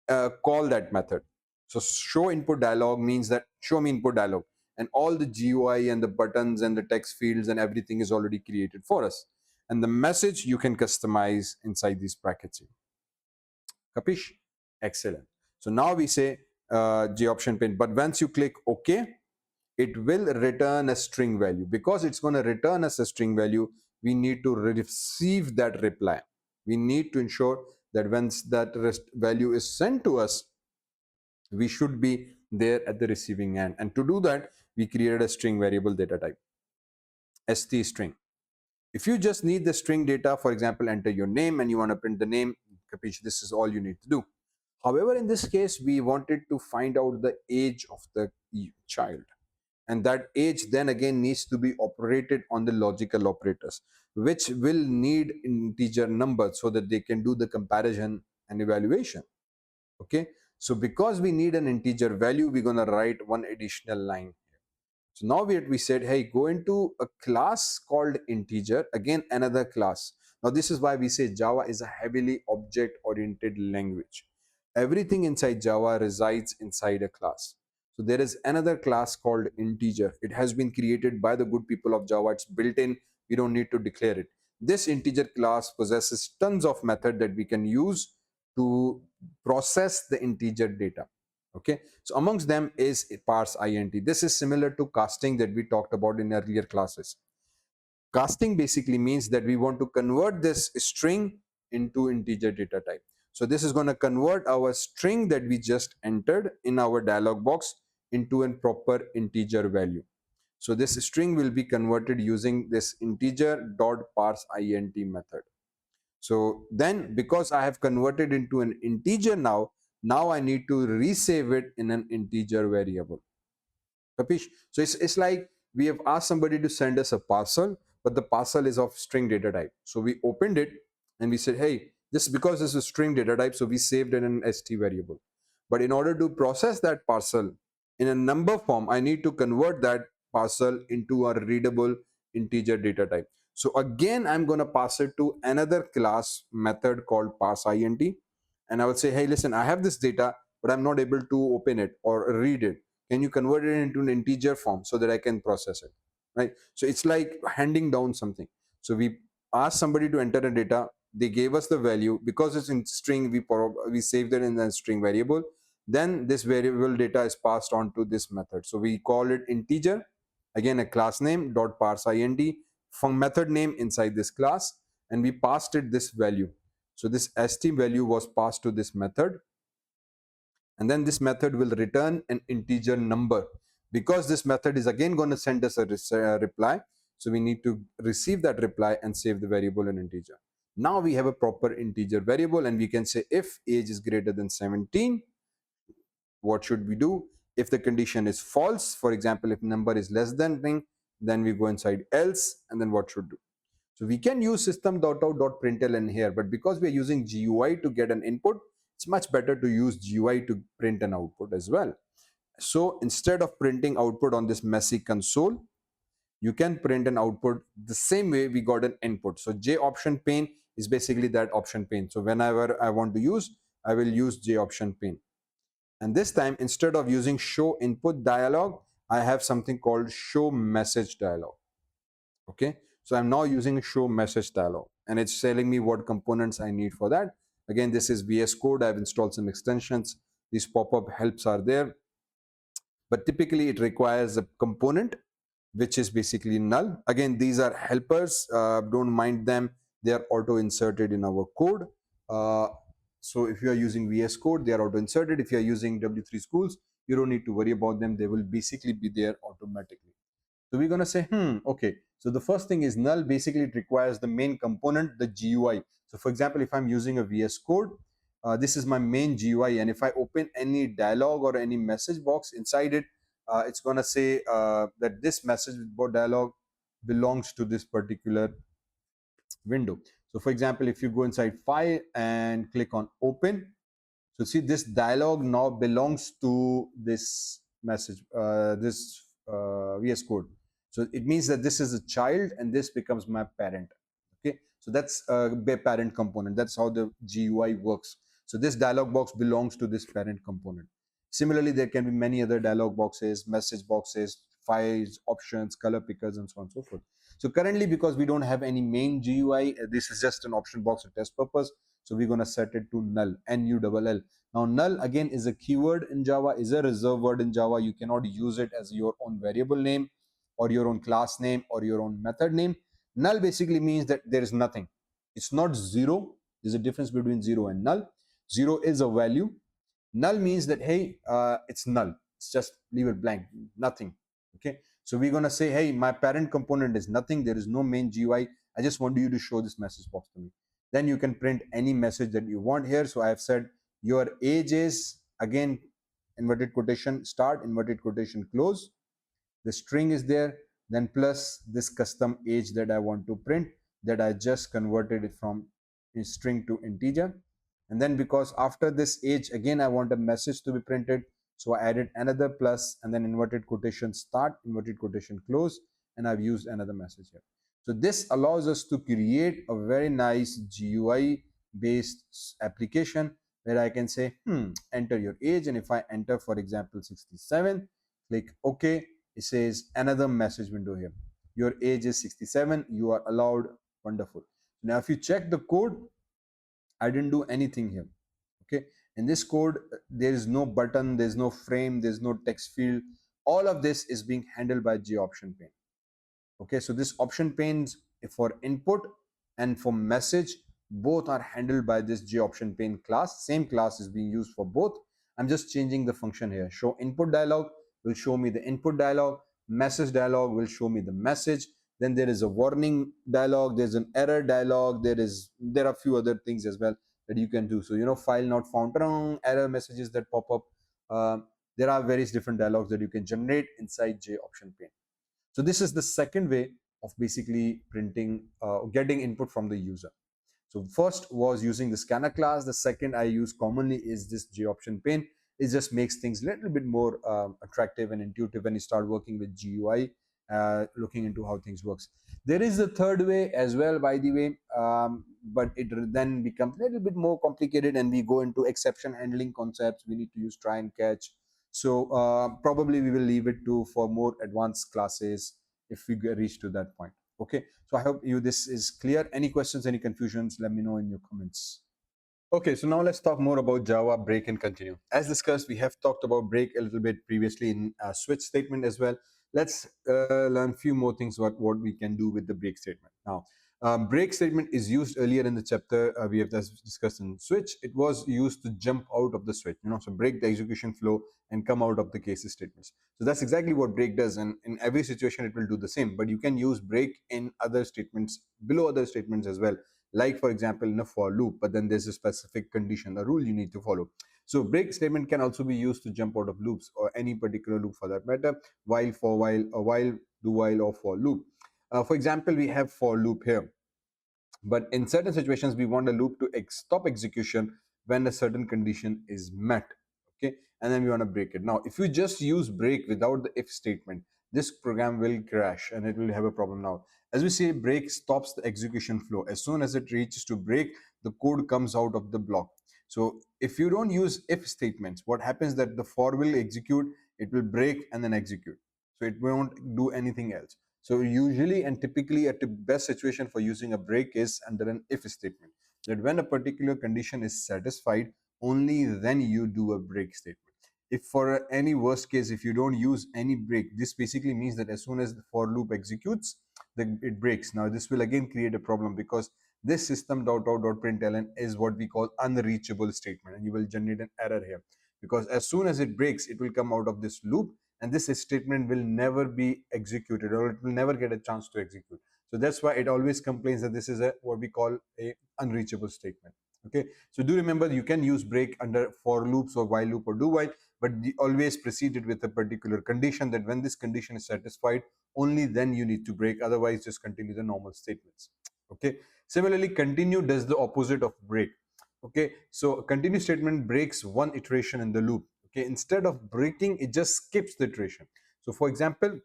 call that method. So show input dialog means that show me input dialog, and all the GUI and the buttons and the text fields and everything is already created for us. And the message you can customize inside these brackets here. Capish? Excellent. So now we say J option pin, but once you click OK, it will return a string value. Because it's going to return us a string value, we need to receive that reply. We need to ensure that once that value is sent to us, we should be there at the receiving end. And to do that, we created a string variable data type, st string. If you just need the string data, for example, enter your name and you want to print the name, capiche, this is all you need to do. However, in this case, we wanted to find out the age of the child. And that age then again needs to be operated on the logical operators, which will need integer numbers so that they can do the comparison and evaluation. Okay, so because we need an integer value, we're going to write one additional line. So now we said, hey, go into a class called integer, again another class. Now this is why we say Java is a heavily object oriented language. Everything inside Java resides inside a class. So there is another class called integer. It has been created by the good people of Java. It's built in. We don't need to declare it. This integer class possesses tons of method that we can use to process the integer data. Okay, so amongst them is parse int. This is similar to casting that we talked about in earlier classes. Casting basically means that we want to convert this string into integer data type. So this is going to convert our string that we just entered in our dialog box into a proper integer value. So this string will be converted using this integer dot parse int method. So then because I have converted into an integer now I need to resave it in an integer variable. Capish? So it's like we have asked somebody to send us a parcel, but the parcel is of string data type. So we opened it and we said, hey, this because this is string data type, so we saved it in an st variable. But in order to process that parcel in a number form, I need to convert that parcel into a readable integer data type. So again, I'm going to pass it to another class method called parse int, and I will say, hey, listen, I have this data, but I'm not able to open it or read it. Can you convert it into an integer form so that I can process it, right? So it's like handing down something. So we asked somebody to enter a data, they gave us the value. Because it's in string, we saved it in the string variable. Then this variable data is passed on to this method. So we call it integer, again a class name dot parse int from method name inside this class, and we passed it this value. So this st value was passed to this method, and then this method will return an integer number. Because this method is again going to send us a reply, so we need to receive that reply and save the variable in integer. Now we have a proper integer variable, and we can say if age is greater than 17, what should we do? If the condition is false, for example, if number is less than thing, then we go inside else, and then what should do? So we can use system.out.println here, but because we are using GUI to get an input, it's much better to use GUI to print an output as well. So instead of printing output on this messy console, you can print an output the same way we got an input. So J option pane is basically that option pane. So whenever I want to use, I will use J option pane. And this time, instead of using show input dialog, I have something called show message dialog. Okay, so I'm now using show message dialog, and it's telling me what components I need for that. Again, this is VS Code. I've installed some extensions. These pop-up helps are there, but typically it requires a component which is basically null. Again, these are helpers. Don't mind them. They are auto inserted in our code. So if you are using VS Code, they are auto inserted. If you are using W3Schools, you don't need to worry about them. They will basically be there automatically. So we're going to say, okay. So the first thing is null. Basically, it requires the main component, the GUI. So for example, if I'm using a VS Code, this is my main GUI. And if I open any dialog or any message box inside it, it's going to say that this message dialog belongs to this particular window. So for example, if you go inside file and click on open, so see this dialog now belongs to this message, this VS Code. So it means that this is a child and this becomes my parent. Okay, so that's a parent component. That's how the GUI works. So this dialog box belongs to this parent component. Similarly, there can be many other dialog boxes, message boxes, files, options, color pickers, and so on and so forth. So currently, because we don't have any main GUI, this is just an option box for test purpose. So we're going to set it to null, N-U-L-L. Now, null again is a keyword in Java, is a reserved word in Java. You cannot use it as your own variable name or your own class name or your own method name. Null basically means that there is nothing. It's not zero. There's a difference between zero and null. Zero is a value. Null means that, hey, it's null. It's just leave it blank, nothing. Okay. So we're going to say, hey, my parent component is nothing. There is no main GUI. I just want you to show this message box to me. Then you can print any message that you want here. So I have said your age is, again, inverted quotation start, inverted quotation close. The string is there, then plus this custom age that I want to print, that I just converted it from string to integer. And then because after this age, again, I want a message to be printed. So I added another plus and then inverted quotation start, inverted quotation close, and I've used another message here. So this allows us to create a very nice GUI based application where I can say, enter your age. And if I enter, for example, 67, click OK, it says another message window here. Your age is 67. You are allowed. Wonderful. Now, if you check the code, I didn't do anything here. Okay. In this code, there is no button, there's no frame, there's no text field. All of this is being handled by J option pane. Okay. So this option panes for input and for message, both are handled by this J option pane class. Same class is being used for both. I'm just changing the function here. Show input dialog will show me the input dialog. Message dialog will show me the message. Then there is a warning dialog. There's an error dialog. There are a few other things as well that you can do. So, file not found, error messages that pop up. There are various different dialogs that you can generate inside J option pane. So this is the second way of basically printing, getting input from the user. So first was using the scanner class. The second I use commonly is this J option pane. It just makes things a little bit more attractive and intuitive when you start working with GUI looking into how things works. There is a third way as well, by the way, but it then becomes a little bit more complicated, and we go into exception handling concepts. We need to use try and catch. So probably we will leave it to for more advanced classes if we reach to that point. Okay, so I hope you this is clear. Any questions, any confusions, let me know in your comments. Okay, so now let's talk more about Java break and continue. As discussed, we have talked about break a little bit previously in switch statement as well. Let's learn a few more things about what we can do with the break statement. Now, break statement is used earlier in the chapter. We have discussed in switch. It was used to jump out of the switch, so break the execution flow and come out of the cases statements. So that's exactly what break does, and in every situation it will do the same. But you can use break in other statements, below other statements as well, like for example in a for loop, but then there's a specific condition, a rule you need to follow. So break statement can also be used to jump out of loops or any particular loop for that matter, while, for while, or while, do while, or for loop. For example, we have for loop here, but in certain situations we want a loop to stop execution when a certain condition is met. Okay, and then we want to break it. Now if you just use break without the if statement, this program will crash and it will have a problem. Now as we say, break stops the execution flow. As soon as it reaches to break, the code comes out of the block. So if you don't use if statements, what happens that the for will execute, it will break and then execute, so it won't do anything else. So usually and typically the best situation for using a break is under an if statement, that when a particular condition is satisfied, only then you do a break statement. If for any worst case, if you don't use any break, this basically means that as soon as the for loop executes, it breaks. Now this will again create a problem, because this system.out.println is what we call unreachable statement, and you will generate an error here, because as soon as it breaks, it will come out of this loop, and this statement will never be executed, or it will never get a chance to execute. So that's why it always complains that this is a what we call a unreachable statement. Okay, so do remember, you can use break under for loops or while loop or do while, but always preceded with a particular condition, that when this condition is satisfied, only then you need to break, otherwise just continue the normal statements. Okay, similarly continue does the opposite of break. Okay, so a continue statement breaks one iteration in the loop. Okay, instead of breaking, it just skips the iteration. So for example,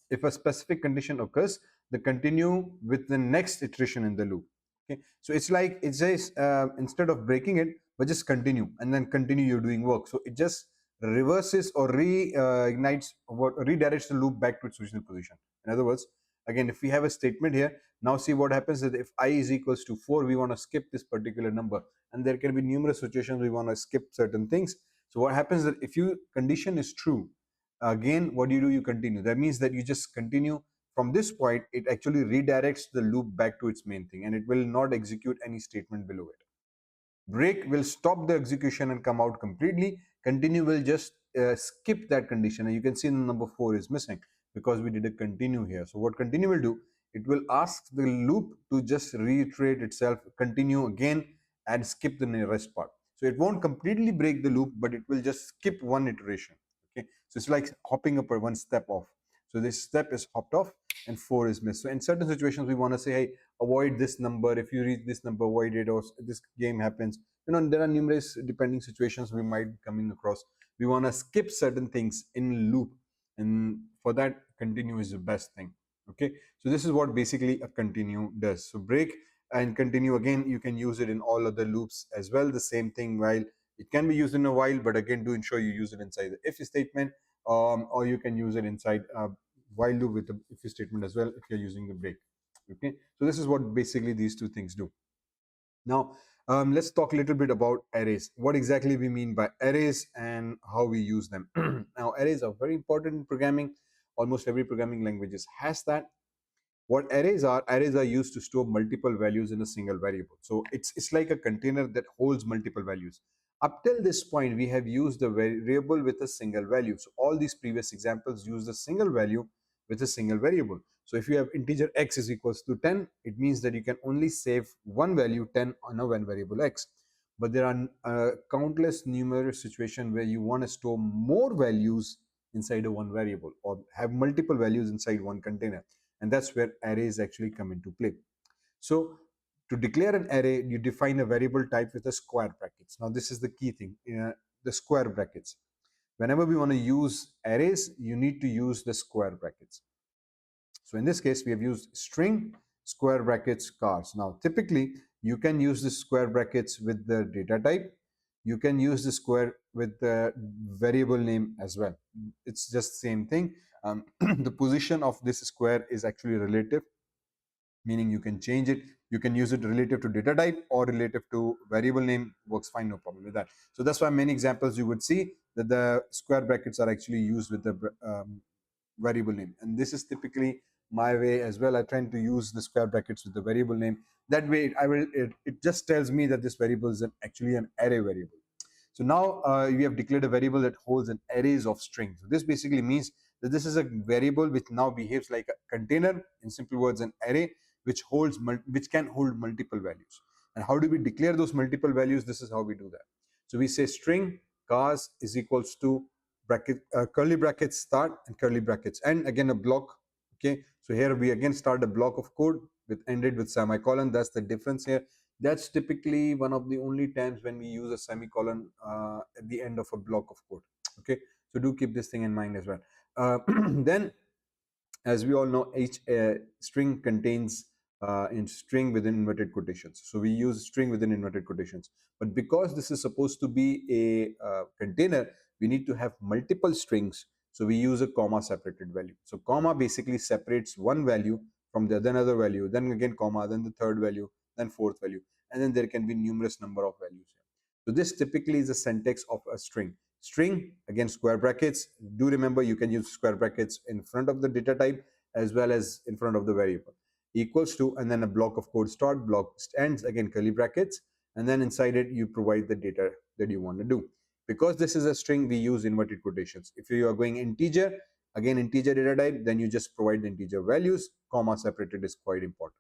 if a specific condition occurs, the continue with the next iteration in the loop. Okay, so it's like it says instead of breaking it, but just continue, and then continue your doing work. So it just reverses or reignites or redirects the loop back to its original position. In other words, again, if we have a statement here, now see what happens is, if I is equals to 4, we want to skip this particular number, and there can be numerous situations we want to skip certain things. So what happens is that if your condition is true, again what do, you continue. That means that you just continue from this point. It actually redirects the loop back to its main thing, and it will not execute any statement below it. Break will stop the execution and come out completely. Continue will just skip that condition, and you can see number 4 is missing because we did a continue here. So what continue will do, it will ask the loop to just reiterate itself, continue again, and skip the rest part. So it won't completely break the loop, but it will just skip one iteration. Okay, so it's like hopping up one step off. So this step is hopped off and 4 is missed. So in certain situations we want to say, hey, avoid this number. If you reach this number, avoid it, or this game happens. There are numerous depending situations we might be coming across. We want to skip certain things in loop, and for that, continue is the best thing. Okay, so this is what basically a continue does. So break and continue, again, you can use it in all other loops as well. The same thing, while it can be used in a while, but again, do ensure you use it inside the if statement, or you can use it inside while loop with the if statement as well if you're using the break. Okay, so this is what basically these two things do. Now let's talk a little bit about arrays, what exactly we mean by arrays and how we use them. Now arrays are very important in programming. Almost every programming languages has that. What arrays are used to store multiple values in a single variable. So it's like a container that holds multiple values. Up till this point, we have used the variable with a single value. So all these previous examples use the single value with a single variable. So if you have integer x is equals to 10, it means that you can only save one value 10 on a one variable x. But there are countless numerous situations where you want to store more values inside a one variable, or have multiple values inside one container, and that's where arrays actually come into play. So to declare an array, you define a variable type with a square brackets. Now this is the key thing, the square brackets. Whenever we want to use arrays, you need to use the square brackets. So in this case, we have used string square brackets cars. Now, typically, you can use the square brackets with the data type. You can use the square with the variable name as well. It's just same thing. The position of this square is actually relative, meaning you can change it. You can use it relative to data type or relative to variable name. Works fine, no problem with that. So that's why many examples you would see that the square brackets are actually used with the variable name, and this is typically my way as well. I try to use the square brackets with the variable name. That way it just tells me that this variable is actually an array variable. So now we have declared a variable that holds an arrays of strings. So this basically means that this is a variable which now behaves like a container, in simple words an array, which can hold multiple values. And how do we declare those multiple values? This is how we do that. So we say string cars is equals to bracket curly brackets start and curly brackets end, again a block. Okay, so here we again start a block of code with ended with semicolon. That's the difference here. That's typically one of the only times when we use a semicolon at the end of a block of code. Okay, so do keep this thing in mind as well. Then, as we all know, each string contains in string within inverted quotations. So we use string within inverted quotations. But because this is supposed to be a container, we need to have multiple strings. So we use a comma separated value. So comma basically separates one value from the then other value, then again comma, then the third value, then fourth value, and then there can be numerous number of values here. So this typically is the syntax of a string. String, again square brackets. Do remember you can use square brackets in front of the data type as well as in front of the variable. Equals to, and then a block of code start, block ends, again curly brackets, and then inside it you provide the data that you want to do. Because this is a string, we use inverted quotations. If you are going integer, again integer data type, then you just provide the integer values. Comma separated is quite important.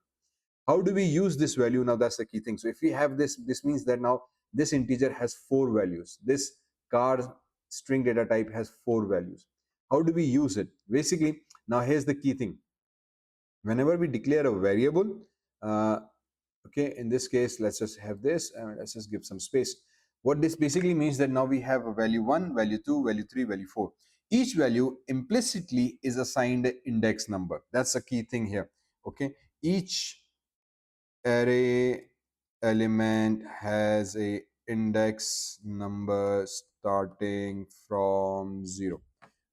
How do we use this value? Now that's the key thing. So if we have this means that now this integer has 4 values. This car string data type has 4 values. How do we use it? Basically, now here's the key thing. Whenever we declare a variable, okay, in this case, let's just have this and let's just give some space. What this basically means that now we have a value 1, value 2, value 3, value 4. Each value implicitly is assigned an index number. That's a key thing here. Okay, each array element has a index number starting from 0.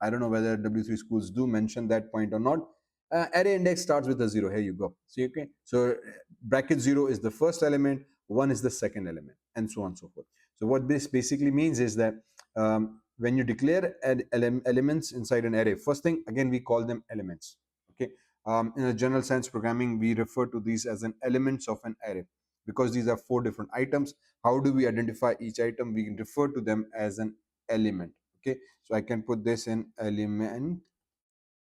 I don't know whether W3Schools do mention that point or not. Array index starts with a 0. Here you go. See, okay. So bracket 0 is the first element, 1 is the second element, and so on and so forth. So what this basically means is that when you declare elements inside an array, first thing, again, we call them elements. Okay. In a general sense programming, we refer to these as an elements of an array because these are 4 different items. How do we identify each item? We can refer to them as an element. Okay, so I can put this in element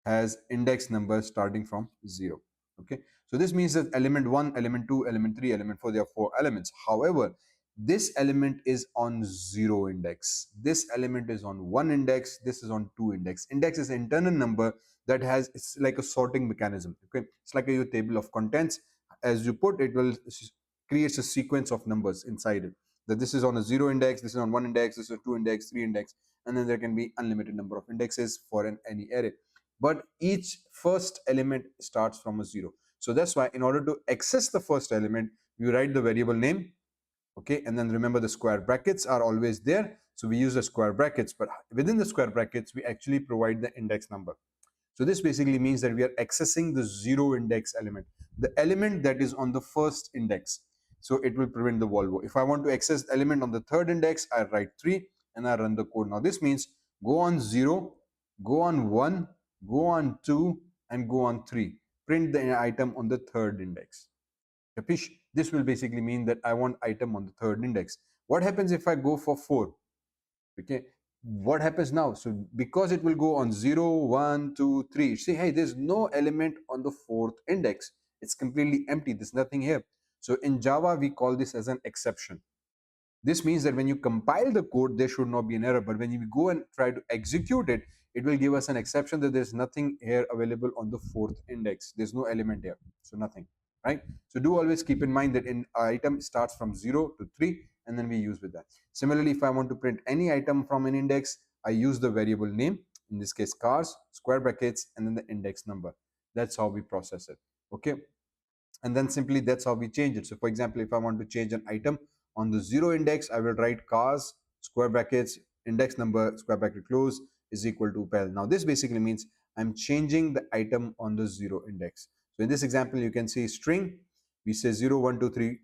has index number starting from 0. Okay, so this means that element 1, element 2, element 3, element 4, there are 4 elements. However, this element is on 0 index, this element is on 1 index, this is on 2 index. Index is an internal number that has, it's like a sorting mechanism. Okay, it's like a table of contents. As you put, it will creates a sequence of numbers inside it, that this is on a 0 index, this is on 1 index, this is 2 index, 3 index, and then there can be unlimited number of indexes for any array. But each first element starts from a 0. So that's why in order to access the first element, you write the variable name. Okay, and then remember the square brackets are always there. So we use the square brackets, but within the square brackets, we actually provide the index number. So this basically means that we are accessing the 0 index element, the element that is on the first index. So it will prevent the Volvo. If I want to access element on the third index, I write 3 and I run the code. Now this means go on 0, go on 1, go on 2, and go on 3. Print the item on the third index. Capish? This will basically mean that I want item on the third index. What happens if I go for 4? Okay, what happens now? So because it will go on 0, 1, 2, 3, see, hey, there's no element on the fourth index. It's completely empty. There's nothing here. So in Java, we call this as an exception. This means that when you compile the code, there should not be an error. But when you go and try to execute it, it will give us an exception that there's nothing here available on the fourth index. There's no element here. So nothing, right? So do always keep in mind that in item starts from 0 to 3, and then we use with that. Similarly, if I want to print any item from an index, I use the variable name, in this case cars, square brackets, and then the index number. That's how we process it. Okay, and then simply that's how we change it. So for example, if I want to change an item on the 0 index, I will write cars square brackets index number square bracket close is equal to pel. Now this basically means I'm changing the item on the 0 index. So in this example, you can see string, we say 0 1 2 3,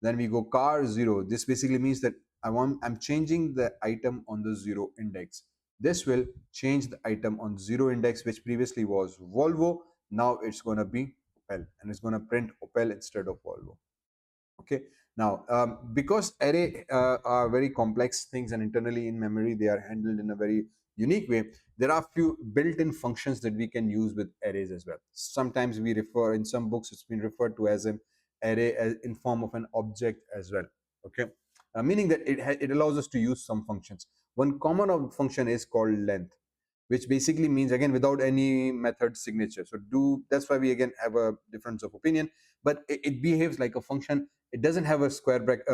then we go car 0. This basically means that I'm changing the item on the 0 index. This will change the item on 0 index, which previously was Volvo. Now it's going to be Opel, and it's going to print Opel instead of Volvo. Okay, now because array are very complex things, and internally in memory they are handled in a very unique way, there are few built-in functions that we can use with arrays as well. Sometimes we refer, in some books it's been referred to as an array in form of an object as well. Okay, meaning that it allows us to use some functions. One common function is called length, which basically means, again, without any method signature. So that's why we again have a difference of opinion, but it behaves like a function. It doesn't have a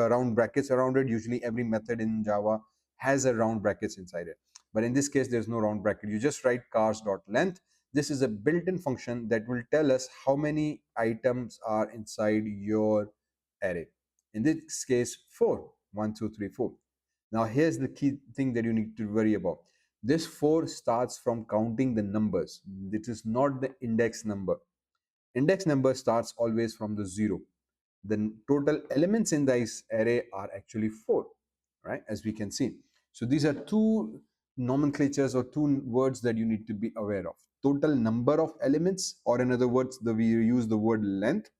round brackets around it. Usually every method in Java has a round brackets inside it, but in this case there's no round bracket. You just write cars.length. This is a built-in function that will tell us how many items are inside your array. In this case, 4, 1 2 3 4. Now here's the key thing that you need to worry about. This 4 starts from counting the numbers. This is not the index number. Index number starts always from the 0. The total elements in this array are actually 4, right, as we can see. So these are two nomenclatures or two words that you need to be aware of. Total number of elements, or in other words, we use the word length.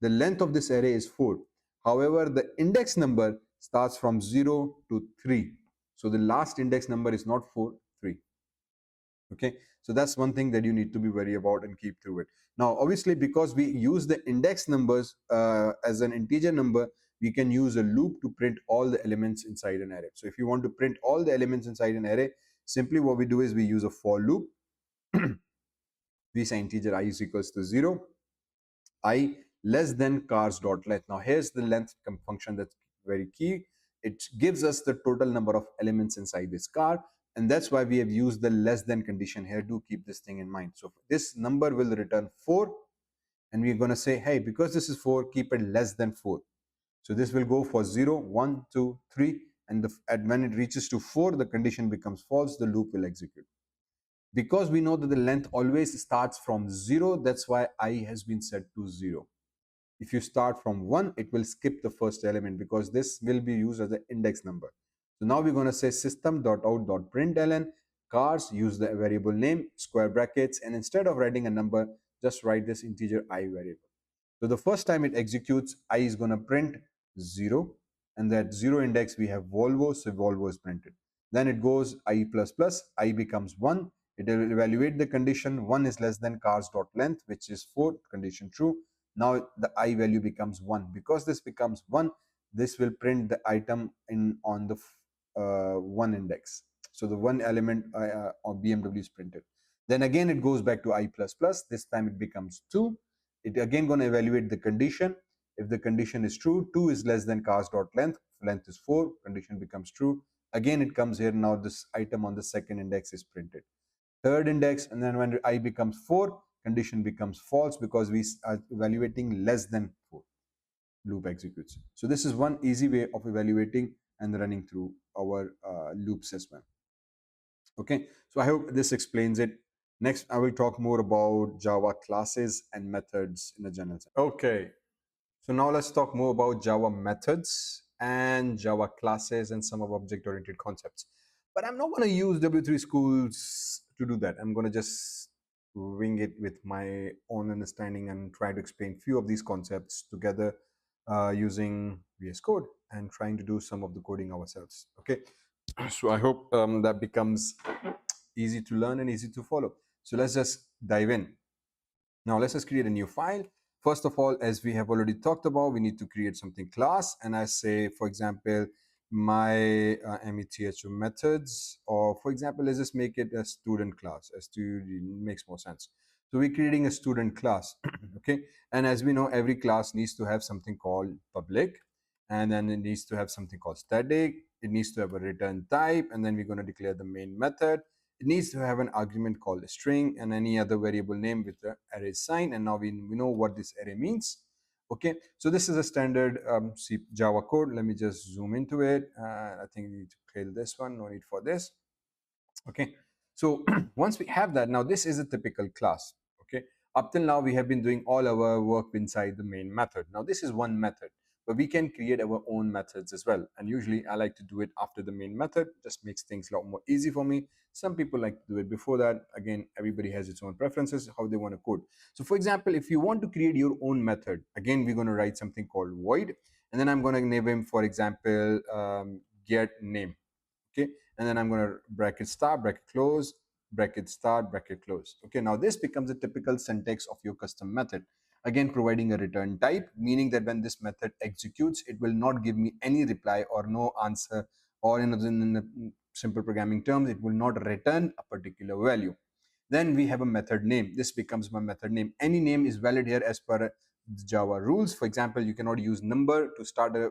The length of this array is 4. However, the index number starts from 0 to 3. So the last index number is not 4, 3. Okay, so that's one thing that you need to be worried about and keep through it. Now obviously, because we use the index numbers as an integer number, we can use a loop to print all the elements inside an array. So if you want to print all the elements inside an array, simply what we do is we use a for loop. We say integer I is equals to 0, I less than cars dot length. Now here's the length function that's very key. It gives us the total number of elements inside this car, and that's why we have used the less than condition here. Do keep this thing in mind. So this number will return 4, and we're going to say, hey, because this is 4, keep it less than 4. So this will go for 0 1 2 3, and when it reaches to 4, the condition becomes false. The loop will execute. Because we know that the length always starts from 0, that's why I has been set to 0. If you start from 1, it will skip the first element because this will be used as the index number. So now we're going to say system.out.println cars, use the variable name, square brackets, and instead of writing a number, just write this integer I variable. So the first time it executes, I is going to print 0, and that 0 index we have Volvo, so Volvo is printed. Then it goes I plus plus, I becomes 1. It will evaluate the condition, 1 is less than cars.length, which is 4, condition true. Now the I value becomes 1. Because this becomes 1, this will print the item on the 1 index. So the 1 element of BMW is printed. Then again it goes back to I plus plus. This time it becomes 2. It again going to evaluate the condition. If the condition is true, 2 is less than cars.length. Length is 4. Condition becomes true. Again it comes here. Now this item on the second index is printed. Third index, and then when I becomes 4, condition becomes false because we are evaluating less than 4. Loop executes. So this is one easy way of evaluating and running through our loops as well. Okay, so I hope this explains it. Next, I will talk more about Java classes and methods in a general sense. Okay, so now let's talk more about Java methods and Java classes and some of object-oriented concepts. But I'm not going to use W3Schools to do that. I'm going to just wing it with my own understanding and try to explain few of these concepts together using VS Code and trying to do some of the coding ourselves. Okay, so I hope that becomes easy to learn and easy to follow. So let's just dive in. Now let's just create a new file. First of all, as we have already talked about, we need to create something class. And I say, for example, my metho methods, or for example, let's just make it a student class. A student makes more sense. So we're creating a student class. Okay. And as we know, every class needs to have something called public, and then it needs to have something called static. It needs to have a return type, and then we're going to declare the main method. it needs to have an argument called a string and any other variable name with the array sign. And now we know what this array means. Okay, so this is a standard C Java code. Let me just zoom into it. I think we need to kill this one. No need for this. Okay, so once we have that, now this is a typical class. Okay, up till now we have been doing all our work inside the main method. Now this is one method, but we can create our own methods as well, and usually I like to do it after the main method. Just makes things a lot more easy for me. Some people like to do it before that. Again, everybody has its own preferences how they want to code. So for example, if you want to create your own method, again we're going to write something called void, and then I'm going to name him, for example, get name. Okay, and then I'm going to bracket start, bracket close, bracket start, bracket close. Okay, now this becomes a typical syntax of your custom method. Again, providing a return type, meaning that when this method executes, it will not give me any reply or no answer, or in simple programming terms, it will not return a particular value. Then we have a method name. This becomes my method name. Any name is valid here as per Java rules. For example, you cannot use number to start a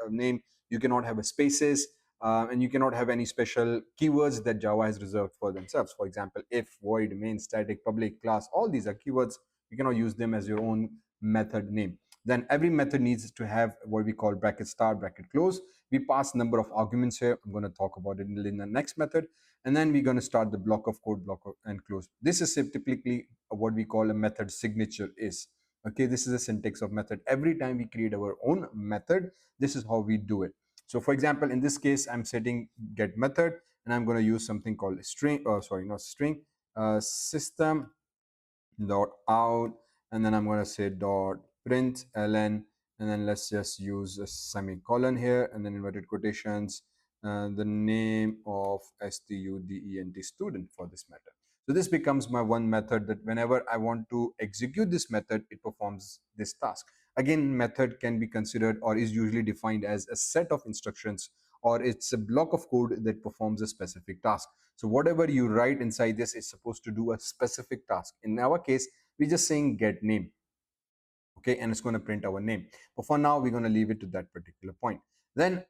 name. You cannot have a spaces, and you cannot have any special keywords that Java has reserved for themselves. For example, if, void, main, static, public, class, all these are keywords. You cannot use them as your own method name. Then every method needs to have what we call bracket start, bracket close. We pass number of arguments here. I'm going to talk about it in the next method. And then we're going to start the block of code, and close. This is typically what we call a method signature is. Okay, this is a syntax of method. Every time we create our own method, this is how we do it. So for example, in this case, I'm setting get method, and I'm going to use something called string, sorry, not string, system dot out, and then I'm going to say dot print ln, and then let's just use a semicolon here, and then inverted quotations, the name of student for this method. So this becomes my one method that whenever I want to execute this method, it performs this task. Again, method can be considered or is usually defined as a set of instructions, or it's a block of code that performs a specific task. So whatever you write inside this is supposed to do a specific task. In our case, we're just saying get name. Okay, and it's going to print our name. But for now, we're going to leave it to that particular point. Then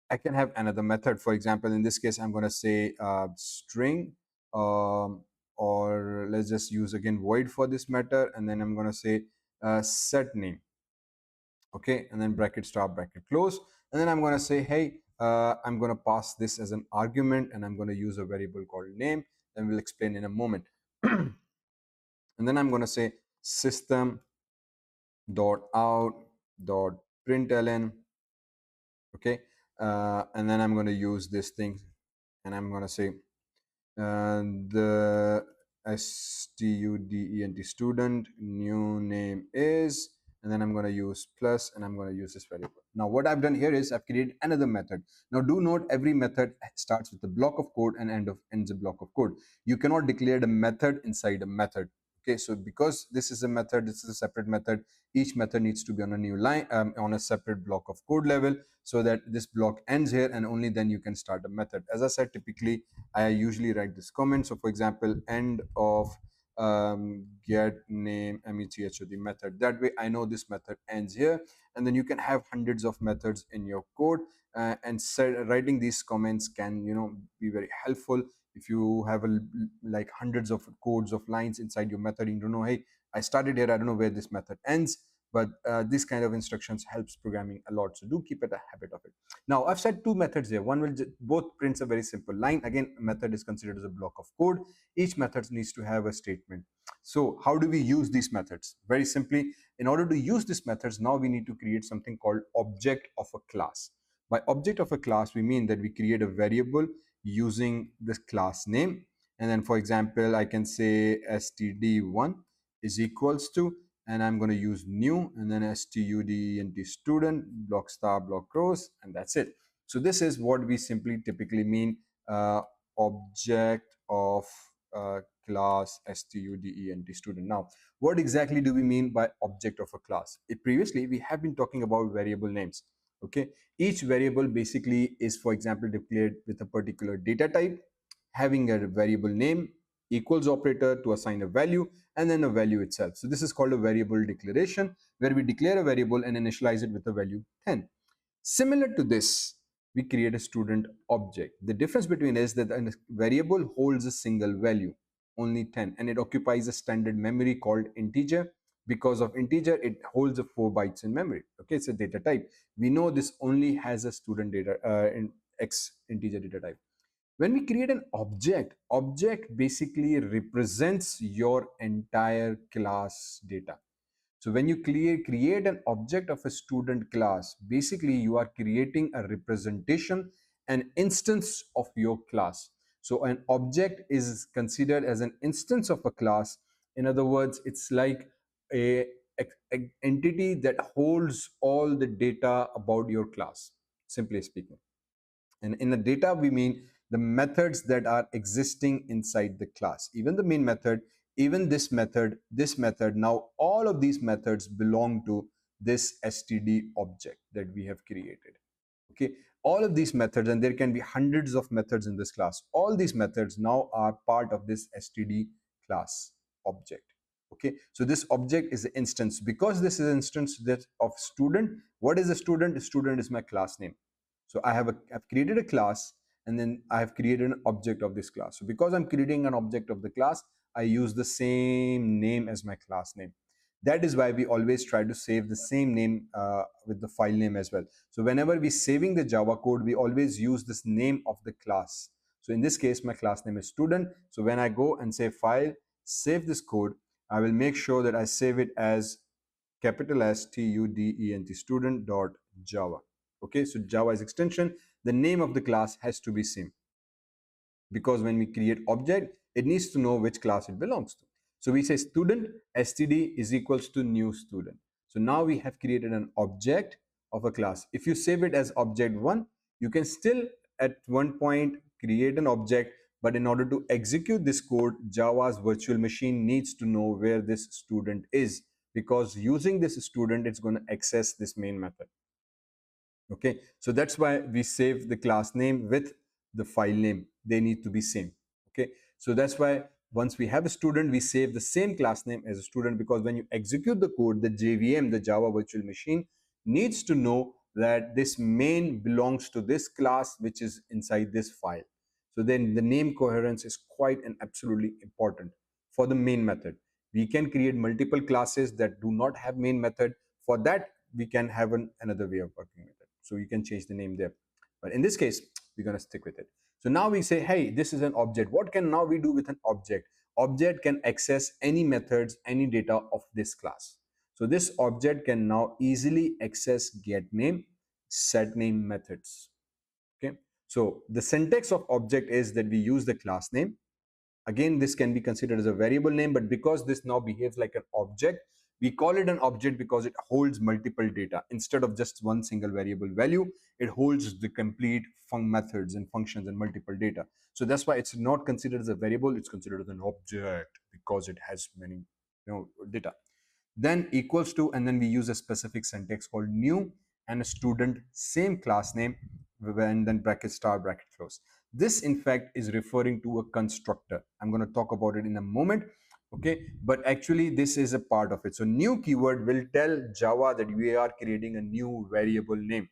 I can have another method. For example, in this case, I'm going to say string, or let's just use again void for this method, and then I'm going to say set name. Okay, and then bracket start, bracket close, and then I'm going to say, hey, I'm going to pass this as an argument, and I'm going to use a variable called name, and we'll explain in a moment. And then I'm going to say system dot out dot println. Okay, and then I'm going to use this thing, and I'm going to say the student new name is, and then I'm going to use plus, and I'm going to use this variable. Now what I've done here is I've created another method. Now do note, every method starts with a block of code and ends a block of code. You cannot declare the method inside a method. Okay, so because this is a method, this is a separate method, each method needs to be on a new line, on a separate block of code level, so that this block ends here, and only then you can start a method. As I said, typically I usually write this comment. So for example, end of get name method, the method. That way I know this method ends here, and then you can have hundreds of methods in your code, and writing these comments can be very helpful. If you have like hundreds of codes of lines inside your method, you don't know, hey, I started here, I don't know where this method ends. But this kind of instructions helps programming a lot, so do keep it a habit of it. Now I've said two methods here. One will both prints a very simple line. Again, a method is considered as a block of code. Each method needs to have a statement. So how do we use these methods? Very simply, in order to use these methods, now we need to create something called object of a class. By object of a class, we mean that we create a variable using this class name, and then for example, I can say std1 is equals to, and I'm going to use new, and then student block star block rows, and that's it. So this is what we simply typically mean, object of class student. Now what exactly do we mean by object of a class? Previously we have been talking about variable names. Okay, each variable basically is, for example, declared with a particular data type, having a variable name, equals operator to assign a value, and then a value itself. So this is called a variable declaration, where we declare a variable and initialize it with a value 10. Similar to this, we create a student object. The difference between is that a variable holds a single value, only 10, and it occupies a standard memory called integer. Because of integer, it holds a 4 bytes in memory. Okay, it's a data type. We know this only has a student data in x integer data type. When we create an object basically represents your entire class data. So when you create an object of a student class, basically you are creating a representation, an instance of your class. So an object is considered as an instance of a class. In other words, it's like a entity that holds all the data about your class, simply speaking. And in the data, we mean the methods that are existing inside the class. Even the main method, even this method, now all of these methods belong to this std object that we have created. Okay, all of these methods, and there can be hundreds of methods in this class, all these methods now are part of this std class object. Okay, so this object is the instance. Because this is an instance that of student, what is a student? A student is my class name. So I've created a class, and then I have created an object of this class. So because I'm creating an object of the class, I use the same name as my class name. That is why we always try to save the same name with the file name as well. So whenever we saving the Java code, we always use this name of the class. So in this case, my class name is student. So when I go and say file, save this code, I will make sure that I save it as capital student student.java. Okay, so Java is extension. The name of the class has to be same, because when we create object, it needs to know which class it belongs to. So we say student std is equals to new student. So now we have created an object of a class. If you save it as object1, you can still at one point create an object, but in order to execute this code, Java's virtual machine needs to know where this student is, because using this student, it's going to access this main method. Okay, so that's why we save the class name with the file name. They need to be same. Okay, so that's why once we have a student, we save the same class name as a student, because when you execute the code, the JVM, the Java virtual machine, needs to know that this main belongs to this class which is inside this file. So then the name coherence is quite and absolutely important for the main method. We can create multiple classes that do not have main method. For that, we can have another way of working with it. So you can change the name there. But in this case, we're going to stick with it. So now we say, hey, this is an object. What can now we do with an object? Object can access any methods, any data of this class. So this object can now easily access get name, set name methods. Okay. So the syntax of object is that we use the class name. Again, this can be considered as a variable name, but because this now behaves like an object, we call it an object because it holds multiple data. Instead of just one single variable value, it holds the complete methods and functions and multiple data. So that's why it's not considered as a variable, it's considered as an object because it has many data. Then equals to, and then we use a specific syntax called new and a student, same class name, and then bracket star bracket close. This in fact is referring to a constructor. I'm going to talk about it in a moment. Okay, but actually this is a part of it. So new keyword will tell Java that we are creating a new variable name.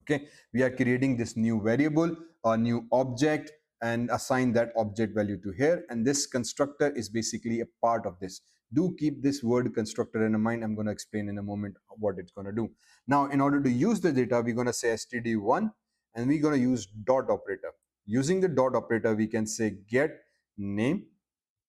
Okay, we are creating this new variable, a new object, and assign that object value to here, and this constructor is basically a part of this. Do keep this word constructor in mind. I'm going to explain in a moment what it's going to do. Now in order to use the data, we're going to say std1, and we're going to use dot operator. Using the dot operator, we can say get name,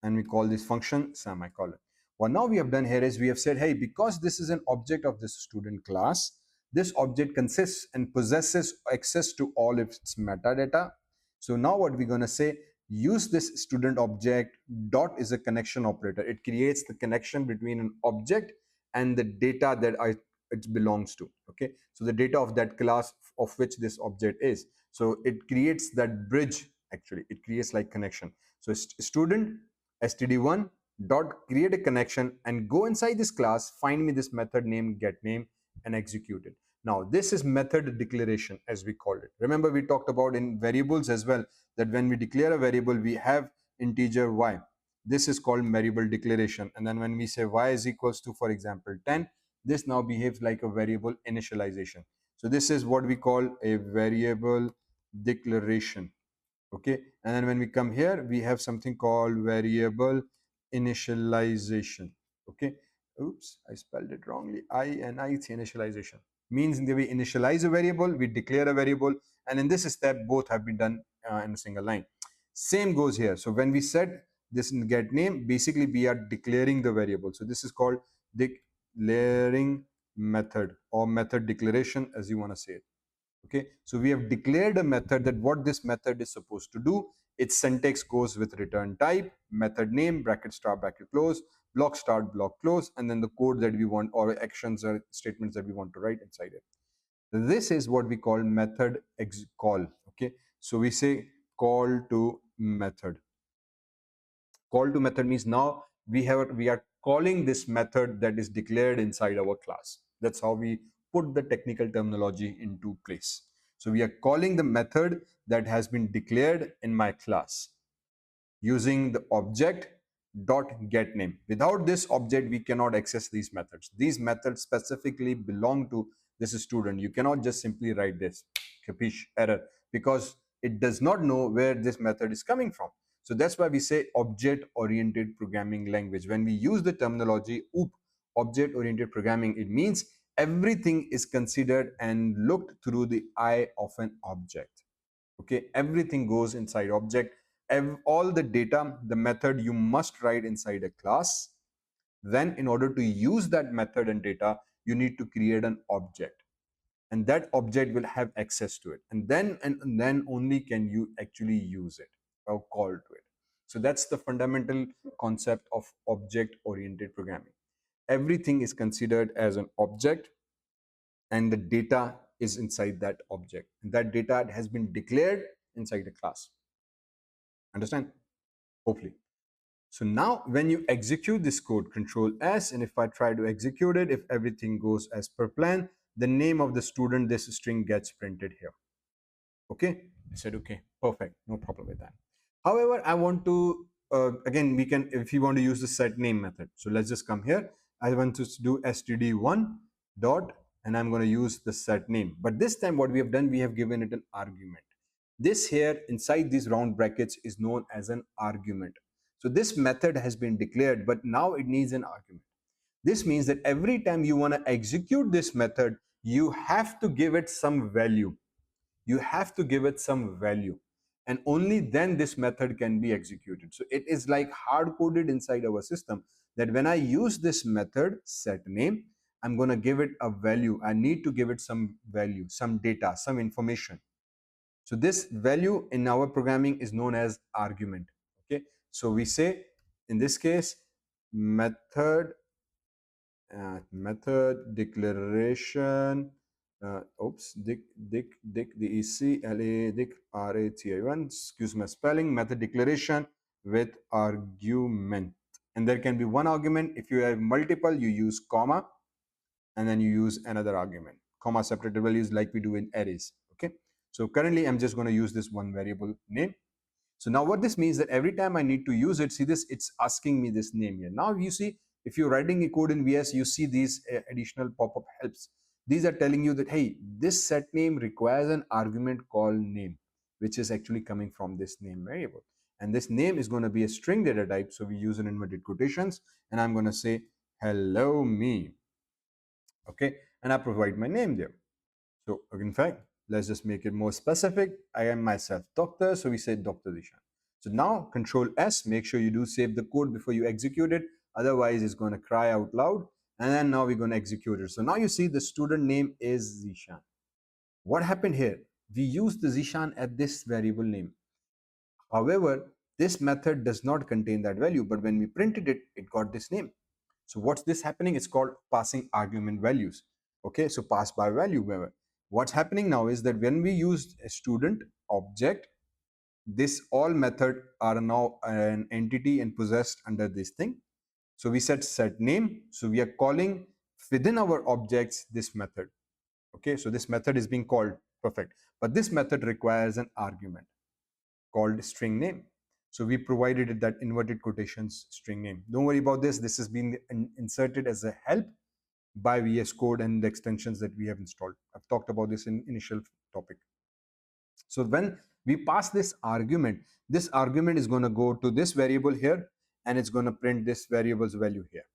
and we call this function semicolon. What now we have done here is we have said, hey, because this is an object of this student class, this object consists and possesses access to all its metadata. So now what we're going to say, use this student object. Dot is a connection operator. It creates the connection between an object and the data that it belongs to. Okay, so the data of that class of which this object is. So it creates that bridge. Actually, it creates like connection. So student std1 dot create a connection and go inside this class, find me this method name get name, and execute it. Now this is method declaration, as we call it. Remember, we talked about in variables as well, that when we declare a variable, we have integer y. This is called variable declaration. And then when we say y is equals to, for example, 10, this now behaves like a variable initialization. So this is what we call a variable declaration. Okay, and then when we come here, we have something called variable initialization. Okay, oops, I spelled it wrongly. Initialization means that we initialize a variable, we declare a variable, and in this step both have been done in a single line. Same goes here. So when we set this in get name, basically we are declaring the variable. So this is called declaring method, or method declaration, as you want to say it. Okay, so we have declared a method that what this method is supposed to do. Its syntax goes with return type, method name, bracket start, bracket close, block start, block close, and then the code that we want, or actions or statements that we want to write inside it. This is what we call method call. Okay, so we say call to method. Call to method means now we are calling this method that is declared inside our class. That's how we put the technical terminology into place. So we are calling the method that has been declared in my class using the object dot get name. Without this object, we cannot access these methods. These methods specifically belong to this student. You cannot just simply write this capiche error, because it does not know where this method is coming from. So that's why we say object oriented programming language. When we use the terminology object oriented programming, it means everything is considered and looked through the eye of an object. Okay, everything goes inside object. All the data, the method you must write inside a class. Then in order to use that method and data, you need to create an object, and that object will have access to it, and then only can you actually use it or call to it. So that's the fundamental concept of object oriented programming. Everything is considered as an object, and the data is inside that object, and that data has been declared inside the class. Understand? Hopefully. So now when you execute this code, Control S, and if I try to execute it, if everything goes as per plan, the name of the student, this string gets printed here. Okay, I said okay, perfect, no problem with that. However, I want to again, we can, if you want to use the set name method, so let's just come here. I want to do std1 dot, and I'm going to use the set name, but this time what we have done, we have given it an argument. This here inside these round brackets is known as an argument. So this method has been declared, but now it needs an argument. This means that every time you want to execute this method, you have to give it some value. You have to give it some value, and only then this method can be executed. So it is like hard coded inside our system that when I use this method set name, I'm going to give it a value. I need to give it some value, some data, some information. So this value in our programming is known as argument. Okay, so we say in this case method method declaration declaration, excuse my spelling, method declaration with argument. And there can be one argument. If you have multiple, you use comma, and then you use another argument, comma separated values, like we do in arrays. Okay, so currently I'm just going to use this one variable name. So now what this means, that every time I need to use it, see this, it's asking me this name here. Now you see, if you're writing a code in VS, you see these additional pop-up helps. These are telling you that, hey, this set name requires an argument called name, which is actually coming from this name variable. And this name is going to be a string data type. So we use an inverted quotations, and I'm going to say, hello me. Okay, and I provide my name there. So in fact, let's just make it more specific. I am myself Doctor, so we say Dr. Zeeshan. So now Control S, make sure you do save the code before you execute it. Otherwise, it's going to cry out loud. And then now we're going to execute it. So now you see the student name is Zeeshan. What happened here? We used the Zeeshan at this variable name. However, this method does not contain that value, but when we printed it, it got this name. So what's this happening? It's called passing argument values. Okay, so pass by value. What's happening now is that when we use a student object, this all method are now an entity and possessed under this thing. So we set name. So we are calling within our objects this method. Okay, so this method is being called, perfect. But this method requires an argument called string name. So we provided it that inverted quotations string name. Don't worry about this. This has been inserted as a help by VS Code and the extensions that we have installed. I've talked about this in initial topic. So when we pass this argument is going to go to this variable here, and it's going to print this variable's value here.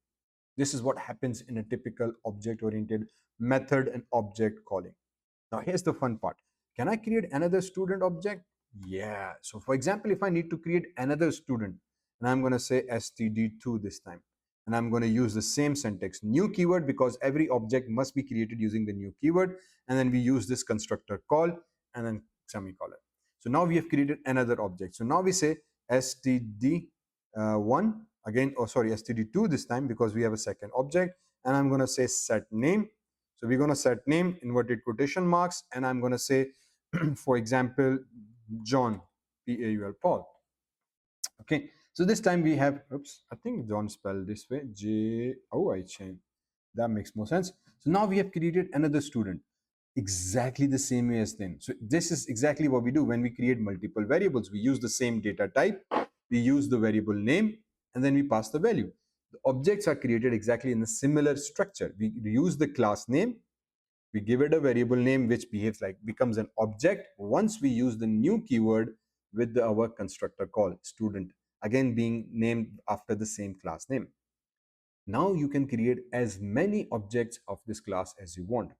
This is what happens in a typical object oriented method and object calling. Now here's the fun part. Can I create another student object? Yeah. So for example, if I need to create another student, and I'm going to say std2 this time, and I'm going to use the same syntax, new keyword, because every object must be created using the new keyword, and then we use this constructor call and then semicolon. So now we have created another object. So now we say std1 again, oh sorry, std2 this time, because we have a second object, and I'm going to say set name. So we're going to set name, inverted quotation marks, and I'm going to say, for example, John, Paul, Paul. Okay. So this time we have, oops, I think John spelled this way, I changed. That makes more sense. So now we have created another student exactly the same way as then. So this is exactly what we do when we create multiple variables. We use the same data type, we use the variable name, and then we pass the value. The objects are created exactly in a similar structure. We use the class name, we give it a variable name which becomes an object once we use the new keyword with our constructor call student, again being named after the same class name. Now you can create as many objects of this class as you want.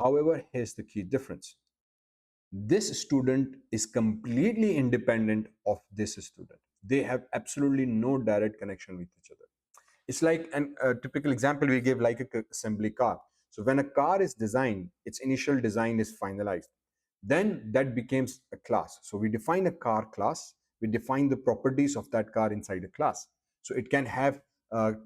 However, here's the key difference. This student is completely independent of this student. They have absolutely no direct connection with each other. It's like a typical example we give, like a assembly car. So when a car is designed, its initial design is finalized. Then that becomes a class. So we define a car class. We define the properties of that car inside a class. So it can have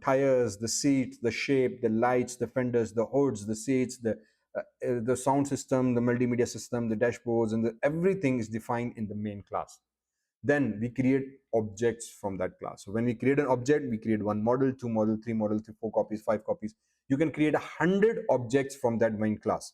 tires, the seats, the shape, the lights, the fenders, the hoods, the seats, the sound system, the multimedia system, the dashboards, and everything is defined in the main class. Then we create objects from that class. So when we create an object, we create one model, two model, three model, 4 copies, 5 copies. You can create 100 objects from that main class.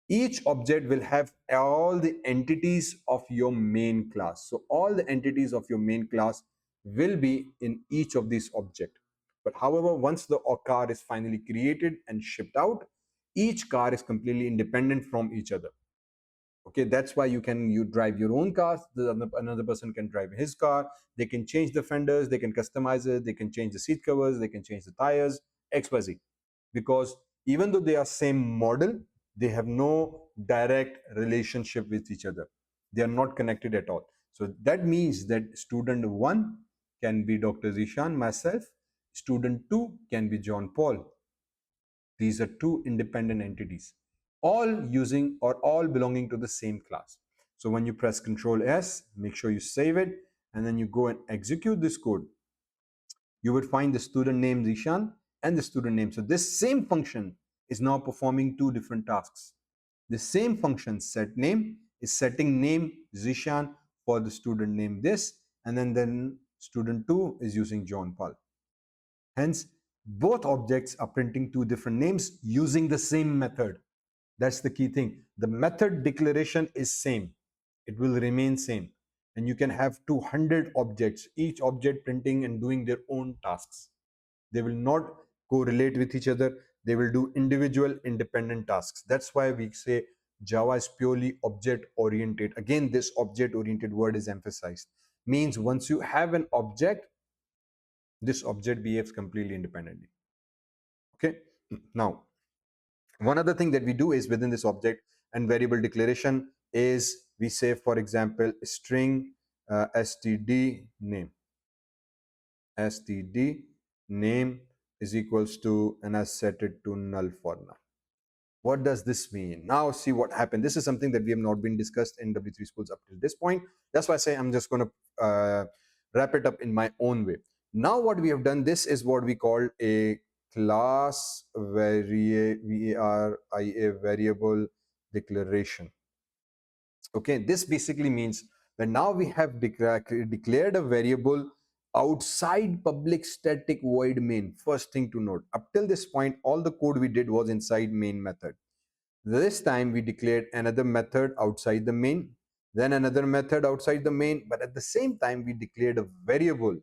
Each object will have all the entities of your main class. So all the entities of your main class will be in each of these objects. But however, once the car is finally created and shipped out, each car is completely independent from each other. Okay, that's why you drive your own car, another person can drive his car, they can change the fenders, they can customize it, they can change the seat covers, they can change the tires, xyz, because even though they are same model, they have no direct relationship with each other. They are not connected at all. So that means that student 1 can be Dr. Zeeshan, myself. Student 2 can be John Paul. These are two independent entities, all using or all belonging to the same class. So when you press Control S, make sure you save it, and then you go and execute this code, you would find the student name Zeeshan and the student name. So this same function is now performing two different tasks. The same function set name is setting name Zeeshan for the student name this, and then student 2 is using John Paul. Hence, both objects are printing two different names using the same method. That's the key thing. The method declaration is same. It will remain same. And you can have 200 objects, each object printing and doing their own tasks. They will not correlate with each other. They will do individual independent tasks. That's why we say Java is purely object oriented. Again, this object oriented word is emphasized. Means once you have an object, this object behaves completely independently. Okay. Now, one other thing that we do is within this object and variable declaration is we say, for example, string std name. Std name is equals to, and I set it to null for now. What does this mean? Now see what happened. This is something that we have not been discussed in W3Schools up to this point. That's why I say I'm just going to wrap it up in my own way. Now what we have done, this is what we call a class variable declaration. Okay, this basically means that now we have declared a variable outside public static void main. First thing to note, up till this point, all the code we did was inside main method. This time we declared another method outside the main, then another method outside the main, but at the same time we declared a variable.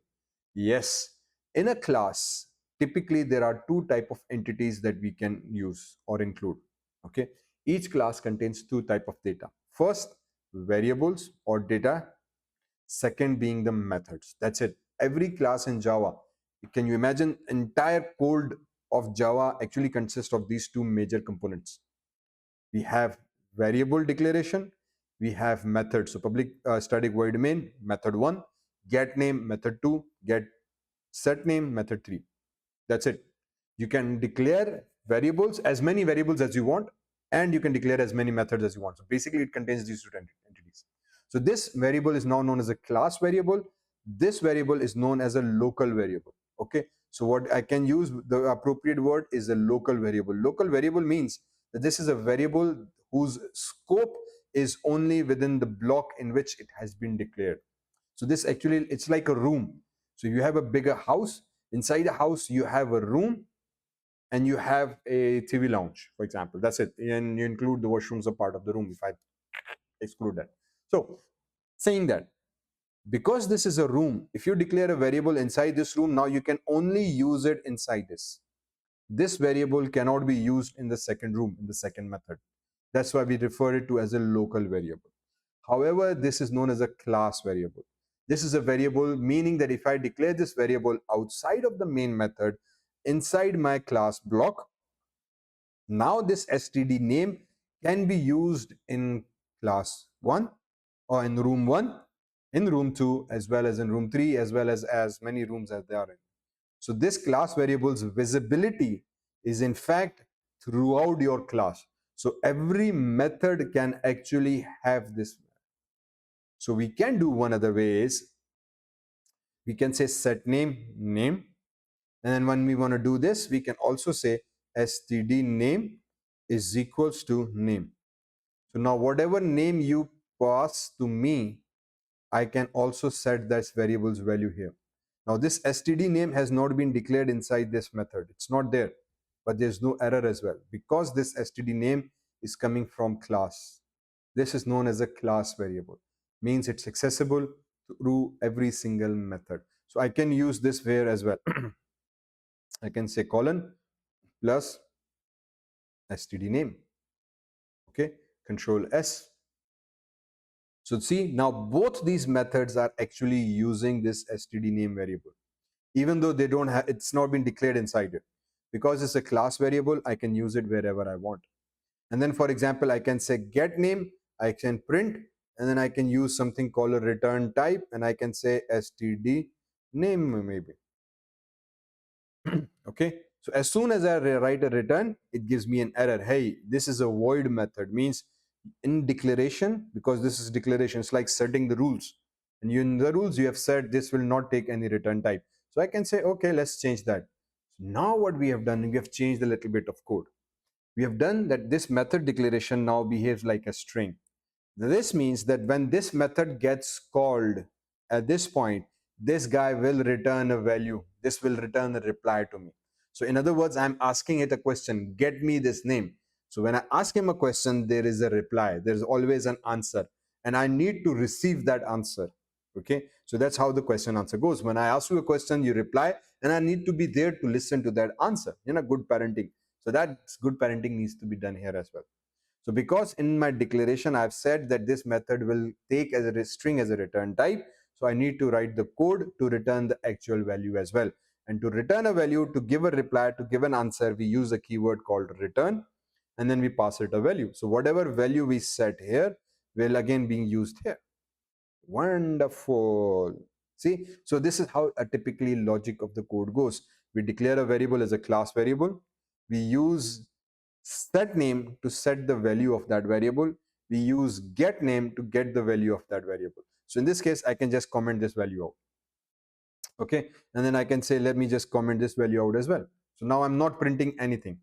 Yes, in a class, typically there are two type of entities that we can use or include. Okay, Each class contains two types of data. First, variables or data. Second being the methods. That's it. Every class in Java, can you imagine, entire code of Java actually consists of these two major components. We have variable declaration, we have methods. So public static void main, method 1, get name, method 2, get set name, method 3. That's it. You can declare variables, as many variables as you want, and you can declare as many methods as you want. So basically it contains these two entities. So this variable is now known as a class variable. This variable is known as a local variable. Okay. So what I can use, the appropriate word is a local variable. Local variable means that this is a variable whose scope is only within the block in which it has been declared. So this actually, it's like a room. So you have a bigger house. Inside a house, you have a room and you have a TV lounge, for example. That's it. And you include the washrooms a part of the room if I exclude that. So saying that, because this is a room, if you declare a variable inside this room, now you can only use it inside this. This variable cannot be used in the second room, in the second method. That's why we refer it to as a local variable. However, this is known as a class variable. This is a variable meaning that if I declare this variable outside of the main method, inside my class block, now this std name can be used in class 1 or in room 1, in room 2, as well as in room 3, as well as many rooms as they are in. So this class variable's visibility is in fact throughout your class. So every method can actually have this. So we can do one other way is we can say set name name, and then when we want to do this, we can also say std name is equals to name. So now whatever name you pass to me, I can also set this variable's value here. Now this std name has not been declared inside this method. It's not there, but there's no error as well because this std name is coming from class. This is known as a class variable. Means it's accessible through every single method. So I can use this here as well. I can say colon plus std name. Okay, control S. So see, now both these methods are actually using this std name variable, even though they don't have, it's not been declared inside it. Because it's a class variable, I can use it wherever I want. And then for example, I can say get name, I can print, and then I can use something called a return type, and I can say std name maybe. Okay, so as soon as I write a return, it gives me an error. Hey, this is a void method. Means in declaration, because this is declaration, it's like setting the rules, and in the rules you have said this will not take any return type. So I can say, okay, let's change that. So now what we have done, we have changed a little bit of code. We have done that this method declaration now behaves like a string. This means that when this method gets called at this point, this guy will return a value. This will return a reply to me. So in other words, I'm asking it a question, get me this name. So when I ask him a question, there is a reply. There's always an answer. And I need to receive that answer. Okay. So that's how the question answer goes. When I ask you a question, you reply, and I need to be there to listen to that answer. Good parenting. So that's good parenting needs to be done here as well. So because in my declaration, I've said that this method will take as a string as a return type. So I need to write the code to return the actual value as well. And to return a value, to give a reply, to give an answer, we use a keyword called return, and then we pass it a value. So whatever value we set here will again being used here. Wonderful. See, so this is how a typically logic of the code goes. We declare a variable as a class variable. We use set name to set the value of that variable. We use get name to get the value of that variable. So in this case, I can just comment this value out. Okay, and then I can say, let me just comment this value out as well. So now I'm not printing anything.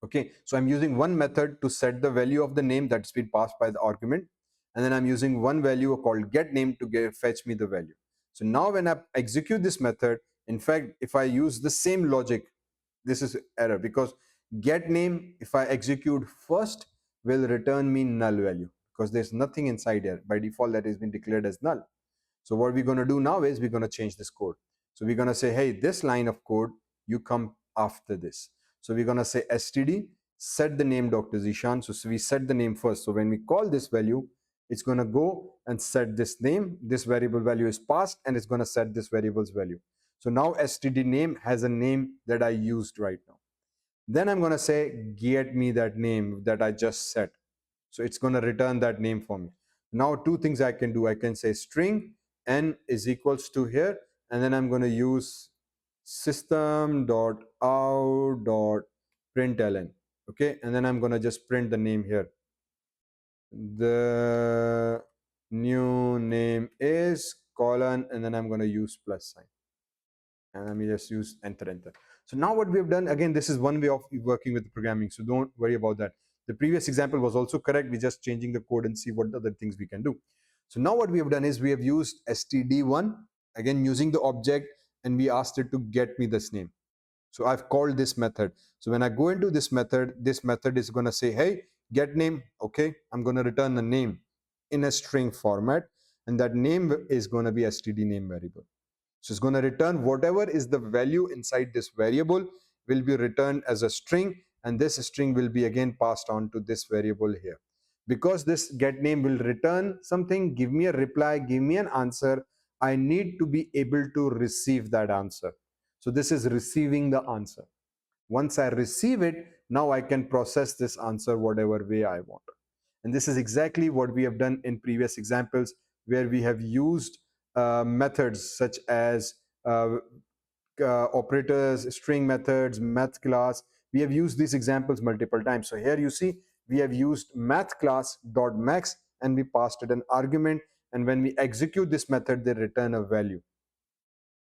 Okay, so I'm using one method to set the value of the name that's been passed by the argument, and then I'm using one value called get name to fetch me the value. So now when I execute this method, in fact, if I use the same logic, this is error, because get name, if I execute first, will return me null value because there's nothing inside here. By default, that has been declared as null. So what we're going to do now is we're going to change this code. So we're going to say, hey, this line of code, you come after this. So we're going to say std set the name Dr. Zeeshan. So we set the name first. So when we call this value, it's going to go and set this name. This variable value is passed and it's going to set this variable's value. So now std name has a name that I used right now. Then I'm going to say get me that name that I just set. So it's going to return that name for me. Now two things I can do. I can say string n is equals to here, and then I'm going to use system.out.println. Okay, and then I'm going to just print the name here. The new name is colon, and then I'm going to use plus sign, and let me just use enter. So now what we have done, again, this is one way of working with programming, so don't worry about that. The previous example was also correct. We're just changing the code and see what other things we can do. So now what we have done is we have used std1, again using the object, and we asked it to get me this name. So I've called this method. So when I go into this method is going to say, hey, get name. Okay, I'm going to return a name in a string format, and that name is going to be std name variable. So it's going to return whatever is the value inside this variable will be returned as a string, and this string will be again passed on to this variable here. Because this get name will return something, give me a reply, give me an answer, I need to be able to receive that answer. So this is receiving the answer. Once I receive it, now I can process this answer whatever way I want. And this is exactly what we have done in previous examples, where we have used methods such as operators, string methods, math class. We have used these examples multiple times. So here you see we have used math class dot max, and we passed it an argument, and when we execute this method, they return a value.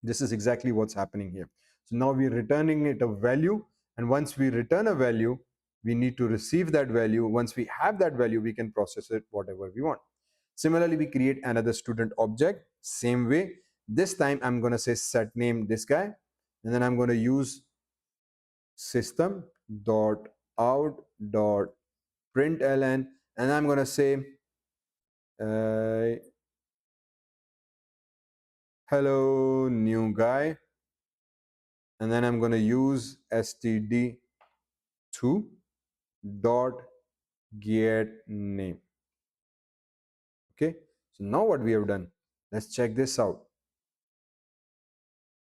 This is exactly what's happening here. So now we're returning it a value, and once we return a value, we need to receive that value. Once we have that value, we can process it whatever we want. Similarly, we create another student object, same way. This time I'm going to say set name this guy, and then I'm going to use system dot out dot println, and I'm going to say hello new guy, and then I'm going to use std2 dot get name. Okay, so now what we have done, let's check this out.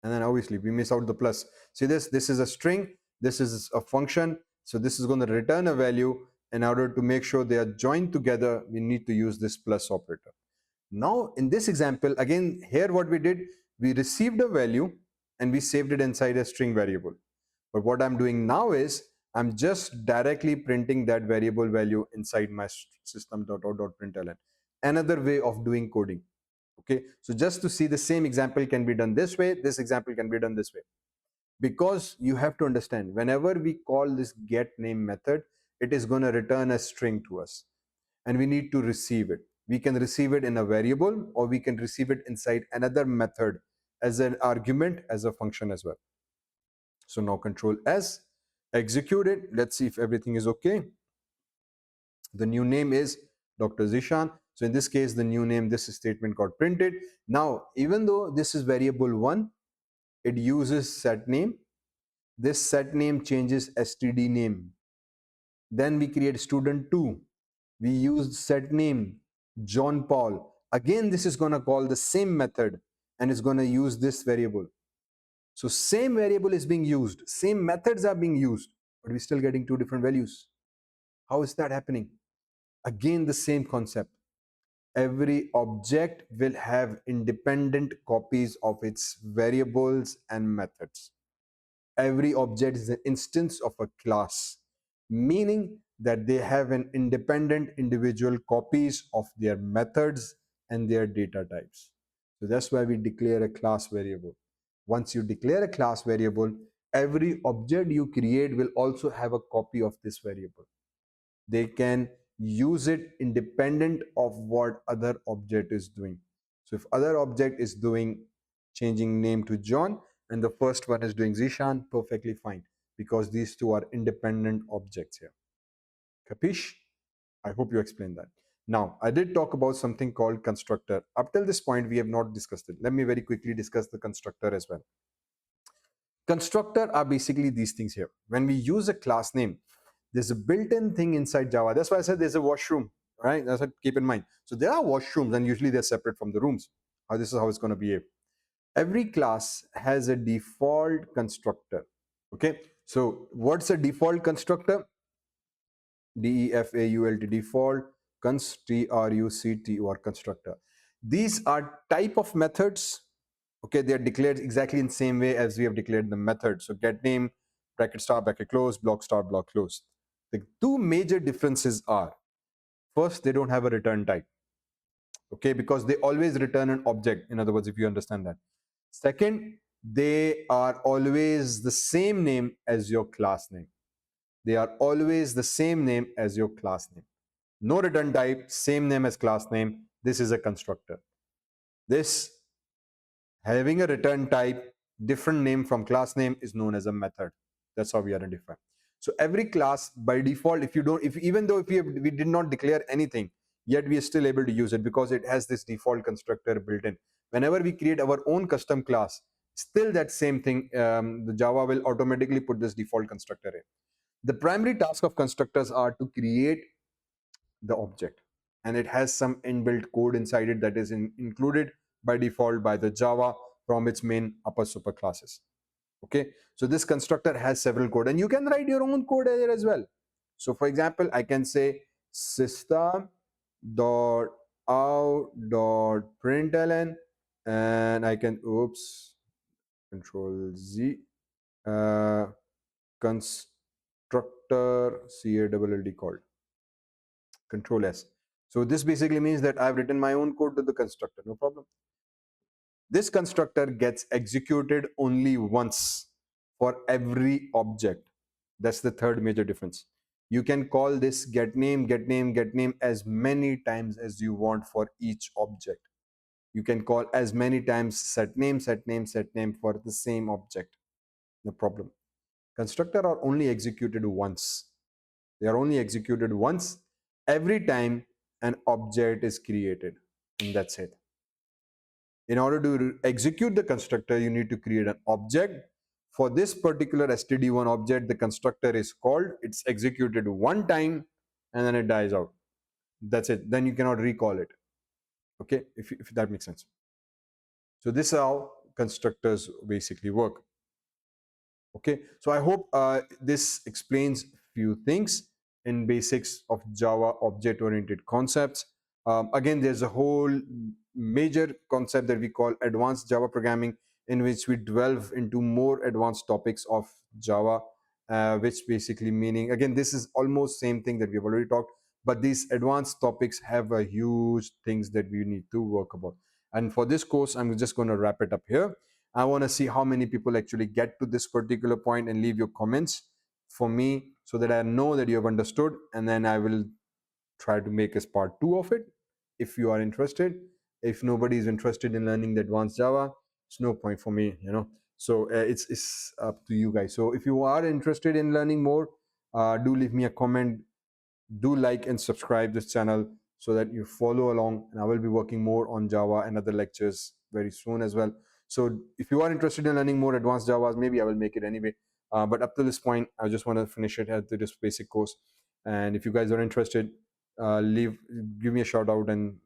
And then obviously we miss out the plus. See this is a string, this is a function, so this is going to return a value. In order to make sure they are joined together, we need to use this plus operator. Now in this example, again here what we did, we received a value and we saved it inside a string variable. But what I'm doing now is I'm just directly printing that variable value inside my system.out.println. Another way of doing coding. Okay, so just to see the same example can be done this way, this example can be done this way. Because you have to understand, whenever we call this get name method, it is going to return a string to us, and we need to receive it. We can receive it in a variable, or we can receive it inside another method as an argument, as a function as well. So now Control S, execute it. Let's see if everything is okay. The new name is Dr. Zeeshan. So in this case, the new name, this statement got printed. Now, even though this is variable 1, it uses set name. This set name changes std name. Then we create student 2. We use set name John Paul. Again, this is going to call the same method, and it's going to use this variable. So same variable is being used, same methods are being used, but we're still getting two different values. How is that happening? Again, the same concept. Every object will have independent copies of its variables and methods. Every object is an instance of a class, meaning that they have an independent individual copies of their methods and their data types. So that's why we declare a class variable. Once you declare a class variable, every object you create will also have a copy of this variable. They can use it independent of what other object is doing. So if other object is doing changing name to John, and the first one is doing Zeeshan, perfectly fine, because these two are independent objects here. Capish? I hope you explained that. Now, I did talk about something called constructor. Up till this point, we have not discussed it. Let me very quickly discuss the constructor as well. Constructor are basically these things here. When we use a class name, There's a built-in thing inside Java. That's why I said there's a washroom, right? That's what keep in mind. So there are washrooms, and usually they're separate from the rooms. This is how it's going to behave. Every class has a default constructor. Okay, so what's a default constructor? default, default, const, truct, constructor. These are type of methods. Okay, they are declared exactly in the same way as we have declared the method. So get name, bracket start, bracket close, block start, block close. The two major differences are, first, they don't have a return type. Okay, because they always return an object. In other words, if you understand that. Second, they are always the same name as your class name. They are always the same name as your class name. No return type, same name as class name. This is a constructor. This having a return type, different name from class name is known as a method. That's how we identify. So every class by default, if you don't, if even though if we did not declare anything, yet we are still able to use it because it has this default constructor built in. Whenever we create our own custom class, still that same thing, the Java will automatically put this default constructor in. The primary task of constructors are to create the object, and it has some inbuilt code inside it that is included by default by the Java from its main upper super classes. Okay, so this constructor has several code, and you can write your own code there as well. So for example, I can say system dot out dot println, and I can control Z, constructor CALLD called control S. So this basically means that I've written my own code to the constructor, no problem. This constructor gets executed only once for every object. That's the third major difference. You can call this get name, get name, get name as many times as you want for each object. You can call as many times set name, set name, set name for the same object. No problem. Constructor are only executed once. They are only executed once every time an object is created, and that's it. In order to execute the constructor, you need to create an object. For this particular std1 object, the constructor is called, it's executed one time, and then it dies out. That's it. Then you cannot recall it. Okay, if that makes sense. So this is how constructors basically work. Okay, so I hope this explains few things in basics of Java object oriented concepts. Again, there's a whole major concept that we call advanced Java programming, in which we delve into more advanced topics of Java, which basically meaning, again, this is almost same thing that we've already talked, but these advanced topics have a huge things that we need to work about. And for this course, I'm just going to wrap it up here. I want to see how many people actually get to this particular point and leave your comments for me, so that I know that you have understood, and then I will try to make as part 2 of it if you are interested. If nobody is interested in learning the advanced Java, it's no point for me, so it's up to you guys. So if you are interested in learning more, do leave me a comment, do like and subscribe this channel so that you follow along, and I will be working more on Java and other lectures very soon as well. So if you are interested in learning more advanced Javas, maybe I will make it anyway, but up to this point I just want to finish it at this basic course. And if you guys are interested, give me a shout out and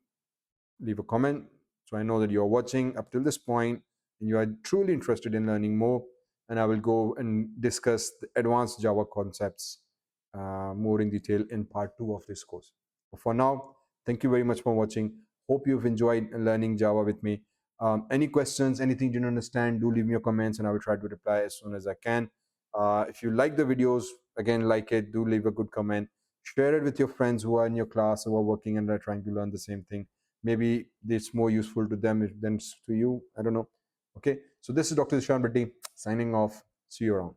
leave a comment, so I know that you're watching up till this point and you are truly interested in learning more, and I will go and discuss the advanced Java concepts more in detail in part 2 of this course. But for now, thank you very much for watching. Hope you've enjoyed learning Java with me. Any questions, anything you didn't understand, do leave me your comments and I will try to reply as soon as I can. If you like the videos, again, like it, do leave a good comment. Share it with your friends who are in your class, who are working and are trying to learn the same thing. Maybe it's more useful to them than to you. I don't know. Okay, so this is Dr. Zeeshan Bhatti signing off. See you around.